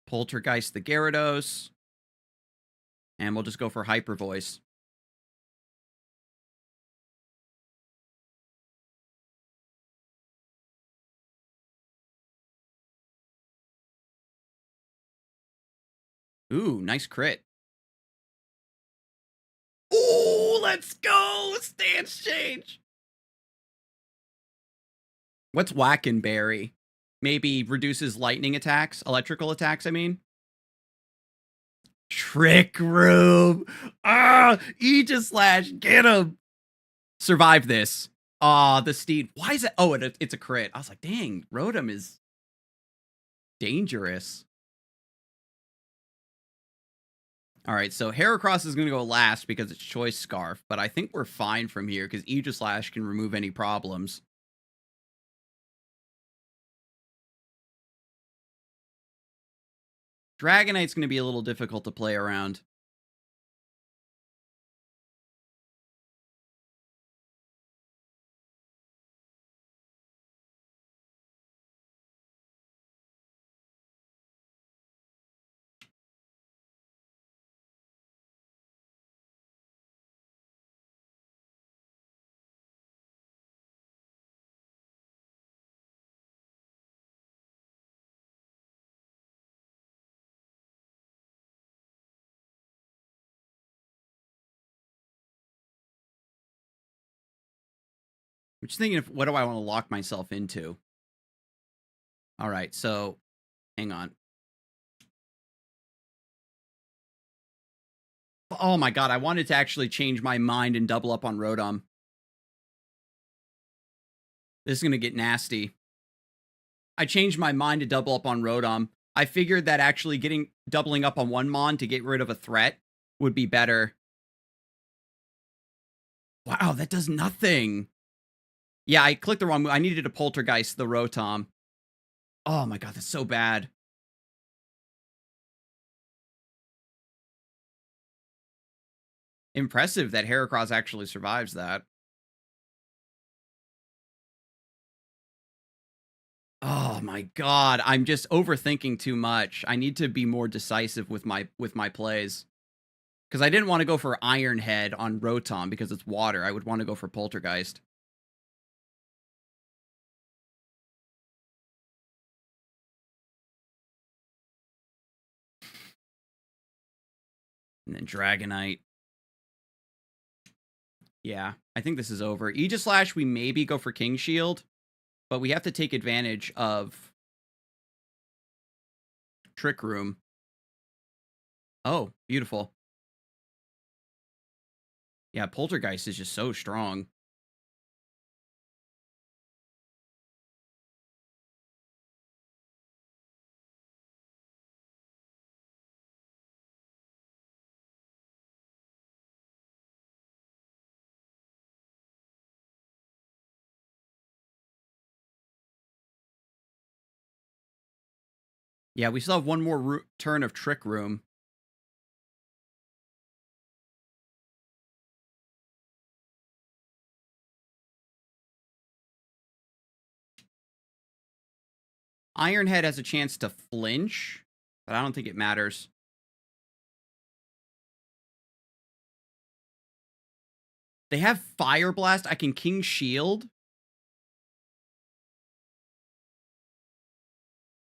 Poltergeist the Gyarados. And we'll just go for Hyper Voice. Ooh, nice crit. Ooh, let's go! Stance change! What's Wackenberry? Maybe reduces lightning attacks? Electrical attacks, I mean? Trick Room! Ah! Aegislash, get him! Survive this. Ah, the Steed. Why is it? Oh, it's a crit. I was like, dang, Rotom is dangerous. All right, so Heracross is going to go last because it's Choice Scarf, but I think we're fine from here because Aegislash can remove any problems. Dragonite's going to be a little difficult to play around. I'm just thinking of what do I want to lock myself into? All right, so hang on. Oh my god, I wanted to actually change my mind and double up on Rotom. This is going to get nasty. I changed my mind to double up on Rotom. I figured that actually doubling up on one Mon to get rid of a threat would be better. Wow, that does nothing. Yeah, I clicked the wrong move. I needed to Poltergeist the Rotom. Oh my god, that's so bad. Impressive that Heracross actually survives that. Oh my god, I'm just overthinking too much. I need to be more decisive with my plays. Because I didn't want to go for Iron Head on Rotom because it's water. I would want to go for Poltergeist. And then Dragonite. Yeah, I think this is over. Aegislash, we maybe go for King Shield, but we have to take advantage of Trick Room. Oh, beautiful. Yeah, Poltergeist is just so strong. Yeah, we still have one more turn of Trick Room. Ironhead has a chance to flinch, but I don't think it matters. They have Fire Blast. I can King Shield.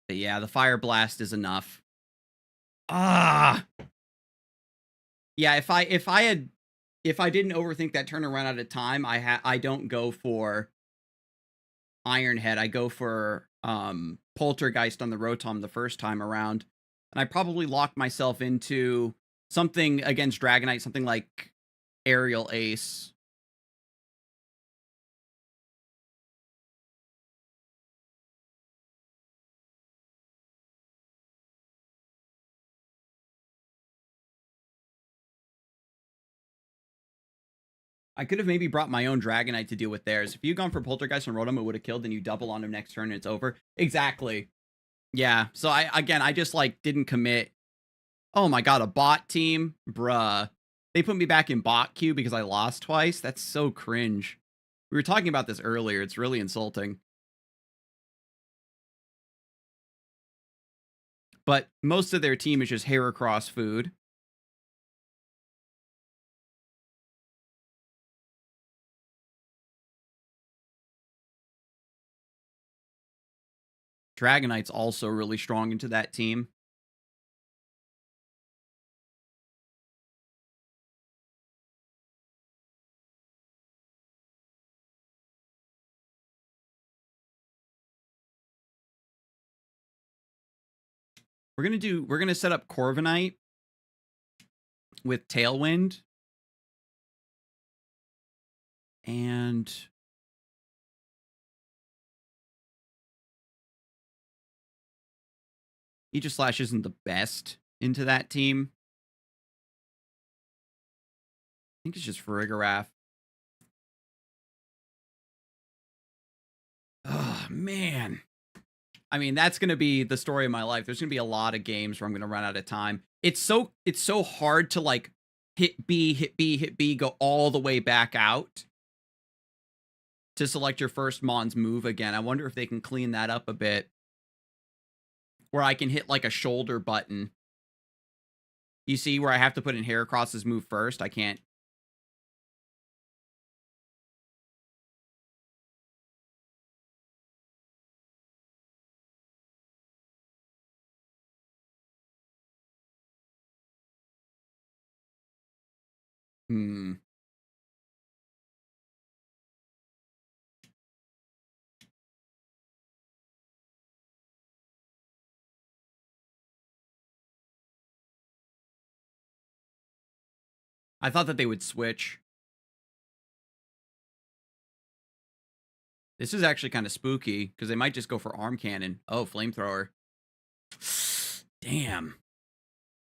But yeah, the Fire Blast is enough. Ah. Yeah, if I didn't overthink that turn and run out of time, I don't go for Ironhead. I go for Poltergeist on the Rotom the first time around. And I probably lock myself into something against Dragonite, something like Aerial Ace. I could have maybe brought my own Dragonite to deal with theirs. If you'd gone for Poltergeist and Rotom, it would have killed, and you double on him next turn and it's over. Exactly. Yeah. So I just like didn't commit. Oh my god, a bot team? Bruh. They put me back in bot queue because I lost twice? That's so cringe. We were talking about this earlier. It's really insulting. But most of their team is just Heracross food. Dragonite's also really strong into that team. We're gonna set up Corviknight with Tailwind. And Aegislash isn't the best into that team. I think it's just Farigiraf. Oh, man. I mean, that's going to be the story of my life. There's going to be a lot of games where I'm going to run out of time. It's so hard to like hit B, hit B, hit B, go all the way back out to select your first Mon's move again. I wonder if they can clean that up a bit. Where I can hit like a shoulder button. You see where I have to put in Heracross's move first? I can't. I thought that they would switch. This is actually kind of spooky, because they might just go for Arm Cannon. Oh, Flamethrower. Damn.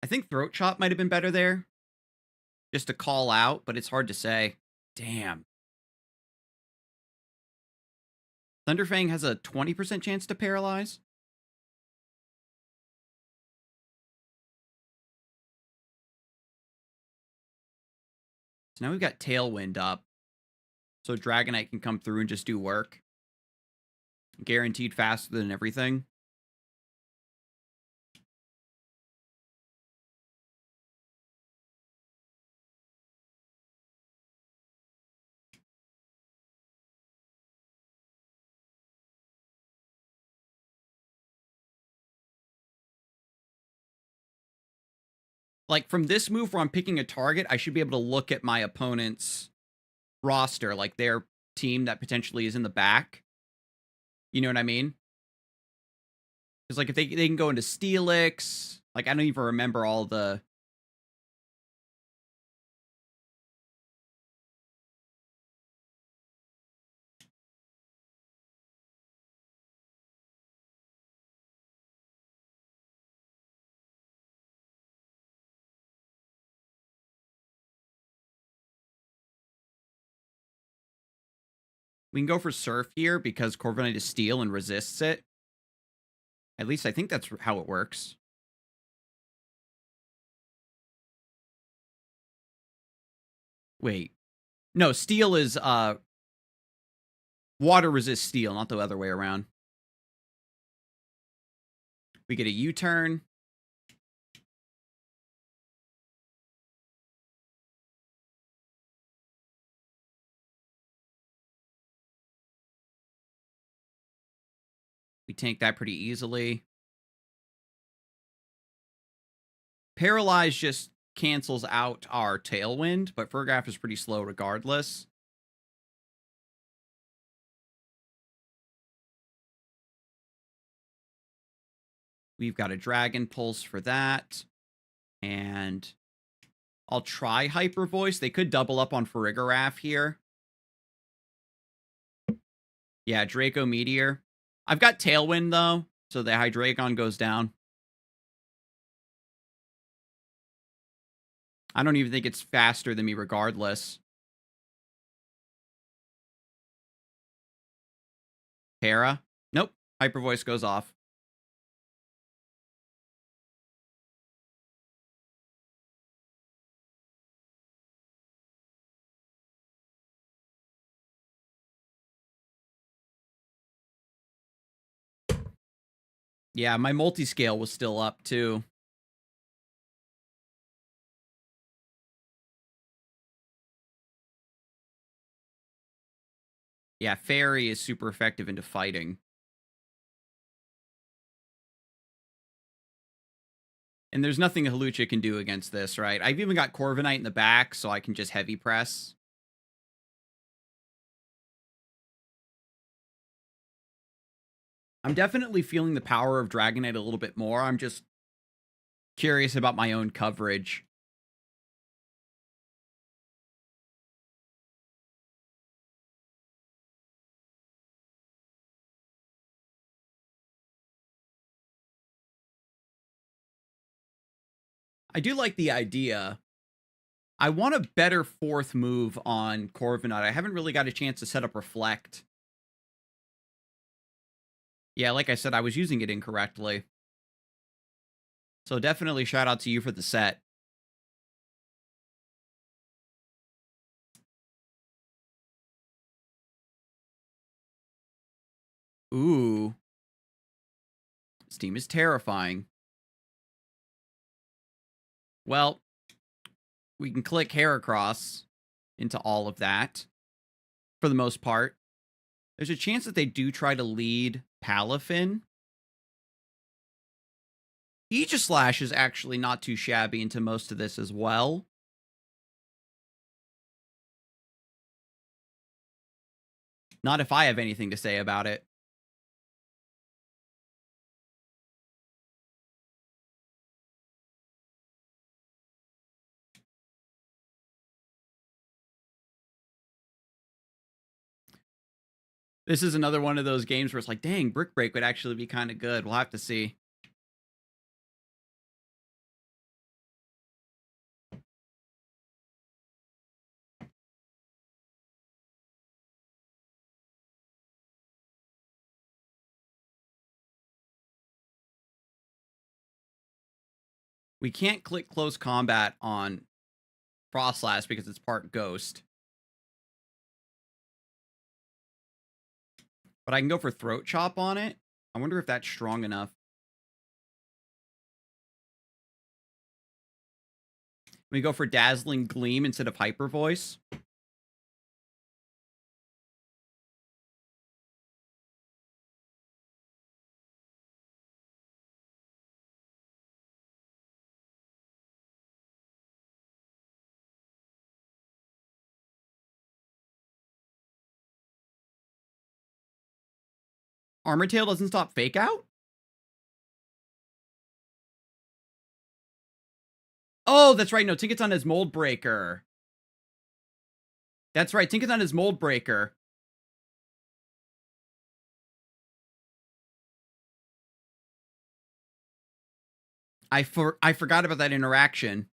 I think Throat Chop might have been better there. Just to call out, but it's hard to say. Damn. Thunderfang has a 20% chance to paralyze? So now we've got Tailwind up. So Dragonite can come through and just do work. Guaranteed faster than everything. Like, from this move where I'm picking a target, I should be able to look at my opponent's roster, like their team that potentially is in the back. You know what I mean? Because, like, if they can go into Steelix, like, I don't even remember all the... We can go for Surf here because Corviknight is Steel and resists it. At least I think that's how it works. Wait. No, Steel is, Water resists Steel, not the other way around. We get a U-turn. We tank that pretty easily. Paralyze just cancels out our Tailwind, but Furgraf is pretty slow regardless. We've got a Dragon Pulse for that. And I'll try Hyper Voice. They could double up on Farigiraf here. Yeah, Draco Meteor. I've got Tailwind, though, so the Hydreigon goes down. I don't even think it's faster than me regardless. Para? Nope. Hyper Voice goes off. Yeah, my multi-scale was still up, too. Yeah, Fairy is super effective into fighting. And there's nothing Hawlucha can do against this, right? I've even got Corviknight in the back, so I can just heavy press. I'm definitely feeling the power of Dragonite a little bit more. I'm just curious about my own coverage. I do like the idea. I want a better fourth move on Corviknight. I haven't really got a chance to set up Reflect. Yeah, like I said, I was using it incorrectly. So definitely shout out to you for the set. Ooh. This team is terrifying. Well, we can click Heracross into all of that for the most part. There's a chance that they do try to lead Palafin. Aegislash is actually not too shabby into most of this as well. Not if I have anything to say about it. This is another one of those games where it's like, dang, Brick Break would actually be kind of good. We'll have to see. We can't click Close Combat on Frostlass because it's part Ghost. But I can go for Throat Chop on it. I wonder if that's strong enough. We go for Dazzling Gleam instead of Hyper Voice. Armor Tail doesn't stop Fake Out? Oh, that's right. No, Tinkaton has Mold Breaker. That's right. Tinkaton has Mold Breaker. I forgot about that interaction.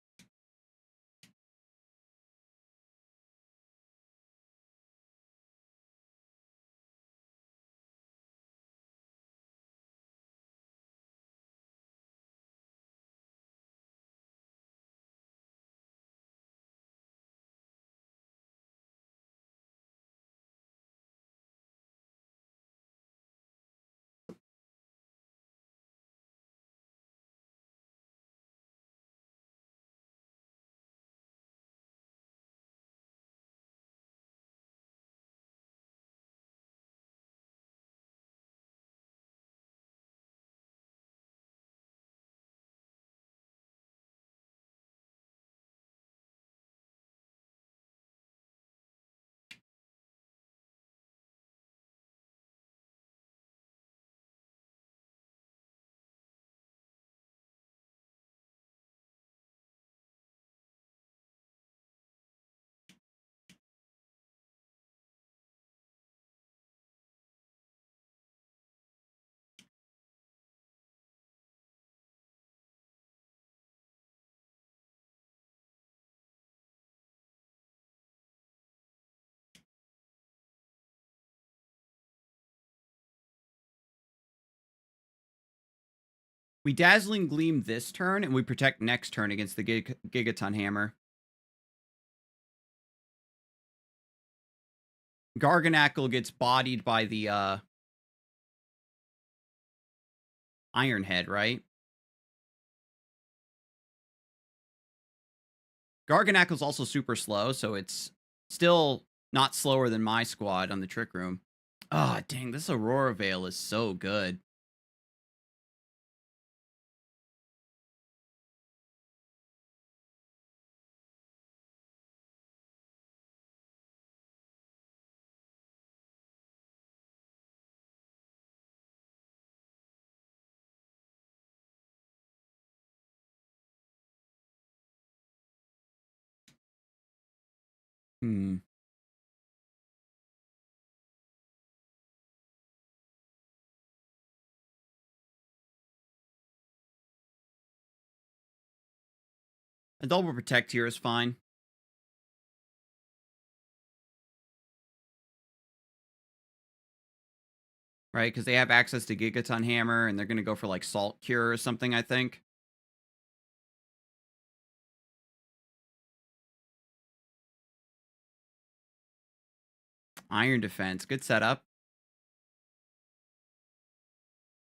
We Dazzling Gleam this turn, and we protect next turn against the Gigaton Hammer. Garganackle gets bodied by the Iron Head, right? Garganackle's also super slow, so it's still not slower than my squad on the Trick Room. Ah, oh, dang, this Aurora Veil is so good. Hmm. A double protect here is fine. Right, because they have access to Gigaton Hammer, and they're going to go for, like, Salt Cure or something, I think. Iron Defense, good setup.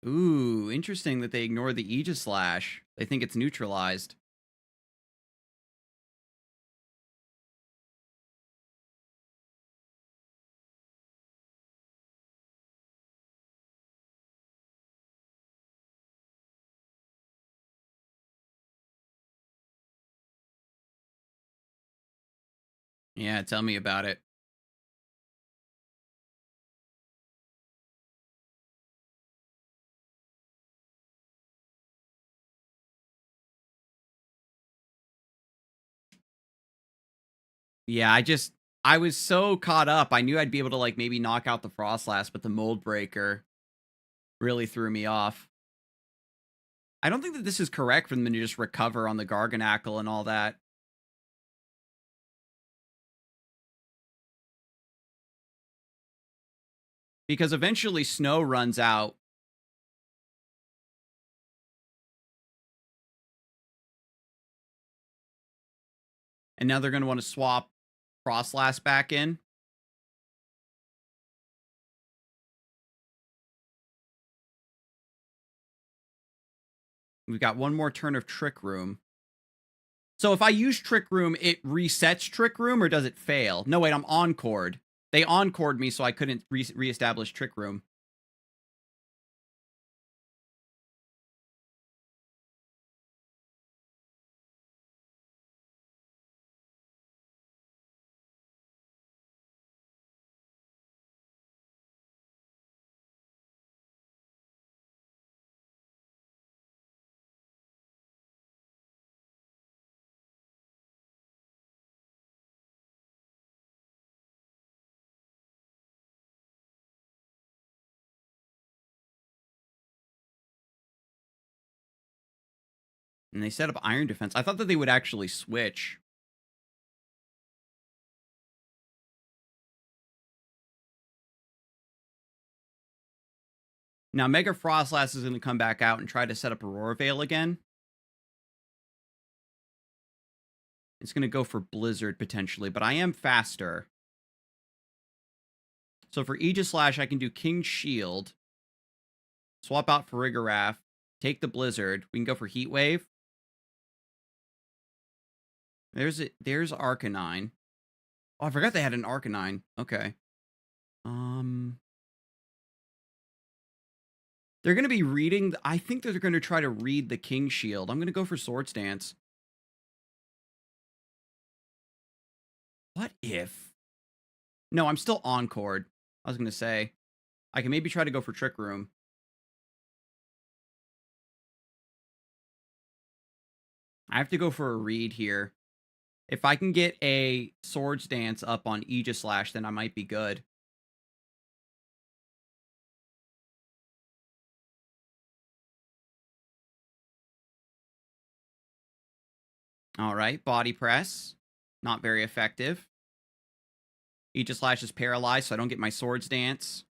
Ooh, interesting that they ignore the Aegis Slash. They think it's neutralized. Yeah, tell me about it. Yeah, I was so caught up. I knew I'd be able to, like, maybe knock out the Frostlass, but the Mold Breaker really threw me off. I don't think that this is correct for them to just recover on the Garganackle and all that. Because eventually Snow runs out. And now they're going to want to swap Frostlass back in. We've got one more turn of Trick Room. So if I use Trick Room, it resets Trick Room, or does it fail? No, wait, I'm Encored. They Encored me, so I couldn't reestablish Trick Room. And they set up Iron Defense. I thought that they would actually switch. Now, Mega Frostlass is going to come back out and try to set up Aurora Veil again. It's going to go for Blizzard, potentially, but I am faster. So for Aegis Slash, I can do King's Shield. Swap out for Farigiraf. Take the Blizzard. We can go for Heat Wave. There's Arcanine. Oh, I forgot they had an Arcanine. Okay. They're going to be reading... I think they're going to try to read the King's Shield. I'm going to go for Swords Dance. What if... No, I'm still Encored. I was going to say. I can maybe try to go for Trick Room. I have to go for a read here. If I can get a Swords Dance up on Aegis Slash, then I might be good. All right, Body Press. Not very effective. Aegis Slash is paralyzed, so I don't get my Swords Dance.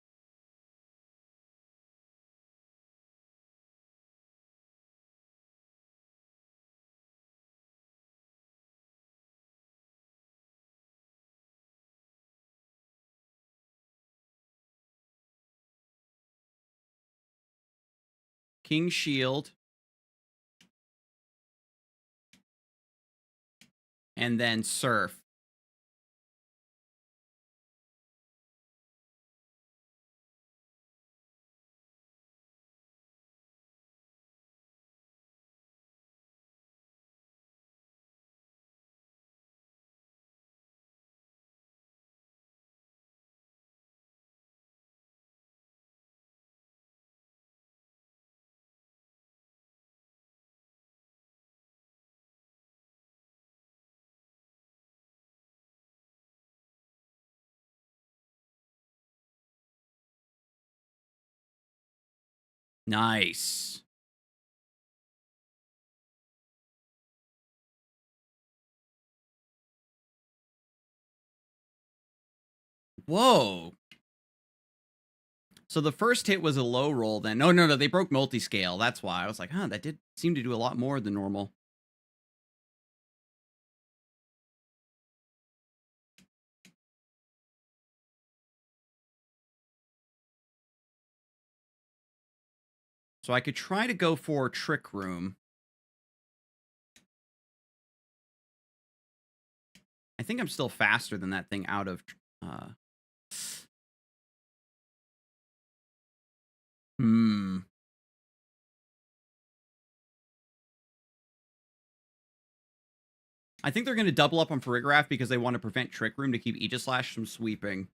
King Shield. And then Surf. Nice. Whoa. So the first hit was a low roll then. No, they broke multi-scale. That's why. I was like, huh, that did seem to do a lot more than normal. So I could try to go for Trick Room. I think I'm still faster than that thing out of... I think they're going to double up on Farigiraf because they want to prevent Trick Room to keep Aegislash from sweeping.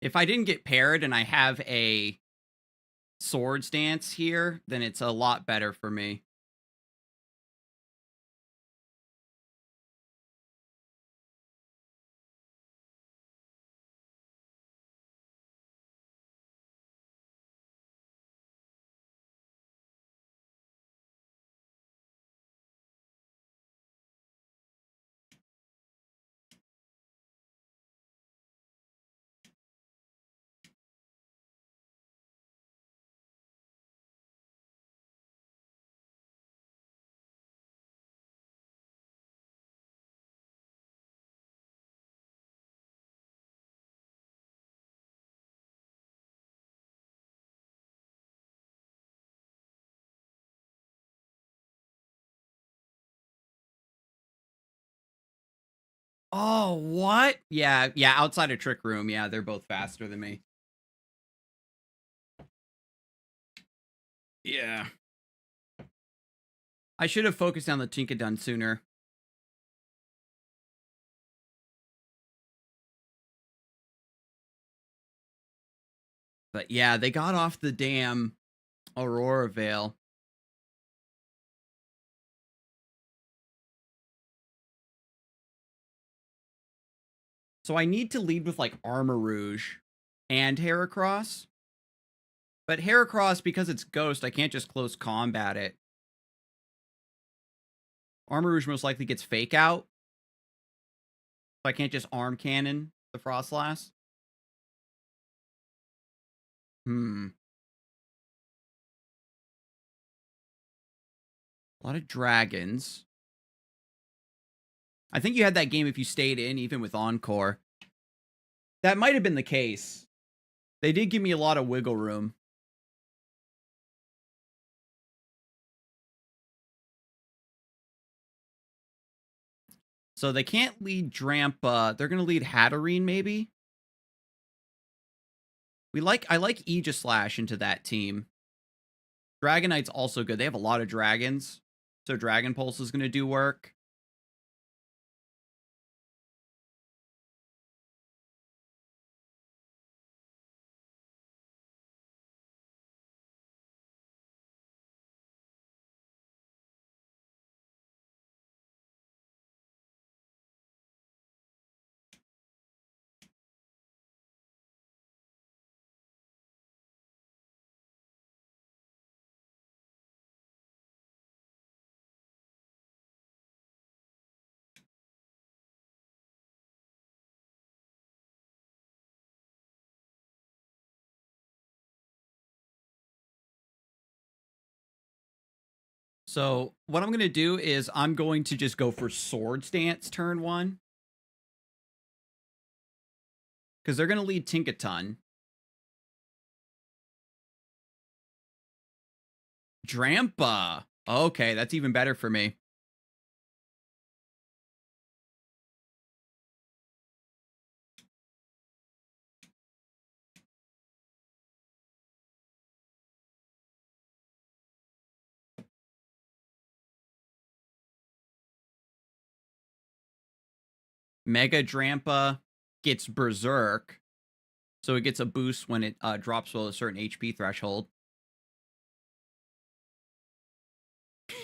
If I didn't get paired and I have a Swords Dance here, then it's a lot better for me. Oh, what? Yeah, outside of Trick Room, yeah, they're both faster than me. Yeah. I should have focused on the Tinkadun sooner. But yeah, they got off the damn Aurora Veil. So I need to lead with, like, Armor Rouge and Heracross. But Heracross, because it's Ghost, I can't just close combat it. Armor Rouge most likely gets Fake Out. So I can't just Arm Cannon the Frostlass. A lot of dragons. I think you had that game if you stayed in, even with Encore. That might have been the case. They did give me a lot of wiggle room. So they can't lead Drampa. They're going to lead Hatterene, maybe? I like Aegislash into that team. Dragonite's also good. They have a lot of dragons. So Dragon Pulse is going to do work. So what I'm going to do is I'm going to just go for Swords Dance turn 1. Because they're going to lead Tinkaton. Drampa. Okay, that's even better for me. Mega Drampa gets Berserk. So it gets a boost when it drops below a certain HP threshold.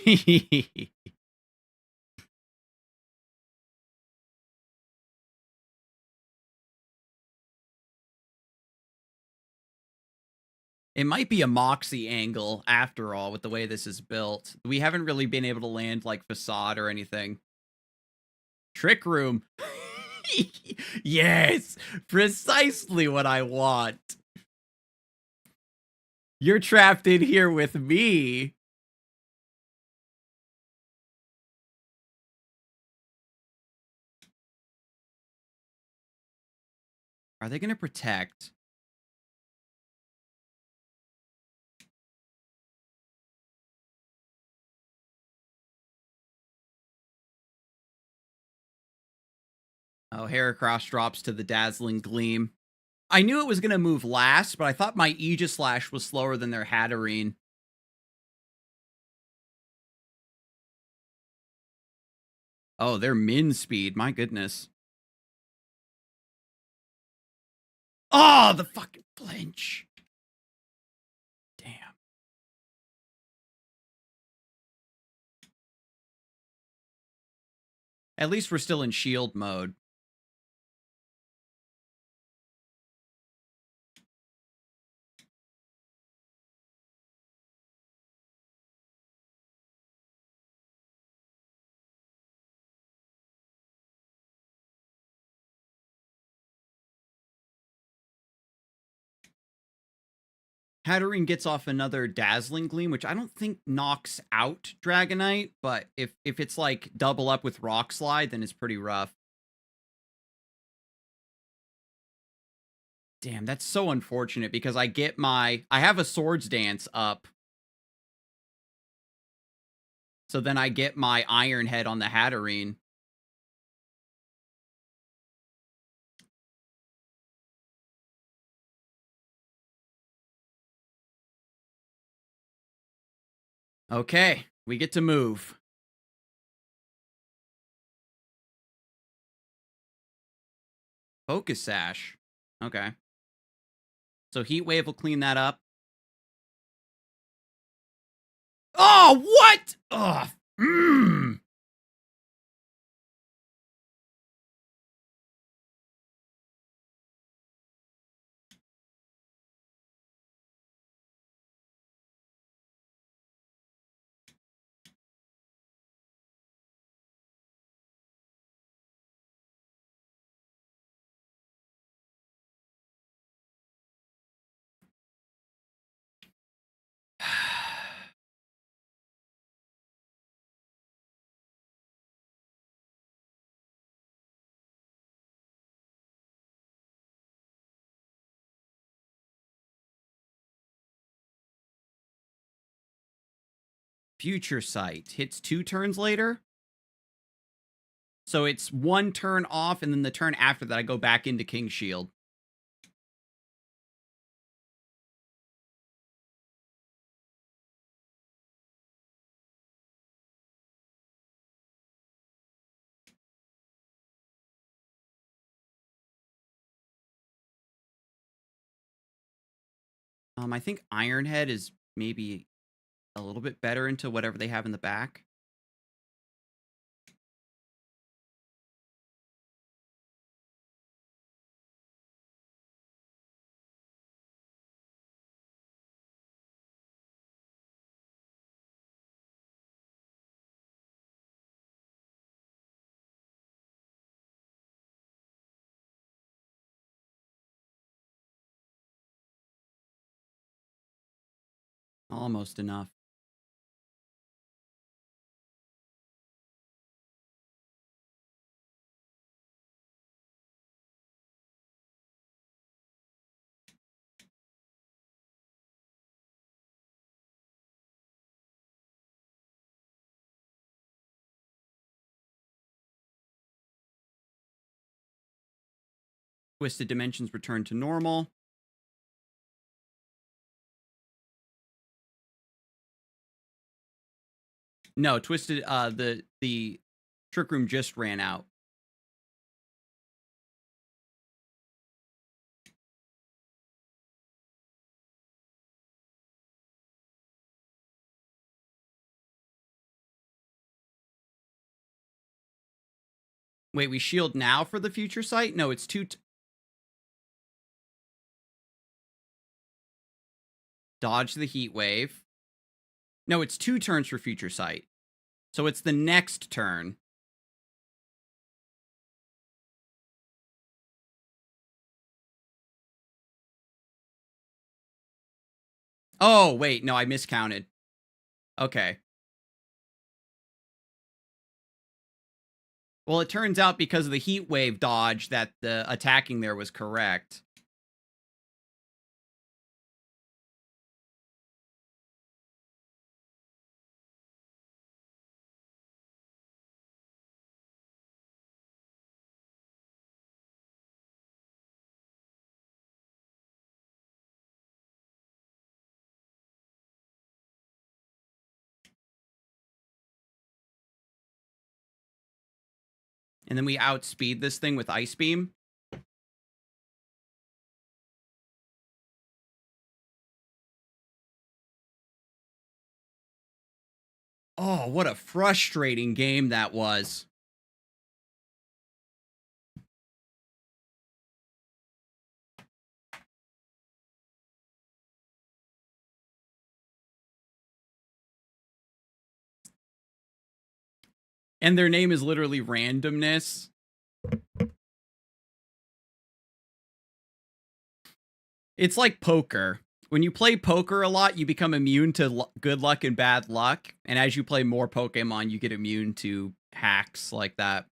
It might be a Moxie angle after all with the way this is built. We haven't really been able to land like Facade or anything. Trick Room. Yes, precisely what I want. You're trapped in here with me. Are they going to protect? Oh, Heracross drops to the Dazzling Gleam. I knew it was going to move last, but I thought my Aegislash was slower than their Hatterene. Oh, they're min speed. My goodness. Oh, the fucking flinch. Damn. At least we're still in shield mode. Hatterene gets off another Dazzling Gleam, which I don't think knocks out Dragonite, but if it's like double up with Rock Slide, then it's pretty rough. Damn, that's so unfortunate because I have a Swords Dance up. So then I get my Iron Head on the Hatterene. Okay, we get to move. Focus Sash. Okay. So Heat Wave will clean that up. Oh, what? Oh, Future Sight hits 2 turns later. So it's 1 turn off, and then the turn after that, I go back into King Shield. I think Iron Head is maybe a little bit better into whatever they have in the back. Almost enough. Twisted dimensions return to normal. No, twisted. The trick room just ran out. Wait, we shield now for the future sight? No, it's two. Dodge the heat wave. No, it's 2 turns for future sight. So it's the next turn. Oh, wait, no, I miscounted. Okay. Well, it turns out because of the heat wave dodge that the attacking there was correct. And then we outspeed this thing with Ice Beam. Oh, what a frustrating game that was. And their name is literally randomness. It's like poker. When you play poker a lot, you become immune to good luck and bad luck. And as you play more Pokemon, you get immune to hacks like that.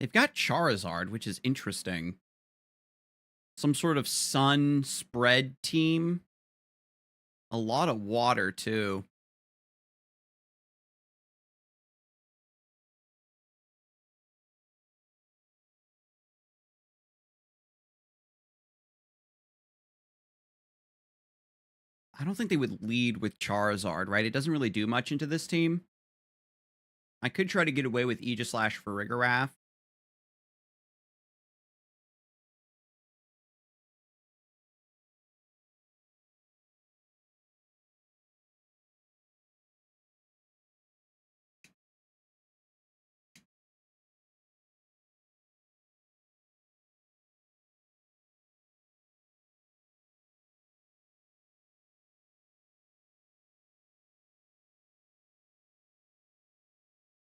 They've got Charizard, which is interesting. Some sort of sun spread team. A lot of water, too. I don't think they would lead with Charizard, right? It doesn't really do much into this team. I could try to get away with Aegislash for Farigiraf.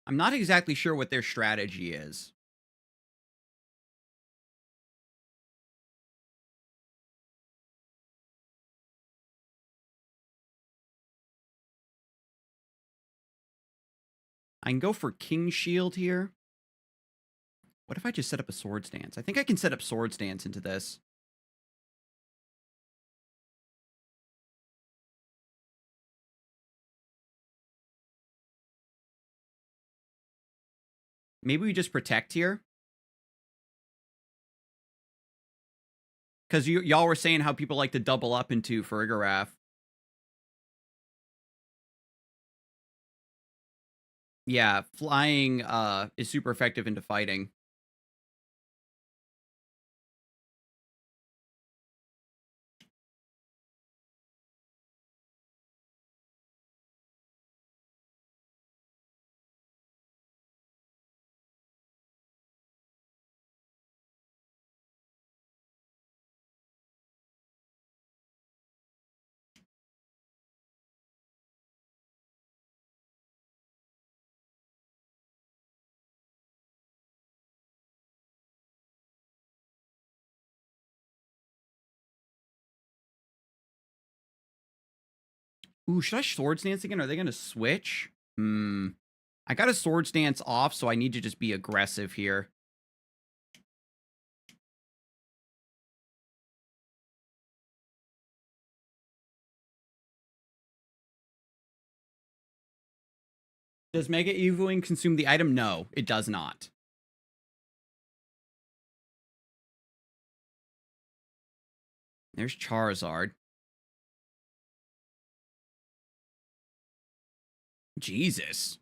I'm not exactly sure what their strategy is. I can go for King Shield here. What if I just set up a Swords Dance? I think I can set up Swords Dance into this. Maybe we just protect here. Because y'all were saying how people like to double up into Farigiraf. Yeah, flying is super effective into fighting. Ooh, should I Swords Dance again? Are they going to switch? Hmm. I got a Swords Dance off, so I need to just be aggressive here. Does Mega Evoing consume the item? No, it does not. There's Charizard. Jesus.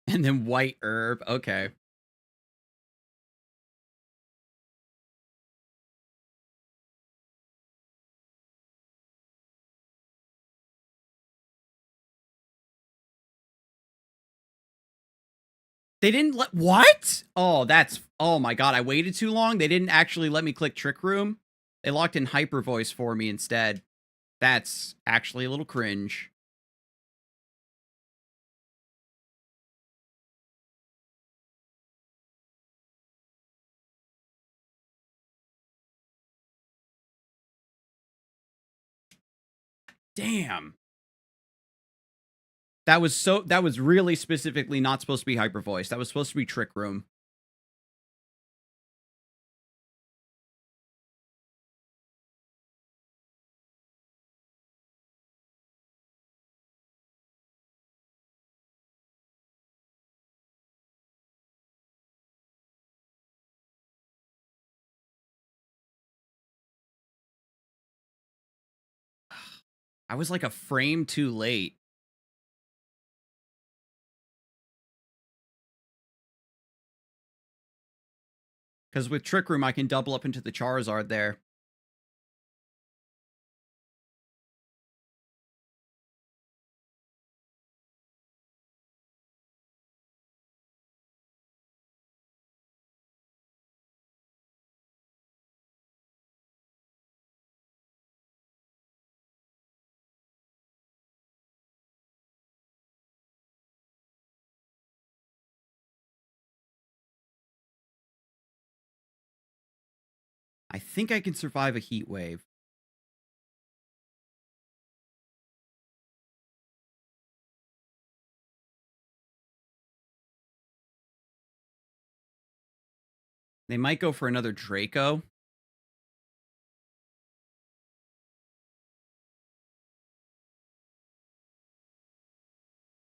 And then White Herb. Okay. They didn't let... What? Oh, that's... Oh my god, I waited too long? They didn't actually let me click Trick Room? They locked in Hyper Voice for me instead. That's actually a little cringe. Damn. That was really specifically not supposed to be Hyper Voice. That was supposed to be Trick Room. I was like a frame too late. Because with Trick Room, I can double up into the Charizard there. I think I can survive a Heat Wave. They might go for another Draco.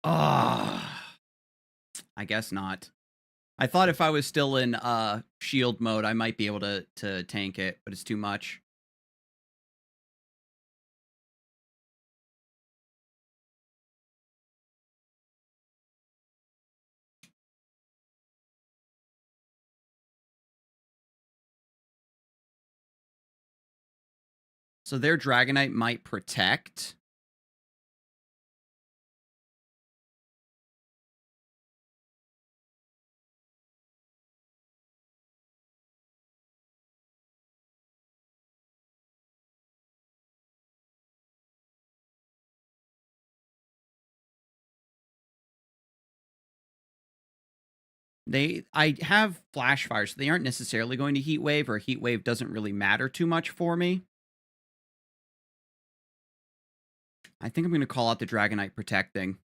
Ah, I guess not. I thought if I was still in shield mode, I might be able to tank it, but it's too much. So their Dragonite might protect. I have Flash Fire, so they aren't necessarily going to Heat Wave, or Heat Wave doesn't really matter too much for me. I think I'm going to call out the Dragonite protecting.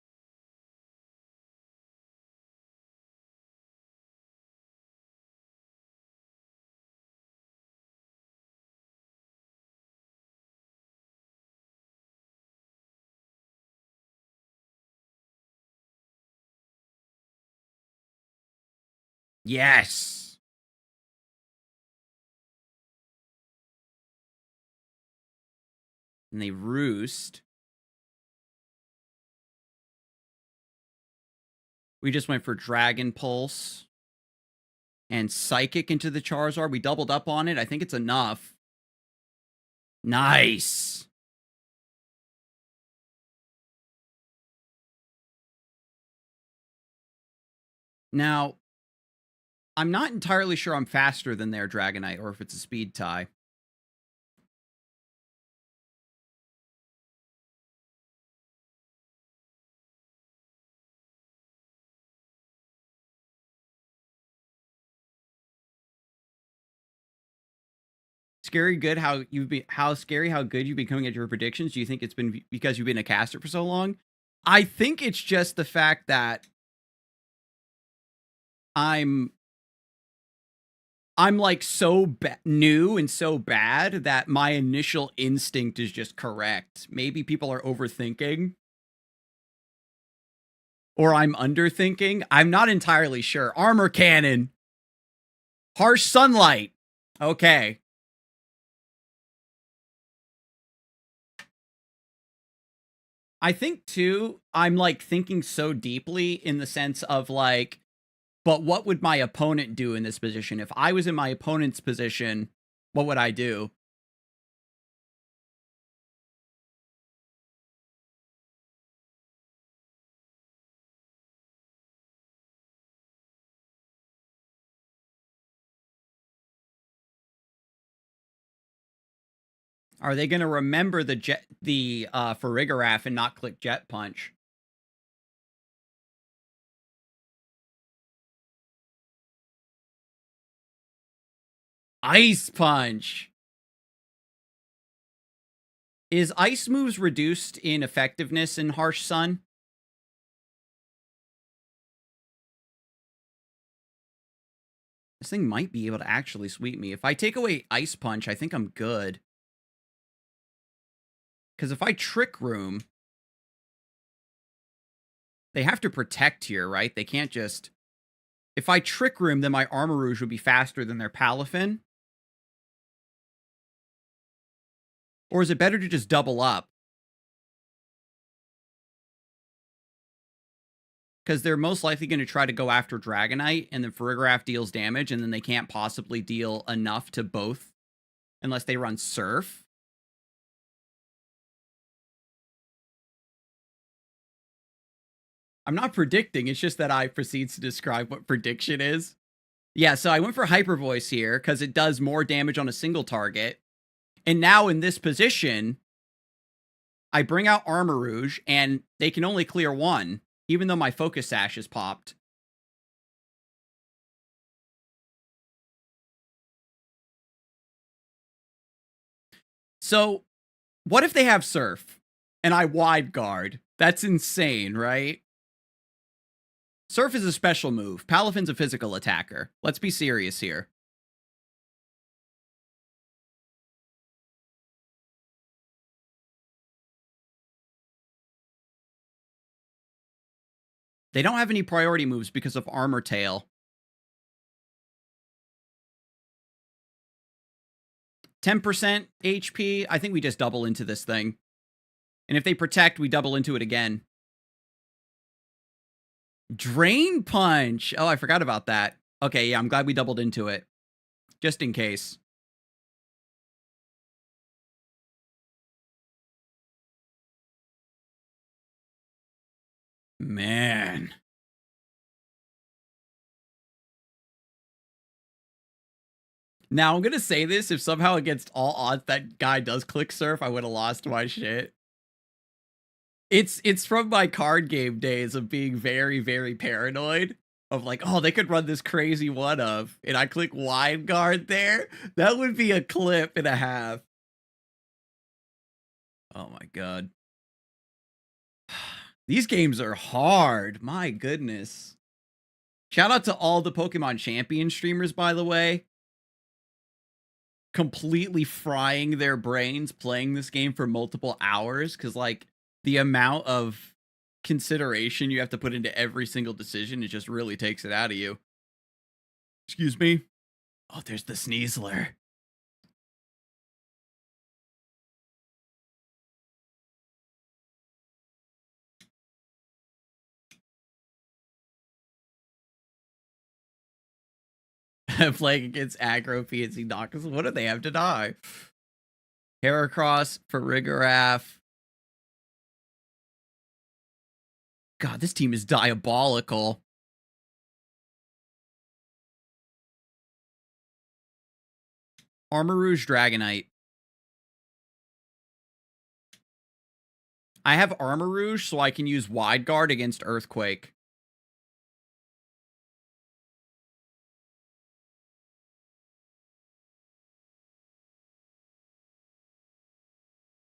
Yes! And they Roost. We just went for Dragon Pulse. And Psychic into the Charizard. We doubled up on it. I think it's enough. Nice! Now, I'm not entirely sure I'm faster than their Dragonite, or if it's a speed tie. scary good how scary how good you've been coming at your predictions? Do you think it's been because you've been a caster for so long? I think it's just the fact that I'm like so new and so bad that my initial instinct is just correct. Maybe people are overthinking or I'm underthinking. I'm not entirely sure. Armor cannon. Harsh sunlight. Okay. I think too, I'm like thinking so deeply in the sense of like, but what would my opponent do in this position? If I was in my opponent's position, what would I do? Are they going to remember the Farigiraf and not click Jet Punch? Ice Punch. Is ice moves reduced in effectiveness in Harsh Sun? This thing might be able to actually sweep me. If I take away Ice Punch, I think I'm good. Because if I Trick Room, they have to protect here, right? They can't just... If I Trick Room, then my Armarouge would be faster than their Palafin. Or is it better to just double up? Because they're most likely going to try to go after Dragonite, and then Farigiraf deals damage, and then they can't possibly deal enough to both unless they run Surf. I'm not predicting, it's just that I proceed to describe what prediction is. Yeah, so I went for Hyper Voice here, because it does more damage on a single target. And now in this position, I bring out Armarouge, and they can only clear one, even though my Focus Sash is popped. So, what if they have Surf, and I Wide Guard? That's insane, right? Surf is a special move. Palafin's a physical attacker. Let's be serious here. They don't have any priority moves because of Armor Tail. 10% HP. I think we just double into this thing. And if they protect, we double into it again. Drain Punch. Oh, I forgot about that. Okay, yeah, I'm glad we doubled into it. Just in case. Man. Now, I'm going to say this. If somehow against all odds that guy does click Surf, I would have lost my shit. It's from my card game days of being very, very paranoid. Of like, oh, they could run this crazy one of. And I click Wide Guard there. That would be a clip and a half. Oh my god. These games are hard. My goodness. Shout out to all the Pokemon Champion streamers, by the way. Completely frying their brains playing this game for multiple hours. Because, like, the amount of consideration you have to put into every single decision, it just really takes it out of you. Excuse me? Oh, there's the Sneasler. Playing against aggro PNC Noctis. What do they have to die? Heracross, Farigiraf. God, this team is diabolical. Armarouge, Dragonite. I have Armarouge, so I can use Wide Guard against Earthquake.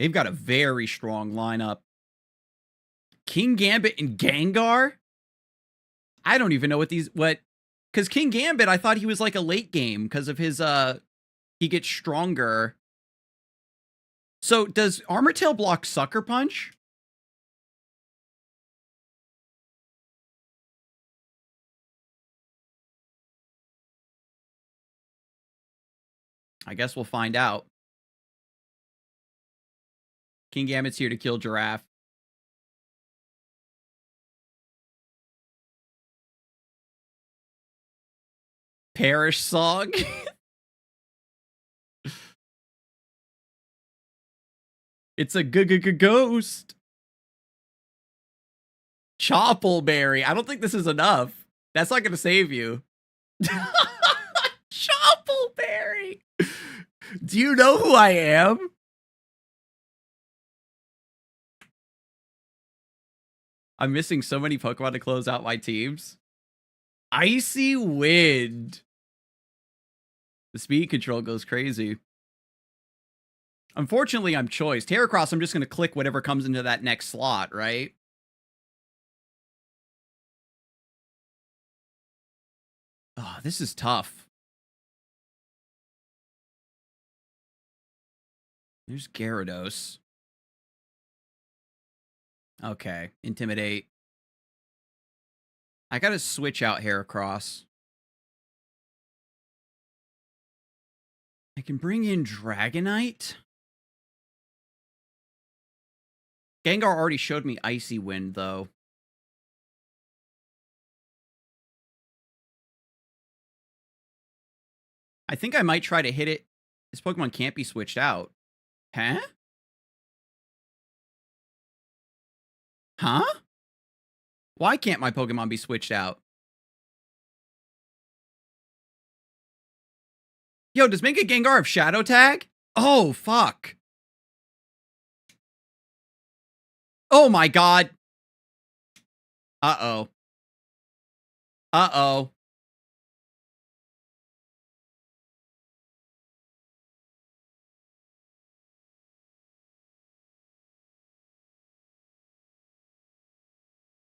They've got a very strong lineup. King Gambit and Gengar? I don't even know because King Gambit, I thought he was like a late game because of his, he gets stronger. So does Armor Tail block Sucker Punch? I guess we'll find out. King Gambit's here to kill Giraffe. Perish Song? It's a ghost. Choppleberry. I don't think this is enough. That's not going to save you. Choppleberry. Do you know who I am? I'm missing so many Pokemon to close out my teams. Icy Wind. The speed control goes crazy. Unfortunately, I'm choiced. Heracross, I'm just going to click whatever comes into that next slot, right? Oh, this is tough. There's Gyarados. Okay, Intimidate. I gotta switch out Heracross. I can bring in Dragonite. Gengar already showed me Icy Wind, though. I think I might try to hit it. This Pokemon can't be switched out. Huh? Huh? Why can't my Pokemon be switched out? Yo, does Mega Gengar have Shadow Tag? Oh, fuck. Oh my god. Uh-oh. Uh-oh.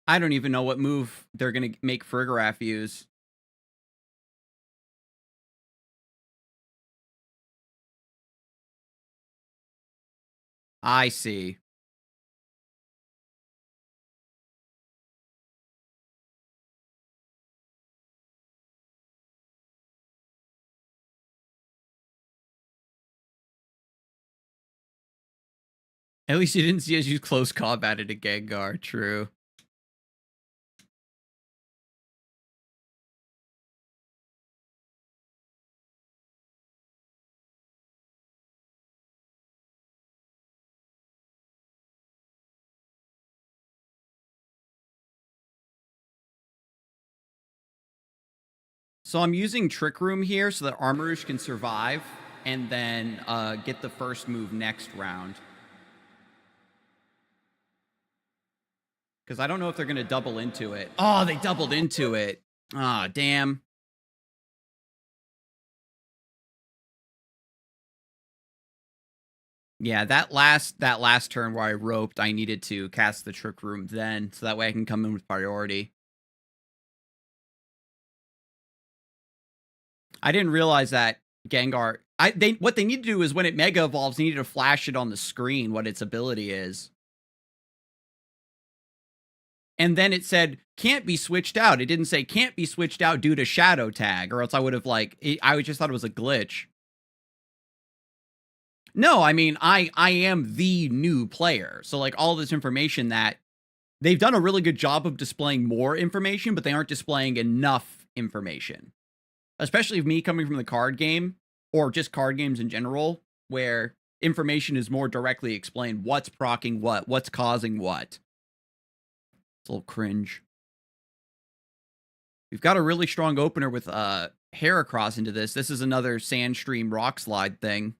I don't even know what move they're going to make Farigiraf use. I see. At least you didn't see us use close combat at a Gengar. True. So I'm using Trick Room here so that Armarouge can survive and then get the first move next round. Because I don't know if they're going to double into it. Oh, they doubled into it. Ah, damn. Yeah, that last turn where I roped, I needed to cast the Trick Room then, so that way I can come in with priority. I didn't realize that Gengar... what they need to do is when it Mega Evolves, they need to flash it on the screen what its ability is. And then it said, can't be switched out. It didn't say, can't be switched out due to Shadow Tag, or else I would have, like... I just thought it was a glitch. No, I mean, I am the new player. So, like, all this information that... They've done a really good job of displaying more information, but they aren't displaying enough information. Especially me coming from the card game, or just card games in general, where information is more directly explained. What's proccing what? What's causing what? It's a little cringe. We've got a really strong opener with Heracross into this. This is another Sandstream Rock Slide thing.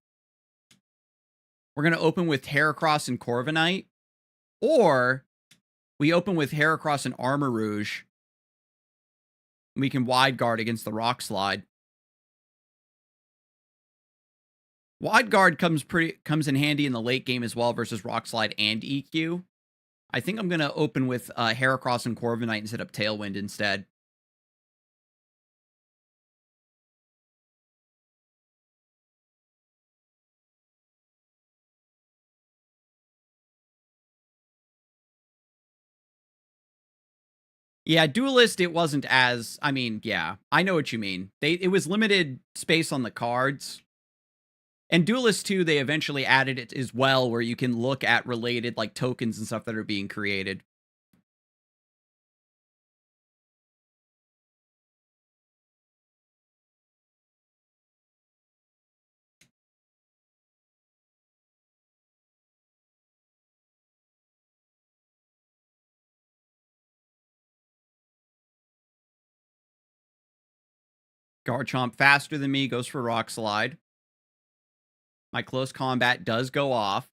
We're going to open with Heracross and Corviknight. Or we open with Heracross and Armarouge. We can wide guard against the Rock Slide. Wide Guard comes in handy in the late game as well versus Rock Slide and EQ. I think I'm gonna open with Heracross and Corviknight and set up Tailwind instead. Yeah, Duelist, it wasn't as, I mean, yeah, I know what you mean. It was limited space on the cards. And Duelist 2, they eventually added it as well, where you can look at related, like, tokens and stuff that are being created. Garchomp faster than me, goes for Rock Slide. My close combat does go off.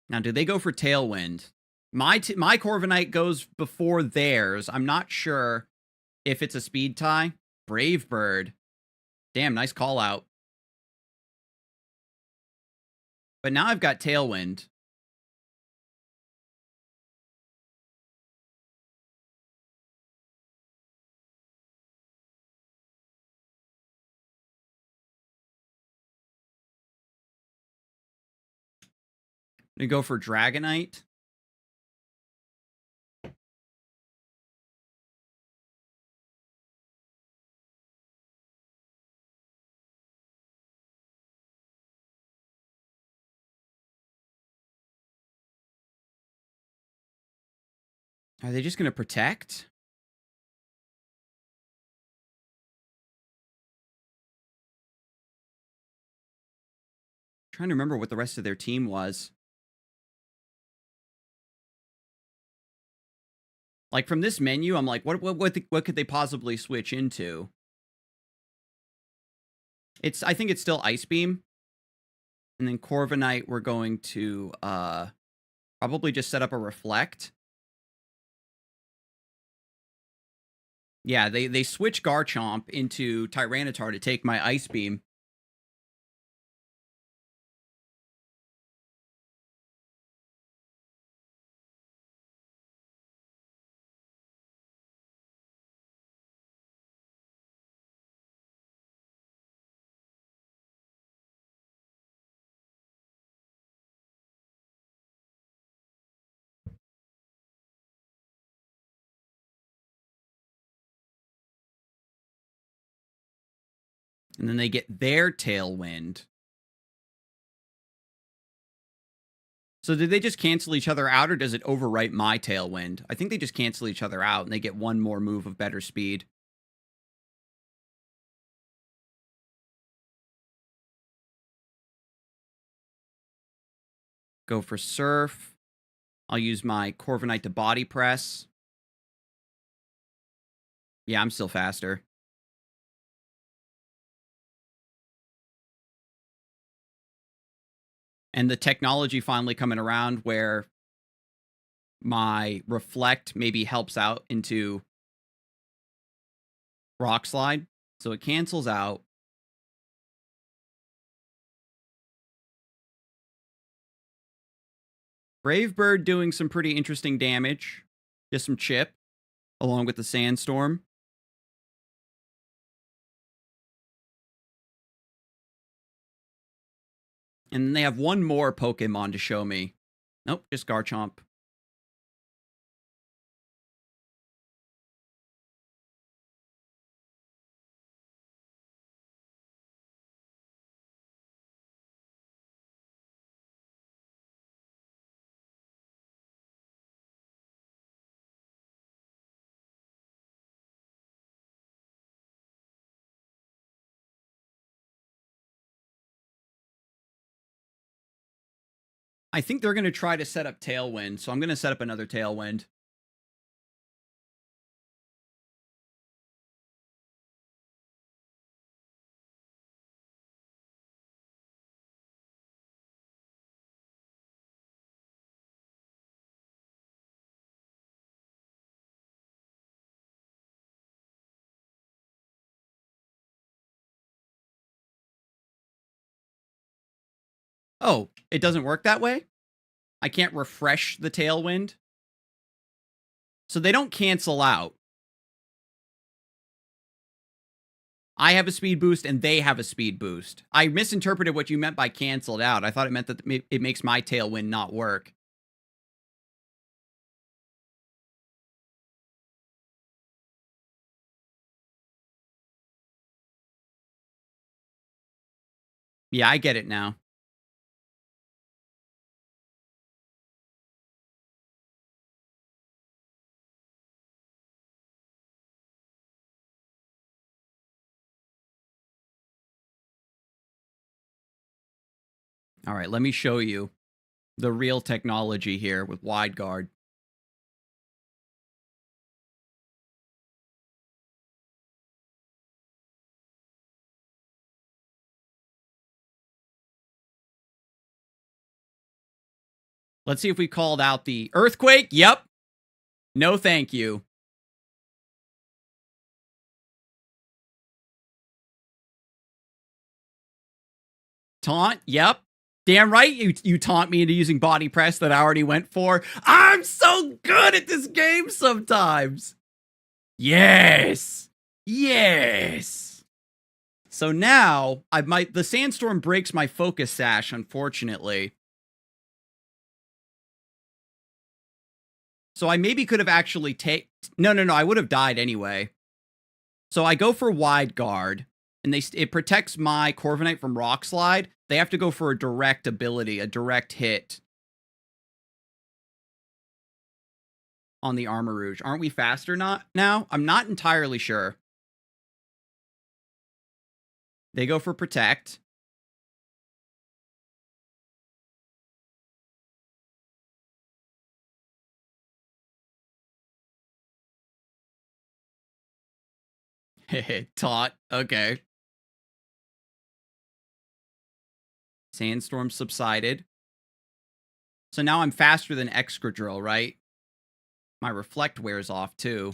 Now, do they go for Tailwind? My Corviknight goes before theirs. I'm not sure if it's a speed tie. Brave Bird. Damn, nice call out. But now I've got Tailwind. I'm gonna go for Dragonite. Are they just gonna protect? I'm trying to remember what the rest of their team was. Like, from this menu, I'm like, what could they possibly switch into? I think it's still Ice Beam. And then Corviknight, we're going to probably just set up a Reflect. Yeah, they switch Garchomp into Tyranitar to take my Ice Beam. And then they get their Tailwind. So did they just cancel each other out, or does it overwrite my Tailwind? I think they just cancel each other out, and they get one more move of better speed. Go for Surf. I'll use my Corviknight to Body Press. Yeah, I'm still faster. And the technology finally coming around where my Reflect maybe helps out into Rock Slide. So it cancels out. Brave Bird doing some pretty interesting damage. Just some chip, along with the Sandstorm. And then they have one more Pokemon to show me. Nope, just Garchomp. I think they're going to try to set up Tailwind, so I'm going to set up another Tailwind. Oh, it doesn't work that way? I can't refresh the Tailwind? So they don't cancel out. I have a speed boost and they have a speed boost. I misinterpreted what you meant by canceled out. I thought it meant that it makes my Tailwind not work. Yeah, I get it now. All right, let me show you the real technology here with wide guard. Let's see if we called out the earthquake. Yep. No, thank you. Taunt. Yep. Damn right you taunt me into using body press that I already went for. I'm so good at this game sometimes. Yes. Yes. So now the sandstorm breaks my focus sash, unfortunately. So I maybe could have actually no, I would have died anyway. So I go for wide guard, and it protects my Corviknight from Rock Slide. They have to go for a direct ability, a direct hit on the Armarouge. Aren't we faster now? I'm not entirely sure. They go for protect. Taunt. Okay. Sandstorm subsided. So now I'm faster than Excadrill, right? My Reflect wears off, too.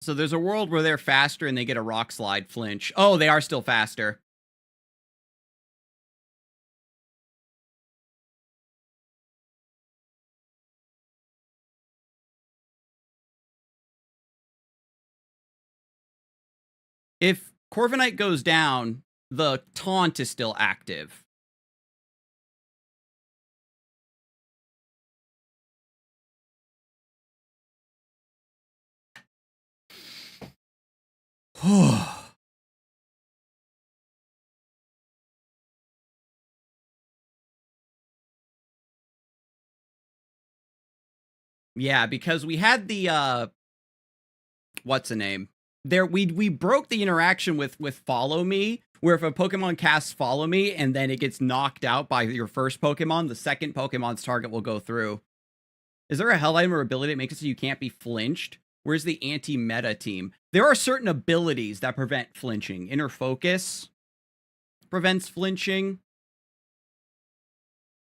So there's a world where they're faster and they get a Rock Slide flinch. Oh, they are still faster. If Corviknight goes down, the taunt is still active. Yeah, because we had the what's the name? We broke the interaction with Follow Me, where if a Pokemon casts Follow Me and then it gets knocked out by your first Pokemon, the second Pokemon's target will go through. Is there a Hell item or ability that makes it so you can't be flinched? Where's the anti-meta team? There are certain abilities that prevent flinching. Inner Focus prevents flinching,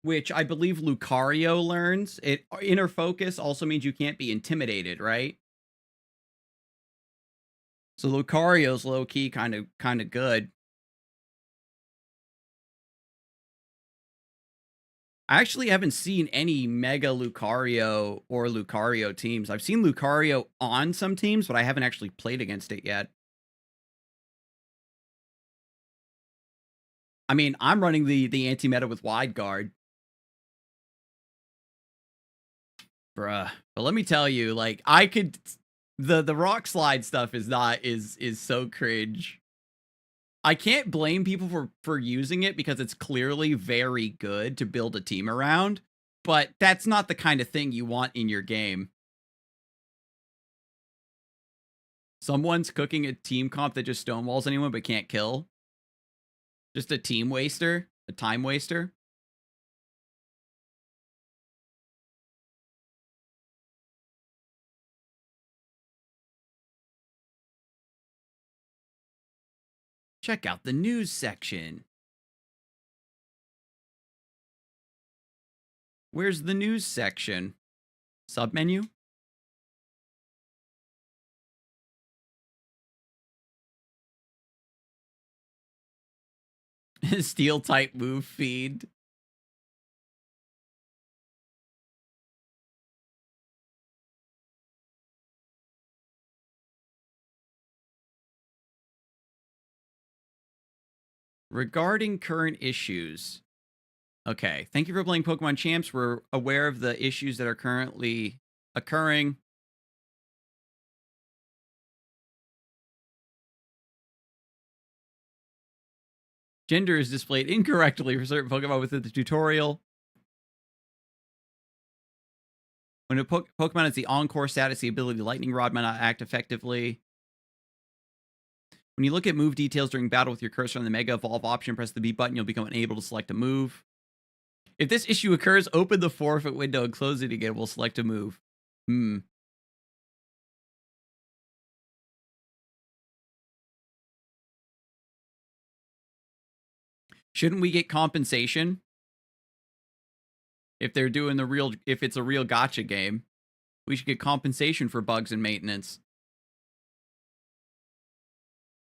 which I believe Lucario learns. Inner Focus also means you can't be intimidated, right? So Lucario's low-key kind of good. I actually haven't seen any Mega Lucario or Lucario teams. I've seen Lucario on some teams, but I haven't actually played against it yet. I mean, I'm running the anti-meta with Wide Guard. Bruh. But let me tell you, like, the Rock Slide stuff is so cringe. I can't blame people for using it because it's clearly very good to build a team around, but that's not the kind of thing you want in your game. Someone's cooking a team comp that just stonewalls anyone but can't kill. Just a team waster, a time waster. Check out the news section. Where's the news section? Submenu? Steel type move feed. Regarding current issues. Okay, thank you for playing Pokemon Champs. We're aware of the issues that are currently occurring. Gender is displayed incorrectly for certain Pokemon within the tutorial. When a Pokemon has the Encore status, the ability Lightning Rod might not act effectively. When you look at move details during battle with your cursor on the Mega Evolve option, press the B button, you'll become unable to select a move. If this issue occurs, open the forfeit window and close it again. We'll select a move. Shouldn't we get compensation? If they're doing if it's a real gotcha game, we should get compensation for bugs and maintenance.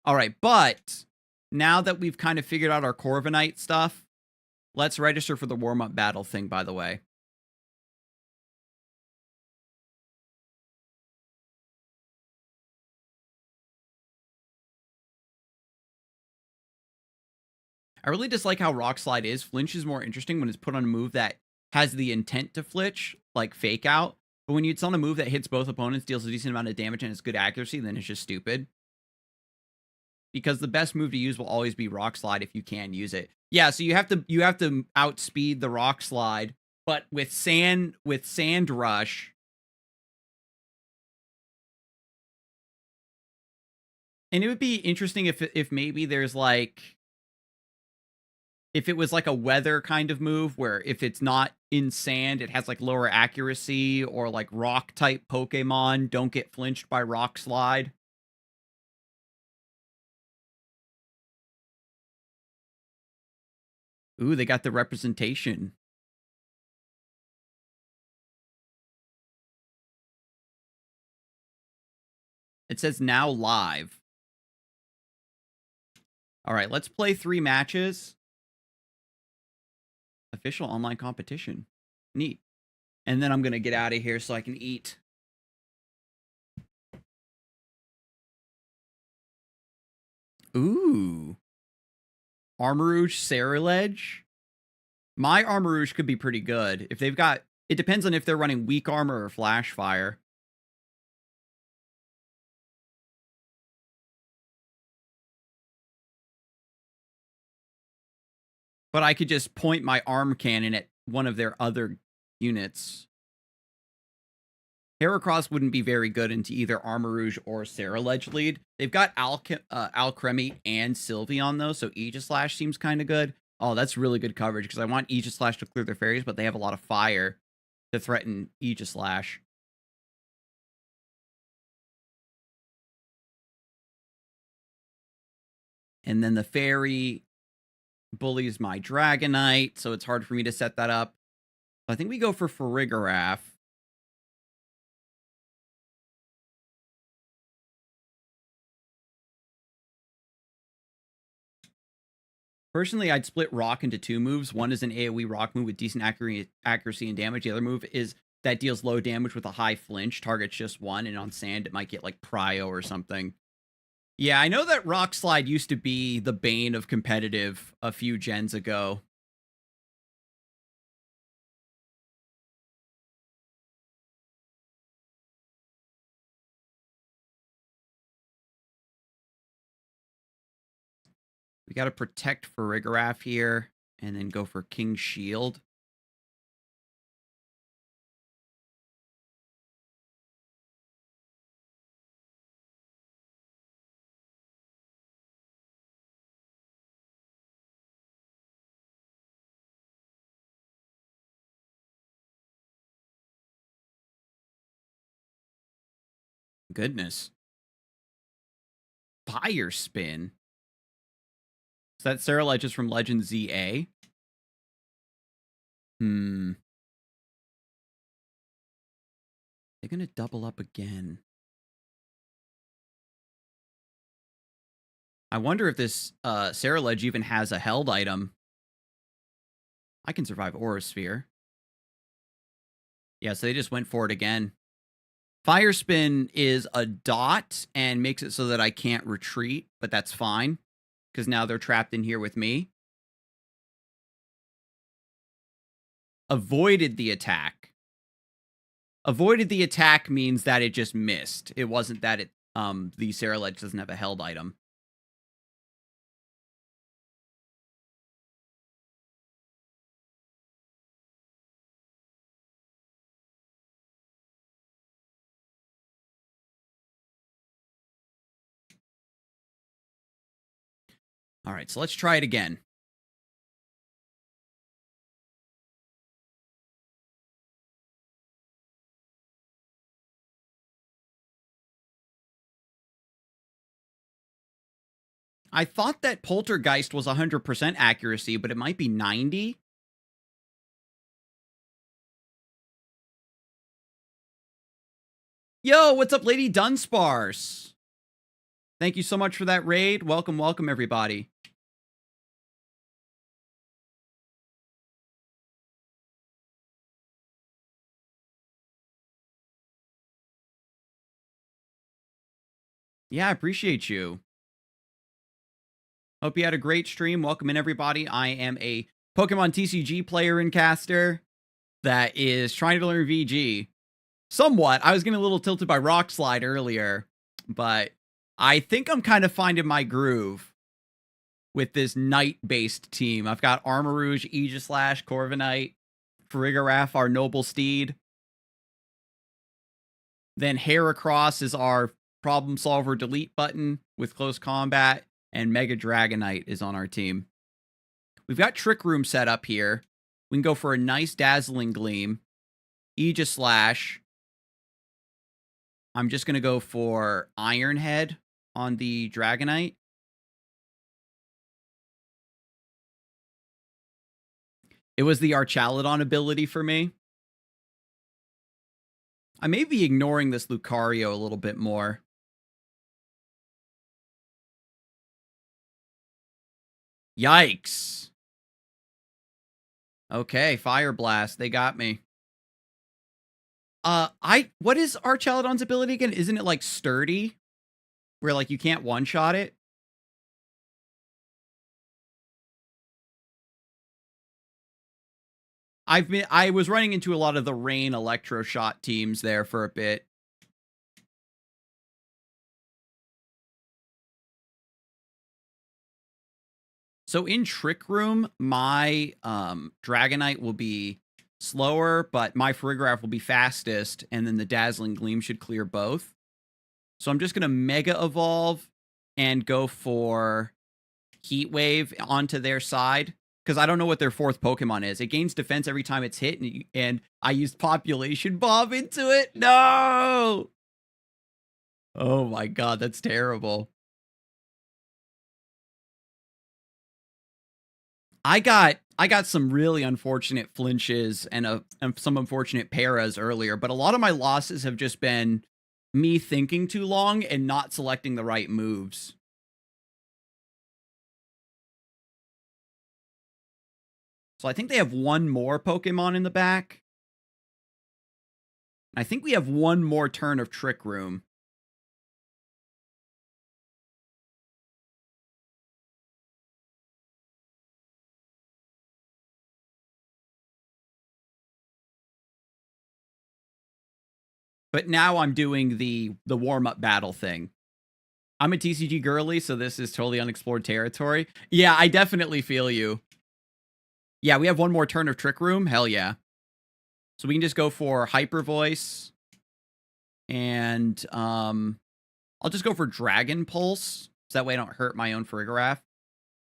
All right, but now that we've kind of figured out our Corviknight stuff, let's register for the warm-up battle thing, by the way. I really dislike how Rock Slide is. Flinch is more interesting when it's put on a move that has the intent to flinch, like Fake Out. But when it's on a move that hits both opponents, deals a decent amount of damage, and has good accuracy, then it's just stupid. Because the best move to use will always be Rock Slide if you can use it. Yeah, so you have to outspeed the Rock Slide, but with Sand Rush, and it would be interesting if maybe there's like, if it was like a weather kind of move where if it's not in sand, it has like lower accuracy, or like rock type Pokemon don't get flinched by Rock Slide. Ooh, they got the representation. It says now live. All right, let's play 3 matches. Official online competition. Neat. And then I'm going to get out of here so I can eat. Ooh. Armarouge, Ceruledge. My Armarouge could be pretty good. If they've got... It depends on if they're running Weak Armor or Flash Fire. But I could just point my arm cannon at one of their other units. Heracross wouldn't be very good into either Armarouge or Ceruledge lead. They've got Alcremie and Sylveon, though, so Aegislash seems kind of good. Oh, that's really good coverage, because I want Aegislash to clear their fairies, but they have a lot of fire to threaten Aegislash. And then the fairy bullies my Dragonite, so it's hard for me to set that up. I think we go for Farigiraf. Personally, I'd split Rock into 2 moves. One is an AoE Rock move with decent accuracy and damage. The other move is that deals low damage with a high flinch. Targets just 1, and on sand, it might get like Prio or something. Yeah, I know that Rock Slide used to be the bane of competitive a few gens ago. We got to protect Farigiraf here, and then go for King's Shield. Goodness. Fire Spin. So that Scarzig is from Legend ZA. They're gonna double up again. I wonder if this Scarzig even has a held item. I can survive Aura Sphere. Yeah, so they just went for it again. Fire Spin is a dot and makes it so that I can't retreat, but that's fine, because now they're trapped in here with me. Avoided the attack. Avoided the attack means that it just missed. It wasn't that it the Scarzig doesn't have a held item. All right, so let's try it again. I thought that Poltergeist was 100% accuracy, but it might be 90. Yo, what's up, Lady Dunspars? Thank you so much for that raid. Welcome, welcome, everybody. Yeah, I appreciate you. Hope you had a great stream. Welcome in, everybody. I am a Pokemon TCG player and caster that is trying to learn VG. Somewhat. I was getting a little tilted by Rock Slide earlier, but I think I'm kind of finding my groove with this Knight-based team. I've got Armarouge, Aegislash, Corviknight, Farigiraf, our Noble Steed. Then Heracross is our Problem Solver delete button with Close Combat, and Mega Dragonite is on our team. We've got Trick Room set up here. We can go for a nice Dazzling Gleam. Aegislash. I'm just going to go for Iron Head on the Dragonite. It was the Archaludon ability for me. I may be ignoring this Lucario a little bit more. Yikes. Okay, Fire Blast. They got me. What is Archaludon's ability again? Isn't it like Sturdy? Where like you can't one-shot it? I was running into a lot of the Rain Electroshot teams there for a bit. So in Trick Room, my Dragonite will be slower, but my Farigiraf will be fastest, and then the Dazzling Gleam should clear both. So I'm just going to Mega Evolve and go for Heat Wave onto their side, because I don't know what their fourth Pokemon is. It gains defense every time it's hit, and I used Population Bomb into it. No! Oh my god, that's terrible. I got some really unfortunate flinches and some unfortunate paras earlier, but a lot of my losses have just been me thinking too long and not selecting the right moves. So I think they have one more Pokemon in the back. I think we have one more turn of Trick Room. But now I'm doing the warm-up battle thing. I'm a TCG girly, so this is totally unexplored territory. Yeah, I definitely feel you. Yeah, we have one more turn of Trick Room. Hell yeah. So we can just go for Hyper Voice. And I'll just go for Dragon Pulse, so that way I don't hurt my own Farigiraf.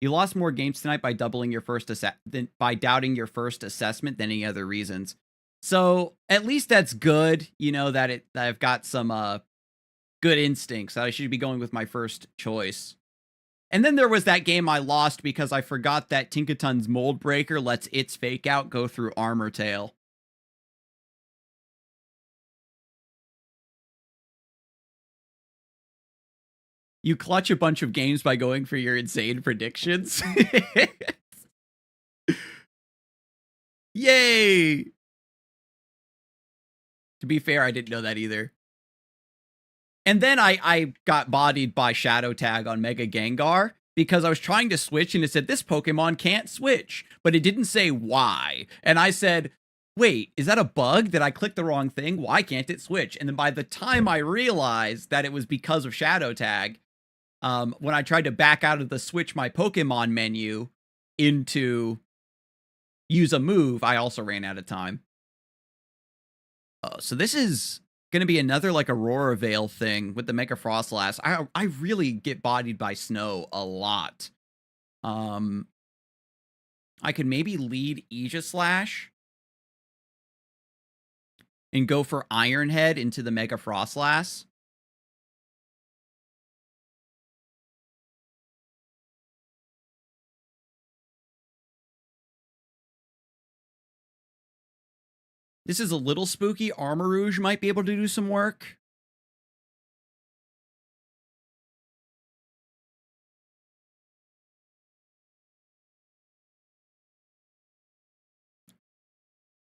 You lost more games tonight by doubling your first by doubting your first assessment than any other reasons. So at least that's good, you know, that I've got some good instincts. I should be going with my first choice. And then there was that game I lost because I forgot that Tinkaton's Mold Breaker lets its Fake Out go through Armor Tail. You clutch a bunch of games by going for your insane predictions. Yay! To be fair, I didn't know that either. And then I got bodied by Shadow Tag on Mega Gengar because I was trying to switch and it said, this Pokemon can't switch, but it didn't say why. And I said, wait, is that a bug? Did I click the wrong thing? Why can't it switch? And then by the time I realized that it was because of Shadow Tag, when I tried to back out of the switch my Pokemon menu into use a move, I also ran out of time. So this is going to be another like Aurora Veil thing with the Mega Frostlass. I really get bodied by snow a lot. I could maybe lead Aegislash and go for Iron Head into the Mega Frostlass. This is a little spooky. Armarouge might be able to do some work.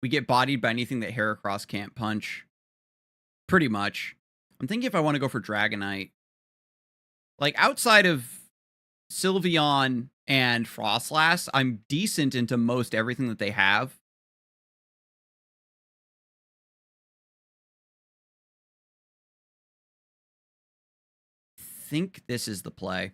We get bodied by anything that Heracross can't punch. Pretty much. I'm thinking if I want to go for Dragonite. Like, outside of Sylveon and Frostlass, I'm decent into most everything that they have. I think this is the play.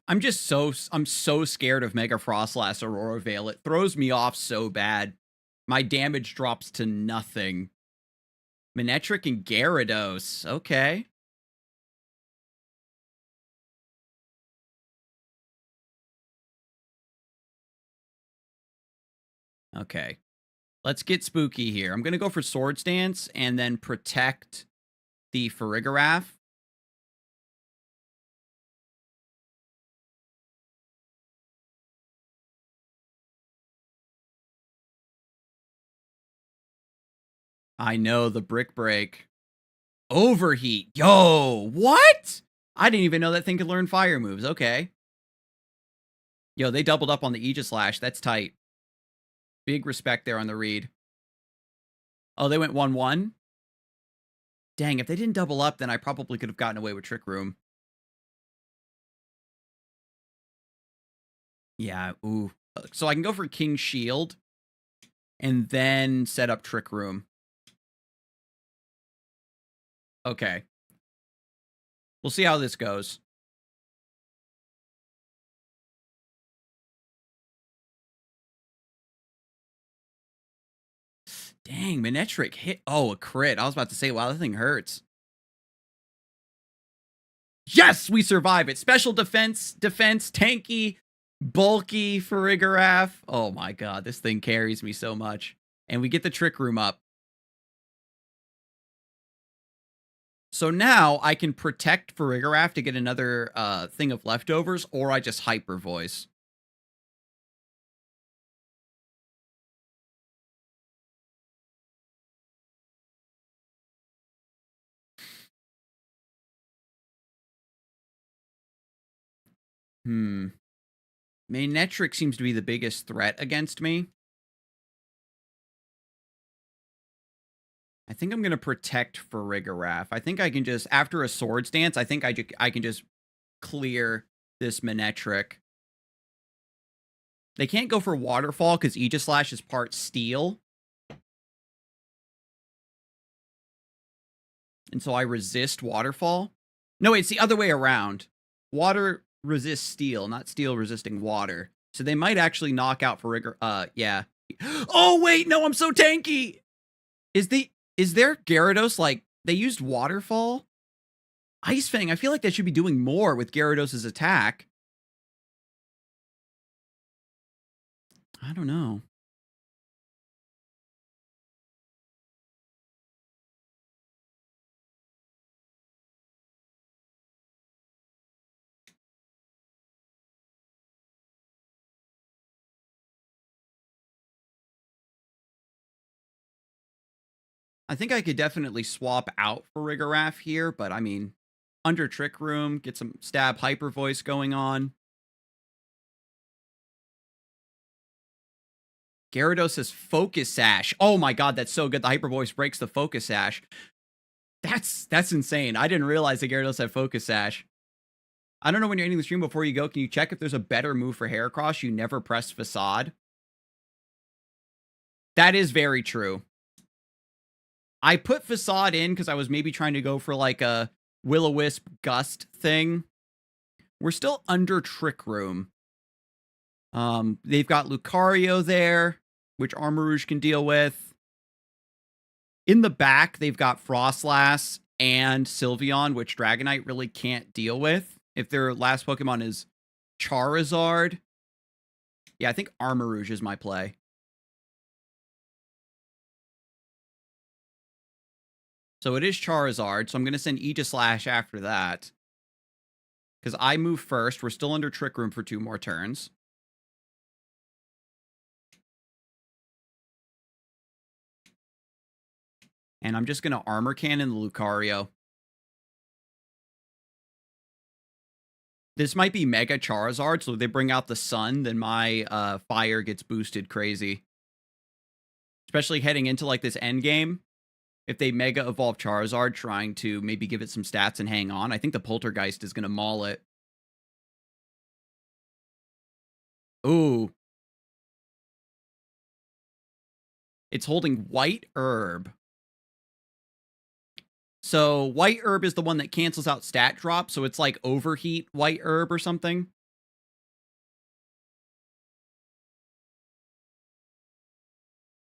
I'm so scared of Mega Frostlass Aurora Veil. It throws me off so bad. My damage drops to nothing. Manectric and Gyarados. Okay. Okay. Let's get spooky here. I'm going to go for Swords Dance and then protect the Farigiraf. I know, the Brick Break. Overheat. Yo, what? I didn't even know that thing could learn fire moves. Okay. Yo, they doubled up on the Aegislash. That's tight. Big respect there on the read. Oh, they went 1-1? Dang, if they didn't double up, then I probably could have gotten away with Trick Room. Yeah, ooh. So I can go for King Shield and then set up Trick Room. Okay. We'll see how this goes. Dang, Manectric hit. Oh, a crit. I was about to say, wow, that thing hurts. Yes, we survive it. Special defense, tanky, bulky Farigiraf. Oh my god, this thing carries me so much. And we get the Trick Room up. So now I can protect Farigiraf to get another thing of leftovers, or I just Hyper Voice. Manectric seems to be the biggest threat against me. I think I'm going to protect Farigiraf. I think I can just, after a Swords Dance, I think I can just clear this Manectric. They can't go for Waterfall because Aegislash is part Steel. And so I resist Waterfall. No, it's the other way around. Water resists Steel, not Steel resisting Water. So they might actually knock out Farigiraf. Yeah. Oh, wait, no, I'm so tanky! Is their Gyarados, like, they used Waterfall? Ice Fang, I feel like they should be doing more with Gyarados' attack. I don't know. I think I could definitely swap out for Rigoraph here, but I mean, under Trick Room, get some stab hyper voice going on. Gyarados has Focus Sash. Oh my god, that's so good. The hyper voice breaks the Focus Sash. That's insane. I didn't realize that Gyarados had Focus Sash. I don't know when you're ending the stream before you go. Can you check if there's a better move for Heracross? You never press Facade. That is very true. I put Facade in because I was maybe trying to go for like a Will-O-Wisp Gust thing. We're still under Trick Room. They've got Lucario there, which Armarouge can deal with. In the back, they've got Frostlass and Sylveon, which Dragonite really can't deal with. If their last Pokemon is Charizard. Yeah, I think Armarouge is my play. So it is Charizard, so I'm going to send Aegislash after that. Because I move first. We're still under Trick Room for 2 more turns. And I'm just going to Armor Cannon the Lucario. This might be Mega Charizard, so if they bring out the Sun, then my Fire gets boosted crazy. Especially heading into like this end game. If they Mega Evolve Charizard, trying to maybe give it some stats and hang on, I think the Poltergeist is going to maul it. Ooh. It's holding White Herb. So White Herb is the one that cancels out stat drop, so it's like Overheat White Herb or something.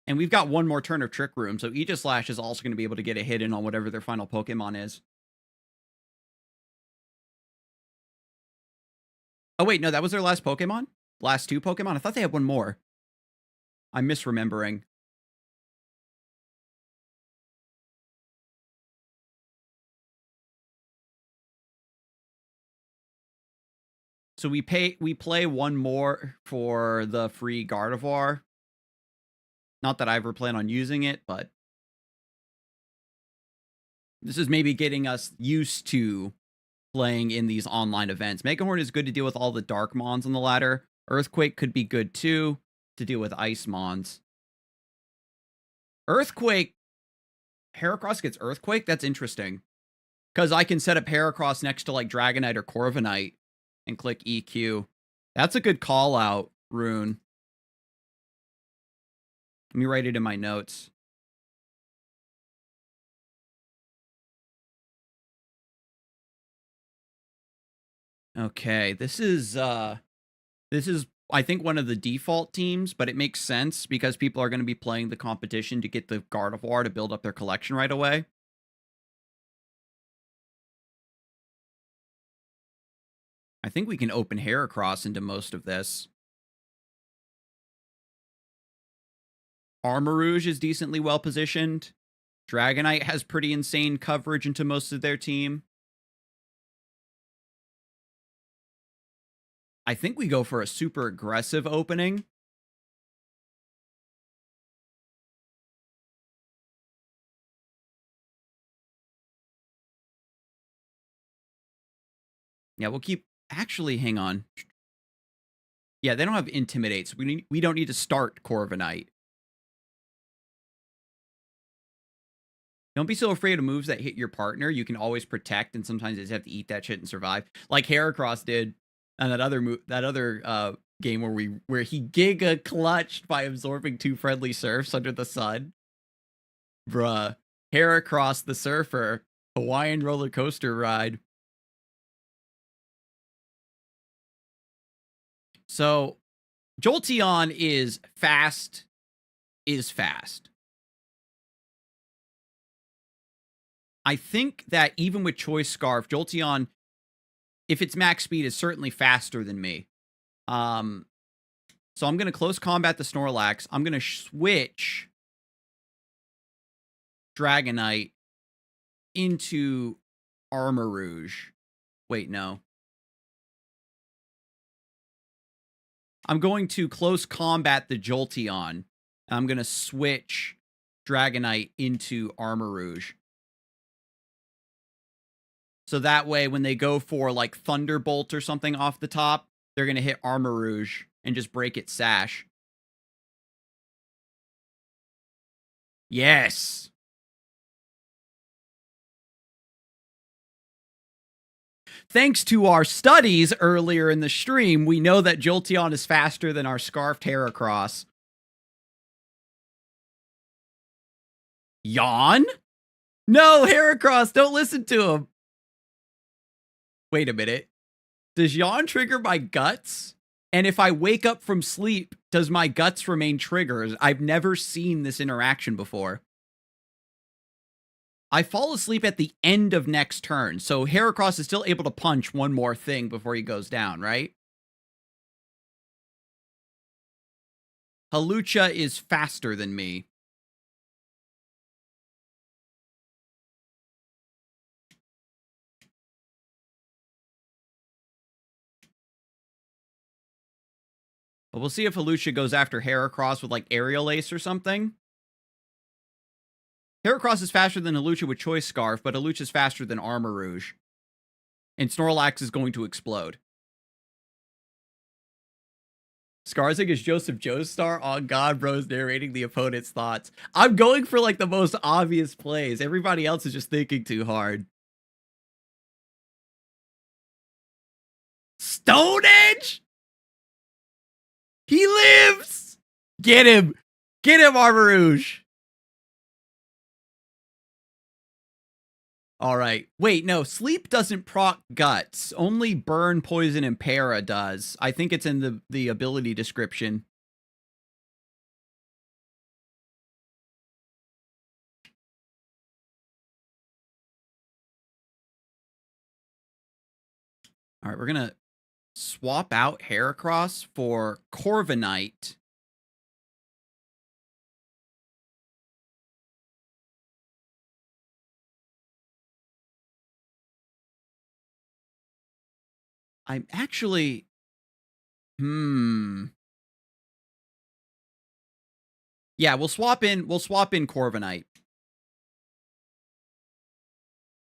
And we've got 1 more turn of Trick Room, so Aegislash is also going to be able to get a hit in on whatever their final Pokemon is. Oh wait, no, that was their last Pokemon? Last 2 Pokemon? I thought they had 1 more. I'm misremembering. So we play 1 more for the free Gardevoir. Not that I ever plan on using it, but this is maybe getting us used to playing in these online events. Megahorn is good to deal with all the Dark Mons on the ladder. Earthquake could be good too to deal with Ice Mons. Earthquake. Heracross gets Earthquake? That's interesting. Because I can set up Heracross next to like Dragonite or Corviknight and click EQ. That's a good call out, Rune. Let me write it in my notes. Okay, this is I think one of the default teams, but it makes sense because people are going to be playing the competition to get the Gardevoir to build up their collection right away. I think we can open Heracross into most of this. Armarouge is decently well positioned. Dragonite has pretty insane coverage into most of their team. I think we go for a super aggressive opening. Yeah, we'll keep... Actually, hang on. Yeah, they don't have Intimidate, so we don't need to start Corviknight. Don't be so afraid of moves that hit your partner. You can always protect, and sometimes you just have to eat that shit and survive. Like Heracross did on that other game where he giga clutched by absorbing 2 friendly surfs under the sun. Bruh. Heracross the Surfer. Hawaiian roller coaster ride. So, Jolteon is fast. I think that even with Choice Scarf, Jolteon, if it's max speed, is certainly faster than me. So I'm going to close combat the Snorlax. I'm going to switch Dragonite into Armarouge. Wait, no. I'm going to close combat the Jolteon. I'm going to switch Dragonite into Armarouge. So that way, when they go for like Thunderbolt or something off the top, they're going to hit Armarouge and just break its sash. Yes. Thanks to our studies earlier in the stream, we know that Jolteon is faster than our Scarfed Heracross. Yawn? No, Heracross, don't listen to him. Wait a minute. Does Yawn trigger my guts? And if I wake up from sleep, does my guts remain triggered? I've never seen this interaction before. I fall asleep at the end of next turn, so Heracross is still able to punch one more thing before he goes down, right? Hawlucha is faster than me. But we'll see if Hawlucha goes after Heracross with, like, Aerial Ace or something. Heracross is faster than Hawlucha with Choice Scarf, but Hawlucha is faster than Armarouge. And Snorlax is going to explode. Scarzig is Joseph Joestar. Oh, God, bro's narrating the opponent's thoughts. I'm going for, like, the most obvious plays. Everybody else is just thinking too hard. Stone Edge? He lives! Get him! Get him, Armarouge! Alright. Wait, no. Sleep doesn't proc guts. Only Burn, Poison, and Para does. I think it's in the ability description. Alright, we're gonna swap out Heracross for Corviknight. I'm actually... Yeah, we'll swap in Corviknight.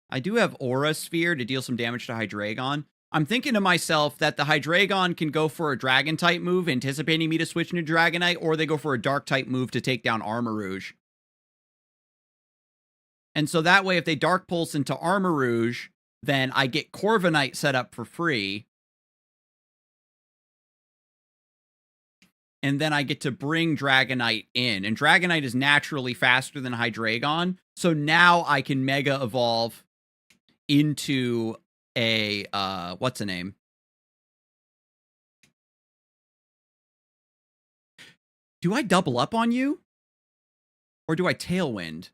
I do have Aura Sphere to deal some damage to Hydreigon. I'm thinking to myself that the Hydreigon can go for a Dragon-type move, anticipating me to switch into Dragonite, or they go for a Dark-type move to take down Armarouge. And so that way, if they Dark Pulse into Armarouge, then I get Corviknight set up for free. And then I get to bring Dragonite in. And Dragonite is naturally faster than Hydreigon. So now I can Mega Evolve into a, what's the name? Do I double up on you? Or do I Tailwind?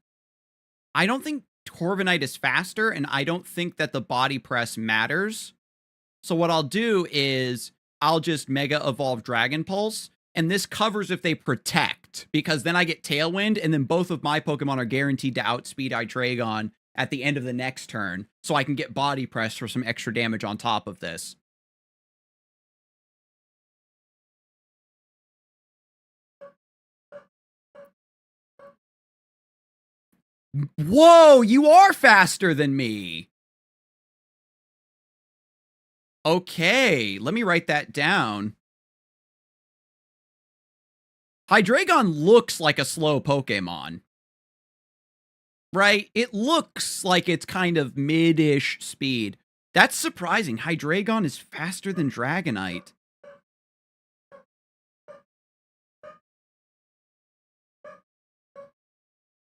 I don't think Corviknight is faster, and I don't think that the body press matters. So what I'll do is I'll just Mega Evolve Dragon Pulse, and this covers if they protect, because then I get Tailwind, and then both of my Pokemon are guaranteed to outspeed Hydreigon at the end of the next turn, so I can get body press for some extra damage on top of this. Whoa, you are faster than me. Okay, let me write that down. Hydreigon looks like a slow Pokemon. Right? It looks like it's kind of mid-ish speed. That's surprising. Hydreigon is faster than Dragonite.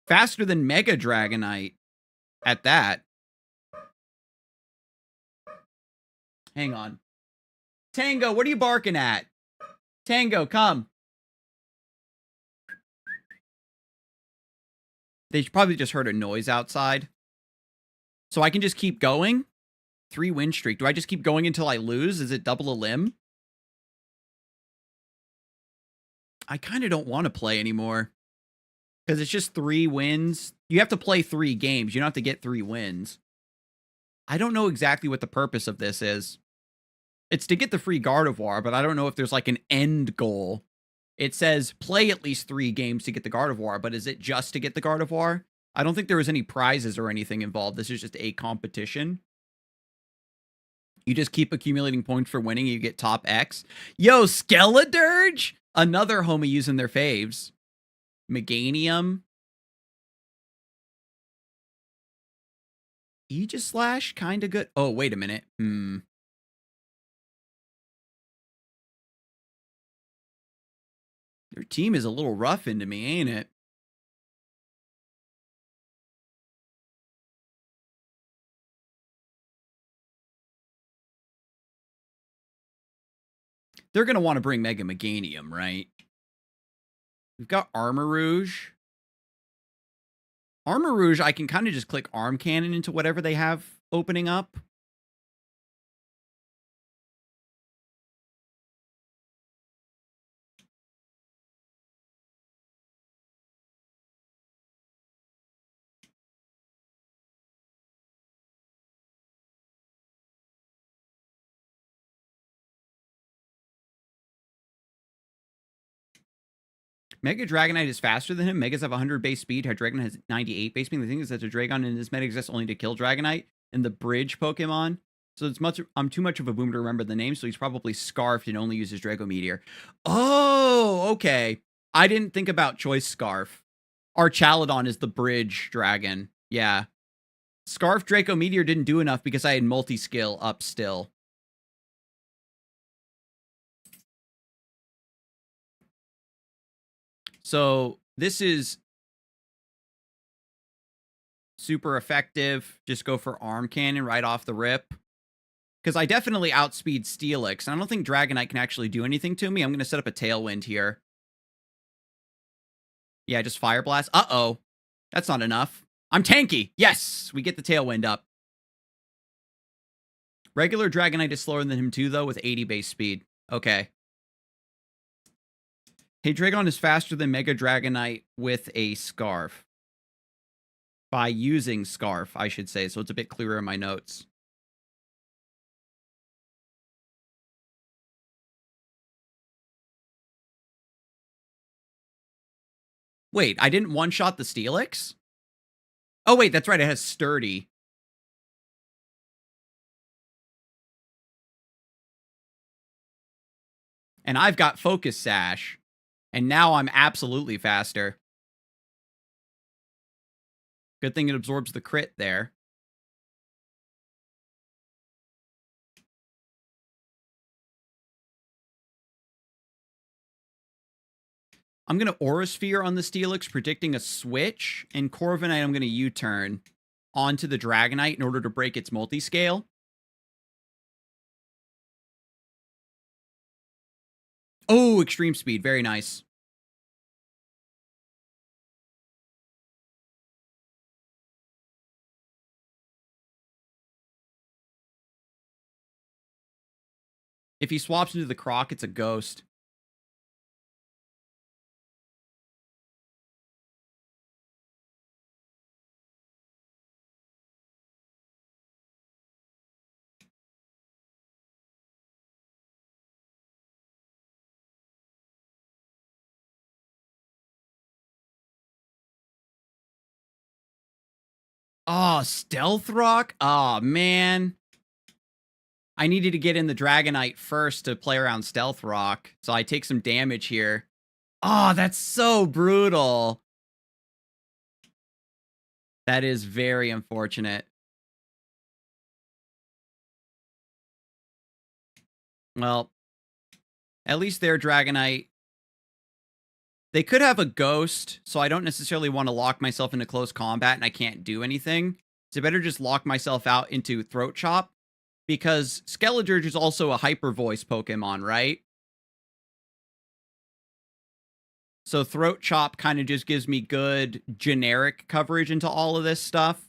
Faster than Mega Dragonite at that. Hang on. Tango, what are you barking at? Tango, come. They probably just heard a noise outside. So I can just keep going. 3-win streak. Do I just keep going until I lose? Is it double a limb? I kind of don't want to play anymore. Because it's just 3 wins. You have to play 3 games. You don't have to get 3 wins. I don't know exactly what the purpose of this is. It's to get the free Gardevoir, but I don't know if there's like an end goal. It says play at least 3 games to get the Gardevoir, but is it just to get the Gardevoir? I don't think there was any prizes or anything involved. This is just a competition. You just keep accumulating points for winning and you get top X. Yo, Skeledirge! Another homie using their faves. Meganium. Aegislash, kind of good. Oh, wait a minute. Their team is a little rough into me, ain't it? They're going to want to bring Mega Meganium, right? We've got Armor Rouge. Armor Rouge, I can kind of just click Arm Cannon into whatever they have opening up. Mega Dragonite is faster than him. Megas have 100 base speed. Hydreigon has 98 base speed. The thing is that the Dragon in this meta exists only to kill Dragonite and the bridge Pokemon. So I'm too much of a boomer to remember the name, so he's probably Scarfed and only uses Draco Meteor. Oh, okay. I didn't think about Choice Scarf. Archaludon is the bridge dragon. Yeah. Scarf Draco Meteor didn't do enough because I had multi-skill up still. So this is super effective. Just go for Arm Cannon right off the rip. Because I definitely outspeed Steelix. And I don't think Dragonite can actually do anything to me. I'm going to set up a Tailwind here. Yeah, just Fire Blast. Uh-oh. That's not enough. I'm tanky. Yes, we get the Tailwind up. Regular Dragonite is slower than him too, though, with 80 base speed. Okay. Hydreigon is faster than Mega Dragonite with a Scarf. By using Scarf, I should say, so it's a bit clearer in my notes. Wait, I didn't one-shot the Steelix? Oh, wait, that's right, it has Sturdy. And I've got Focus Sash. And now I'm absolutely faster. Good thing it absorbs the crit there. I'm going to Aura Sphere on the Steelix, predicting a switch. And Corviknight, I'm going to U-turn onto the Dragonite in order to break its multi-scale. Oh, Extreme Speed. Very nice. If he swaps into the Croc, it's a ghost. Oh, Stealth Rock? Oh, man. I needed to get in the Dragonite first to play around Stealth Rock, so I take some damage here. Oh, that's so brutal. That is very unfortunate. Well, at least their Dragonite... They could have a Ghost, so I don't necessarily want to lock myself into close combat and I can't do anything. So I better just lock myself out into Throat Chop, because Skeledirge is also a Hyper Voice Pokemon, right? So Throat Chop kind of just gives me good generic coverage into all of this stuff.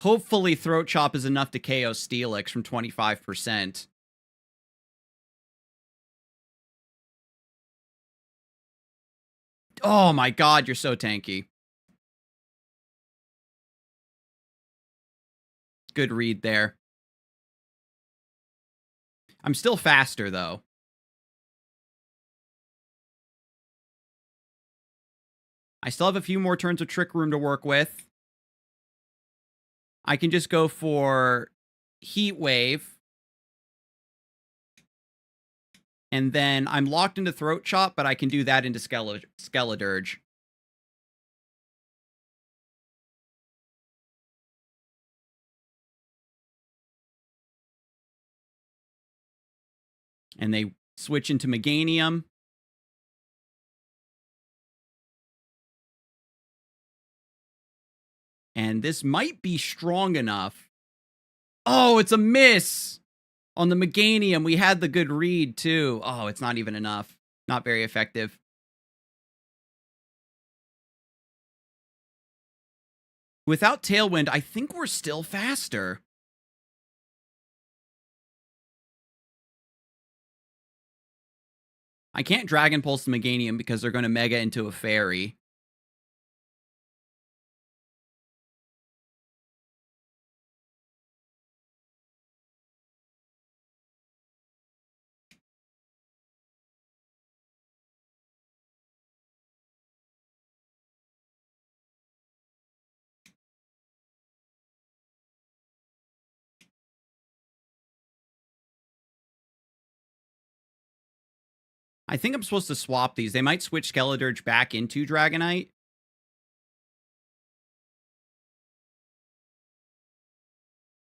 Hopefully Throat Chop is enough to KO Steelix from 25%. Oh my god, you're so tanky. Good read there. I'm still faster, though. I still have a few more turns of Trick Room to work with. I can just go for Heat Wave. And then I'm locked into Throat Chop, but I can do that into Skeledirge. And they switch into Meganium. And this might be strong enough. Oh, it's a miss! On the Meganium, we had the good read, too. Oh, it's not even enough. Not very effective. Without Tailwind, I think we're still faster. I can't Dragon Pulse the Meganium because they're going to Mega into a Fairy. I think I'm supposed to swap these. They might switch Skeledirge back into Dragonite.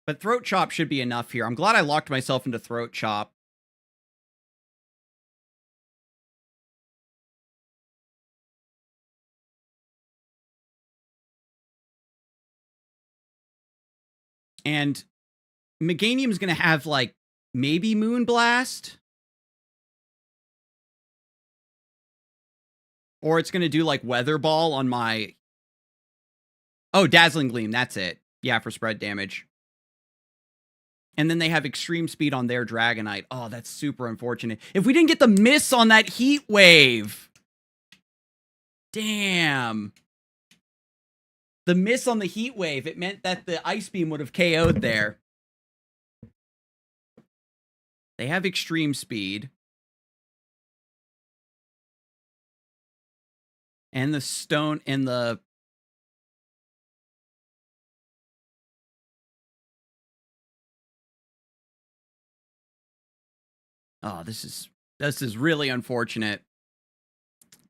But Throat Chop should be enough here. I'm glad I locked myself into Throat Chop. And Meganium's going to have, like, maybe Moonblast? Or it's going to do, like, Weather Ball on my... Oh, Dazzling Gleam, that's it. Yeah, for spread damage. And then they have Extreme Speed on their Dragonite. Oh, that's super unfortunate. If we didn't get the miss on that Heat Wave... Damn. The miss on the Heat Wave, it meant that the Ice Beam would have KO'd there. They have Extreme Speed. And the Stone and the... Oh, this is really unfortunate.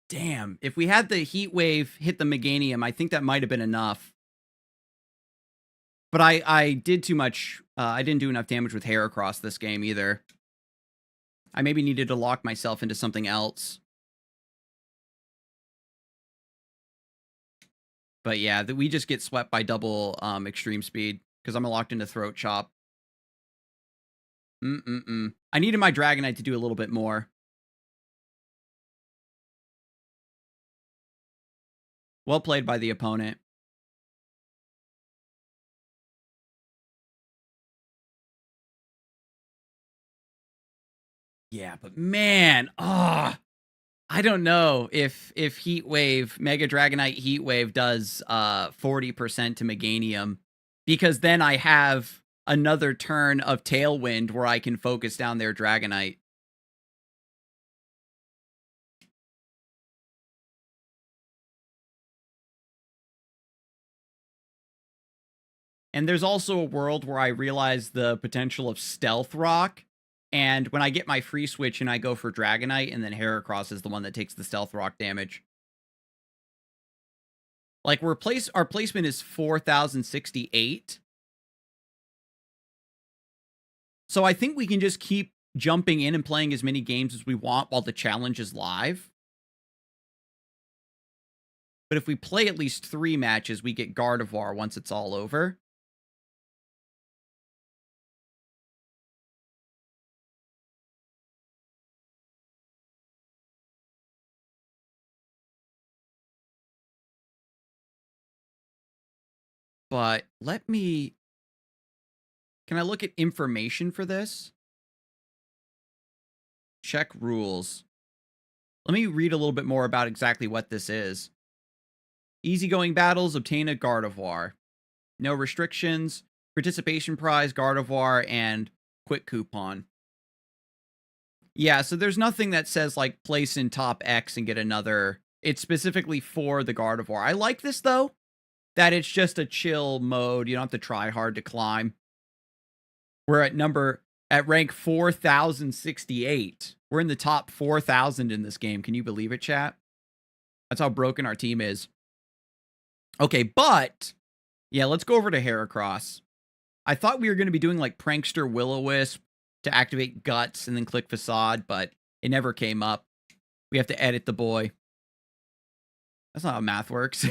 Damn, if we had the Heat Wave hit the Meganium, I think that might have been enough. But I did too much. I didn't do enough damage with Heracross this game either. I maybe needed to lock myself into something else. But yeah, we just get swept by double Extreme Speed because I'm locked into Throat Chop. I needed my Dragonite to do a little bit more. Well played by the opponent. Yeah, but man, I don't know if Heat Wave, Mega Dragonite Heat Wave does 40% to Meganium, because then I have another turn of Tailwind where I can focus down their Dragonite. And there's also a world where I realize the potential of Stealth Rock, and when I get my free switch and I go for Dragonite, and then Heracross is the one that takes the Stealth Rock damage. Like, our placement is 4,068. So I think we can just keep jumping in and playing as many games as we want while the challenge is live. But if we play at least 3 matches, we get Gardevoir once it's all over. But let me... Can I look at information for this? Check rules. Let me read a little bit more about exactly what this is. Easygoing battles, obtain a Gardevoir. No restrictions. Participation prize, Gardevoir, and quick coupon. Yeah, so there's nothing that says, like, place in top X and get another It's specifically for the Gardevoir. I like this, though, that it's just a chill mode. You don't have to try hard to climb. We're at rank 4068. We're in the top 4,000 in this game. Can you believe it, chat? That's how broken our team is. Okay, but yeah, let's go over to Heracross. I thought we were going to be doing like Prankster Will-O-Wisp to activate Guts and then click Facade, but it never came up. We have to edit the boy. That's not how math works,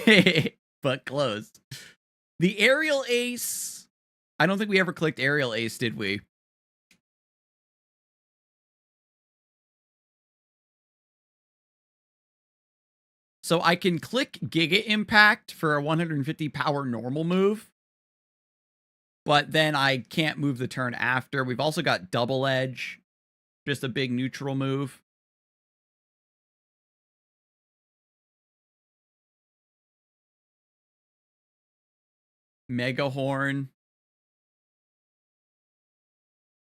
but close. The Aerial Ace. I don't think we ever clicked Aerial Ace, did we? So I can click Giga Impact for a 150 power normal move, but then I can't move the turn after. We've also got Double Edge, just a big neutral move. Mega Horn.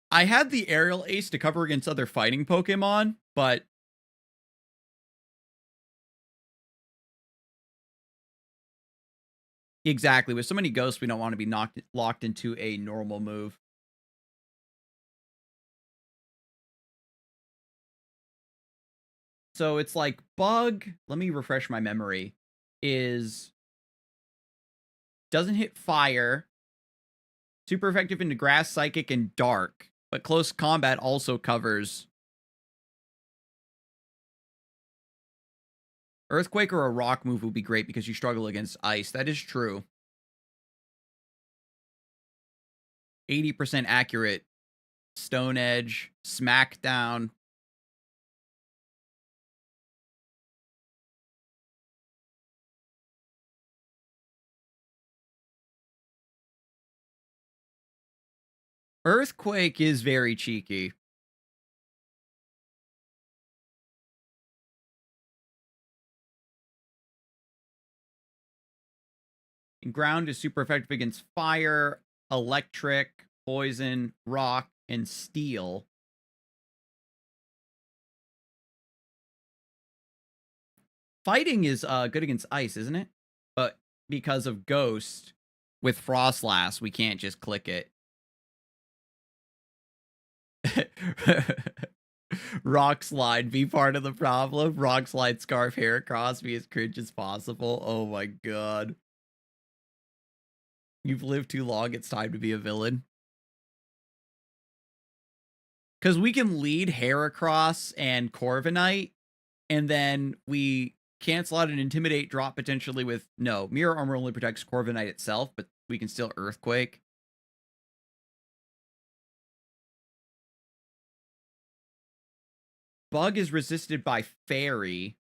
I had the Aerial Ace to cover against other fighting Pokemon, but exactly, with so many ghosts, we don't want to be locked into a normal move. So it's like Bug, let me refresh my memory, doesn't hit fire, super effective into Grass, Psychic, and Dark, but close combat also covers Earthquake or a rock move would be great because you struggle against ice. That is true. 80% accurate. Stone Edge, Smackdown. Earthquake is very cheeky. And ground is super effective against fire, electric, poison, rock, and steel. Fighting is good against ice, isn't it? But because of Ghost, with Frostlass, we can't just click it. Rock Slide, be part of the problem. Rock Slide, Scarf, Heracross, be as cringe as possible. Oh my god. You've lived too long, it's time to be a villain. Because we can lead Heracross and Corviknight, and then we cancel out an Intimidate drop potentially with... No, Mirror Armor only protects Corviknight itself, but we can still Earthquake. Bug is resisted by Fairy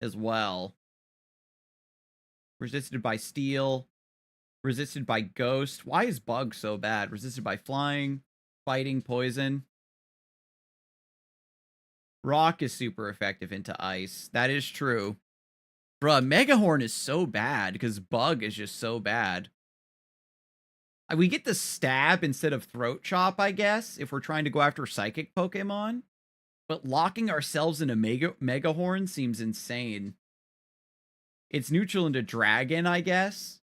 as well. Resisted by Steel. Resisted by Ghost. Why is Bug so bad? Resisted by Flying, Fighting, Poison. Rock is super effective into Ice. That is true. Bruh, Megahorn is so bad because Bug is just so bad. We get the Stab instead of Throat Chop, I guess, if we're trying to go after Psychic Pokemon. But locking ourselves in a Megahorn seems insane. It's neutral into Dragon, I guess.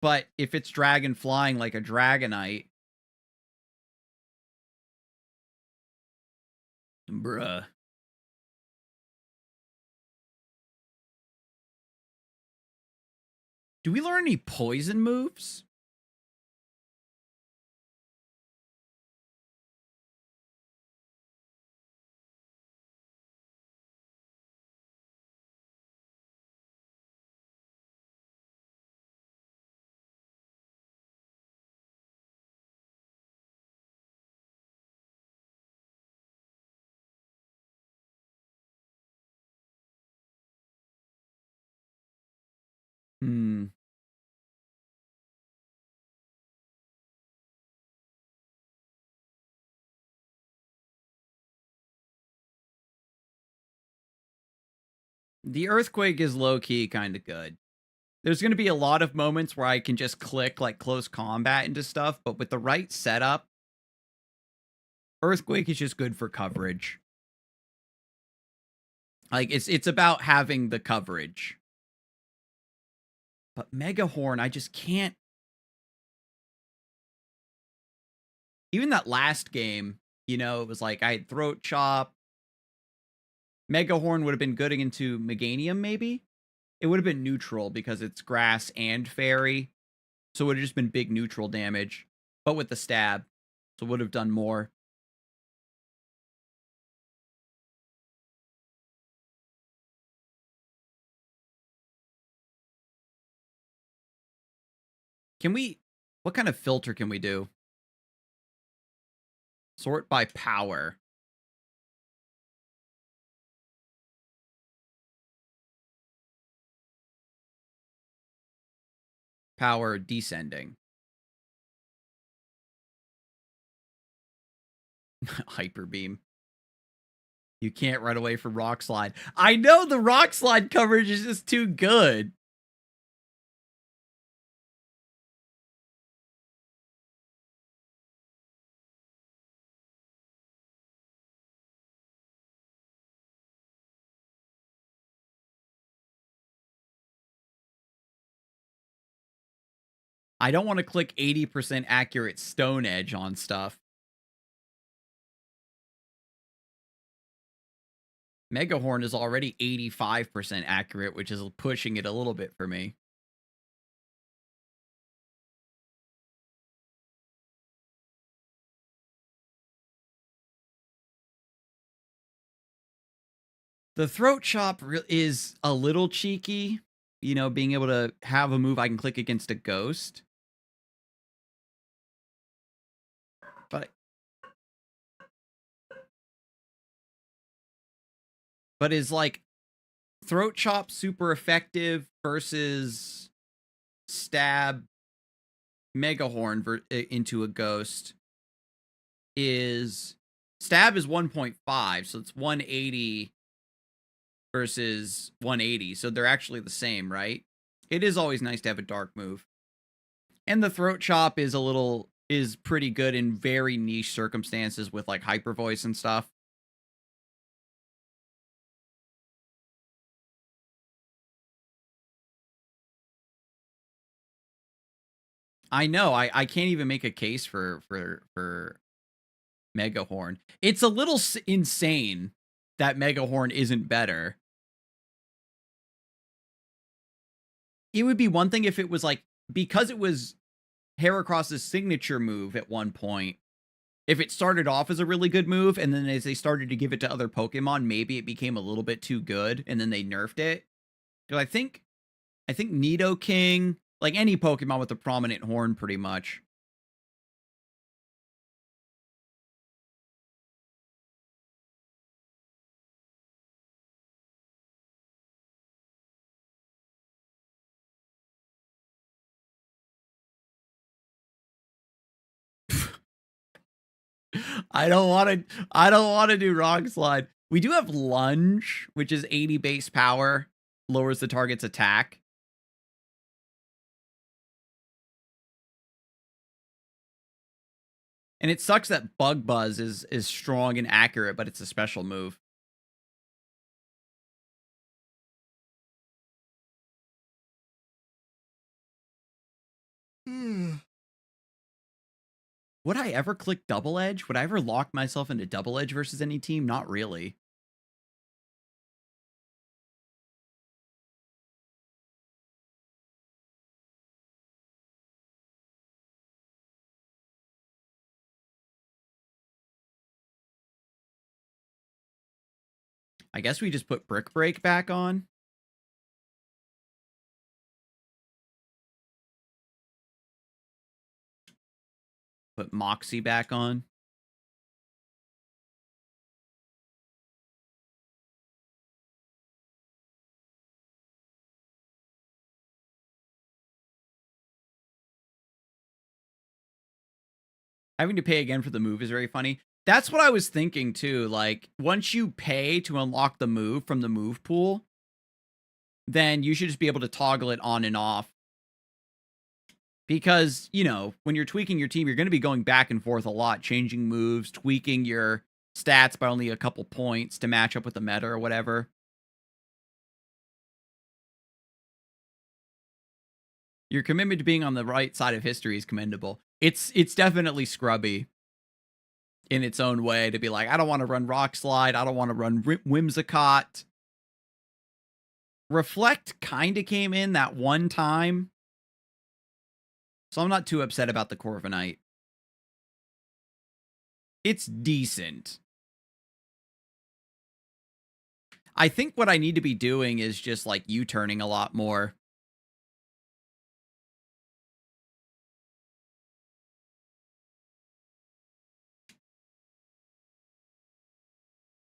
But if it's Dragon flying like a Dragonite... Bruh. Do we learn any poison moves? Hmm. The Earthquake is low-key kind of good. There's going to be a lot of moments where I can just click like close combat into stuff, but with the right setup, Earthquake is just good for coverage. Like, it's about having the coverage. But Mega Horn, I just can't. Even that last game, you know, it was like I had Throat Chop. Mega Horn would have been good into Meganium, maybe? It would have been neutral because it's grass and fairy. So it would have just been big neutral damage. But with the stab. So it would have done more. Can we... What kind of filter can we do? Sort by power. Power descending. Hyper Beam. You can't run away from Rock Slide. I know the Rock Slide coverage is just too good. I don't want to click 80% accurate Stone Edge on stuff. Mega Horn is already 85% accurate, which is pushing it a little bit for me. The Throat Chop is a little cheeky, you know, being able to have a move I can click against a ghost. But is like Throat Chop super effective versus stab Mega Horn into a ghost? Is stab is 1.5, so it's 180 versus 180, so they're actually the same, right? It is always nice to have a dark move. And the Throat Chop is pretty good in very niche circumstances with like Hyper Voice and stuff. I know, I can't even make a case for Mega Horn. It's a little insane that Mega Horn isn't better. It would be one thing if it was like, because it was Heracross's signature move at one point, if it started off as a really good move, and then as they started to give it to other Pokemon, maybe it became a little bit too good, and then they nerfed it. Because I think Nidoking, like any Pokemon with a prominent horn pretty much. I don't want to do Rock Slide. We do have Lunge, which is 80 base power, lowers the target's attack. And it sucks that Bug Buzz is strong and accurate, but it's a special move. Would I ever click Double Edge? Would I ever lock myself into Double Edge versus any team? Not really. I guess we just put Brick Break back on. Put Moxie back on. Having to pay again for the move is very funny. That's what I was thinking too. Like, once you pay to unlock the move from the move pool, then you should just be able to toggle it on and off. Because, you know, when you're tweaking your team, you're going to be going back and forth a lot, changing moves, tweaking your stats by only a couple points to match up with the meta or whatever. Your commitment to being on the right side of history is commendable. It's definitely scrubby in its own way to be like, I don't want to run Rock Slide. I don't want to run Whimsicott. Reflect kind of came in that one time. So I'm not too upset about the Corviknight. It's decent. I think what I need to be doing is just like U-turning a lot more.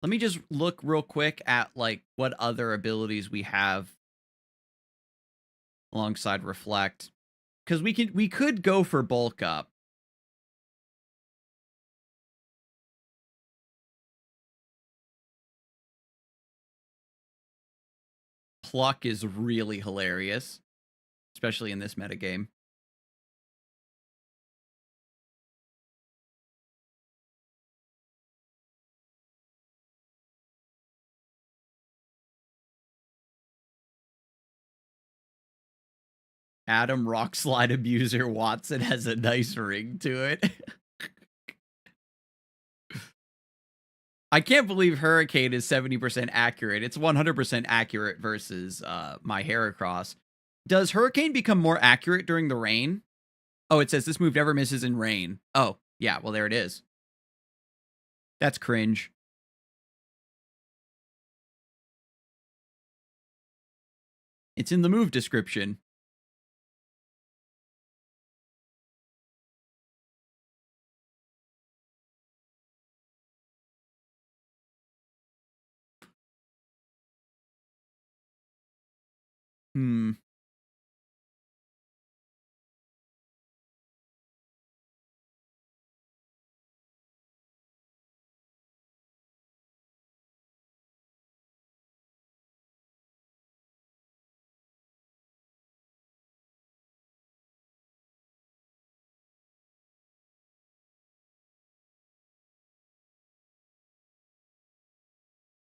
Let me just look real quick at like what other abilities we have alongside Reflect. Because we could go for Bulk Up. Pluck is really hilarious, especially in this metagame. Adam Rock Slide Abuser Watson has a nice ring to it. I can't believe Hurricane is 70% accurate. It's 100% accurate versus my Heracross. Does Hurricane become more accurate during the rain? Oh, it says this move never misses in rain. Oh, yeah, well, there it is. That's cringe. It's in the move description.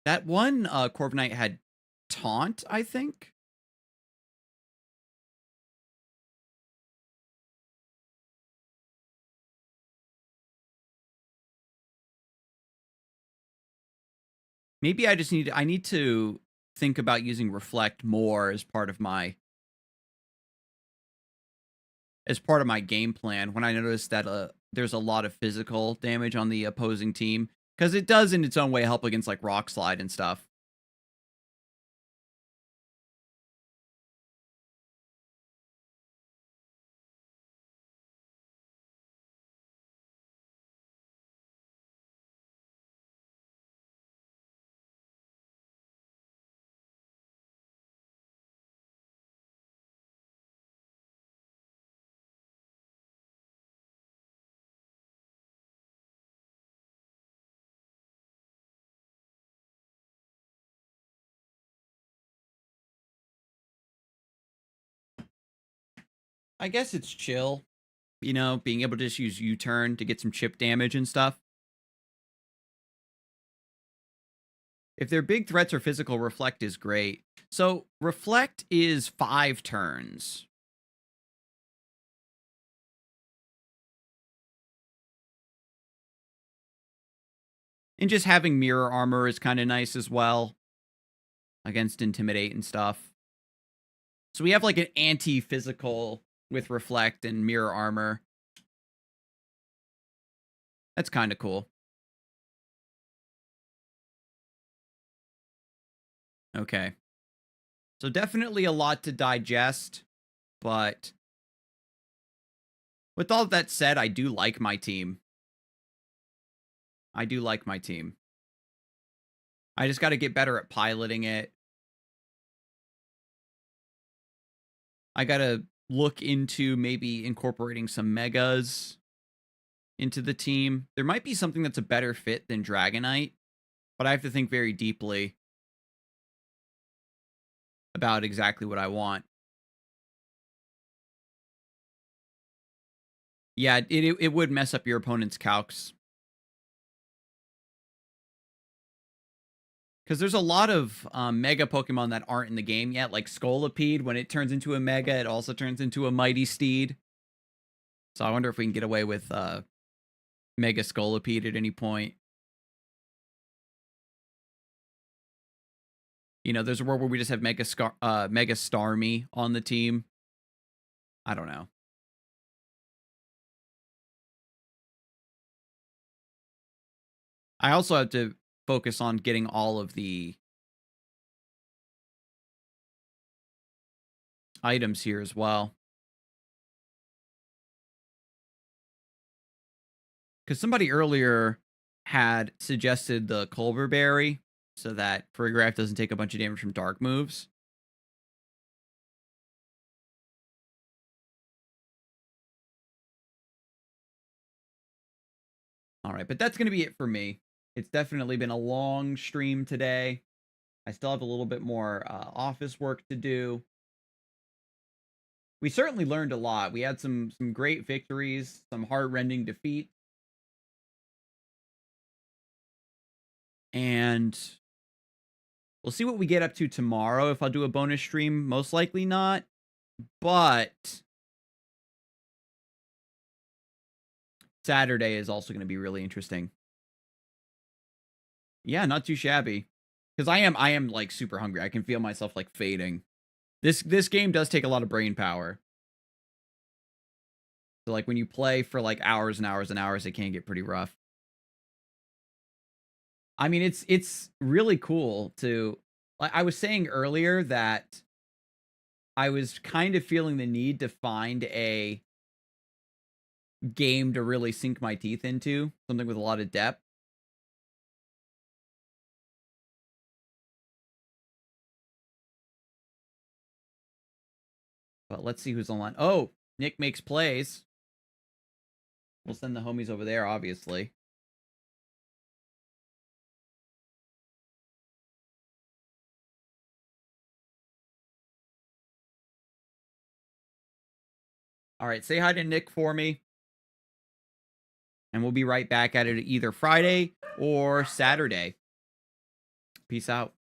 That one Corviknight had Taunt, I think. Maybe I need to think about using Reflect more as part of my game plan when I notice that there's a lot of physical damage on the opposing team, because it does in its own way help against like Rock Slide and stuff. I guess it's chill, you know, being able to just use U-turn to get some chip damage and stuff. If they're big threats or physical, Reflect is great. So Reflect is 5 turns. And just having Mirror Armor is kind of nice as well against Intimidate and stuff. So we have like an anti-physical with Reflect and Mirror Armor. That's kind of cool. Okay. So definitely a lot to digest, but with all that said, I do like my team. I do like my team. I just got to get better at piloting it. I got to look into maybe incorporating some megas into the team. There might be something that's a better fit than Dragonite, but I have to think very deeply about exactly what I want. Yeah, it would mess up your opponent's calcs. Because there's a lot of Mega Pokemon that aren't in the game yet, like Scolipede. When it turns into a Mega, it also turns into a Mighty Steed. So I wonder if we can get away with Mega Scolipede at any point. You know, there's a world where we just have Mega Starmie on the team. I don't know. I also have to focus on getting all of the items here as well. Because somebody earlier had suggested the Culver Berry so that Farigiraf doesn't take a bunch of damage from dark moves. All right, but that's going to be it for me. It's definitely been a long stream today. I still have a little bit more office work to do. We certainly learned a lot. We had some great victories, some heart-rending defeats. And we'll see what we get up to tomorrow. If I'll do a bonus stream, most likely not. But Saturday is also going to be really interesting. Yeah, not too shabby. Because I am like super hungry. I can feel myself like fading. This game does take a lot of brain power. So like when you play for like hours and hours and hours, it can get pretty rough. I mean, it's really cool to. I was saying earlier that I was kind of feeling the need to find a game to really sink my teeth into, something with a lot of depth. But let's see who's online. Oh, Nick makes plays. We'll send the homies over there, obviously. All right, say hi to Nick for me. And we'll be right back at it either Friday or Saturday. Peace out.